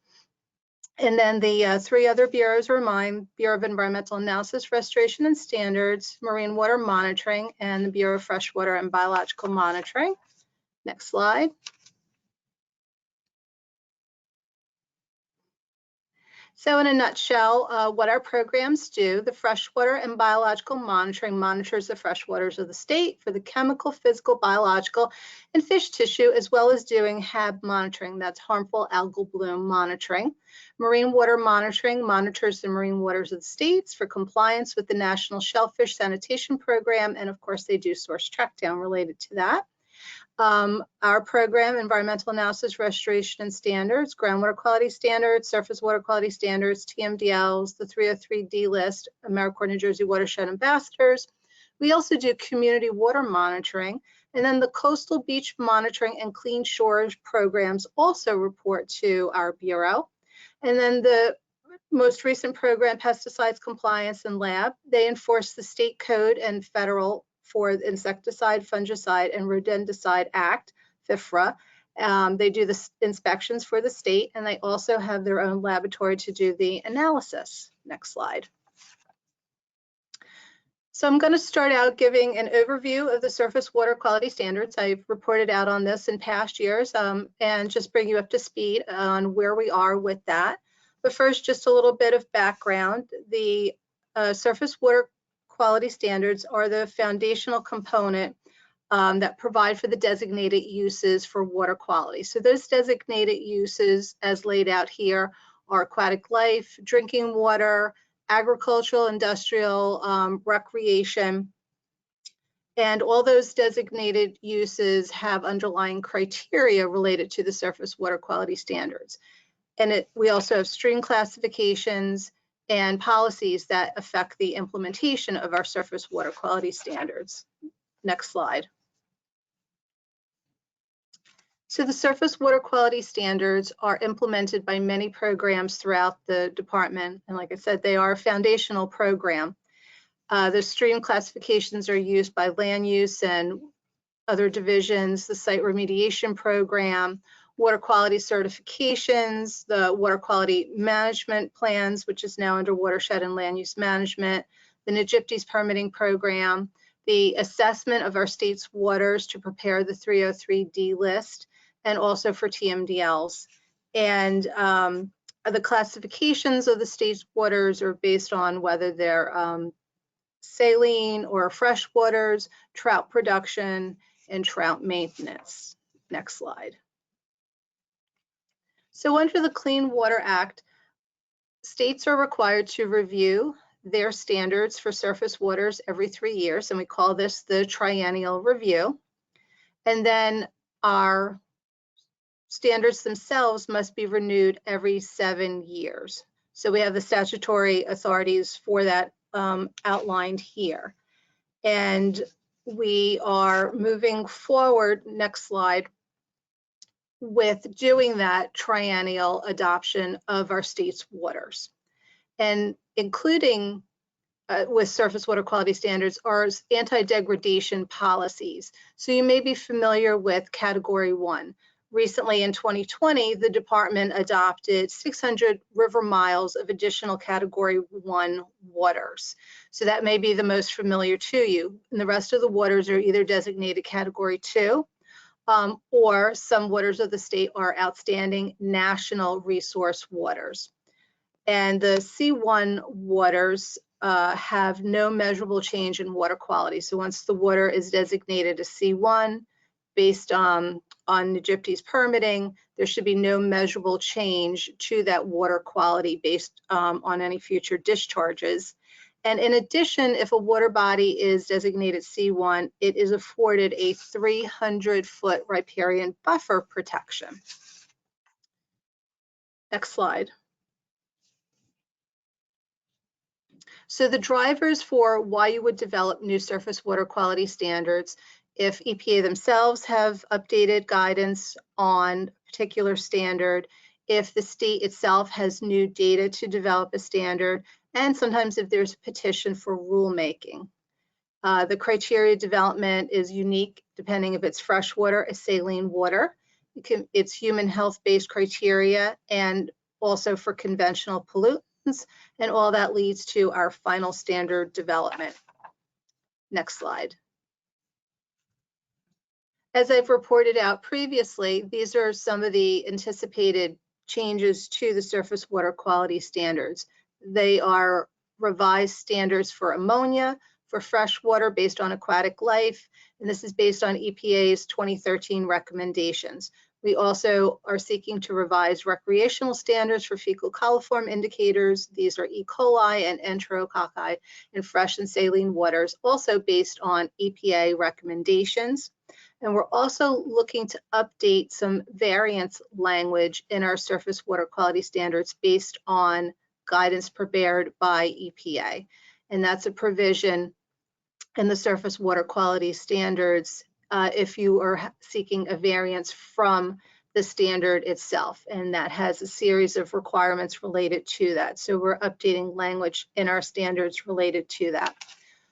And then the 3 other bureaus are mine: Bureau of Environmental Analysis, Restoration and Standards, Marine Water Monitoring, and the Bureau of Freshwater and Biological Monitoring. Next slide. So in a nutshell, what our programs do: the freshwater and biological monitoring monitors the freshwaters of the state for the chemical, physical, biological, and fish tissue, as well as doing HAB monitoring, that's harmful algal bloom monitoring. Marine water monitoring monitors the marine waters of the states for compliance with the National Shellfish Sanitation Program, and of course they do source track down related to that. Our program, Environmental Analysis, Restoration and Standards, Groundwater Quality Standards, Surface Water Quality Standards, TMDLs, the 303D list, AmeriCorps New Jersey Watershed Ambassadors. We also do community water monitoring, and then the Coastal Beach Monitoring and Clean Shores programs also report to our bureau. And then the most recent program, Pesticides Compliance and Lab, they enforce the state code and federal for the Insecticide, Fungicide, and Rodenticide Act, FIFRA. They do the inspections for the state, and they also have their own laboratory to do the analysis. Next slide. So I'm going to start out giving an overview of the surface water quality standards. I've reported out on this in past years, and just bring you up to speed on where we are with that. But first, just a little bit of background. The surface water quality standards are the foundational component that provide for the designated uses for water quality. So those designated uses, as laid out here, are aquatic life, drinking water, agricultural, industrial, recreation, and all those designated uses have underlying criteria related to the surface water quality standards. And we also have stream classifications and policies that affect the implementation of our surface water quality standards. Next slide. So the surface water quality standards are implemented by many programs throughout the department. And like I said, they are a foundational program. The stream classifications are used by land use and other divisions, the site remediation program, water quality certifications, the water quality management plans, which is now under watershed and land use management, the NJDEP-AWMA permitting program, the assessment of our state's waters to prepare the 303D list, and also for TMDLs. And the classifications of the state's waters are based on whether they're saline or fresh waters, trout production, and trout maintenance. Next slide. So under the Clean Water Act, states are required to review their standards for surface waters every 3 years, and we call this the triennial review. And then our standards themselves must be renewed every 7 years. So we have the statutory authorities for that outlined here. And we are moving forward, next slide, with doing that triennial adoption of our state's waters. And including with surface water quality standards are anti-degradation policies. So you may be familiar with Category 1. Recently in 2020, the department adopted 600 river miles of additional Category 1 waters. So that may be the most familiar to you. And the rest of the waters are either designated Category 2, or some waters of the state are outstanding national resource waters. And the C1 waters have no measurable change in water quality. So once the water is designated a C1, based on NJDEP-AWMA's permitting, there should be no measurable change to that water quality based on any future discharges. And in addition, if a water body is designated C1, it is afforded a 300-foot riparian buffer protection. Next slide. So the drivers for why you would develop new surface water quality standards, if EPA themselves have updated guidance on a particular standard, if the state itself has new data to develop a standard, and sometimes if there's a petition for rulemaking. The criteria development is unique depending if it's freshwater or saline water. It's human health-based criteria and also for conventional pollutants, and all that leads to our final standard development. Next slide. As I've reported out previously, these are some of the anticipated changes to the surface water quality standards. They are revised standards for ammonia, for freshwater based on aquatic life, and this is based on EPA's 2013 recommendations. We also are seeking to revise recreational standards for fecal coliform indicators. These are E. coli and enterococci in fresh and saline waters, also based on EPA recommendations. And we're also looking to update some variance language in our surface water quality standards based on guidance prepared by EPA. And that's a provision in the surface water quality standards if you are seeking a variance from the standard itself. And that has a series of requirements related to that. So we're updating language in our standards related to that.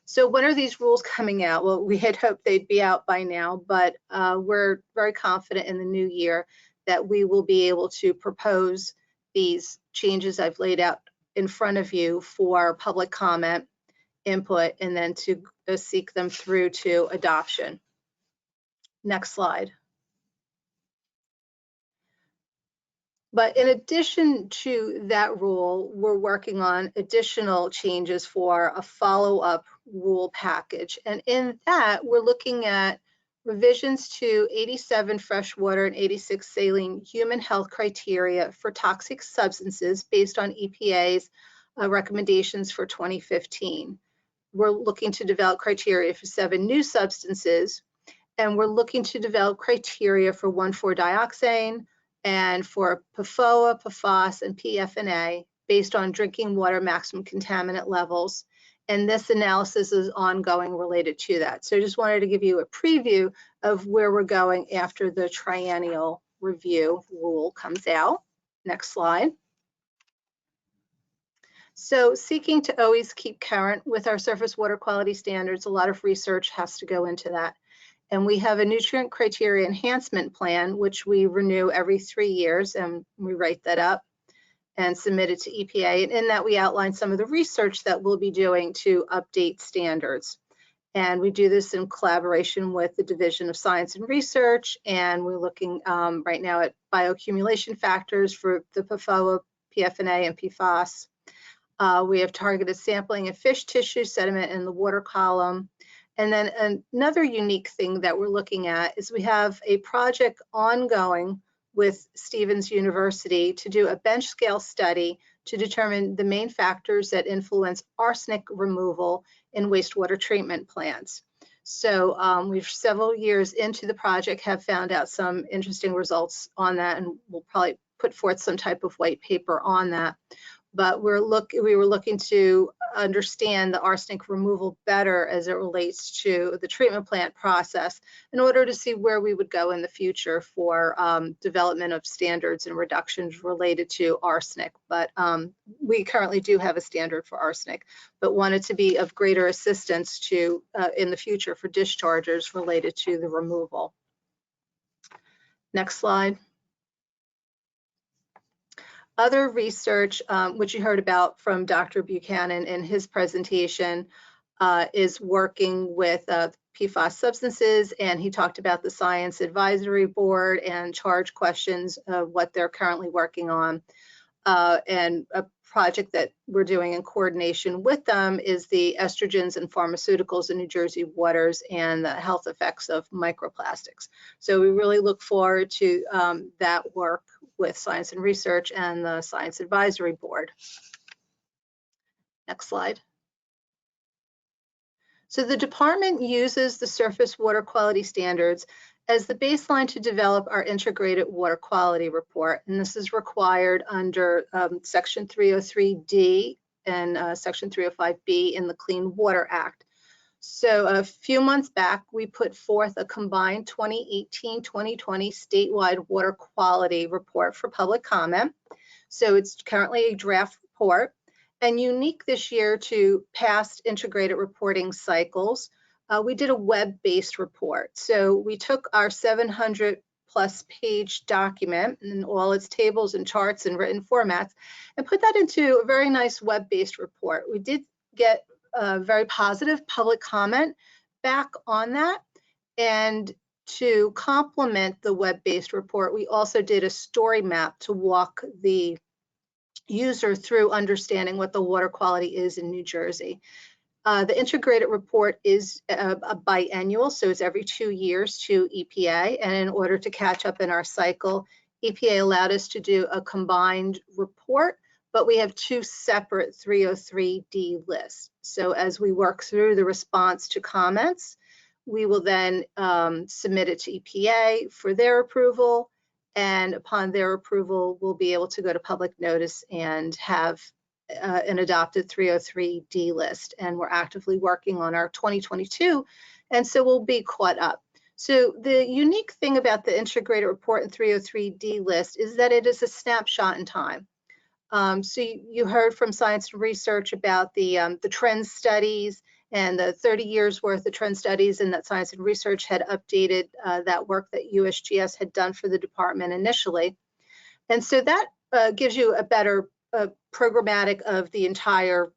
So when are these rules coming out? Well, we had hoped they'd be out by now, but we're very confident in the new year that we will be able to propose these changes I've laid out in front of you for public comment, input, and then to seek them through to adoption. Next slide. But in addition to that rule, we're working on additional changes for a follow-up rule package. And in that, we're looking at revisions to 87 freshwater and 86 saline human health criteria for toxic substances based on EPA's recommendations for 2015. We're looking to develop criteria for 7 new substances, and we're looking to develop criteria for 1,4-dioxane and for PFOA, PFOS, and PFNA based on drinking water maximum contaminant levels. And this analysis is ongoing related to that. So I just wanted to give you a preview of where we're going after the triennial review rule comes out. Next slide. So seeking to always keep current with our surface water quality standards, a lot of research has to go into that. And we have a nutrient criteria enhancement plan, which we renew every 3 years, and we write that up and submit it to EPA. And in that, we outline some of the research that we'll be doing to update standards. And we do this in collaboration with the Division of Science and Research, and we're looking right now at bioaccumulation factors for the PFOA, PFNA, and PFOS. We have targeted sampling of fish tissue, sediment in the water column. And then another unique thing that we're looking at is we have a project ongoing with Stevens University to do a bench scale study to determine the main factors that influence arsenic removal in wastewater treatment plants. So we've several years into the project have found out some interesting results on that, and we'll probably put forth some type of white paper on that. But we were looking to understand the arsenic removal better as it relates to the treatment plant process in order to see where we would go in the future for development of standards and reductions related to arsenic. But we currently do have a standard for arsenic, but wanted to be of greater assistance to in the future for discharges related to the removal. Next slide. Other research, which you heard about from Dr. Buchanan in his presentation, is working with PFAS substances, and he talked about the Science Advisory Board and charge questions of what they're currently working on. And a project that we're doing in coordination with them is the estrogens and pharmaceuticals in New Jersey waters and the health effects of microplastics. So we really look forward to that work with Science and Research and the Science Advisory Board. Next slide. So the department uses the surface water quality standards as the baseline to develop our integrated water quality report. And this is required under Section 303D and Section 305B in the Clean Water Act. So a few months back, we put forth a combined 2018-2020 statewide water quality report for public comment. So it's currently a draft report, and unique this year to past integrated reporting cycles. We did a web-based report. So we took our 700+ page document and all its tables and charts and written formats and put that into a very nice web-based report. We did get very positive public comment back on that. And to complement the web-based report, we also did a story map to walk the user through understanding what the water quality is in New Jersey. The integrated report is biannual, so it's every 2 years to EPA. And in order to catch up in our cycle, EPA allowed us to do a combined report, but we have 2 separate 303D lists. So as we work through the response to comments, we will then submit it to EPA for their approval. And upon their approval, we'll be able to go to public notice and have an adopted 303D list. And we're actively working on our 2022, and so we'll be caught up. So the unique thing about the integrated report and 303D list is that it is a snapshot in time. So you heard from Science and Research about the trend studies and the 30 years worth of trend studies, and that Science and Research had updated that work that USGS had done for the department initially. And so that gives you a better programmatic of the entire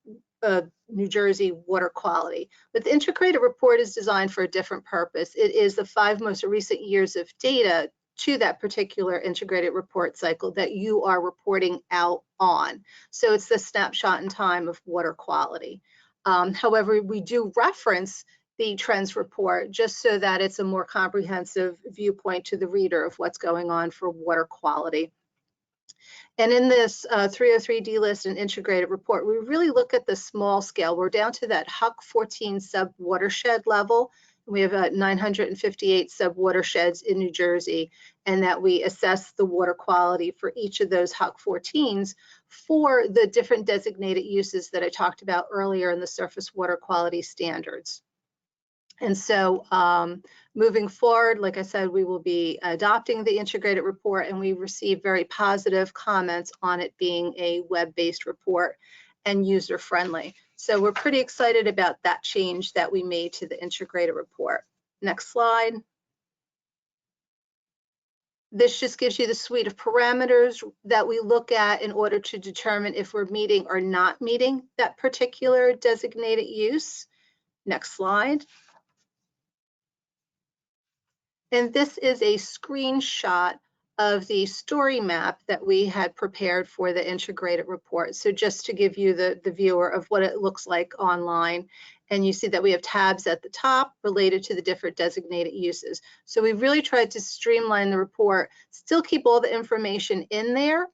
New Jersey water quality. But the integrated report is designed for a different purpose. It is the 5 most recent years of data to that particular integrated report cycle that you are reporting out on. So it's the snapshot in time of water quality. However, we do reference the trends report just so that it's a more comprehensive viewpoint to the reader of what's going on for water quality. And in this 303D list and integrated report, we really look at the small scale. We're down to that HUC 14 sub watershed level. We have 958 sub watersheds in New Jersey, and that we assess the water quality for each of those HUC 14s for the different designated uses that I talked about earlier in the surface water quality standards. And so moving forward, like I said, we will be adopting the integrated report, and we received very positive comments on it being a web-based report and user-friendly. So we're pretty excited about that change that we made to the integrated report. Next slide. This just gives you the suite of parameters that we look at in order to determine if we're meeting or not meeting that particular designated use. Next slide. And this is a screenshot of the story map that we had prepared for the integrated report. So just to give you the viewer of what it looks like online. And you see that we have tabs at the top related to the different designated uses. So we've really tried to streamline the report, still keep all the information in there,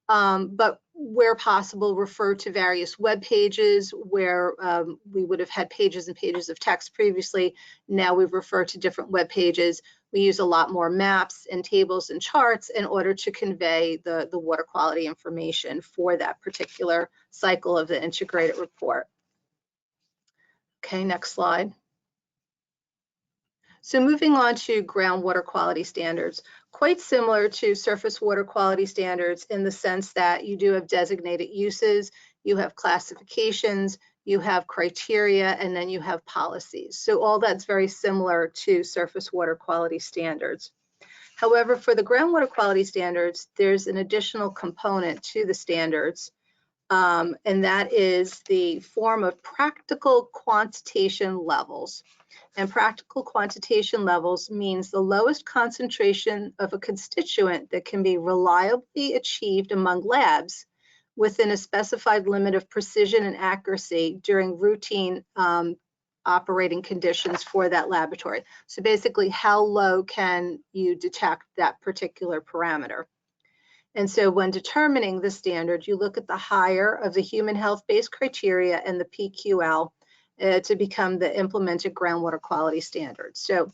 but where possible, refer to various web pages where we would have had pages and pages of text previously. Now we refer to different web pages. We use a lot more maps and tables and charts in order to convey the water quality information for that particular cycle of the integrated report. Okay, next slide. So moving on to groundwater quality standards, quite similar to surface water quality standards in the sense that you do have designated uses, you have classifications, you have criteria, and then you have policies. So all that's very similar to surface water quality standards. However, for the groundwater quality standards, there's an additional component to the standards, and that is the form of practical quantitation levels. And practical quantitation levels means the lowest concentration of a constituent that can be reliably achieved among labs within a specified limit of precision and accuracy during routine operating conditions for that laboratory. So basically, how low can you detect that particular parameter? And so when determining the standard, you look at the higher of the human health-based criteria and the PQL to become the implemented groundwater quality standards. So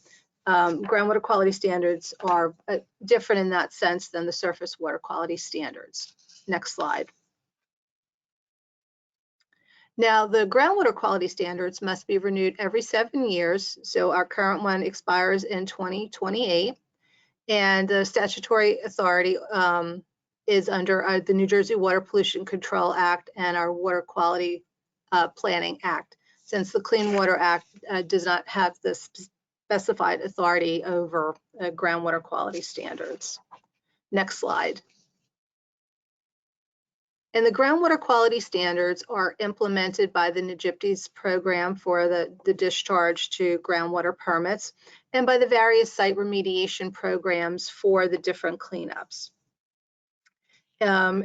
groundwater quality standards are different in that sense than the surface water quality standards. Next slide. Now, the groundwater quality standards must be renewed every 7 years. So our current one expires in 2028. And the statutory authority is under the New Jersey Water Pollution Control Act and our Water Quality Planning Act, since the Clean Water Act does not have the specified authority over groundwater quality standards. Next slide. And the groundwater quality standards are implemented by the NJDEP-AWMA program for the discharge to groundwater permits and by the various site remediation programs for the different cleanups. And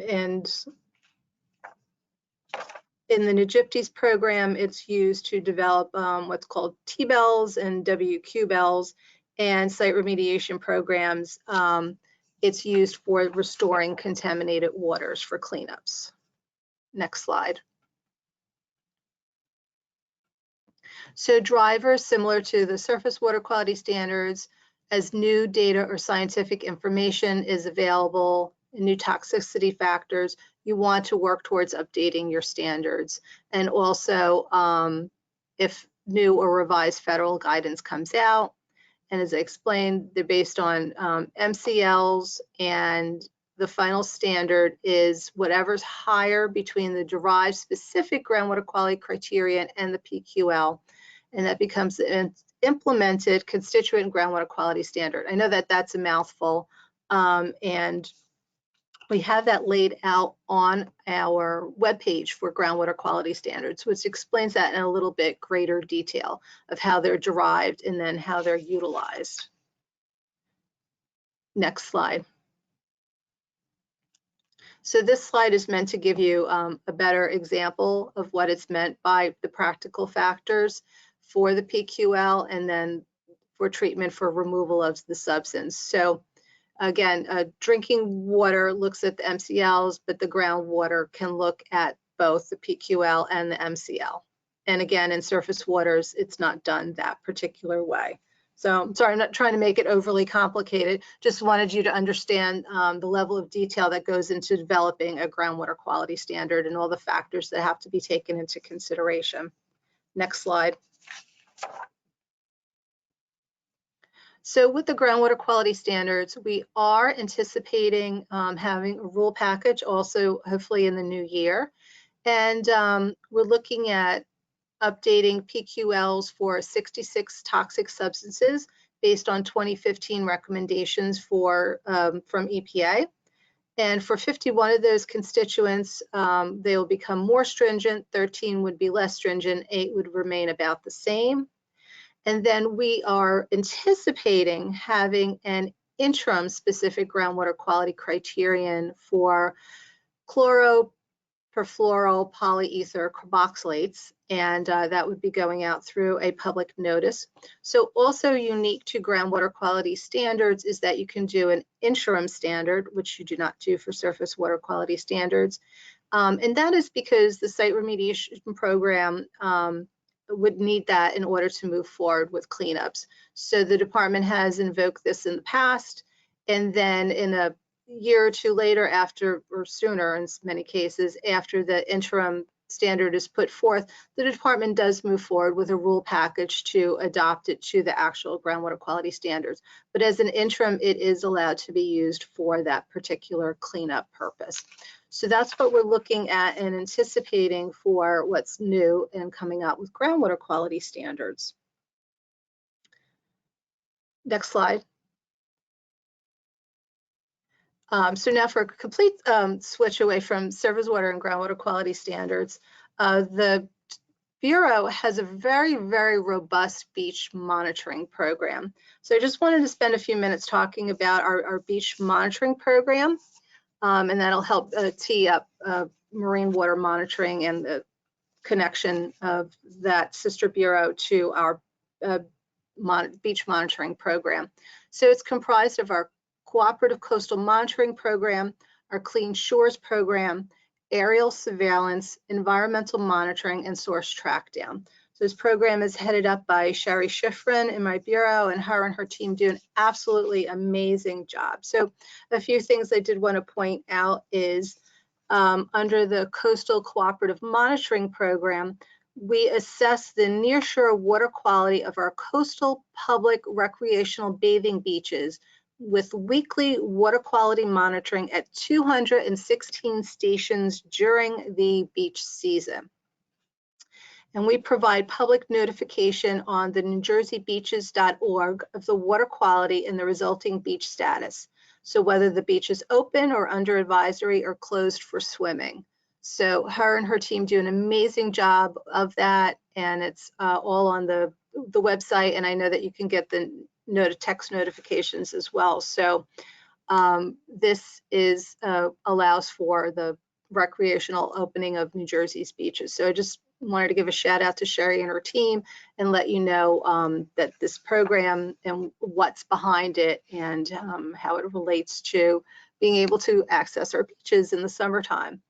in the NJDEP-AWMA program, it's used to develop what's called T-bells and WQ bells, and site remediation programs. It's used for restoring contaminated waters for cleanups. Next slide. So drivers, similar to the surface water quality standards, as new data or scientific information is available, new toxicity factors, you want to work towards updating your standards. And also, if new or revised federal guidance comes out, and as I explained, they're based on MCLs, and the final standard is whatever's higher between the derived specific groundwater quality criterion and the PQL, and that becomes an implemented constituent groundwater quality standard. I know that that's a mouthful, and we have that laid out on our webpage for groundwater quality standards, which explains that in a little bit greater detail of how they're derived and then how they're utilized. Next slide. So this slide is meant to give you a better example of what it's meant by the practical factors for the PQL and then for treatment for removal of the substance. So again, drinking water looks at the MCLs, but the groundwater can look at both the PQL and the MCL. And again, in surface waters, it's not done that particular way. So I'm sorry, I'm not trying to make it overly complicated. Just wanted you to understand the level of detail that goes into developing a groundwater quality standard and all the factors that have to be taken into consideration. Next slide. So with the groundwater quality standards, we are anticipating having a rule package also hopefully in the new year. And we're looking at updating PQLs for 66 toxic substances based on 2015 recommendations from EPA. And for 51 of those constituents, they will become more stringent, 13 would be less stringent, 8 would remain about the same. And then we are anticipating having an interim specific groundwater quality criterion for chloro, perfluoral, polyether carboxylates, and that would be going out through a public notice. So also unique to groundwater quality standards is that you can do an interim standard, which you do not do for surface water quality standards. And that is because the site remediation program would need that in order to move forward with cleanups. So the department has invoked this in the past, and then in a year or two later after, or sooner in many cases, after the interim standard is put forth, the department does move forward with a rule package to adopt it to the actual groundwater quality standards. But as an interim, it is allowed to be used for that particular cleanup purpose. So that's what we're looking at and anticipating for what's new and coming out with groundwater quality standards. Next slide. So now for a complete switch away from surface water and groundwater quality standards, the Bureau has a very, very robust beach monitoring program. So I just wanted to spend a few minutes talking about our beach monitoring program, and that'll help tee up marine water monitoring and the connection of that sister Bureau to our beach monitoring program. So it's comprised of our Cooperative Coastal Monitoring Program, our Clean Shores Program, Aerial Surveillance, Environmental Monitoring, and Source Trackdown. So this program is headed up by Sherry Schifrin in my bureau, and her team do an absolutely amazing job. So a few things I did want to point out is under the Coastal Cooperative Monitoring Program, we assess the nearshore water quality of our coastal public recreational bathing beaches with weekly water quality monitoring at 216 stations during the beach season. And we provide public notification on the NJDEP-AWMA of the water quality and the resulting beach status. So whether the beach is open or under advisory or closed for swimming. So her and her team do an amazing job of that, and it's all on the website, and I know that you can get the text notifications as well. So this is allows for the recreational opening of New Jersey's beaches. So I just wanted to give a shout out to Sherry and her team and let you know that this program and what's behind it and how it relates to being able to access our beaches in the summertime.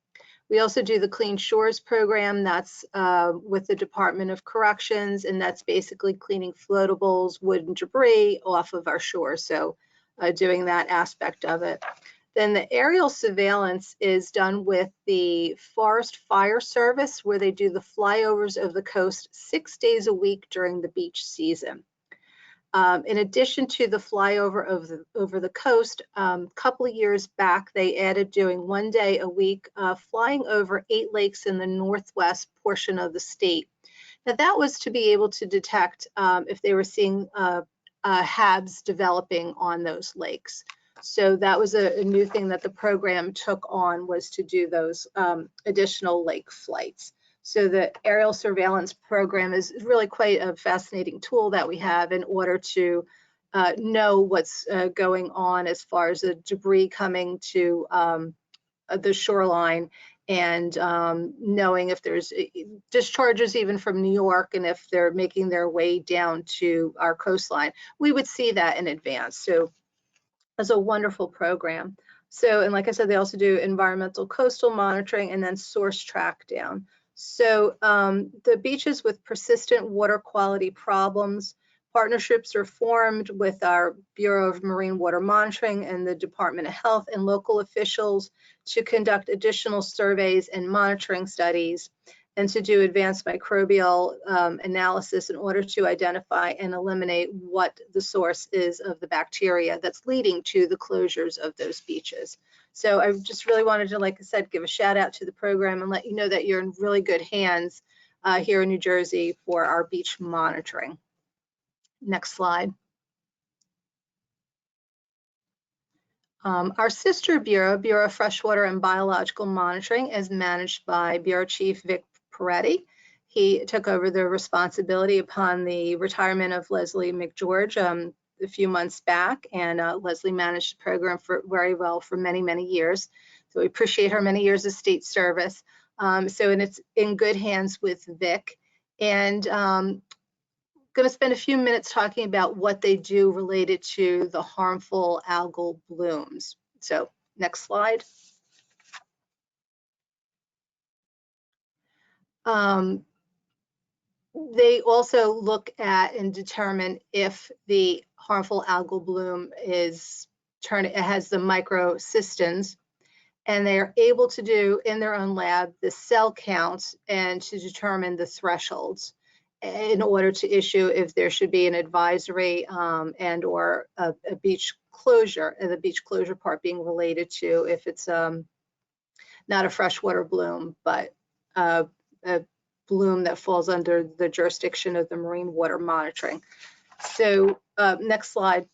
We also do the Clean Shores program. That's with the Department of Corrections, and that's basically cleaning floatables, wood and debris off of our shores. So doing that aspect of it. Then the aerial surveillance is done with the Forest Fire Service, where they do the flyovers of the coast 6 days a week during the beach season. In addition to the flyover over the coast, a couple of years back, they added doing 1 day a week flying over 8 lakes in the northwest portion of the state. Now that was to be able to detect if they were seeing HABs developing on those lakes. So that was a new thing that the program took on, was to do those additional lake flights. So the aerial surveillance program is really quite a fascinating tool that we have in order to know what's going on as far as the debris coming to the shoreline, and knowing if there's discharges even from New York, and if they're making their way down to our coastline. We would see that in advance. So it's a wonderful program. So, and like I said, they also do environmental coastal monitoring and then source track down. So the beaches with persistent water quality problems, partnerships are formed with our Bureau of Marine Water Monitoring and the Department of Health and local officials to conduct additional surveys and monitoring studies, and to do advanced microbial analysis in order to identify and eliminate what the source is of the bacteria that's leading to the closures of those beaches. So I just really wanted to, like I said, give a shout out to the program and let you know that you're in really good hands here in New Jersey for our beach monitoring. Next slide. Our sister bureau, Bureau of Freshwater and Biological Monitoring, is managed by Bureau Chief Vic Peretti. He took over the responsibility upon the retirement of Leslie McGeorge a few months back, and Leslie managed the program very well for many, many years. So we appreciate her many years of state service. And it's in good hands with Vic. And going to spend a few minutes talking about what they do related to the harmful algal blooms. So next slide. They also look at and determine if the harmful algal bloom has the microcystins, and they are able to do in their own lab the cell counts and to determine the thresholds in order to issue if there should be an advisory and or a beach closure, and the beach closure part being related to if it's not a freshwater bloom, but a bloom that falls under the jurisdiction of the Marine Water Monitoring. So next slide.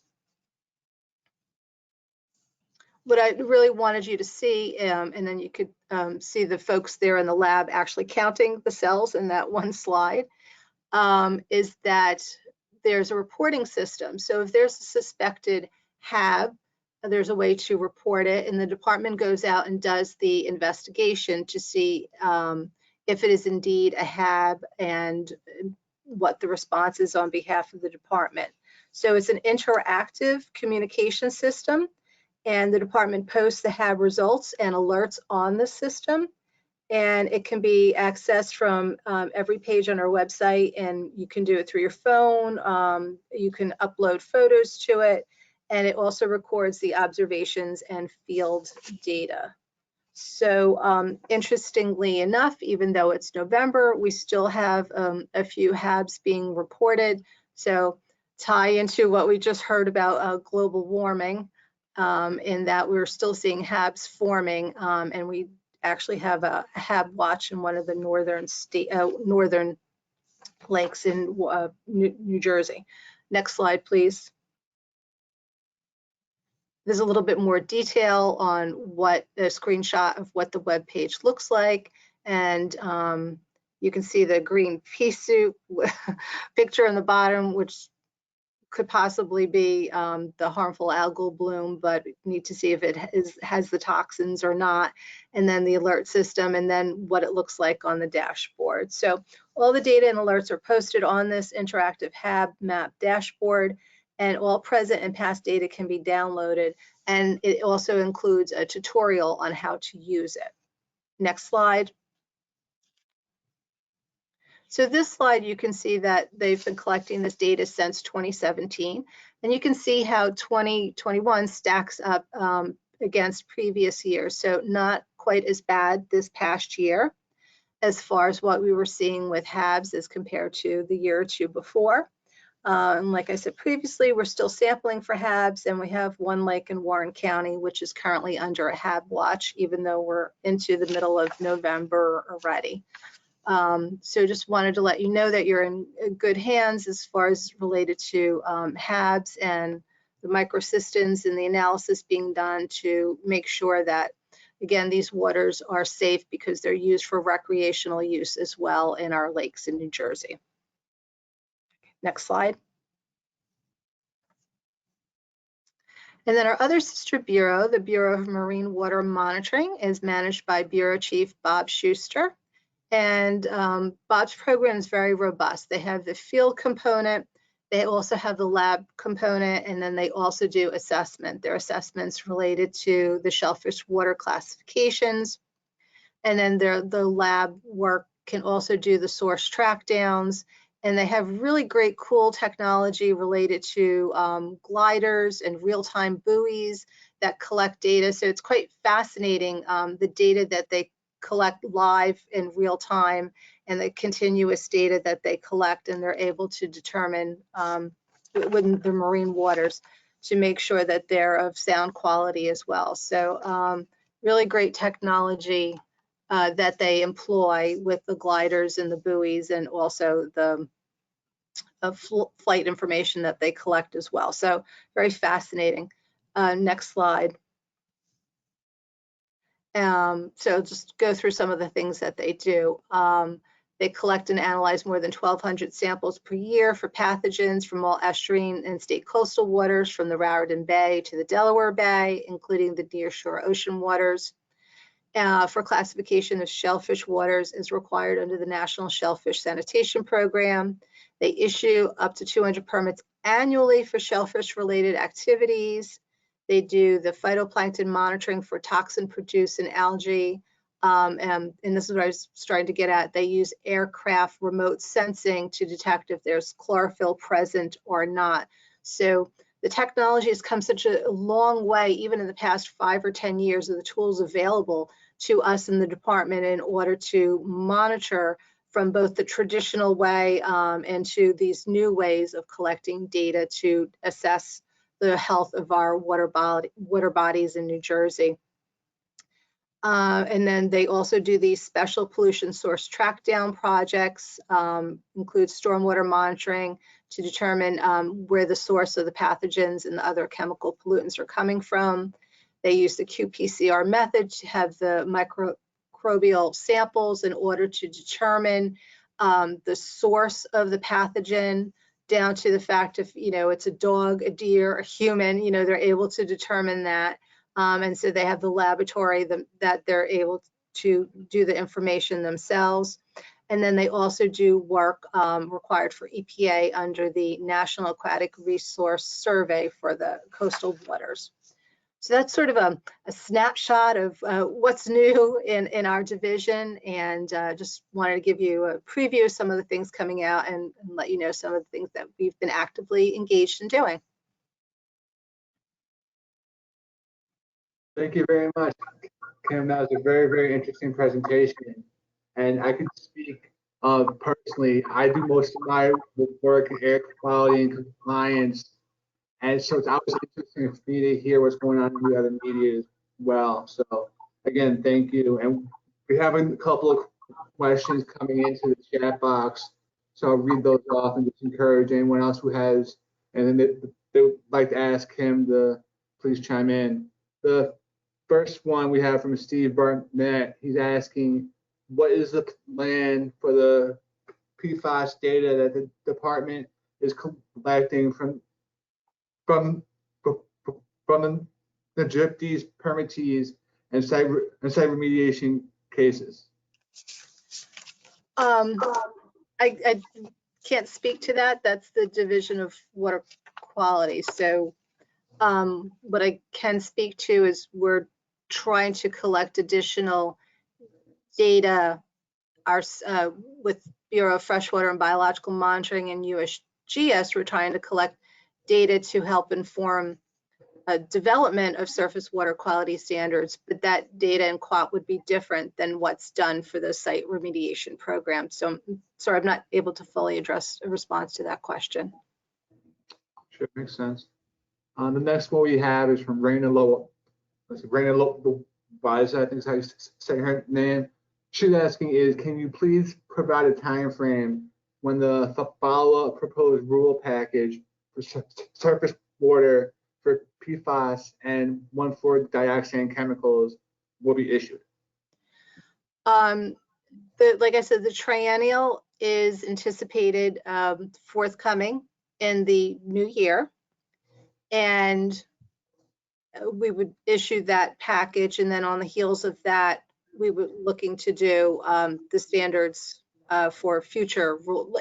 What I really wanted you to see, and then you could see the folks there in the lab actually counting the cells in that one slide, is that there's a reporting system. So if there's a suspected HAB, there's a way to report it, and the department goes out and does the investigation to see if it is indeed a HAB and what the response is on behalf of the department. So it's an interactive communication system, and the department posts the HAB results and alerts on the system. And it can be accessed from every page on our website, and you can do it through your phone. You can upload photos to it, and it also records the observations and field data. So interestingly enough, even though it's November, we still have a few HABs being reported. So tie into what we just heard about global warming, in that we're still seeing HABs forming, and we actually have a HAB watch in one of the northern lakes in New Jersey. Next slide, please. There's a little bit more detail on what a screenshot of what the web page looks like, and you can see the green pea soup picture on the bottom, which could possibly be the harmful algal bloom, but need to see if it has the toxins or not, and then the alert system, and then what it looks like on the dashboard. So all the data and alerts are posted on this interactive HAB map dashboard, and all present and past data can be downloaded, and it also includes a tutorial on how to use it. Next slide. So this slide, you can see that they've been collecting this data since 2017, and you can see how 2021 stacks up against previous years. So not quite as bad this past year as far as what we were seeing with HABs as compared to the year or two before. And like I said previously, we're still sampling for HABs, and we have one lake in Warren County, which is currently under a HAB watch, even though we're into the middle of November already. So just wanted to let you know that you're in good hands as far as related to HABs and the microcystins and the analysis being done to make sure that, again, these waters are safe because they're used for recreational use as well in our lakes in New Jersey. Next slide. And then our other sister bureau, the Bureau of Marine Water Monitoring, is managed by Bureau Chief Bob Schuster. And Bob's program is very robust. They have the field component, they also have the lab component, and then they also do assessment. Their assessments related to the shellfish water classifications. And then the lab work can also do the source track downs. And they have really great, cool technology related to gliders and real-time buoys that collect data. So it's quite fascinating, the data that they collect live in real time and the continuous data that they collect, and they're able to determine within the marine waters to make sure that they're of sound quality as well. So really great technology that they employ with the gliders and the buoys, and also the flight information that they collect as well. So very fascinating. Next slide. So just go through some of the things that they do. They collect and analyze more than 1,200 samples per year for pathogens from all estuarine and state coastal waters, from the Raritan Bay to the Delaware Bay, including the nearshore ocean waters. For classification of shellfish waters is required under the National Shellfish Sanitation Program. They issue up to 200 permits annually for shellfish-related activities. They do the phytoplankton monitoring for toxin-producing algae. And this is what I was trying to get at. They use aircraft remote sensing to detect if there's chlorophyll present or not. So the technology has come such a long way, even in the past 5 or 10 years, of the tools available to us in the department in order to monitor from both the traditional way and to these new ways of collecting data to assess the health of our water bodies in New Jersey. And then they also do these special pollution source track down projects, include stormwater monitoring to determine where the source of the pathogens and the other chemical pollutants are coming from. They use the qPCR method to have the microbial samples in order to determine the source of the pathogen, down to the fact if, it's a dog, a deer, a human, they're able to determine that. And so they have the laboratory that they're able to do the information themselves. And then they also do work required for EPA under the National Aquatic Resource Survey for the coastal waters. So that's sort of a snapshot of what's new in our division, and just wanted to give you a preview of some of the things coming out and let you know some of the things that we've been actively engaged in doing. Thank you very much, Kim. That was a very, very interesting presentation. And I can speak personally. I do most of my work in air quality and compliance. And so it's always interesting for me to hear what's going on in the other media as well. So again, thank you. And we have a couple of questions coming into the chat box. So I'll read those off and just encourage anyone else who has, and then they would like to ask him to please chime in. The first one we have from Steve Barnett. He's asking, what is the plan for the PFAS data that the department is collecting from the NJDEP permittees and site remediation cases? I can't speak to that. That's the Division of Water Quality. So what I can speak to is we're trying to collect additional data with Bureau of Freshwater and Biological Monitoring and USGS. We're trying to collect data to help inform development of surface water quality standards, but that data and quant would be different than what's done for the site remediation program. So sorry, I'm not able to fully address a response to that question. Sure, makes sense. The next one we have is from Raina Lowell. Raina Lowell, I think is how you say her name. She's asking is, can you please provide a time frame when the follow-up proposed rule package for surface water for PFAS and 1,4-dioxane chemicals will be issued? Like I said, the triennial is anticipated forthcoming in the new year. And we would issue that package, and then on the heels of that, we were looking to do the standards for future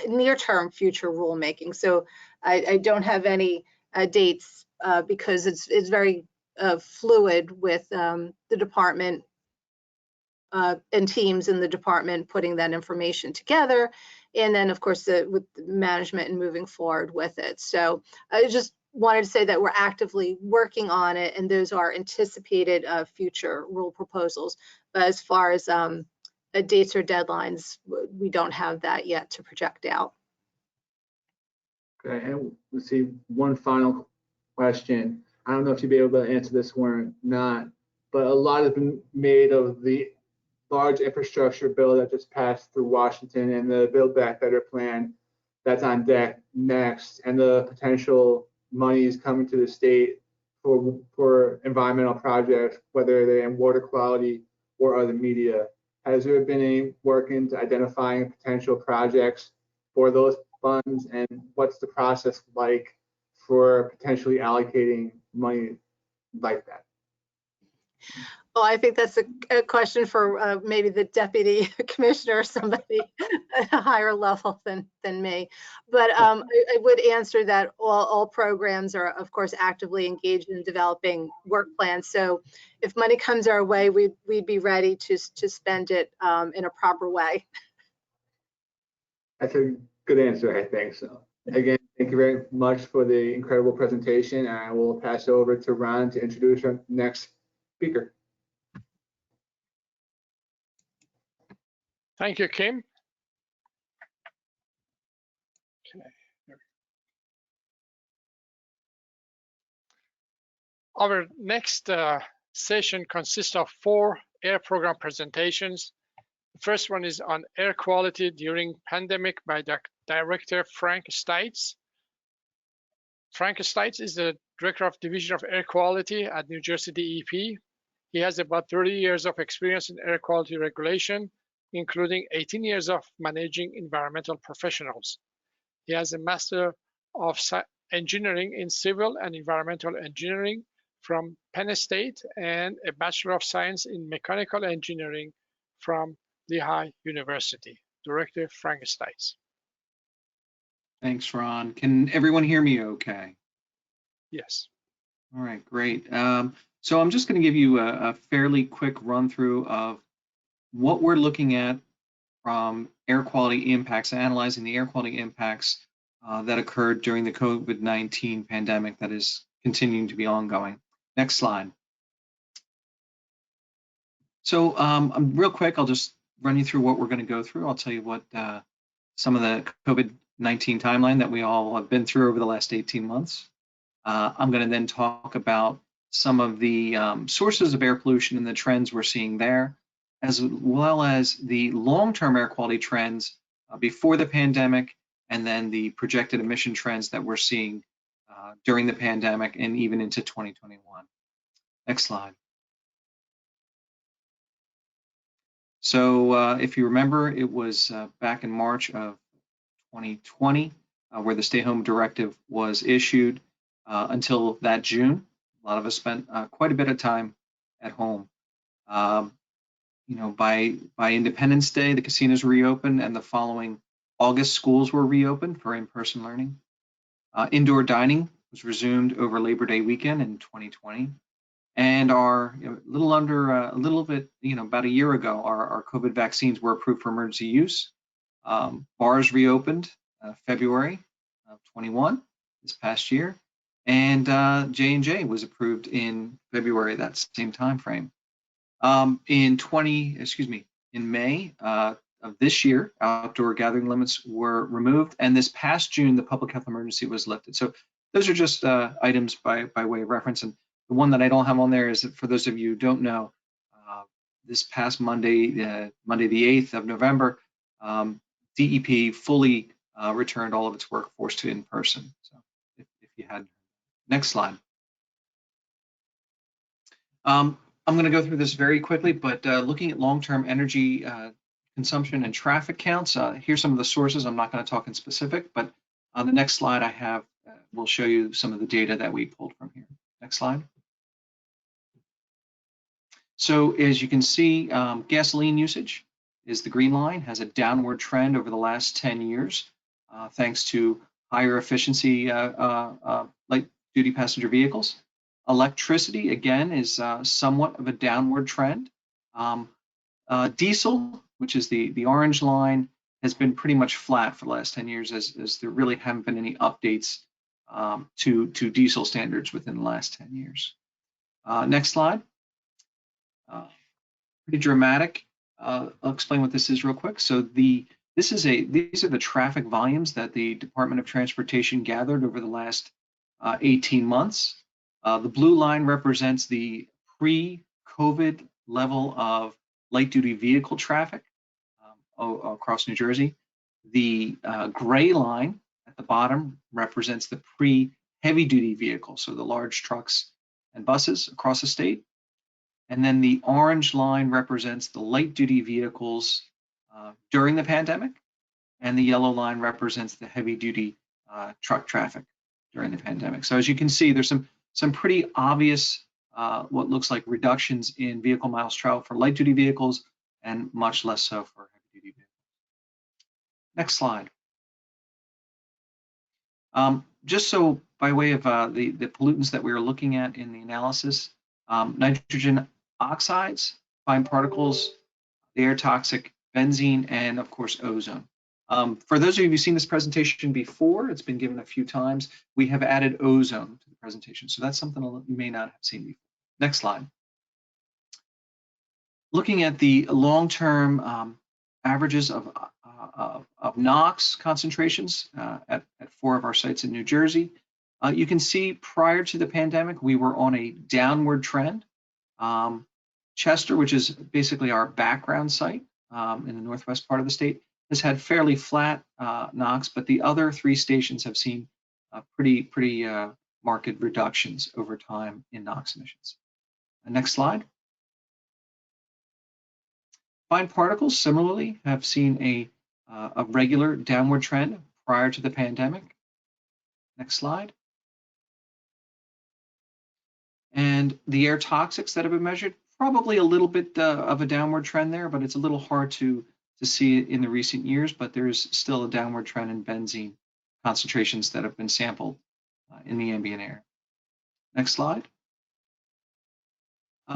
near-term future rulemaking. So I don't have any dates because it's very fluid with the department and teams in the department putting that information together, and then of course with the management and moving forward with it. So I just wanted to say that we're actively working on it, and those are anticipated future rule proposals. But as far as dates or deadlines, we don't have that yet to project out. Okay, and let's see, one final question. I don't know if you'll be able to answer this one or not, but a lot has been made of the large infrastructure bill that just passed through Washington and the Build Back Better plan that's on deck next, and the potential monies coming to the state for environmental projects, whether they're in water quality or other media. Has there been any work into identifying potential projects for those funds, and what's the process like for potentially allocating money like that? Well, I think that's a question for maybe the deputy commissioner or somebody at a higher level than me. But I would answer that all programs are, of course, actively engaged in developing work plans. So if money comes our way, we'd be ready to spend it in a proper way. That's a good answer, I think so. Again, thank you very much for the incredible presentation. I will pass it over to Ron to introduce our next speaker. Thank you, Kim. Okay. Our next session consists of 4 air program presentations. The first one is on air quality during pandemic by Director Frank Stites. Frank Stites is the Director of Division of Air Quality at New Jersey DEP. He has about 30 years of experience in air quality regulation, including 18 years of managing environmental professionals. He has a Master of Engineering in Civil and Environmental Engineering from Penn State and a Bachelor of Science in Mechanical Engineering from Lehigh University. Director Frank Stites. Thanks, Ron. Can everyone hear me okay? Yes. All right, great. So I'm just going to give you a fairly quick run through of what we're looking at from air quality impacts, analyzing the air quality impacts that occurred during the COVID-19 pandemic that is continuing to be ongoing. Next slide. So real quick, I'll just run you through what we're going to go through. I'll tell you what some of the COVID-19 timeline that we all have been through over the last 18 months. I'm going to then talk about some of the sources of air pollution and the trends we're seeing there, as well as the long-term air quality trends before the pandemic, and then the projected emission trends that we're seeing during the pandemic and even into 2021. Next slide. So if you remember, it was back in March of 2020 where the stay home directive was issued until that June. A lot of us spent quite a bit of time at home. You know, by Independence Day, the casinos reopened, and the following August, schools were reopened for in-person learning. Indoor dining was resumed over Labor Day weekend in 2020. And our, a little bit, about a year ago, our COVID vaccines were approved for emergency use. Bars reopened February of 21, this past year. And J&J was approved in February, that same time frame. In May of this year, outdoor gathering limits were removed, and this past June, the public health emergency was lifted. So those are just items by way of reference. And the one that I don't have on there is that, for those of you who don't know, this past Monday, Monday the 8th of November, DEP fully returned all of its workforce to in-person. So if you had, next slide. I'm going to go through this very quickly, but looking at long-term energy consumption and traffic counts, here's some of the sources. I'm not going to talk in specific, but on the next slide I have will show you some of the data that we pulled from here. Next slide. So as you can see, gasoline usage is the green line, has a downward trend over the last 10 years, thanks to higher efficiency light duty passenger vehicles. Electricity, again, is somewhat of a downward trend. Diesel, which is the orange line, has been pretty much flat for the last 10 years as there really haven't been any updates to diesel standards within the last 10 years. Next slide. Pretty dramatic. I'll explain what this is real quick. So these are the traffic volumes that the Department of Transportation gathered over the last 18 months. The blue line represents the pre-COVID level of light-duty vehicle traffic across New Jersey. The gray line at the bottom represents the pre-heavy-duty vehicle, so the large trucks and buses across the state. And then the orange line represents the light-duty vehicles during the pandemic, and the yellow line represents the heavy-duty truck traffic during the pandemic. So as you can see, there's some pretty obvious what looks like reductions in vehicle miles traveled for light-duty vehicles and much less so for heavy-duty vehicles. Next slide. Just so by way of the pollutants that we were looking at in the analysis, nitrogen oxides, fine particles, the air toxic benzene, and of course ozone. For those of you who've seen this presentation before, it's been given a few times, we have added ozone to the presentation. So that's something you may not have seen before. Next slide. Looking at the long-term averages of Knox concentrations at 4 of our sites in New Jersey, you can see prior to the pandemic, we were on a downward trend. Chester, which is basically our background site in the northwest part of the state, has had fairly flat Knox, but the other 3 stations have seen pretty marked reductions over time in Knox emissions. Next slide. Fine particles similarly have seen a regular downward trend prior to the pandemic. Next slide. And the air toxics that have been measured, probably a little bit of a downward trend there, but it's a little hard to see it in the recent years, but there's still a downward trend in benzene concentrations that have been sampled in the ambient air. Next slide.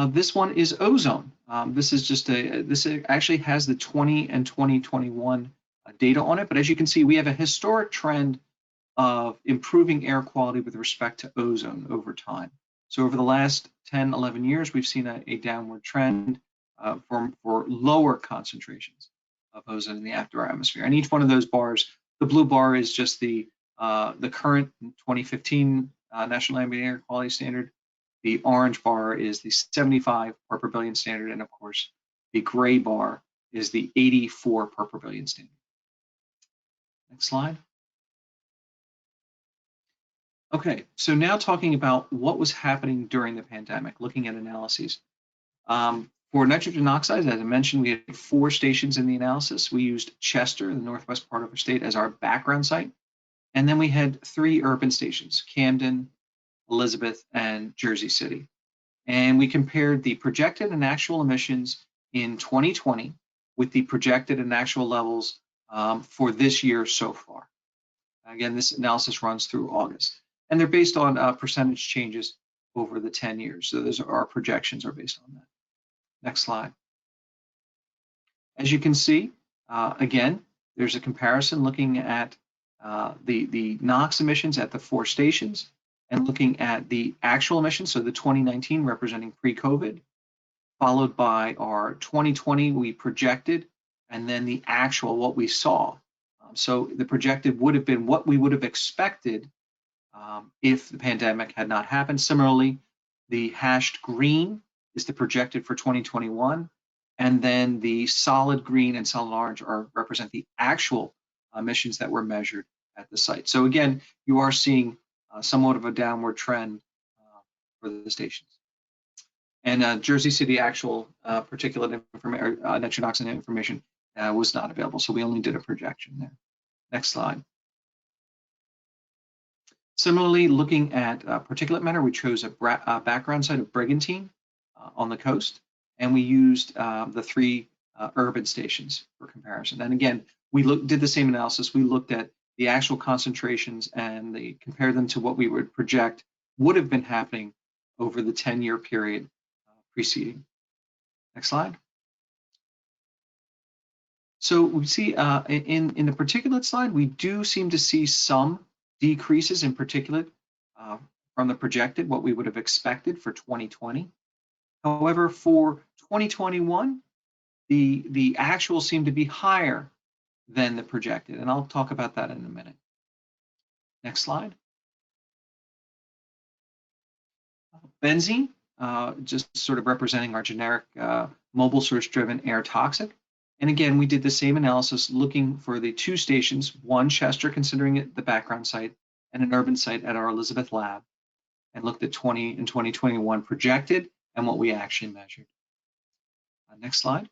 This one is ozone. This actually has the 20 and 2021 data on it, but as you can see, we have a historic trend of improving air quality with respect to ozone over time. So over the last 10, 11 years, we've seen a downward trend for lower concentrations of ozone in the outdoor atmosphere. And each one of those bars, the blue bar is just the current 2015 National Ambient Air Quality Standard. The orange bar is the 75 part per billion standard, and of course, the gray bar is the 84 part per billion standard. Next slide. Okay, so now talking about what was happening during the pandemic, looking at analyses. For nitrogen oxides, as I mentioned, we had 4 stations in the analysis. We used Chester, the northwest part of our state, as our background site. And then we had 3 urban stations, Camden, Elizabeth, and Jersey City. And we compared the projected and actual emissions in 2020 with the projected and actual levels for this year so far. Again, this analysis runs through August. And they're based on percentage changes over the 10 years. So those are our projections are based on that. Next slide. As you can see, again, there's a comparison looking at the NOx emissions at the 4 stations and looking at the actual emissions, so the 2019 representing pre-COVID, followed by our 2020 we projected, and then the actual, what we saw. So the projected would have been what we would have expected if the pandemic had not happened. Similarly, the hashed green is the projected for 2021, and then the solid green and solid orange represent the actual emissions that were measured at the site. So again, you are seeing somewhat of a downward trend for the stations. And Jersey City actual particulate information, nitrogen oxide information was not available, so we only did a projection there. Next slide. Similarly, looking at particulate matter, we chose a background site of Brigantine on the coast. and we used the 3 urban stations for comparison. And again, we did the same analysis. We looked at the actual concentrations and compared them to what we would project would have been happening over the 10-year period preceding. Next slide. So we see in the particulate slide, we do seem to see some decreases in particulate from the projected, what we would have expected for 2020. However, for 2021, the actual seem to be higher than the projected, and I'll talk about that in a minute. Next slide. Benzene, just sort of representing our generic mobile source-driven air toxic. And again, we did the same analysis looking for the 2 stations, one Chester, considering it the background site, and an urban site at our Elizabeth lab, and looked at 20 and 2021 projected and what we actually measured. Next slide.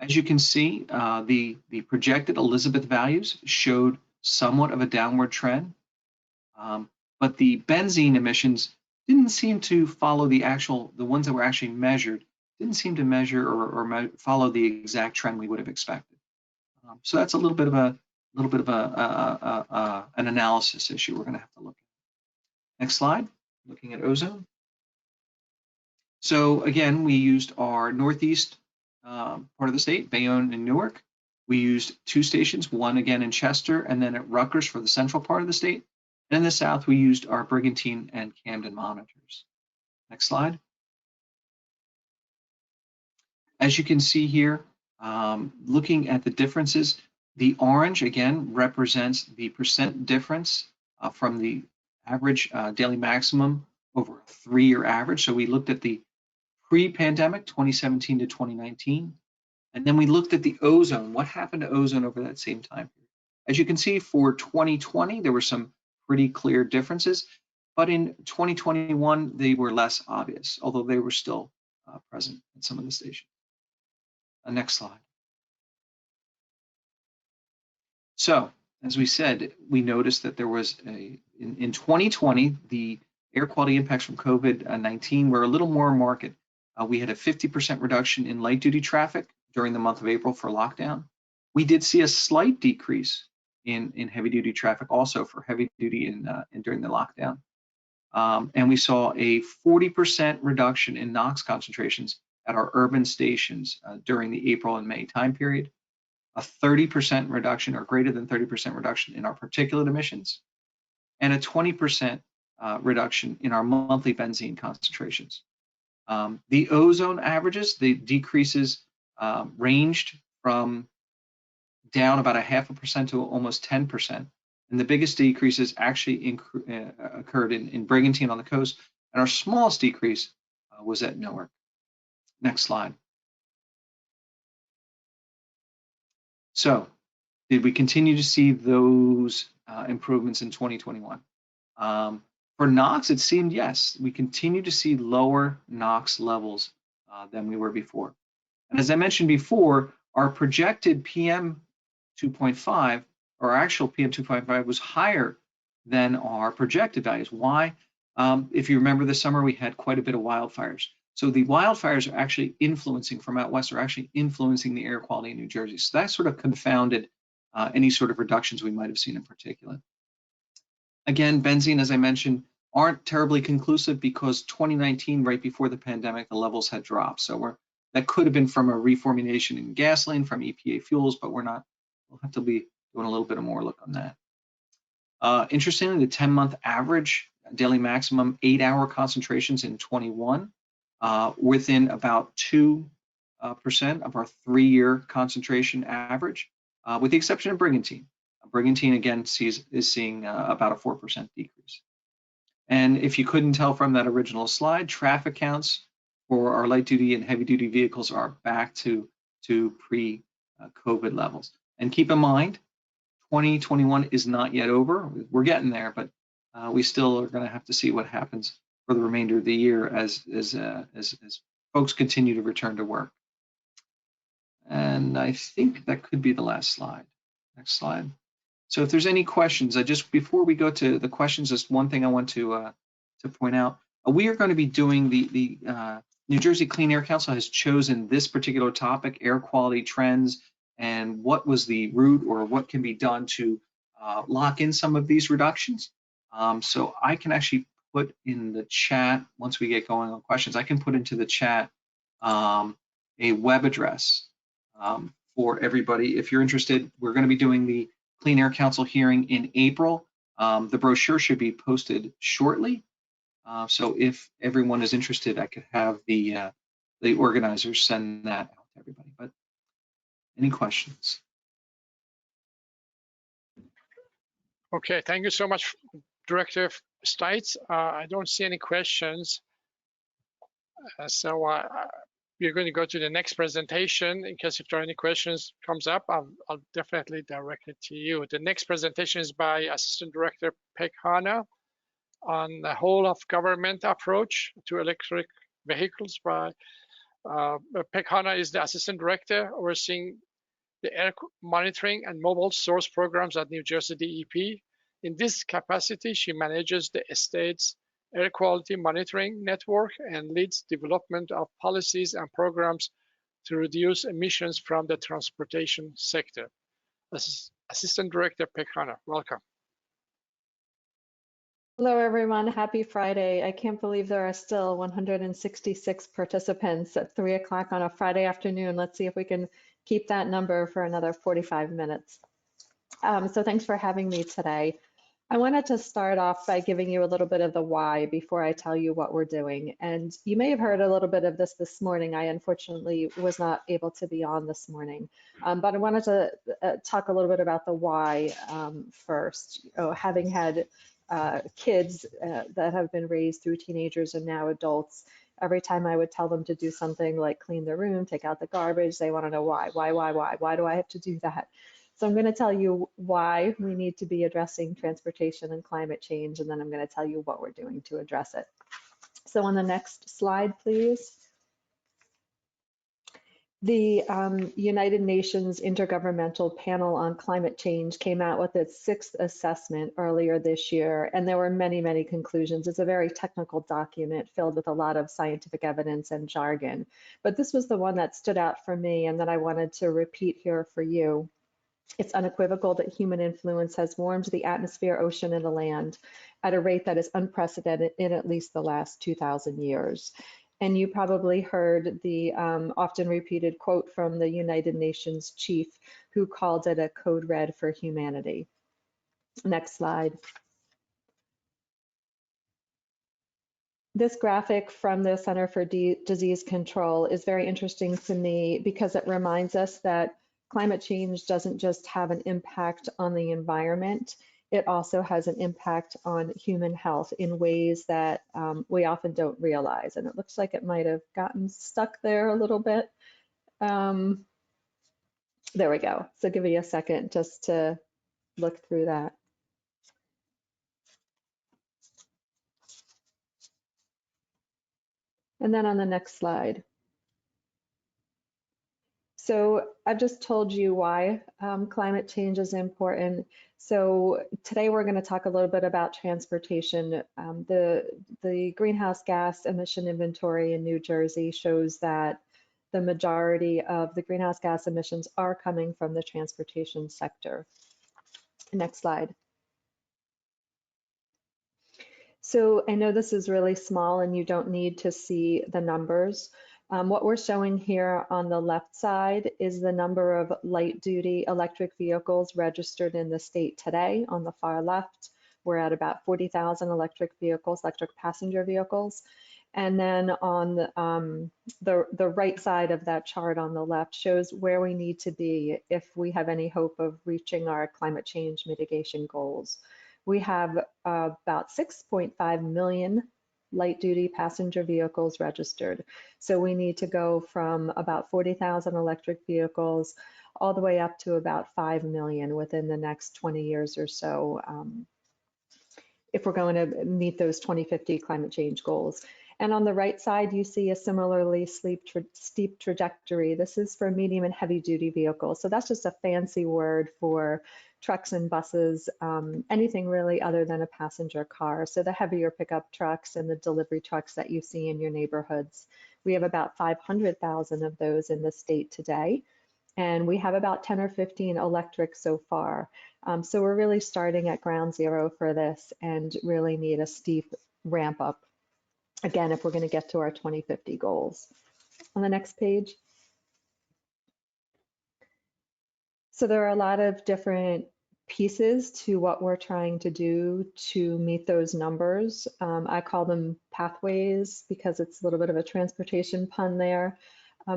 As you can see, the projected Elizabeth values showed somewhat of a downward trend, but the benzene emissions didn't seem to follow the ones that were actually measured, didn't seem to measure or follow the exact trend we would have expected. So that's a little bit of an analysis issue we're going to have to look at. Next slide, looking at ozone. So again, we used our northeast part of the state, Bayonne and Newark. We used 2 stations, one again in Chester and then at Rutgers for the central part of the state. And in the south, we used our Brigantine and Camden monitors. Next slide. As you can see here, looking at the differences, the orange again represents the percent difference from the average daily maximum over a 3-year average. So we looked at the pre-pandemic, 2017 to 2019, and then we looked at the ozone. What happened to ozone over that same time period? As you can see, for 2020, there were some pretty clear differences, but in 2021, they were less obvious, although they were still present in some of the stations. Next slide. So, as we said, we noticed that there was in 2020, the air quality impacts from COVID-19 were a little more marked. We had a 50% reduction in light duty traffic during the month of April for lockdown. We did see a slight decrease in heavy duty traffic also for heavy duty during the lockdown. And we saw a 40% reduction in NOx concentrations at our urban stations during the April and May time period, a 30% reduction or greater than 30% reduction in our particulate emissions, and a 20% reduction in our monthly benzene concentrations. The ozone averages, the decreases ranged from down about 0.5% to almost 10%. And the biggest decreases actually occurred in Brigantine on the coast, and our smallest decrease was at Newark. Next slide. So, did we continue to see those improvements in 2021? For NOx, it seemed yes. We continue to see lower NOx levels than we were before. And as I mentioned before, our projected PM 2.5, or actual PM 2.5, was higher than our projected values. Why? If you remember this summer, we had quite a bit of wildfires. So the wildfires are actually influencing from out west, are actually influencing the air quality in New Jersey. So that sort of confounded any sort of reductions we might have seen in particulate. Again, benzene, as I mentioned, aren't terribly conclusive because 2019, right before the pandemic, the levels had dropped. So that could have been from a reformulation in gasoline, from EPA fuels, but we'll have to be doing a little bit more look on that. Interestingly, the 10-month average daily maximum 8-hour concentrations in 21 within about 2% of our 3-year concentration average, with the exception of Brigantine. Brigantine again is seeing about a 4% decrease. And if you couldn't tell from that original slide, traffic counts for our light duty and heavy duty vehicles are back to pre-COVID levels. And keep in mind, 2021 is not yet over. We're getting there, but we still are going to have to see what happens for the remainder of the year as folks continue to return to work. And I think that could be the last slide. Next slide. So if there's any questions, before we go to the questions, just one thing I want to point out. We are going to be doing the New Jersey Clean Air Council has chosen this particular topic, air quality trends, and what was the route or what can be done to lock in some of these reductions. So I can actually put in the chat, once we get going on questions, I can put into the chat a web address for everybody. If you're interested, we're going to be doing the Clean Air Council hearing in April. The brochure should be posted shortly. So if everyone is interested, I could have the organizers send that out to everybody. But any questions? Okay, thank you so much, Director Stites. I don't see any questions. So we're going to go to the next presentation. In case if there are any questions comes up, I'll definitely direct it to you. The next presentation is by Assistant Director Peg Hanna on the whole of government approach to electric vehicles. By Peg Hanna is the Assistant Director overseeing the air monitoring and mobile source programs at New Jersey DEP. In this capacity, she manages the state's air quality monitoring network and leads development of policies and programs to reduce emissions from the transportation sector. Assistant Director Peg Hanna, welcome. Hello, everyone. Happy Friday. I can't believe there are still 166 participants at 3 o'clock on a Friday afternoon. Let's see if we can keep that number for another 45 minutes. So thanks for having me today. I wanted to start off by giving you a little bit of the why before I tell you what we're doing. And you may have heard a little bit of this morning. I unfortunately was not able to be on this morning. But I wanted to talk a little bit about the why first. Having had kids that have been raised through teenagers and now adults, every time I would tell them to do something like clean their room, take out the garbage, they want to know why do I have to do that? So I'm going to tell you why we need to be addressing transportation and climate change, and then I'm going to tell you what we're doing to address it. So on the next slide, please. The United Nations Intergovernmental Panel on Climate Change came out with its 6th assessment earlier this year, and there were many, many conclusions. It's a very technical document filled with a lot of scientific evidence and jargon, but this was the one that stood out for me and that I wanted to repeat here for you. It's unequivocal that human influence has warmed the atmosphere, ocean, and the land at a rate that is unprecedented in at least the last 2,000 years. And you probably heard the often repeated quote from the United Nations chief who called it a code red for humanity. Next slide. This graphic from the Center for Disease Control is very interesting to me because it reminds us that climate change doesn't just have an impact on the environment, it also has an impact on human health in ways that we often don't realize. And it looks like it might have gotten stuck there a little bit. There we go. So give me a second just to look through that. And then on the next slide. So I've just told you why climate change is important. So today we're going to talk a little bit about transportation. The greenhouse gas emission inventory in New Jersey shows that the majority of the greenhouse gas emissions are coming from the transportation sector. Next slide. So I know this is really small and you don't need to see the numbers. What we're showing here on the left side is the number of light-duty electric vehicles registered in the state today. On the far left, we're at about 40,000 electric vehicles, electric passenger vehicles. And then on the right side of that chart on the left shows where we need to be if we have any hope of reaching our climate change mitigation goals. We have about 6.5 million light-duty passenger vehicles registered. So we need to go from about 40,000 electric vehicles all the way up to about 5 million within the next 20 years or so if we're going to meet those 2050 climate change goals. And on the right side, you see a similarly steep trajectory. This is for medium and heavy duty vehicles. So that's just a fancy word for trucks and buses, anything really other than a passenger car. So the heavier pickup trucks and the delivery trucks that you see in your neighborhoods. We have about 500,000 of those in the state today. And we have about 10 or 15 electric so far. So we're really starting at ground zero for this and really need a steep ramp up, again, if we're going to get to our 2050 goals. On the next page. So there are a lot of different pieces to what we're trying to do to meet those numbers. I call them pathways because it's a little bit of a transportation pun there.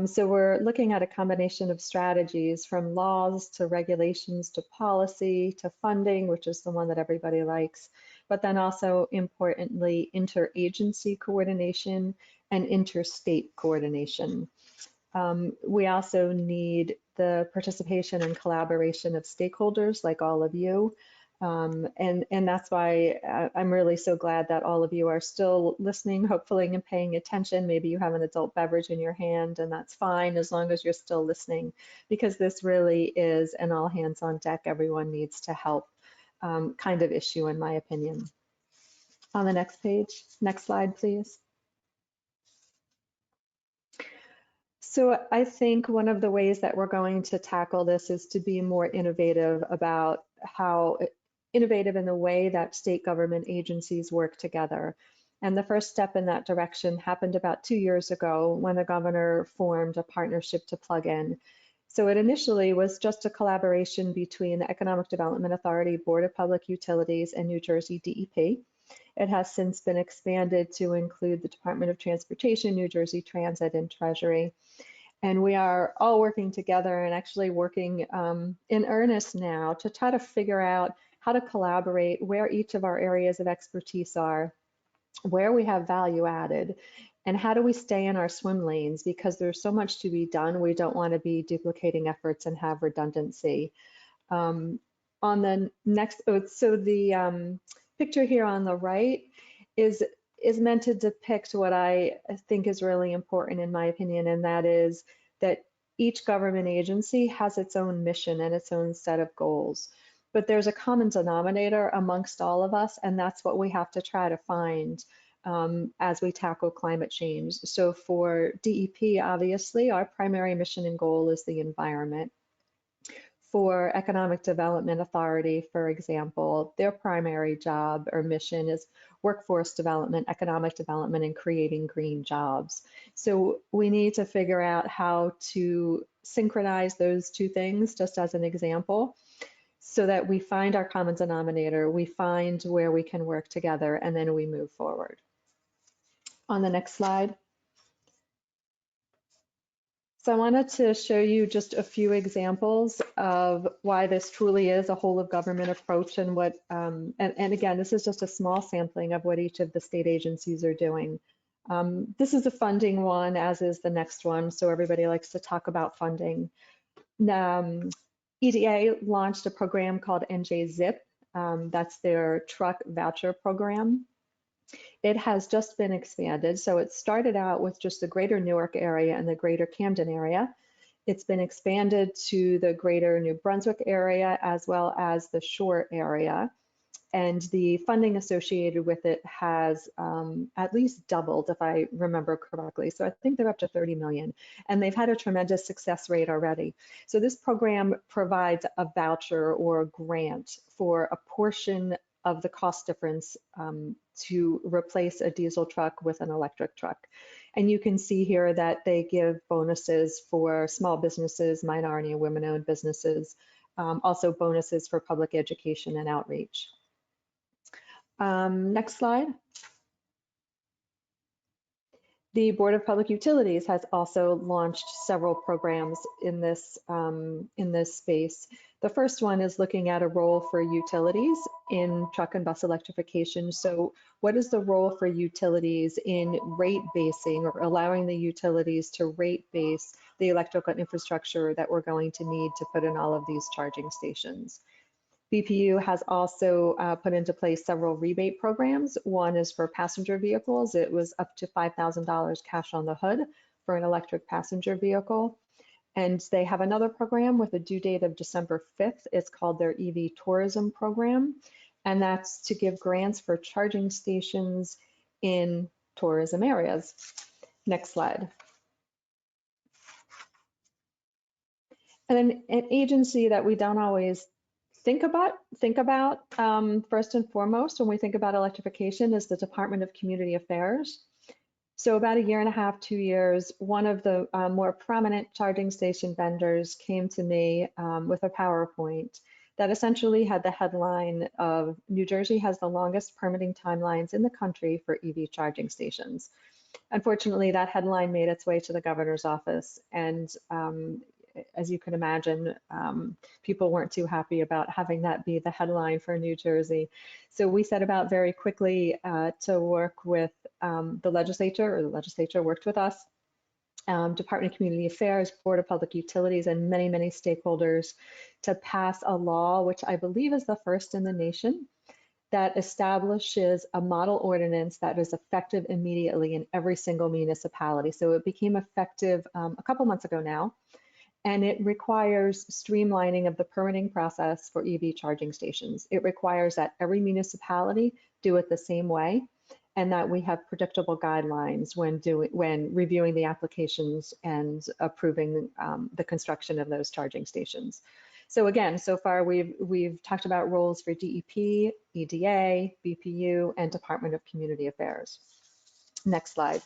So we're looking at a combination of strategies, from laws to regulations to policy to funding, which is the one that everybody likes, but then also importantly, interagency coordination and interstate coordination. We also need the participation and collaboration of stakeholders like all of you. And that's why I'm really so glad that all of you are still listening, hopefully, and paying attention. Maybe you have an adult beverage in your hand, and that's fine as long as you're still listening, because this really is an all hands on deck, everyone needs to help kind of issue, in my opinion. On the next page, next slide, please. So I think one of the ways that we're going to tackle this is to be more innovative about how innovative in the way that state government agencies work together. And the first step in that direction happened about 2 years ago when the governor formed a partnership to plug in. So it initially was just a collaboration between the Economic Development Authority, Board of Public Utilities, and New Jersey DEP. It has since been expanded to include the Department of Transportation, New Jersey Transit, and Treasury. And we are all working together and actually working in earnest now to try to figure out how to collaborate, where each of our areas of expertise are, where we have value added, and how do we stay in our swim lanes, because there's so much to be done. We don't want to be duplicating efforts and have redundancy. On the next, so the picture here on the right is meant to depict what I think is really important, in my opinion, and that is that each government agency has its own mission and its own set of goals. But there's a common denominator amongst all of us, and that's what we have to try to find as we tackle climate change. So for DEP, obviously, our primary mission and goal is the environment. For Economic Development Authority, for example, their primary job or mission is workforce development, economic development, and creating green jobs. So we need to figure out how to synchronize those two things, just as an example, so that we find our common denominator, we find where we can work together, and then we move forward. On the next slide. So I wanted to show you just a few examples of why this truly is a whole of government approach, and what, and again, this is just a small sampling of what each of the state agencies are doing. This is a funding one, as is the next one, so everybody likes to talk about funding. EDA launched a program called NJDEP, that's their truck voucher program. It has just been expanded. So it started out with just the greater Newark area and the greater Camden area. It's been expanded to the greater New Brunswick area as well as the Shore area. And the funding associated with it has at least doubled, if I remember correctly. So I think they're up to 30 million, and they've had a tremendous success rate already. So this program provides a voucher or a grant for a portion of the cost difference to replace a diesel truck with an electric truck. And you can see here that they give bonuses for small businesses, minority and women-owned businesses, also bonuses for public education and outreach. Next slide. The Board of Public Utilities has also launched several programs in this space. The first one is looking at a role for utilities in truck and bus electrification. So what is the role for utilities in rate basing, or allowing the utilities to rate base the electrical infrastructure that we're going to need to put in all of these charging stations? BPU has also put into place several rebate programs. One is for passenger vehicles. It was up to $5,000 cash on the hood for an electric passenger vehicle. And they have another program with a due date of December 5th. It's called their EV Tourism Program. And that's to give grants for charging stations in tourism areas. Next slide. And an agency that we don't always think about first and foremost when we think about electrification is the Department of Community Affairs. So about 1.5 years, 2 years, one of the more prominent charging station vendors came to me with a PowerPoint that essentially had the headline of New Jersey has the longest permitting timelines in the country for EV charging stations. Unfortunately, that headline made its way to the governor's office, and as you can imagine, people weren't too happy about having that be the headline for New Jersey. So we set about very quickly to work with the legislature, or the legislature worked with us, Department of Community Affairs, Board of Public Utilities, and many, many stakeholders to pass a law, which I believe is the first in the nation, that establishes a model ordinance that is effective immediately in every single municipality. So it became effective a couple months ago now, and it requires streamlining of the permitting process for EV charging stations. It requires that every municipality do it the same way, and that we have predictable guidelines when reviewing the applications and approving the construction of those charging stations. So again, so far we've talked about roles for DEP, EDA, BPU, and Department of Community Affairs. Next slide.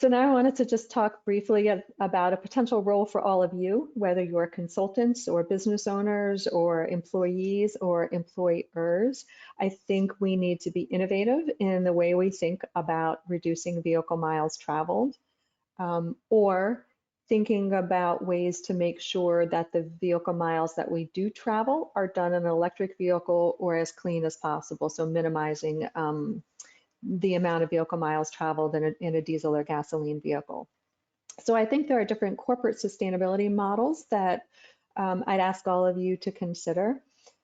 So now I wanted to just talk briefly about a potential role for all of you, whether you're consultants or business owners or employees or employers. I think we need to be innovative in the way we think about reducing vehicle miles traveled, or thinking about ways to make sure that the vehicle miles that we do travel are done in an electric vehicle or as clean as possible, so minimizing the amount of vehicle miles traveled in a diesel or gasoline vehicle. So I think there are different corporate sustainability models that I'd ask all of you to consider.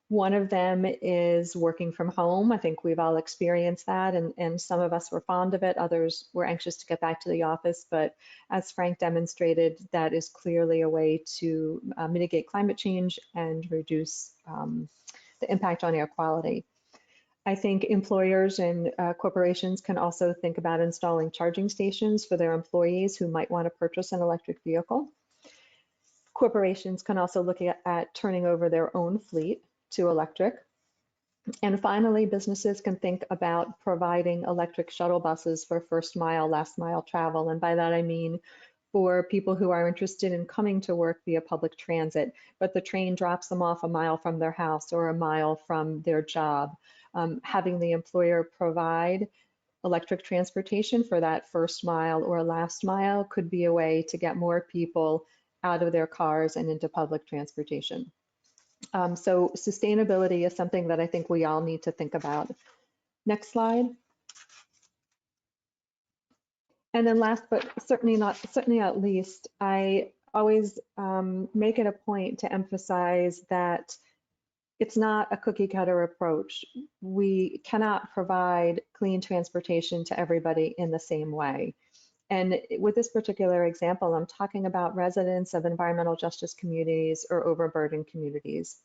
One of them is working from home. I think we've all experienced that, and some of us were fond of it. Others were anxious to get back to the office, but as Frank demonstrated, that is clearly a way to mitigate climate change and reduce the impact on air quality. I think employers and corporations can also think about installing charging stations for their employees who might want to purchase an electric vehicle. Corporations can also look at turning over their own fleet to electric. And finally, businesses can think about providing electric shuttle buses for first mile, last mile travel. And by that I mean for people who are interested in coming to work via public transit, but the train drops them off a mile from their house or a mile from their job. Having the employer provide electric transportation for that first mile or last mile could be a way to get more people out of their cars and into public transportation. So sustainability is something that I think we all need to think about. Next slide. And then last, but certainly not least, I always make it a point to emphasize that it's not a cookie cutter approach. We cannot provide clean transportation to everybody in the same way. And with this particular example, I'm talking about residents of environmental justice communities or overburdened communities.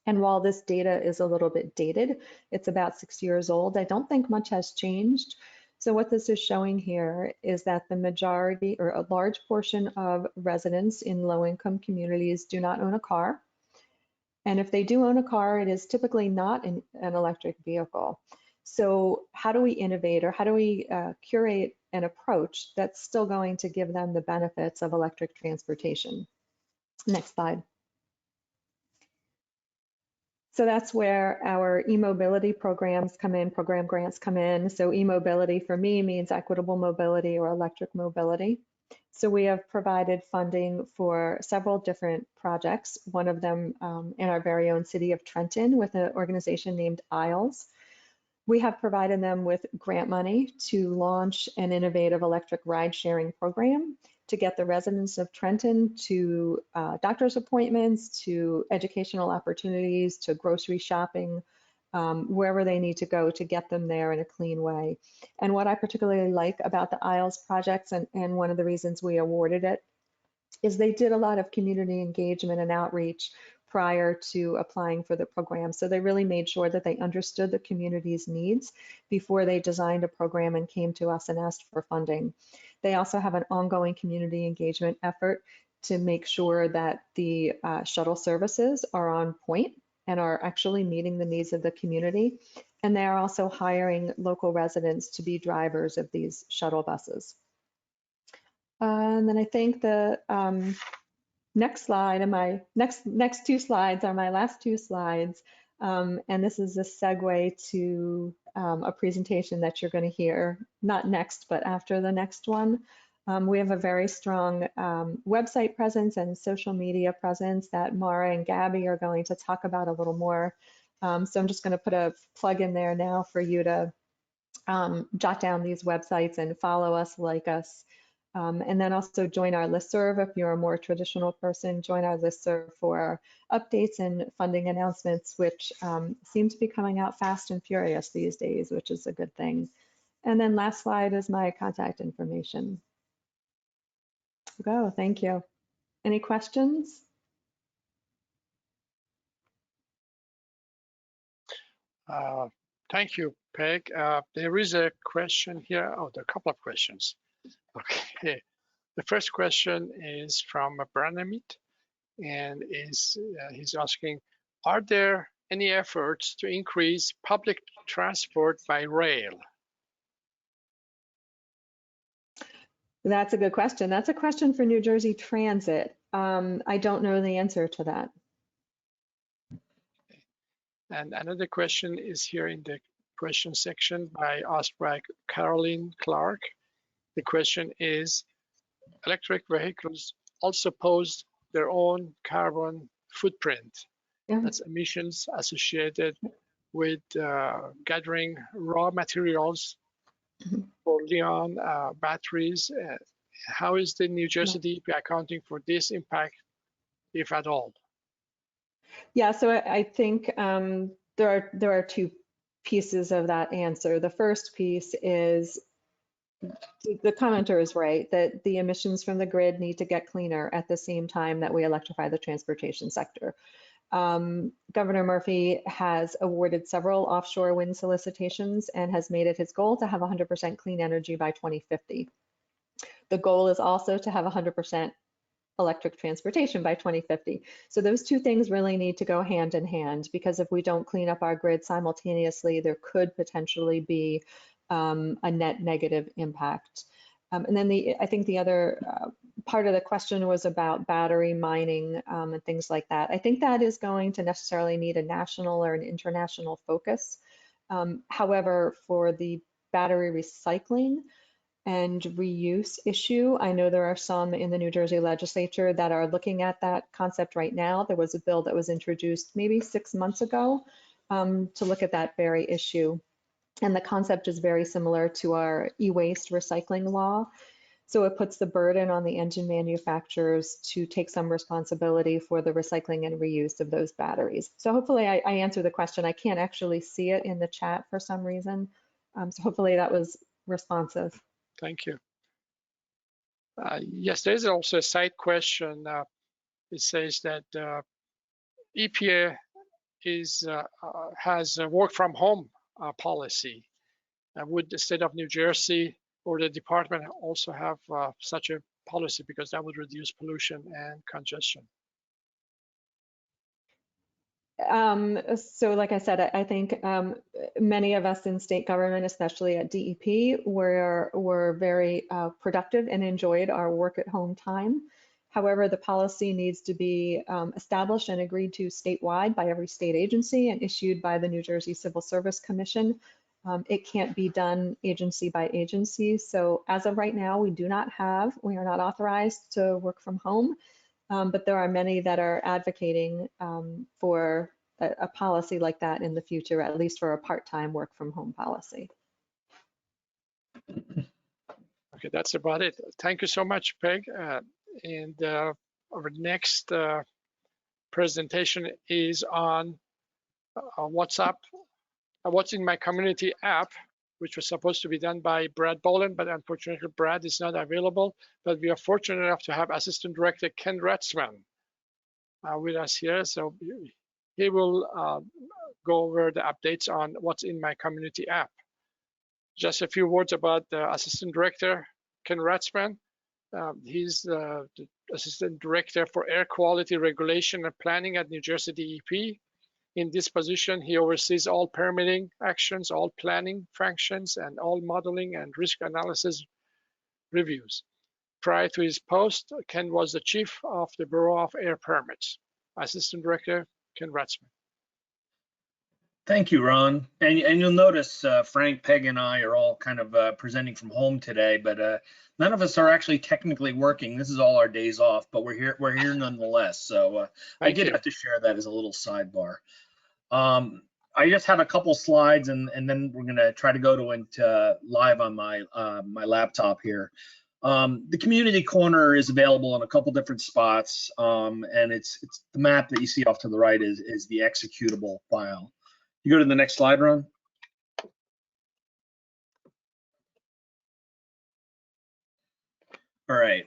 And while this data is a little bit dated, it's about 6 years old, I don't think much has changed. So what this is showing here is that the majority or a large portion of residents in low-income communities do not own a car. And if they do own a car, it is typically not an electric vehicle. So how do we innovate, or how do we curate an approach that's still going to give them the benefits of electric transportation? Next slide. So that's where our e-mobility programs come in, program grants come in. So e-mobility for me means equitable mobility or electric mobility. So we have provided funding for several different projects, one of them in our very own city of Trenton with an organization named ISLES. We have provided them with grant money to launch an innovative electric ride sharing program to get the residents of Trenton to doctor's appointments, to educational opportunities, to grocery shopping, wherever they need to go to get them there in a clean way. And what I particularly like about the ISLES projects, and one of the reasons we awarded it, is they did a lot of community engagement and outreach prior to applying for the program. So they really made sure that they understood the community's needs before they designed a program and came to us and asked for funding. They also have an ongoing community engagement effort to make sure that the shuttle services are on point and are actually meeting the needs of the community. And they are also hiring local residents to be drivers of these shuttle buses. And then I think the next slide and my next two slides are my last two slides. And this is a segue to a presentation that you're going to hear, not next, but after the next one. We have a very strong website presence and social media presence that Mara and Gabby are going to talk about a little more. So I'm just going to put a plug in there now for you to jot down these websites and follow us, like us. And then also join our listserv. If you're a more traditional person, join our listserv for updates and funding announcements, which seem to be coming out fast and furious these days, which is a good thing. And then last slide is my contact information. Go, thank you. Any questions? Thank you, Peg. There is a question here. Oh, there are a couple of questions. Okay. The first question is from Branamit, and he's asking, are there any efforts to increase public transport by rail? That's a good question. That's a question for New Jersey Transit. I don't know the answer to that. And another question is here in the question section asked by Caroline Clark. The question is, electric vehicles also pose their own carbon footprint. Yeah. That's emissions associated with gathering raw materials for lithium batteries. How is the New Jersey DEP accounting for this impact, if at all? Yeah, so I think there are two pieces of that answer. The first piece is the commenter is right that the emissions from the grid need to get cleaner at the same time that we electrify the transportation sector. Governor Murphy has awarded several offshore wind solicitations and has made it his goal to have 100% clean energy by 2050. The goal is also to have 100% electric transportation by 2050. So those two things really need to go hand in hand, because if we don't clean up our grid simultaneously, there could potentially be a net negative impact. And then I think the other part of the question was about battery mining and things like that. I think that is going to necessarily need a national or an international focus. However, for the battery recycling and reuse issue, I know there are some in the New Jersey legislature that are looking at that concept right now. There was a bill that was introduced maybe 6 months ago to look at that very issue. And the concept is very similar to our e-waste recycling law. So it puts the burden on the engine manufacturers to take some responsibility for the recycling and reuse of those batteries. So hopefully I answered the question. I can't actually see it in the chat for some reason. So hopefully that was responsive. Thank you. Yes, there is also a side question. It says that EPA has a work from home policy. Would the state of New Jersey or the department also have such a policy, because that would reduce pollution and congestion? So like I said, I think many of us in state government, especially at DEP, were very productive and enjoyed our work at home time. However, the policy needs to be established and agreed to statewide by every state agency and issued by the New Jersey Civil Service Commission. It can't be done agency by agency. So as of right now, we are not authorized to work from home, but there are many that are advocating for a policy like that in the future, at least for a part-time work from home policy. Okay, that's about it. Thank you so much, Peg. And our next presentation is on WhatsApp. What's in My Community app, which was supposed to be done by Brad Baldwin, but unfortunately Brad is not available. But we are fortunate enough to have Assistant Director Ken Retzman with us here. So he will go over the updates on what's in my community app. Just a few words about the Assistant Director, Ken Ratzman. He's the Assistant Director for Air Quality Regulation and Planning at New Jersey DEP. In this position, he oversees all permitting actions, all planning functions, and all modeling and risk analysis reviews. Prior to his post, Ken was the Chief of the Bureau of Air Permits. Assistant Director, Ken Ratzman. Thank you, Ron. And you'll notice Frank, Peg, and I are all kind of presenting from home today, but none of us are actually technically working. This is all our days off, but we're here nonetheless. So I did have to share that as a little sidebar. I just have a couple slides, and then we're going to try to go into live on my my laptop here. The community corner is available in a couple different spots, and it's the map that you see off to the right is the executable file. You go to the next slide, Ron. All right.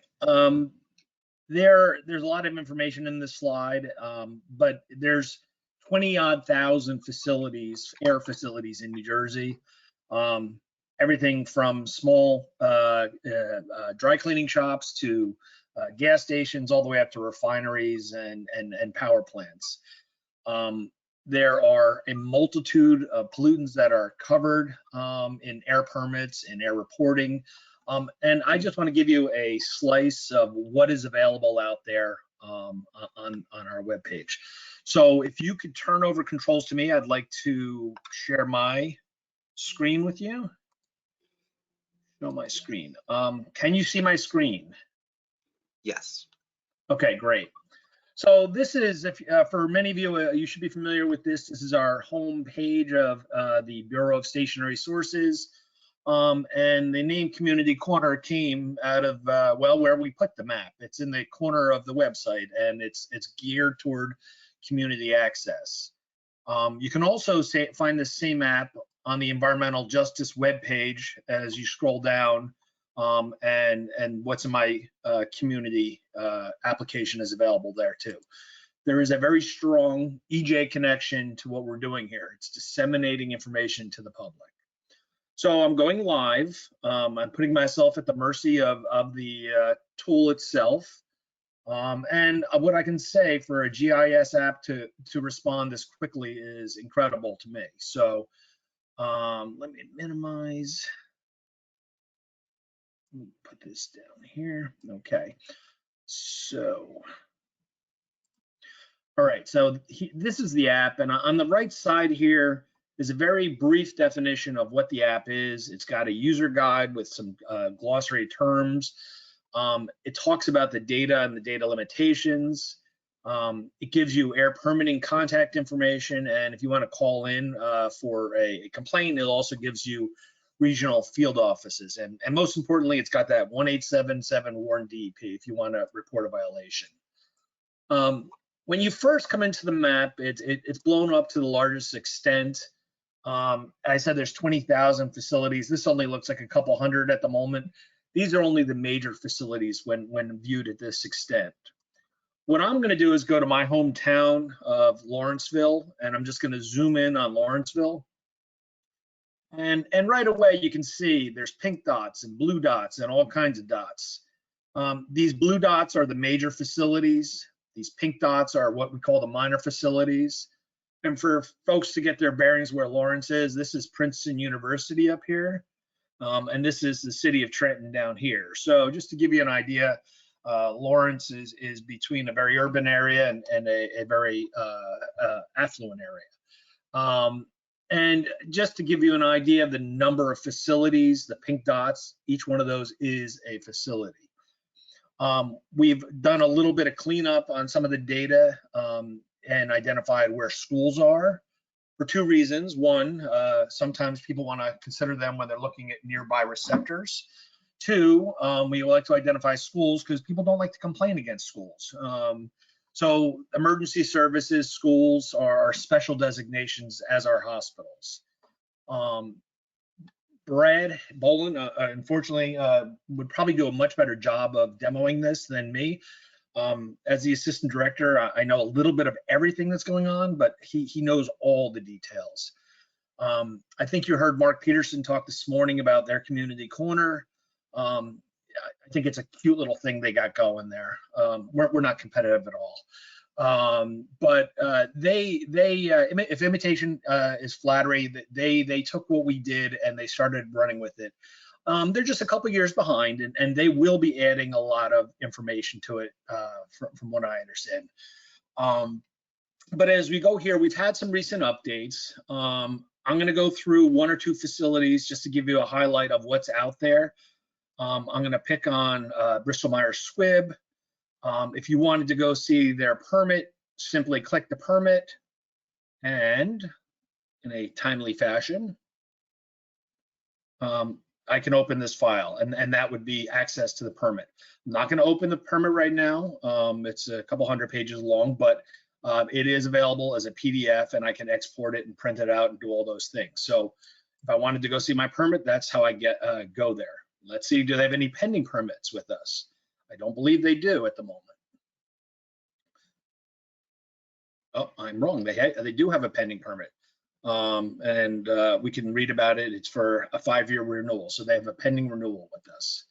There's a lot of information in this slide, but there's 20-odd thousand facilities, air facilities in New Jersey. Everything from small dry cleaning shops to gas stations, all the way up to refineries and power plants. There are a multitude of pollutants that are covered in air permits and air reporting. And I just want to give you a slice of what is available out there on our webpage. So if you could turn over controls to me, I'd like to share my screen with you. Show my screen. Can you see my screen? Yes. Okay, great. So this is, for many of you, you should be familiar with this. This is our home page of the Bureau of Stationary Sources. And the name Community Corner came out of, well, where we put the map. It's in the corner of the website, and it's geared toward community access. You can also find the same app on the Environmental Justice webpage as you scroll down, and what's in my community application is available there too. There is a very strong EJ connection to what we're doing here. It's disseminating information to the public. So I'm going live. I'm putting myself at the mercy of the tool itself. And what I can say for a GIS app to respond this quickly is incredible to me. So let me minimize. Let me put this down here. Okay. So, all right. So this is the app, and on the right side here is a very brief definition of what the app is. It's got a user guide with some glossary terms. It talks about the data and the data limitations. It gives you air permitting contact information, and if you want to call in for a complaint, it also gives you regional field offices, and most importantly, it's got that 1877 warn DEP if you want to report a violation. When you first come into the map, it's blown up to the largest extent. I said there's 20,000 facilities. This only looks like a couple hundred at the moment. These are only the major facilities when viewed at this extent. What I'm going to do is go to my hometown of Lawrenceville, and I'm just going to zoom in on Lawrenceville. And right away, you can see there's pink dots and blue dots and all kinds of dots. These blue dots are the major facilities. These pink dots are what we call the minor facilities. And for folks to get their bearings where Lawrence is, this is Princeton University up here. And this is the city of Trenton down here. So just to give you an idea, Lawrence is between a very urban area and a very affluent area. And just to give you an idea of the number of facilities, the pink dots, each one of those is a facility. We've done a little bit of cleanup on some of the data and identified where schools are for two reasons. One, sometimes people want to consider them when they're looking at nearby receptors. Two, we like to identify schools because people don't like to complain against schools. So emergency services, schools are special designations as are hospitals. Brad Baldwin, unfortunately, would probably do a much better job of demoing this than me. As the assistant director, I know a little bit of everything that's going on, but he knows all the details. I think you heard Mark Peterson talk this morning about their community corner. I think it's a cute little thing they got going there. We're not competitive at all. But if imitation is flattery, they took what we did and they started running with it. They're just a couple years behind, and they will be adding a lot of information to it, from what I understand. But as we go here, we've had some recent updates. I'm going to go through one or two facilities just to give you a highlight of what's out there. I'm going to pick on Bristol-Myers Squibb. If you wanted to go see their permit, simply click the permit, and in a timely fashion, I can open this file, and that would be access to the permit. I'm not going to open the permit right now. It's a couple hundred pages long, but it is available as a PDF, and I can export it and print it out and do all those things. So if I wanted to go see my permit, that's how I go there. Let's see, do they have any pending permits with us? I don't believe they do at the moment. Oh, I'm wrong. They do have a pending permit. And we can read about it. It's for a 5-year renewal. So they have a pending renewal with us.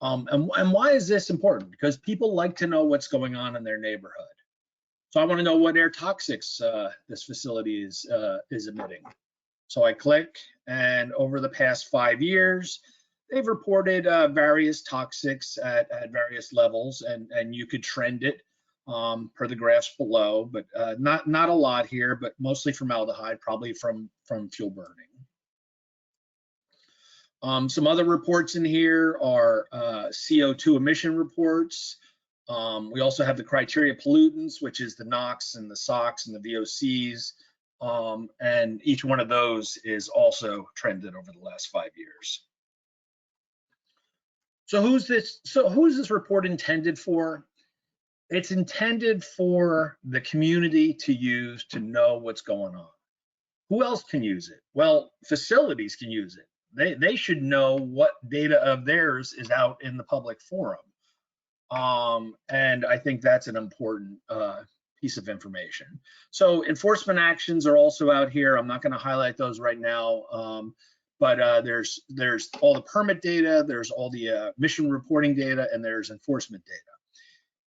And why is this important? Because people like to know what's going on in their neighborhood. So I want to know what air toxics this facility is emitting. So I click, and over the past 5 years, they've reported various toxics at various levels, and you could trend it per the graphs below, but not a lot here, but mostly formaldehyde, probably from fuel burning. Some other reports in here are CO2 emission reports. We also have the criteria pollutants, which is the Knox and the SOx and the VOCs. And each one of those is also trended over the last 5 years. So who is this report intended for? It's intended for the community to use to know what's going on. Who else can use it? Well, facilities can use it. They should know what data of theirs is out in the public forum. And I think that's an important piece of information. So enforcement actions are also out here. I'm not going to highlight those right now. But there's all the permit data, there's all the mission reporting data, and there's enforcement data.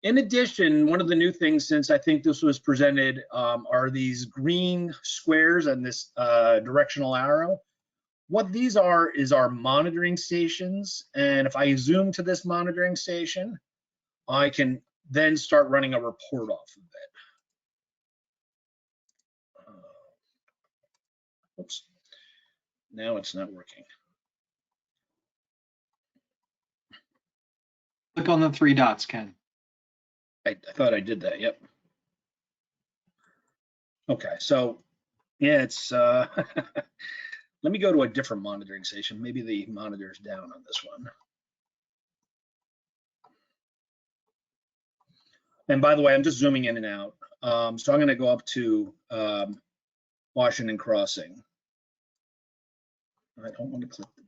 In addition, one of the new things since I think this was presented are these green squares and this directional arrow. What these are is our monitoring stations. And if I zoom to this monitoring station, I can then start running a report off of it. Oops. Now it's not working. Click on the 3 dots, Ken. I thought I did that, yep. Okay, so yeah, it's, let me go to a different monitoring station. Maybe the monitor's down on this one. And by the way, I'm just zooming in and out. So I'm gonna go up to Washington Crossing. I don't want to click the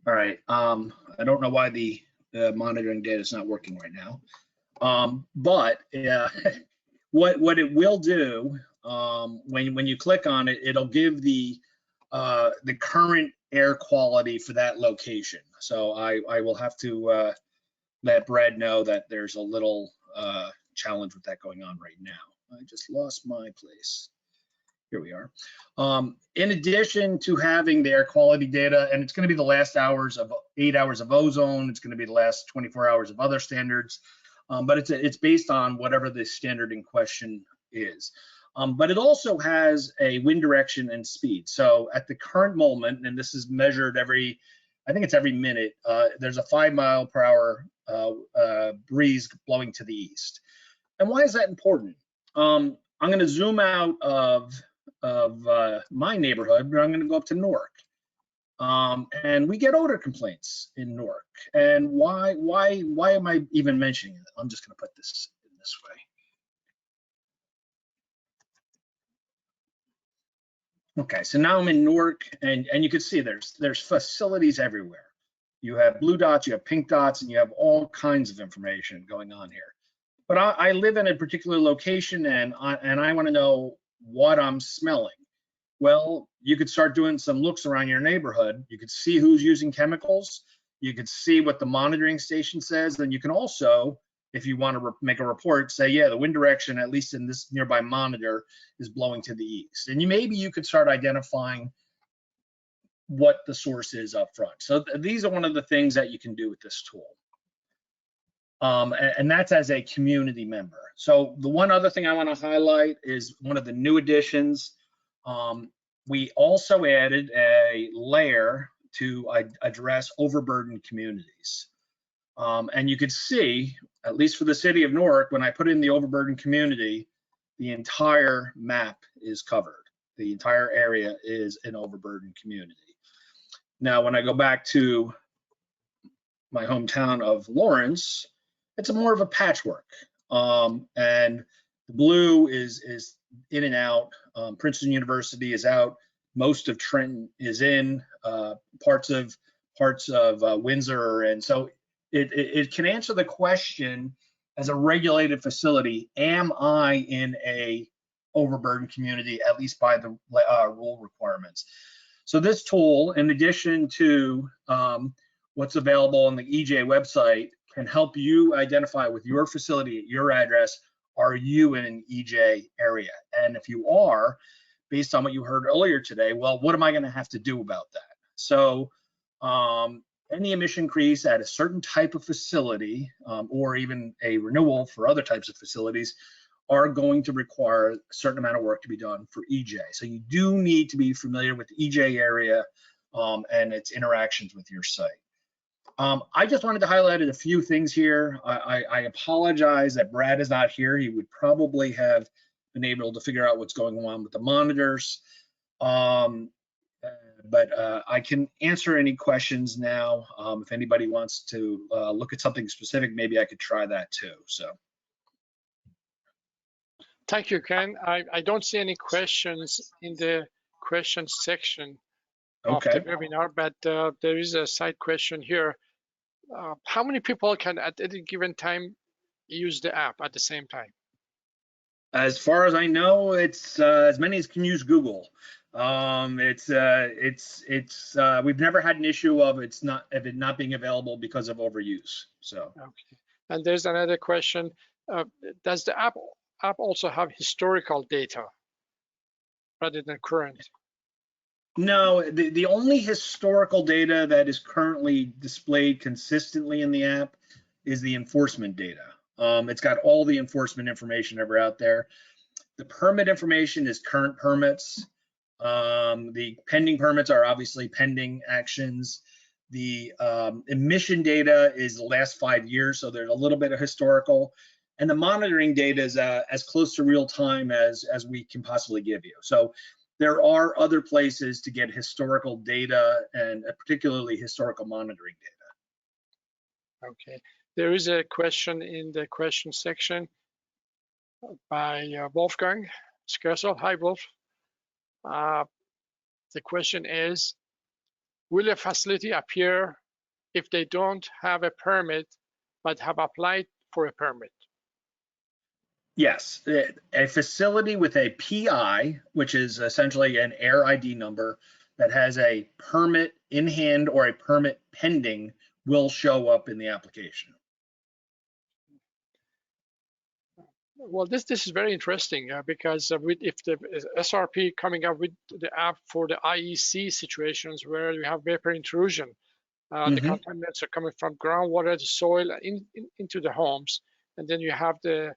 All right, I don't know why the monitoring data is not working right now. But what it will do, when you click on it, it'll give the current air quality for that location. So I will have to let Brad know that there's a little challenge with that going on right now. I just lost my place. Here we are. In addition to having the air quality data, and it's going to be the last 8 hours of ozone, it's going to be the last 24 hours of other standards, but it's based on whatever the standard in question is. But it also has a wind direction and speed. So at the current moment, and this is measured I think it's every minute, there's a 5 mile per hour breeze blowing to the east. And why is that important? I'm going to zoom out of my neighborhood, but I'm going to go up to Newark. And we get odor complaints in Newark. And why am I even mentioning it? I'm just going to put this in this way. Okay, so now I'm in Newark, and you can see there's facilities everywhere. You have blue dots, you have pink dots, and you have all kinds of information going on here. But I live in a particular location, and I want to know what I'm smelling. Well, you could start doing some looks around your neighborhood. You could see who's using chemicals. You could see what the monitoring station says. Then you can also, if you want to make a report, say, yeah, the wind direction, at least in this nearby monitor, is blowing to the east. And maybe you could start identifying what the source is up front. So these are one of the things that you can do with this tool. And that's as a community member. So the one other thing I want to highlight is one of the new additions. We also added a layer to address overburdened communities. And you could see, at least for the city of Newark, when I put in the overburdened community, the entire map is covered. The entire area is an overburdened community. Now, when I go back to my hometown of Lawrence, it's more of a patchwork. And the blue is in and out. Princeton University is out. Most of Trenton is in. Parts of Windsor, and so it can answer the question, as a regulated facility, am I in a overburdened community, at least by the rule requirements? So this tool, in addition to what's available on the EJ website, can help you identify with your facility at your address, are you in an EJ area? And if you are, based on what you heard earlier today, well, what am I going to have to do about that? So any emission increase at a certain type of facility, or even a renewal for other types of facilities, are going to require a certain amount of work to be done for EJ. So you do need to be familiar with the EJ area and its interactions with your site. I just wanted to highlight a few things here. I apologize that Brad is not here. He would probably have been able to figure out what's going on with the monitors. But I can answer any questions now. If anybody wants to look at something specific, maybe I could try that too. So. Thank you, Ken. I don't see any questions in the questions section of the webinar, but there is a side question here. How many people can at any given time use the app at the same time? As far as I know, it's as many as can use Google. We've never had an issue of it not being available because of overuse. So. Okay. And there's another question. Does the app also have historical data rather than current? No, the only historical data that is currently displayed consistently in the app is the enforcement data. It's got all the enforcement information ever out there. The permit information is current permits. The pending permits are obviously pending actions. The emission data is the last 5 years, so there's a little bit of historical. And the monitoring data is as close to real time as we can possibly give you. So there are other places to get historical data, and particularly historical monitoring data. Okay. There is a question in the question section by Wolfgang Skersel. Hi, Wolf. The question is, will a facility appear if they don't have a permit but have applied for a permit? Yes, a facility with a PI, which is essentially an air ID number that has a permit in hand or a permit pending, will show up in the application. Well, this is very interesting because if the SRP coming up with the app for the IEC situations where you have vapor intrusion, the contaminants are coming from groundwater, the soil into the homes, and then you have the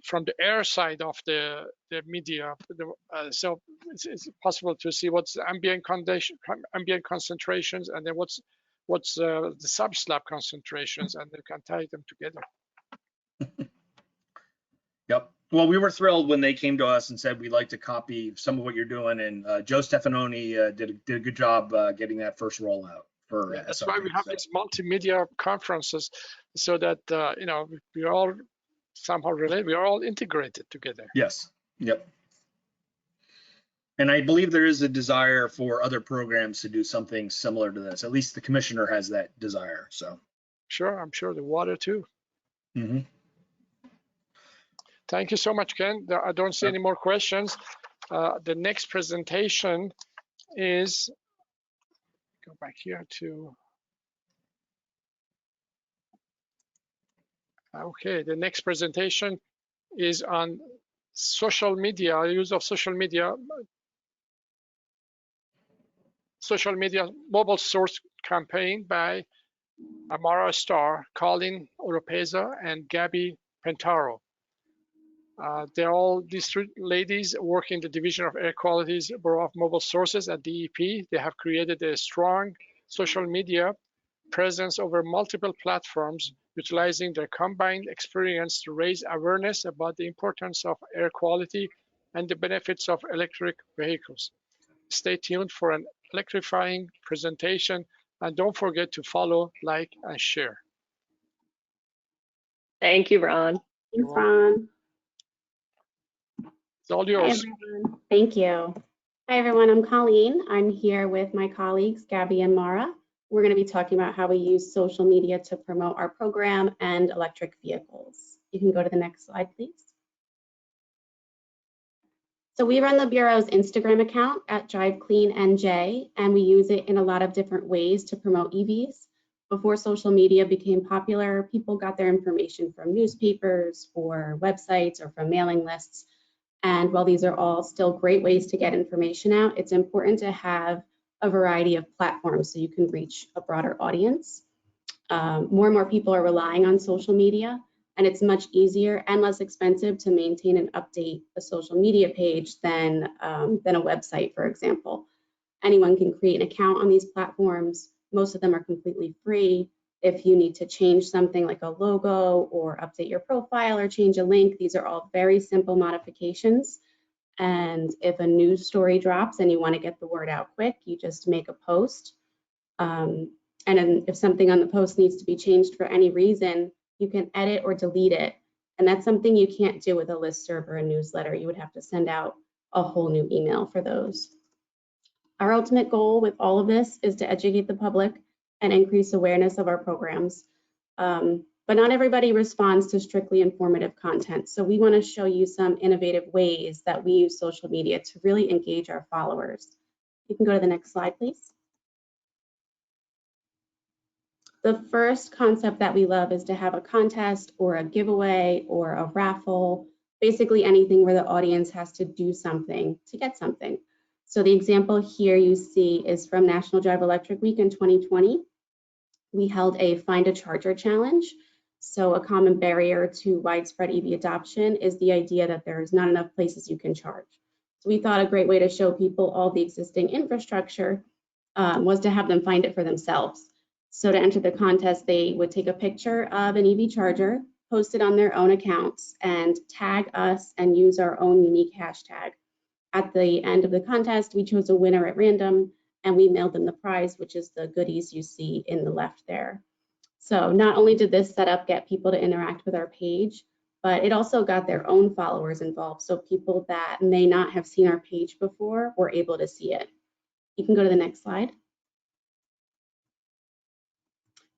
from the air side of the media. So it's possible to see what's the ambient concentrations, and then what's the subslab concentrations, and they can tie them together. Yep. Well, we were thrilled when they came to us and said we'd like to copy some of what you're doing, and Joe Stefanoni did a good job getting that first rollout. That's why we have these multimedia conferences, so that we all somehow related. We are all integrated together. Yes. Yep. And I believe there is a desire for other programs to do something similar to this. At least the commissioner has that desire, so. Sure, I'm sure the water too. Mhm. Thank you so much, Ken. I don't see any more questions. The next presentation is, go back here to, okay, the next presentation is on social media, use of social media mobile source campaign by Amara Starr, Colin Oropeza, and Gabby Pentaro. They're all these three ladies work in the Division of Air Quality's Bureau of Mobile Sources at DEP. They have created a strong social media presence over multiple platforms, utilizing their combined experience to raise awareness about the importance of air quality and the benefits of electric vehicles. Stay tuned for an electrifying presentation, and don't forget to follow, like, and share. Thank you, Ron. Thanks, Ron. It's all yours. Hi, everyone. Thank you. Hi, everyone. I'm Colleen. I'm here with my colleagues, Gabby and Mara. We're going to be talking about how we use social media to promote our program and electric vehicles. You can go to the next slide, please. So we run the Bureau's Instagram account at DriveCleanNJ, and we use it in a lot of different ways to promote EVs. Before social media became popular, people got their information from newspapers or websites or from mailing lists. And while these are all still great ways to get information out, it's important to have a variety of platforms so you can reach a broader audience. More and more people are relying on social media, and it's much easier and less expensive to maintain and update a social media page than a website, for example. Anyone can create an account on these platforms. Most of them are completely free. If you need to change something like a logo or update your profile or change a link, these are all very simple modifications. And if a news story drops and you want to get the word out quick, you just make a post. And then if something on the post needs to be changed for any reason, you can edit or delete it. And that's something you can't do with a listserv or a newsletter. You would have to send out a whole new email for those. Our ultimate goal with all of this is to educate the public and increase awareness of our programs. But not everybody responds to strictly informative content. So we want to show you some innovative ways that we use social media to really engage our followers. You can go to the next slide, please. The first concept that we love is to have a contest or a giveaway or a raffle, basically anything where the audience has to do something to get something. So the example here you see is from National Drive Electric Week in 2020. We held a Find a Charger challenge. So a common barrier to widespread EV adoption is the idea that there's not enough places you can charge. So we thought a great way to show people all the existing infrastructure was to have them find it for themselves. So to enter the contest, they would take a picture of an EV charger, post it on their own accounts, and tag us and use our own unique hashtag. At the end of the contest, we chose a winner at random, and we mailed them the prize, which is the goodies you see in the left there. So not only did this setup get people to interact with our page, but it also got their own followers involved. So people that may not have seen our page before were able to see it. You can go to the next slide.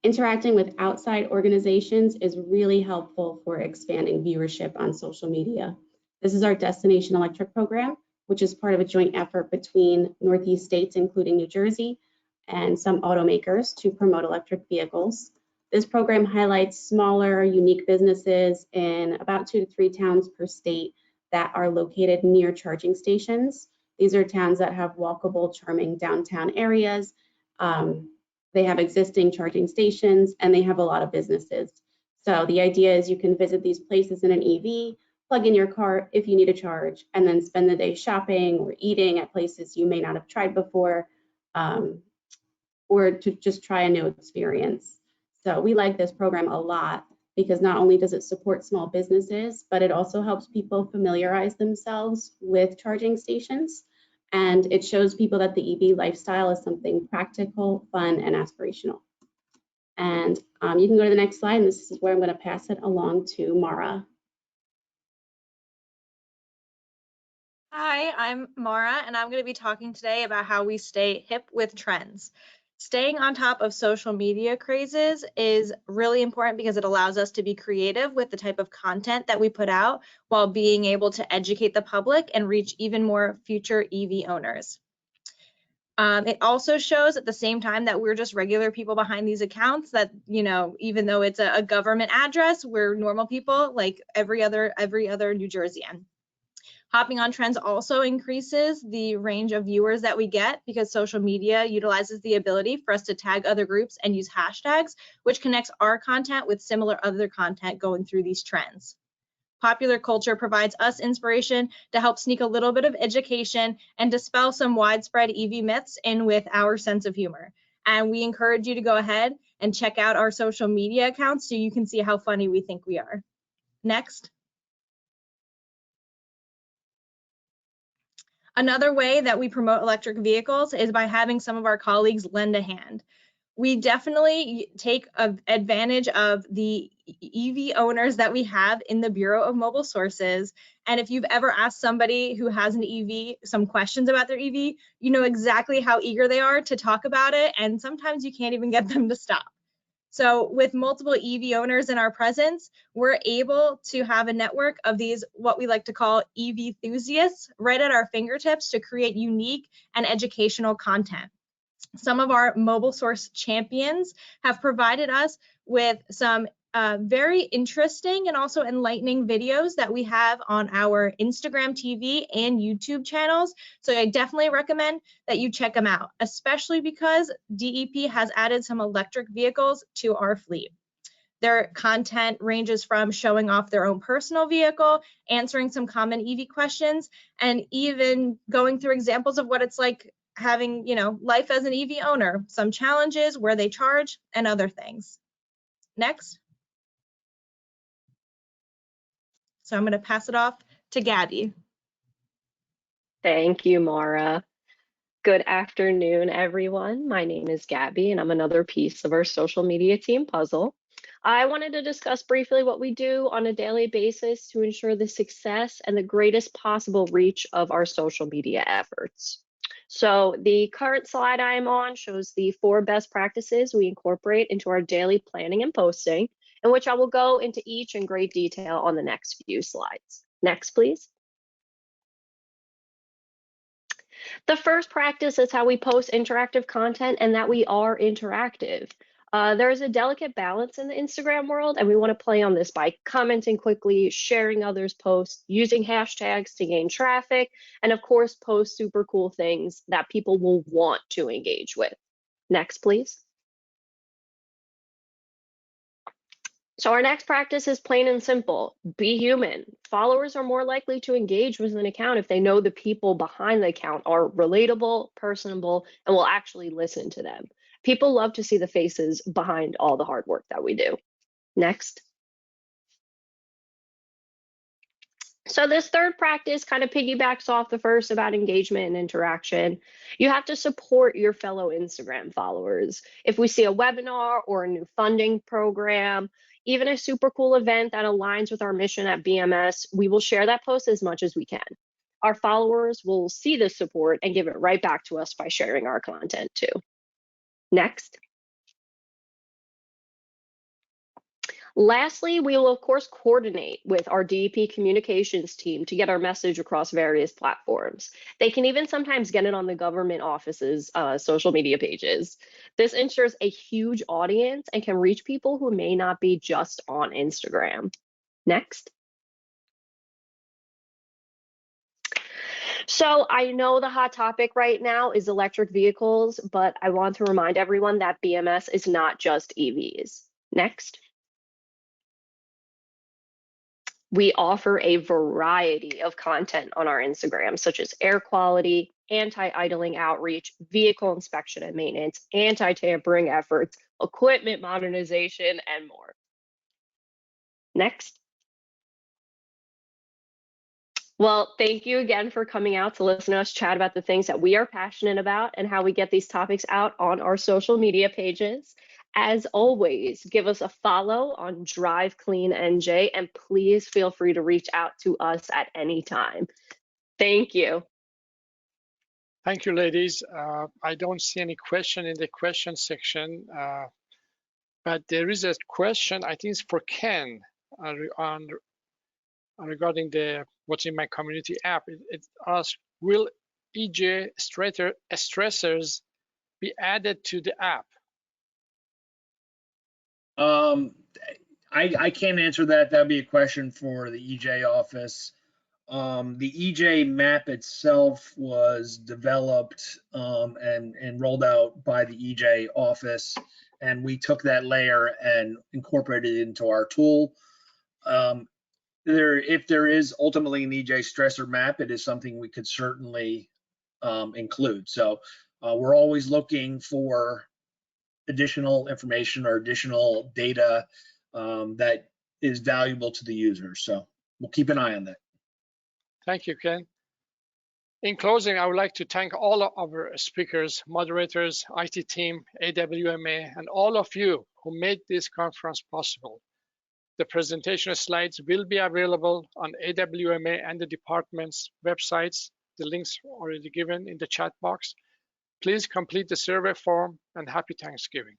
Interacting with outside organizations is really helpful for expanding viewership on social media. This is our Destination Electric program, which is part of a joint effort between Northeast states, including New Jersey, and some automakers to promote electric vehicles. This program highlights smaller, unique businesses in about 2 to 3 towns per state that are located near charging stations. These are towns that have walkable, charming downtown areas. They have existing charging stations, and they have a lot of businesses. So the idea is you can visit these places in an EV, plug in your car if you need a charge, and then spend the day shopping or eating at places you may not have tried before, or to just try a new experience. So we like this program a lot because not only does it support small businesses, but it also helps people familiarize themselves with charging stations. And it shows people that the EV lifestyle is something practical, fun, and aspirational. And you can go to the next slide, and this is where I'm going to pass it along to Mara. Hi, I'm Mara, and I'm going to be talking today about how we stay hip with trends. Staying on top of social media crazes is really important because it allows us to be creative with the type of content that we put out while being able to educate the public and reach even more future EV owners. It also shows at the same time that we're just regular people behind these accounts, that, you know, even though it's a government address, we're normal people like every other New Jerseyan. Hopping on trends also increases the range of viewers that we get because social media utilizes the ability for us to tag other groups and use hashtags, which connects our content with similar other content going through these trends. Popular culture provides us inspiration to help sneak a little bit of education and dispel some widespread EV myths in with our sense of humor. And we encourage you to go ahead and check out our social media accounts so you can see how funny we think we are. Next. Another way that we promote electric vehicles is by having some of our colleagues lend a hand. We definitely take advantage of the EV owners that we have in the Bureau of Mobile Sources. And if you've ever asked somebody who has an EV some questions about their EV, you know exactly how eager they are to talk about it. And sometimes you can't even get them to stop. So with multiple EV owners in our presence, we're able to have a network of these, what we like to call EV enthusiasts, right at our fingertips to create unique and educational content. Some of our mobile source champions have provided us with some very interesting and also enlightening videos that we have on our Instagram TV and YouTube channels. So I definitely recommend that you check them out, especially because DEP has added some electric vehicles to our fleet. Their content ranges from showing off their own personal vehicle, answering some common EV questions, and even going through examples of what it's like having, you know, life as an EV owner, some challenges, where they charge, and other things. Next. So I'm going to pass it off to Gabby. Thank you, Mara. Good afternoon, everyone. My name is Gabby, and I'm another piece of our social media team puzzle. I wanted to discuss briefly what we do on a daily basis to ensure the success and the greatest possible reach of our social media efforts. So the current slide I'm on shows the 4 best practices we incorporate into our daily planning and posting, in which I will go into each in great detail on the next few slides. Next, please. The first practice is how we post interactive content and that we are interactive. There is a delicate balance in the Instagram world, and we want to play on this by commenting quickly, sharing others' posts, using hashtags to gain traffic, and of course, post super cool things that people will want to engage with. Next, please. So our next practice is plain and simple. Be human. Followers are more likely to engage with an account if they know the people behind the account are relatable, personable, and will actually listen to them. People love to see the faces behind all the hard work that we do. Next. So this third practice kind of piggybacks off the first about engagement and interaction. You have to support your fellow Instagram followers. If we see a webinar or a new funding program, even a super cool event that aligns with our mission at BMS, we will share that post as much as we can. Our followers will see this support and give it right back to us by sharing our content too. Next. Lastly, we will of course coordinate with our DEP communications team to get our message across various platforms. They can even sometimes get it on the government office's social media pages. This ensures a huge audience and can reach people who may not be just on Instagram. Next. So I know the hot topic right now is electric vehicles, but I want to remind everyone that BMS is not just EVs. Next. We offer a variety of content on our Instagram, such as air quality, anti-idling outreach, vehicle inspection and maintenance, anti-tampering efforts, equipment modernization, and more. Next. Well, thank you again for coming out to listen to us chat about the things that we are passionate about and how we get these topics out on our social media pages. As always, give us a follow on Drive Clean NJ, and please feel free to reach out to us at any time. Thank you. Thank you, ladies. I don't see any question in the question section, but there is a question, I think it's for Ken, regarding the What's in My Community app. It asks, will EJ stressors be added to the app? I can't answer that. That'd be a question for the EJ office. The EJ map itself was developed and rolled out by the EJ office, and we took that layer and incorporated it into our tool. If there is ultimately an EJ stressor map, it is something we could certainly include. So we're always looking for additional information or additional data that is valuable to the user. So we'll keep an eye on that. Thank you, Ken. In closing, I would like to thank all of our speakers, moderators, IT team, AWMA, and all of you who made this conference possible. The presentation slides will be available on AWMA and the department's websites. The links are already given in the chat box. Please complete the survey form, and happy Thanksgiving.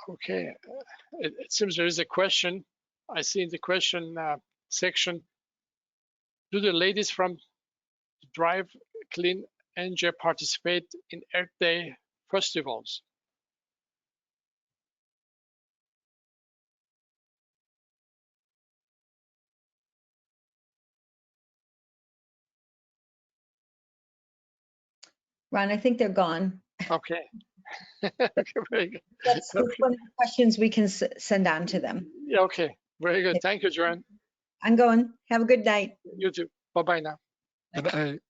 Okay, it seems there is a question. I see in the question section, do the ladies from Drive Clean NJ participate in Earth Day festivals? Ron, I think they're gone. Okay. Okay, very good. That's one of the questions we can send on to them. Yeah, okay, very good. Thank you, Joanne. I'm going. Have a good night. You too. Bye-bye now. Good night.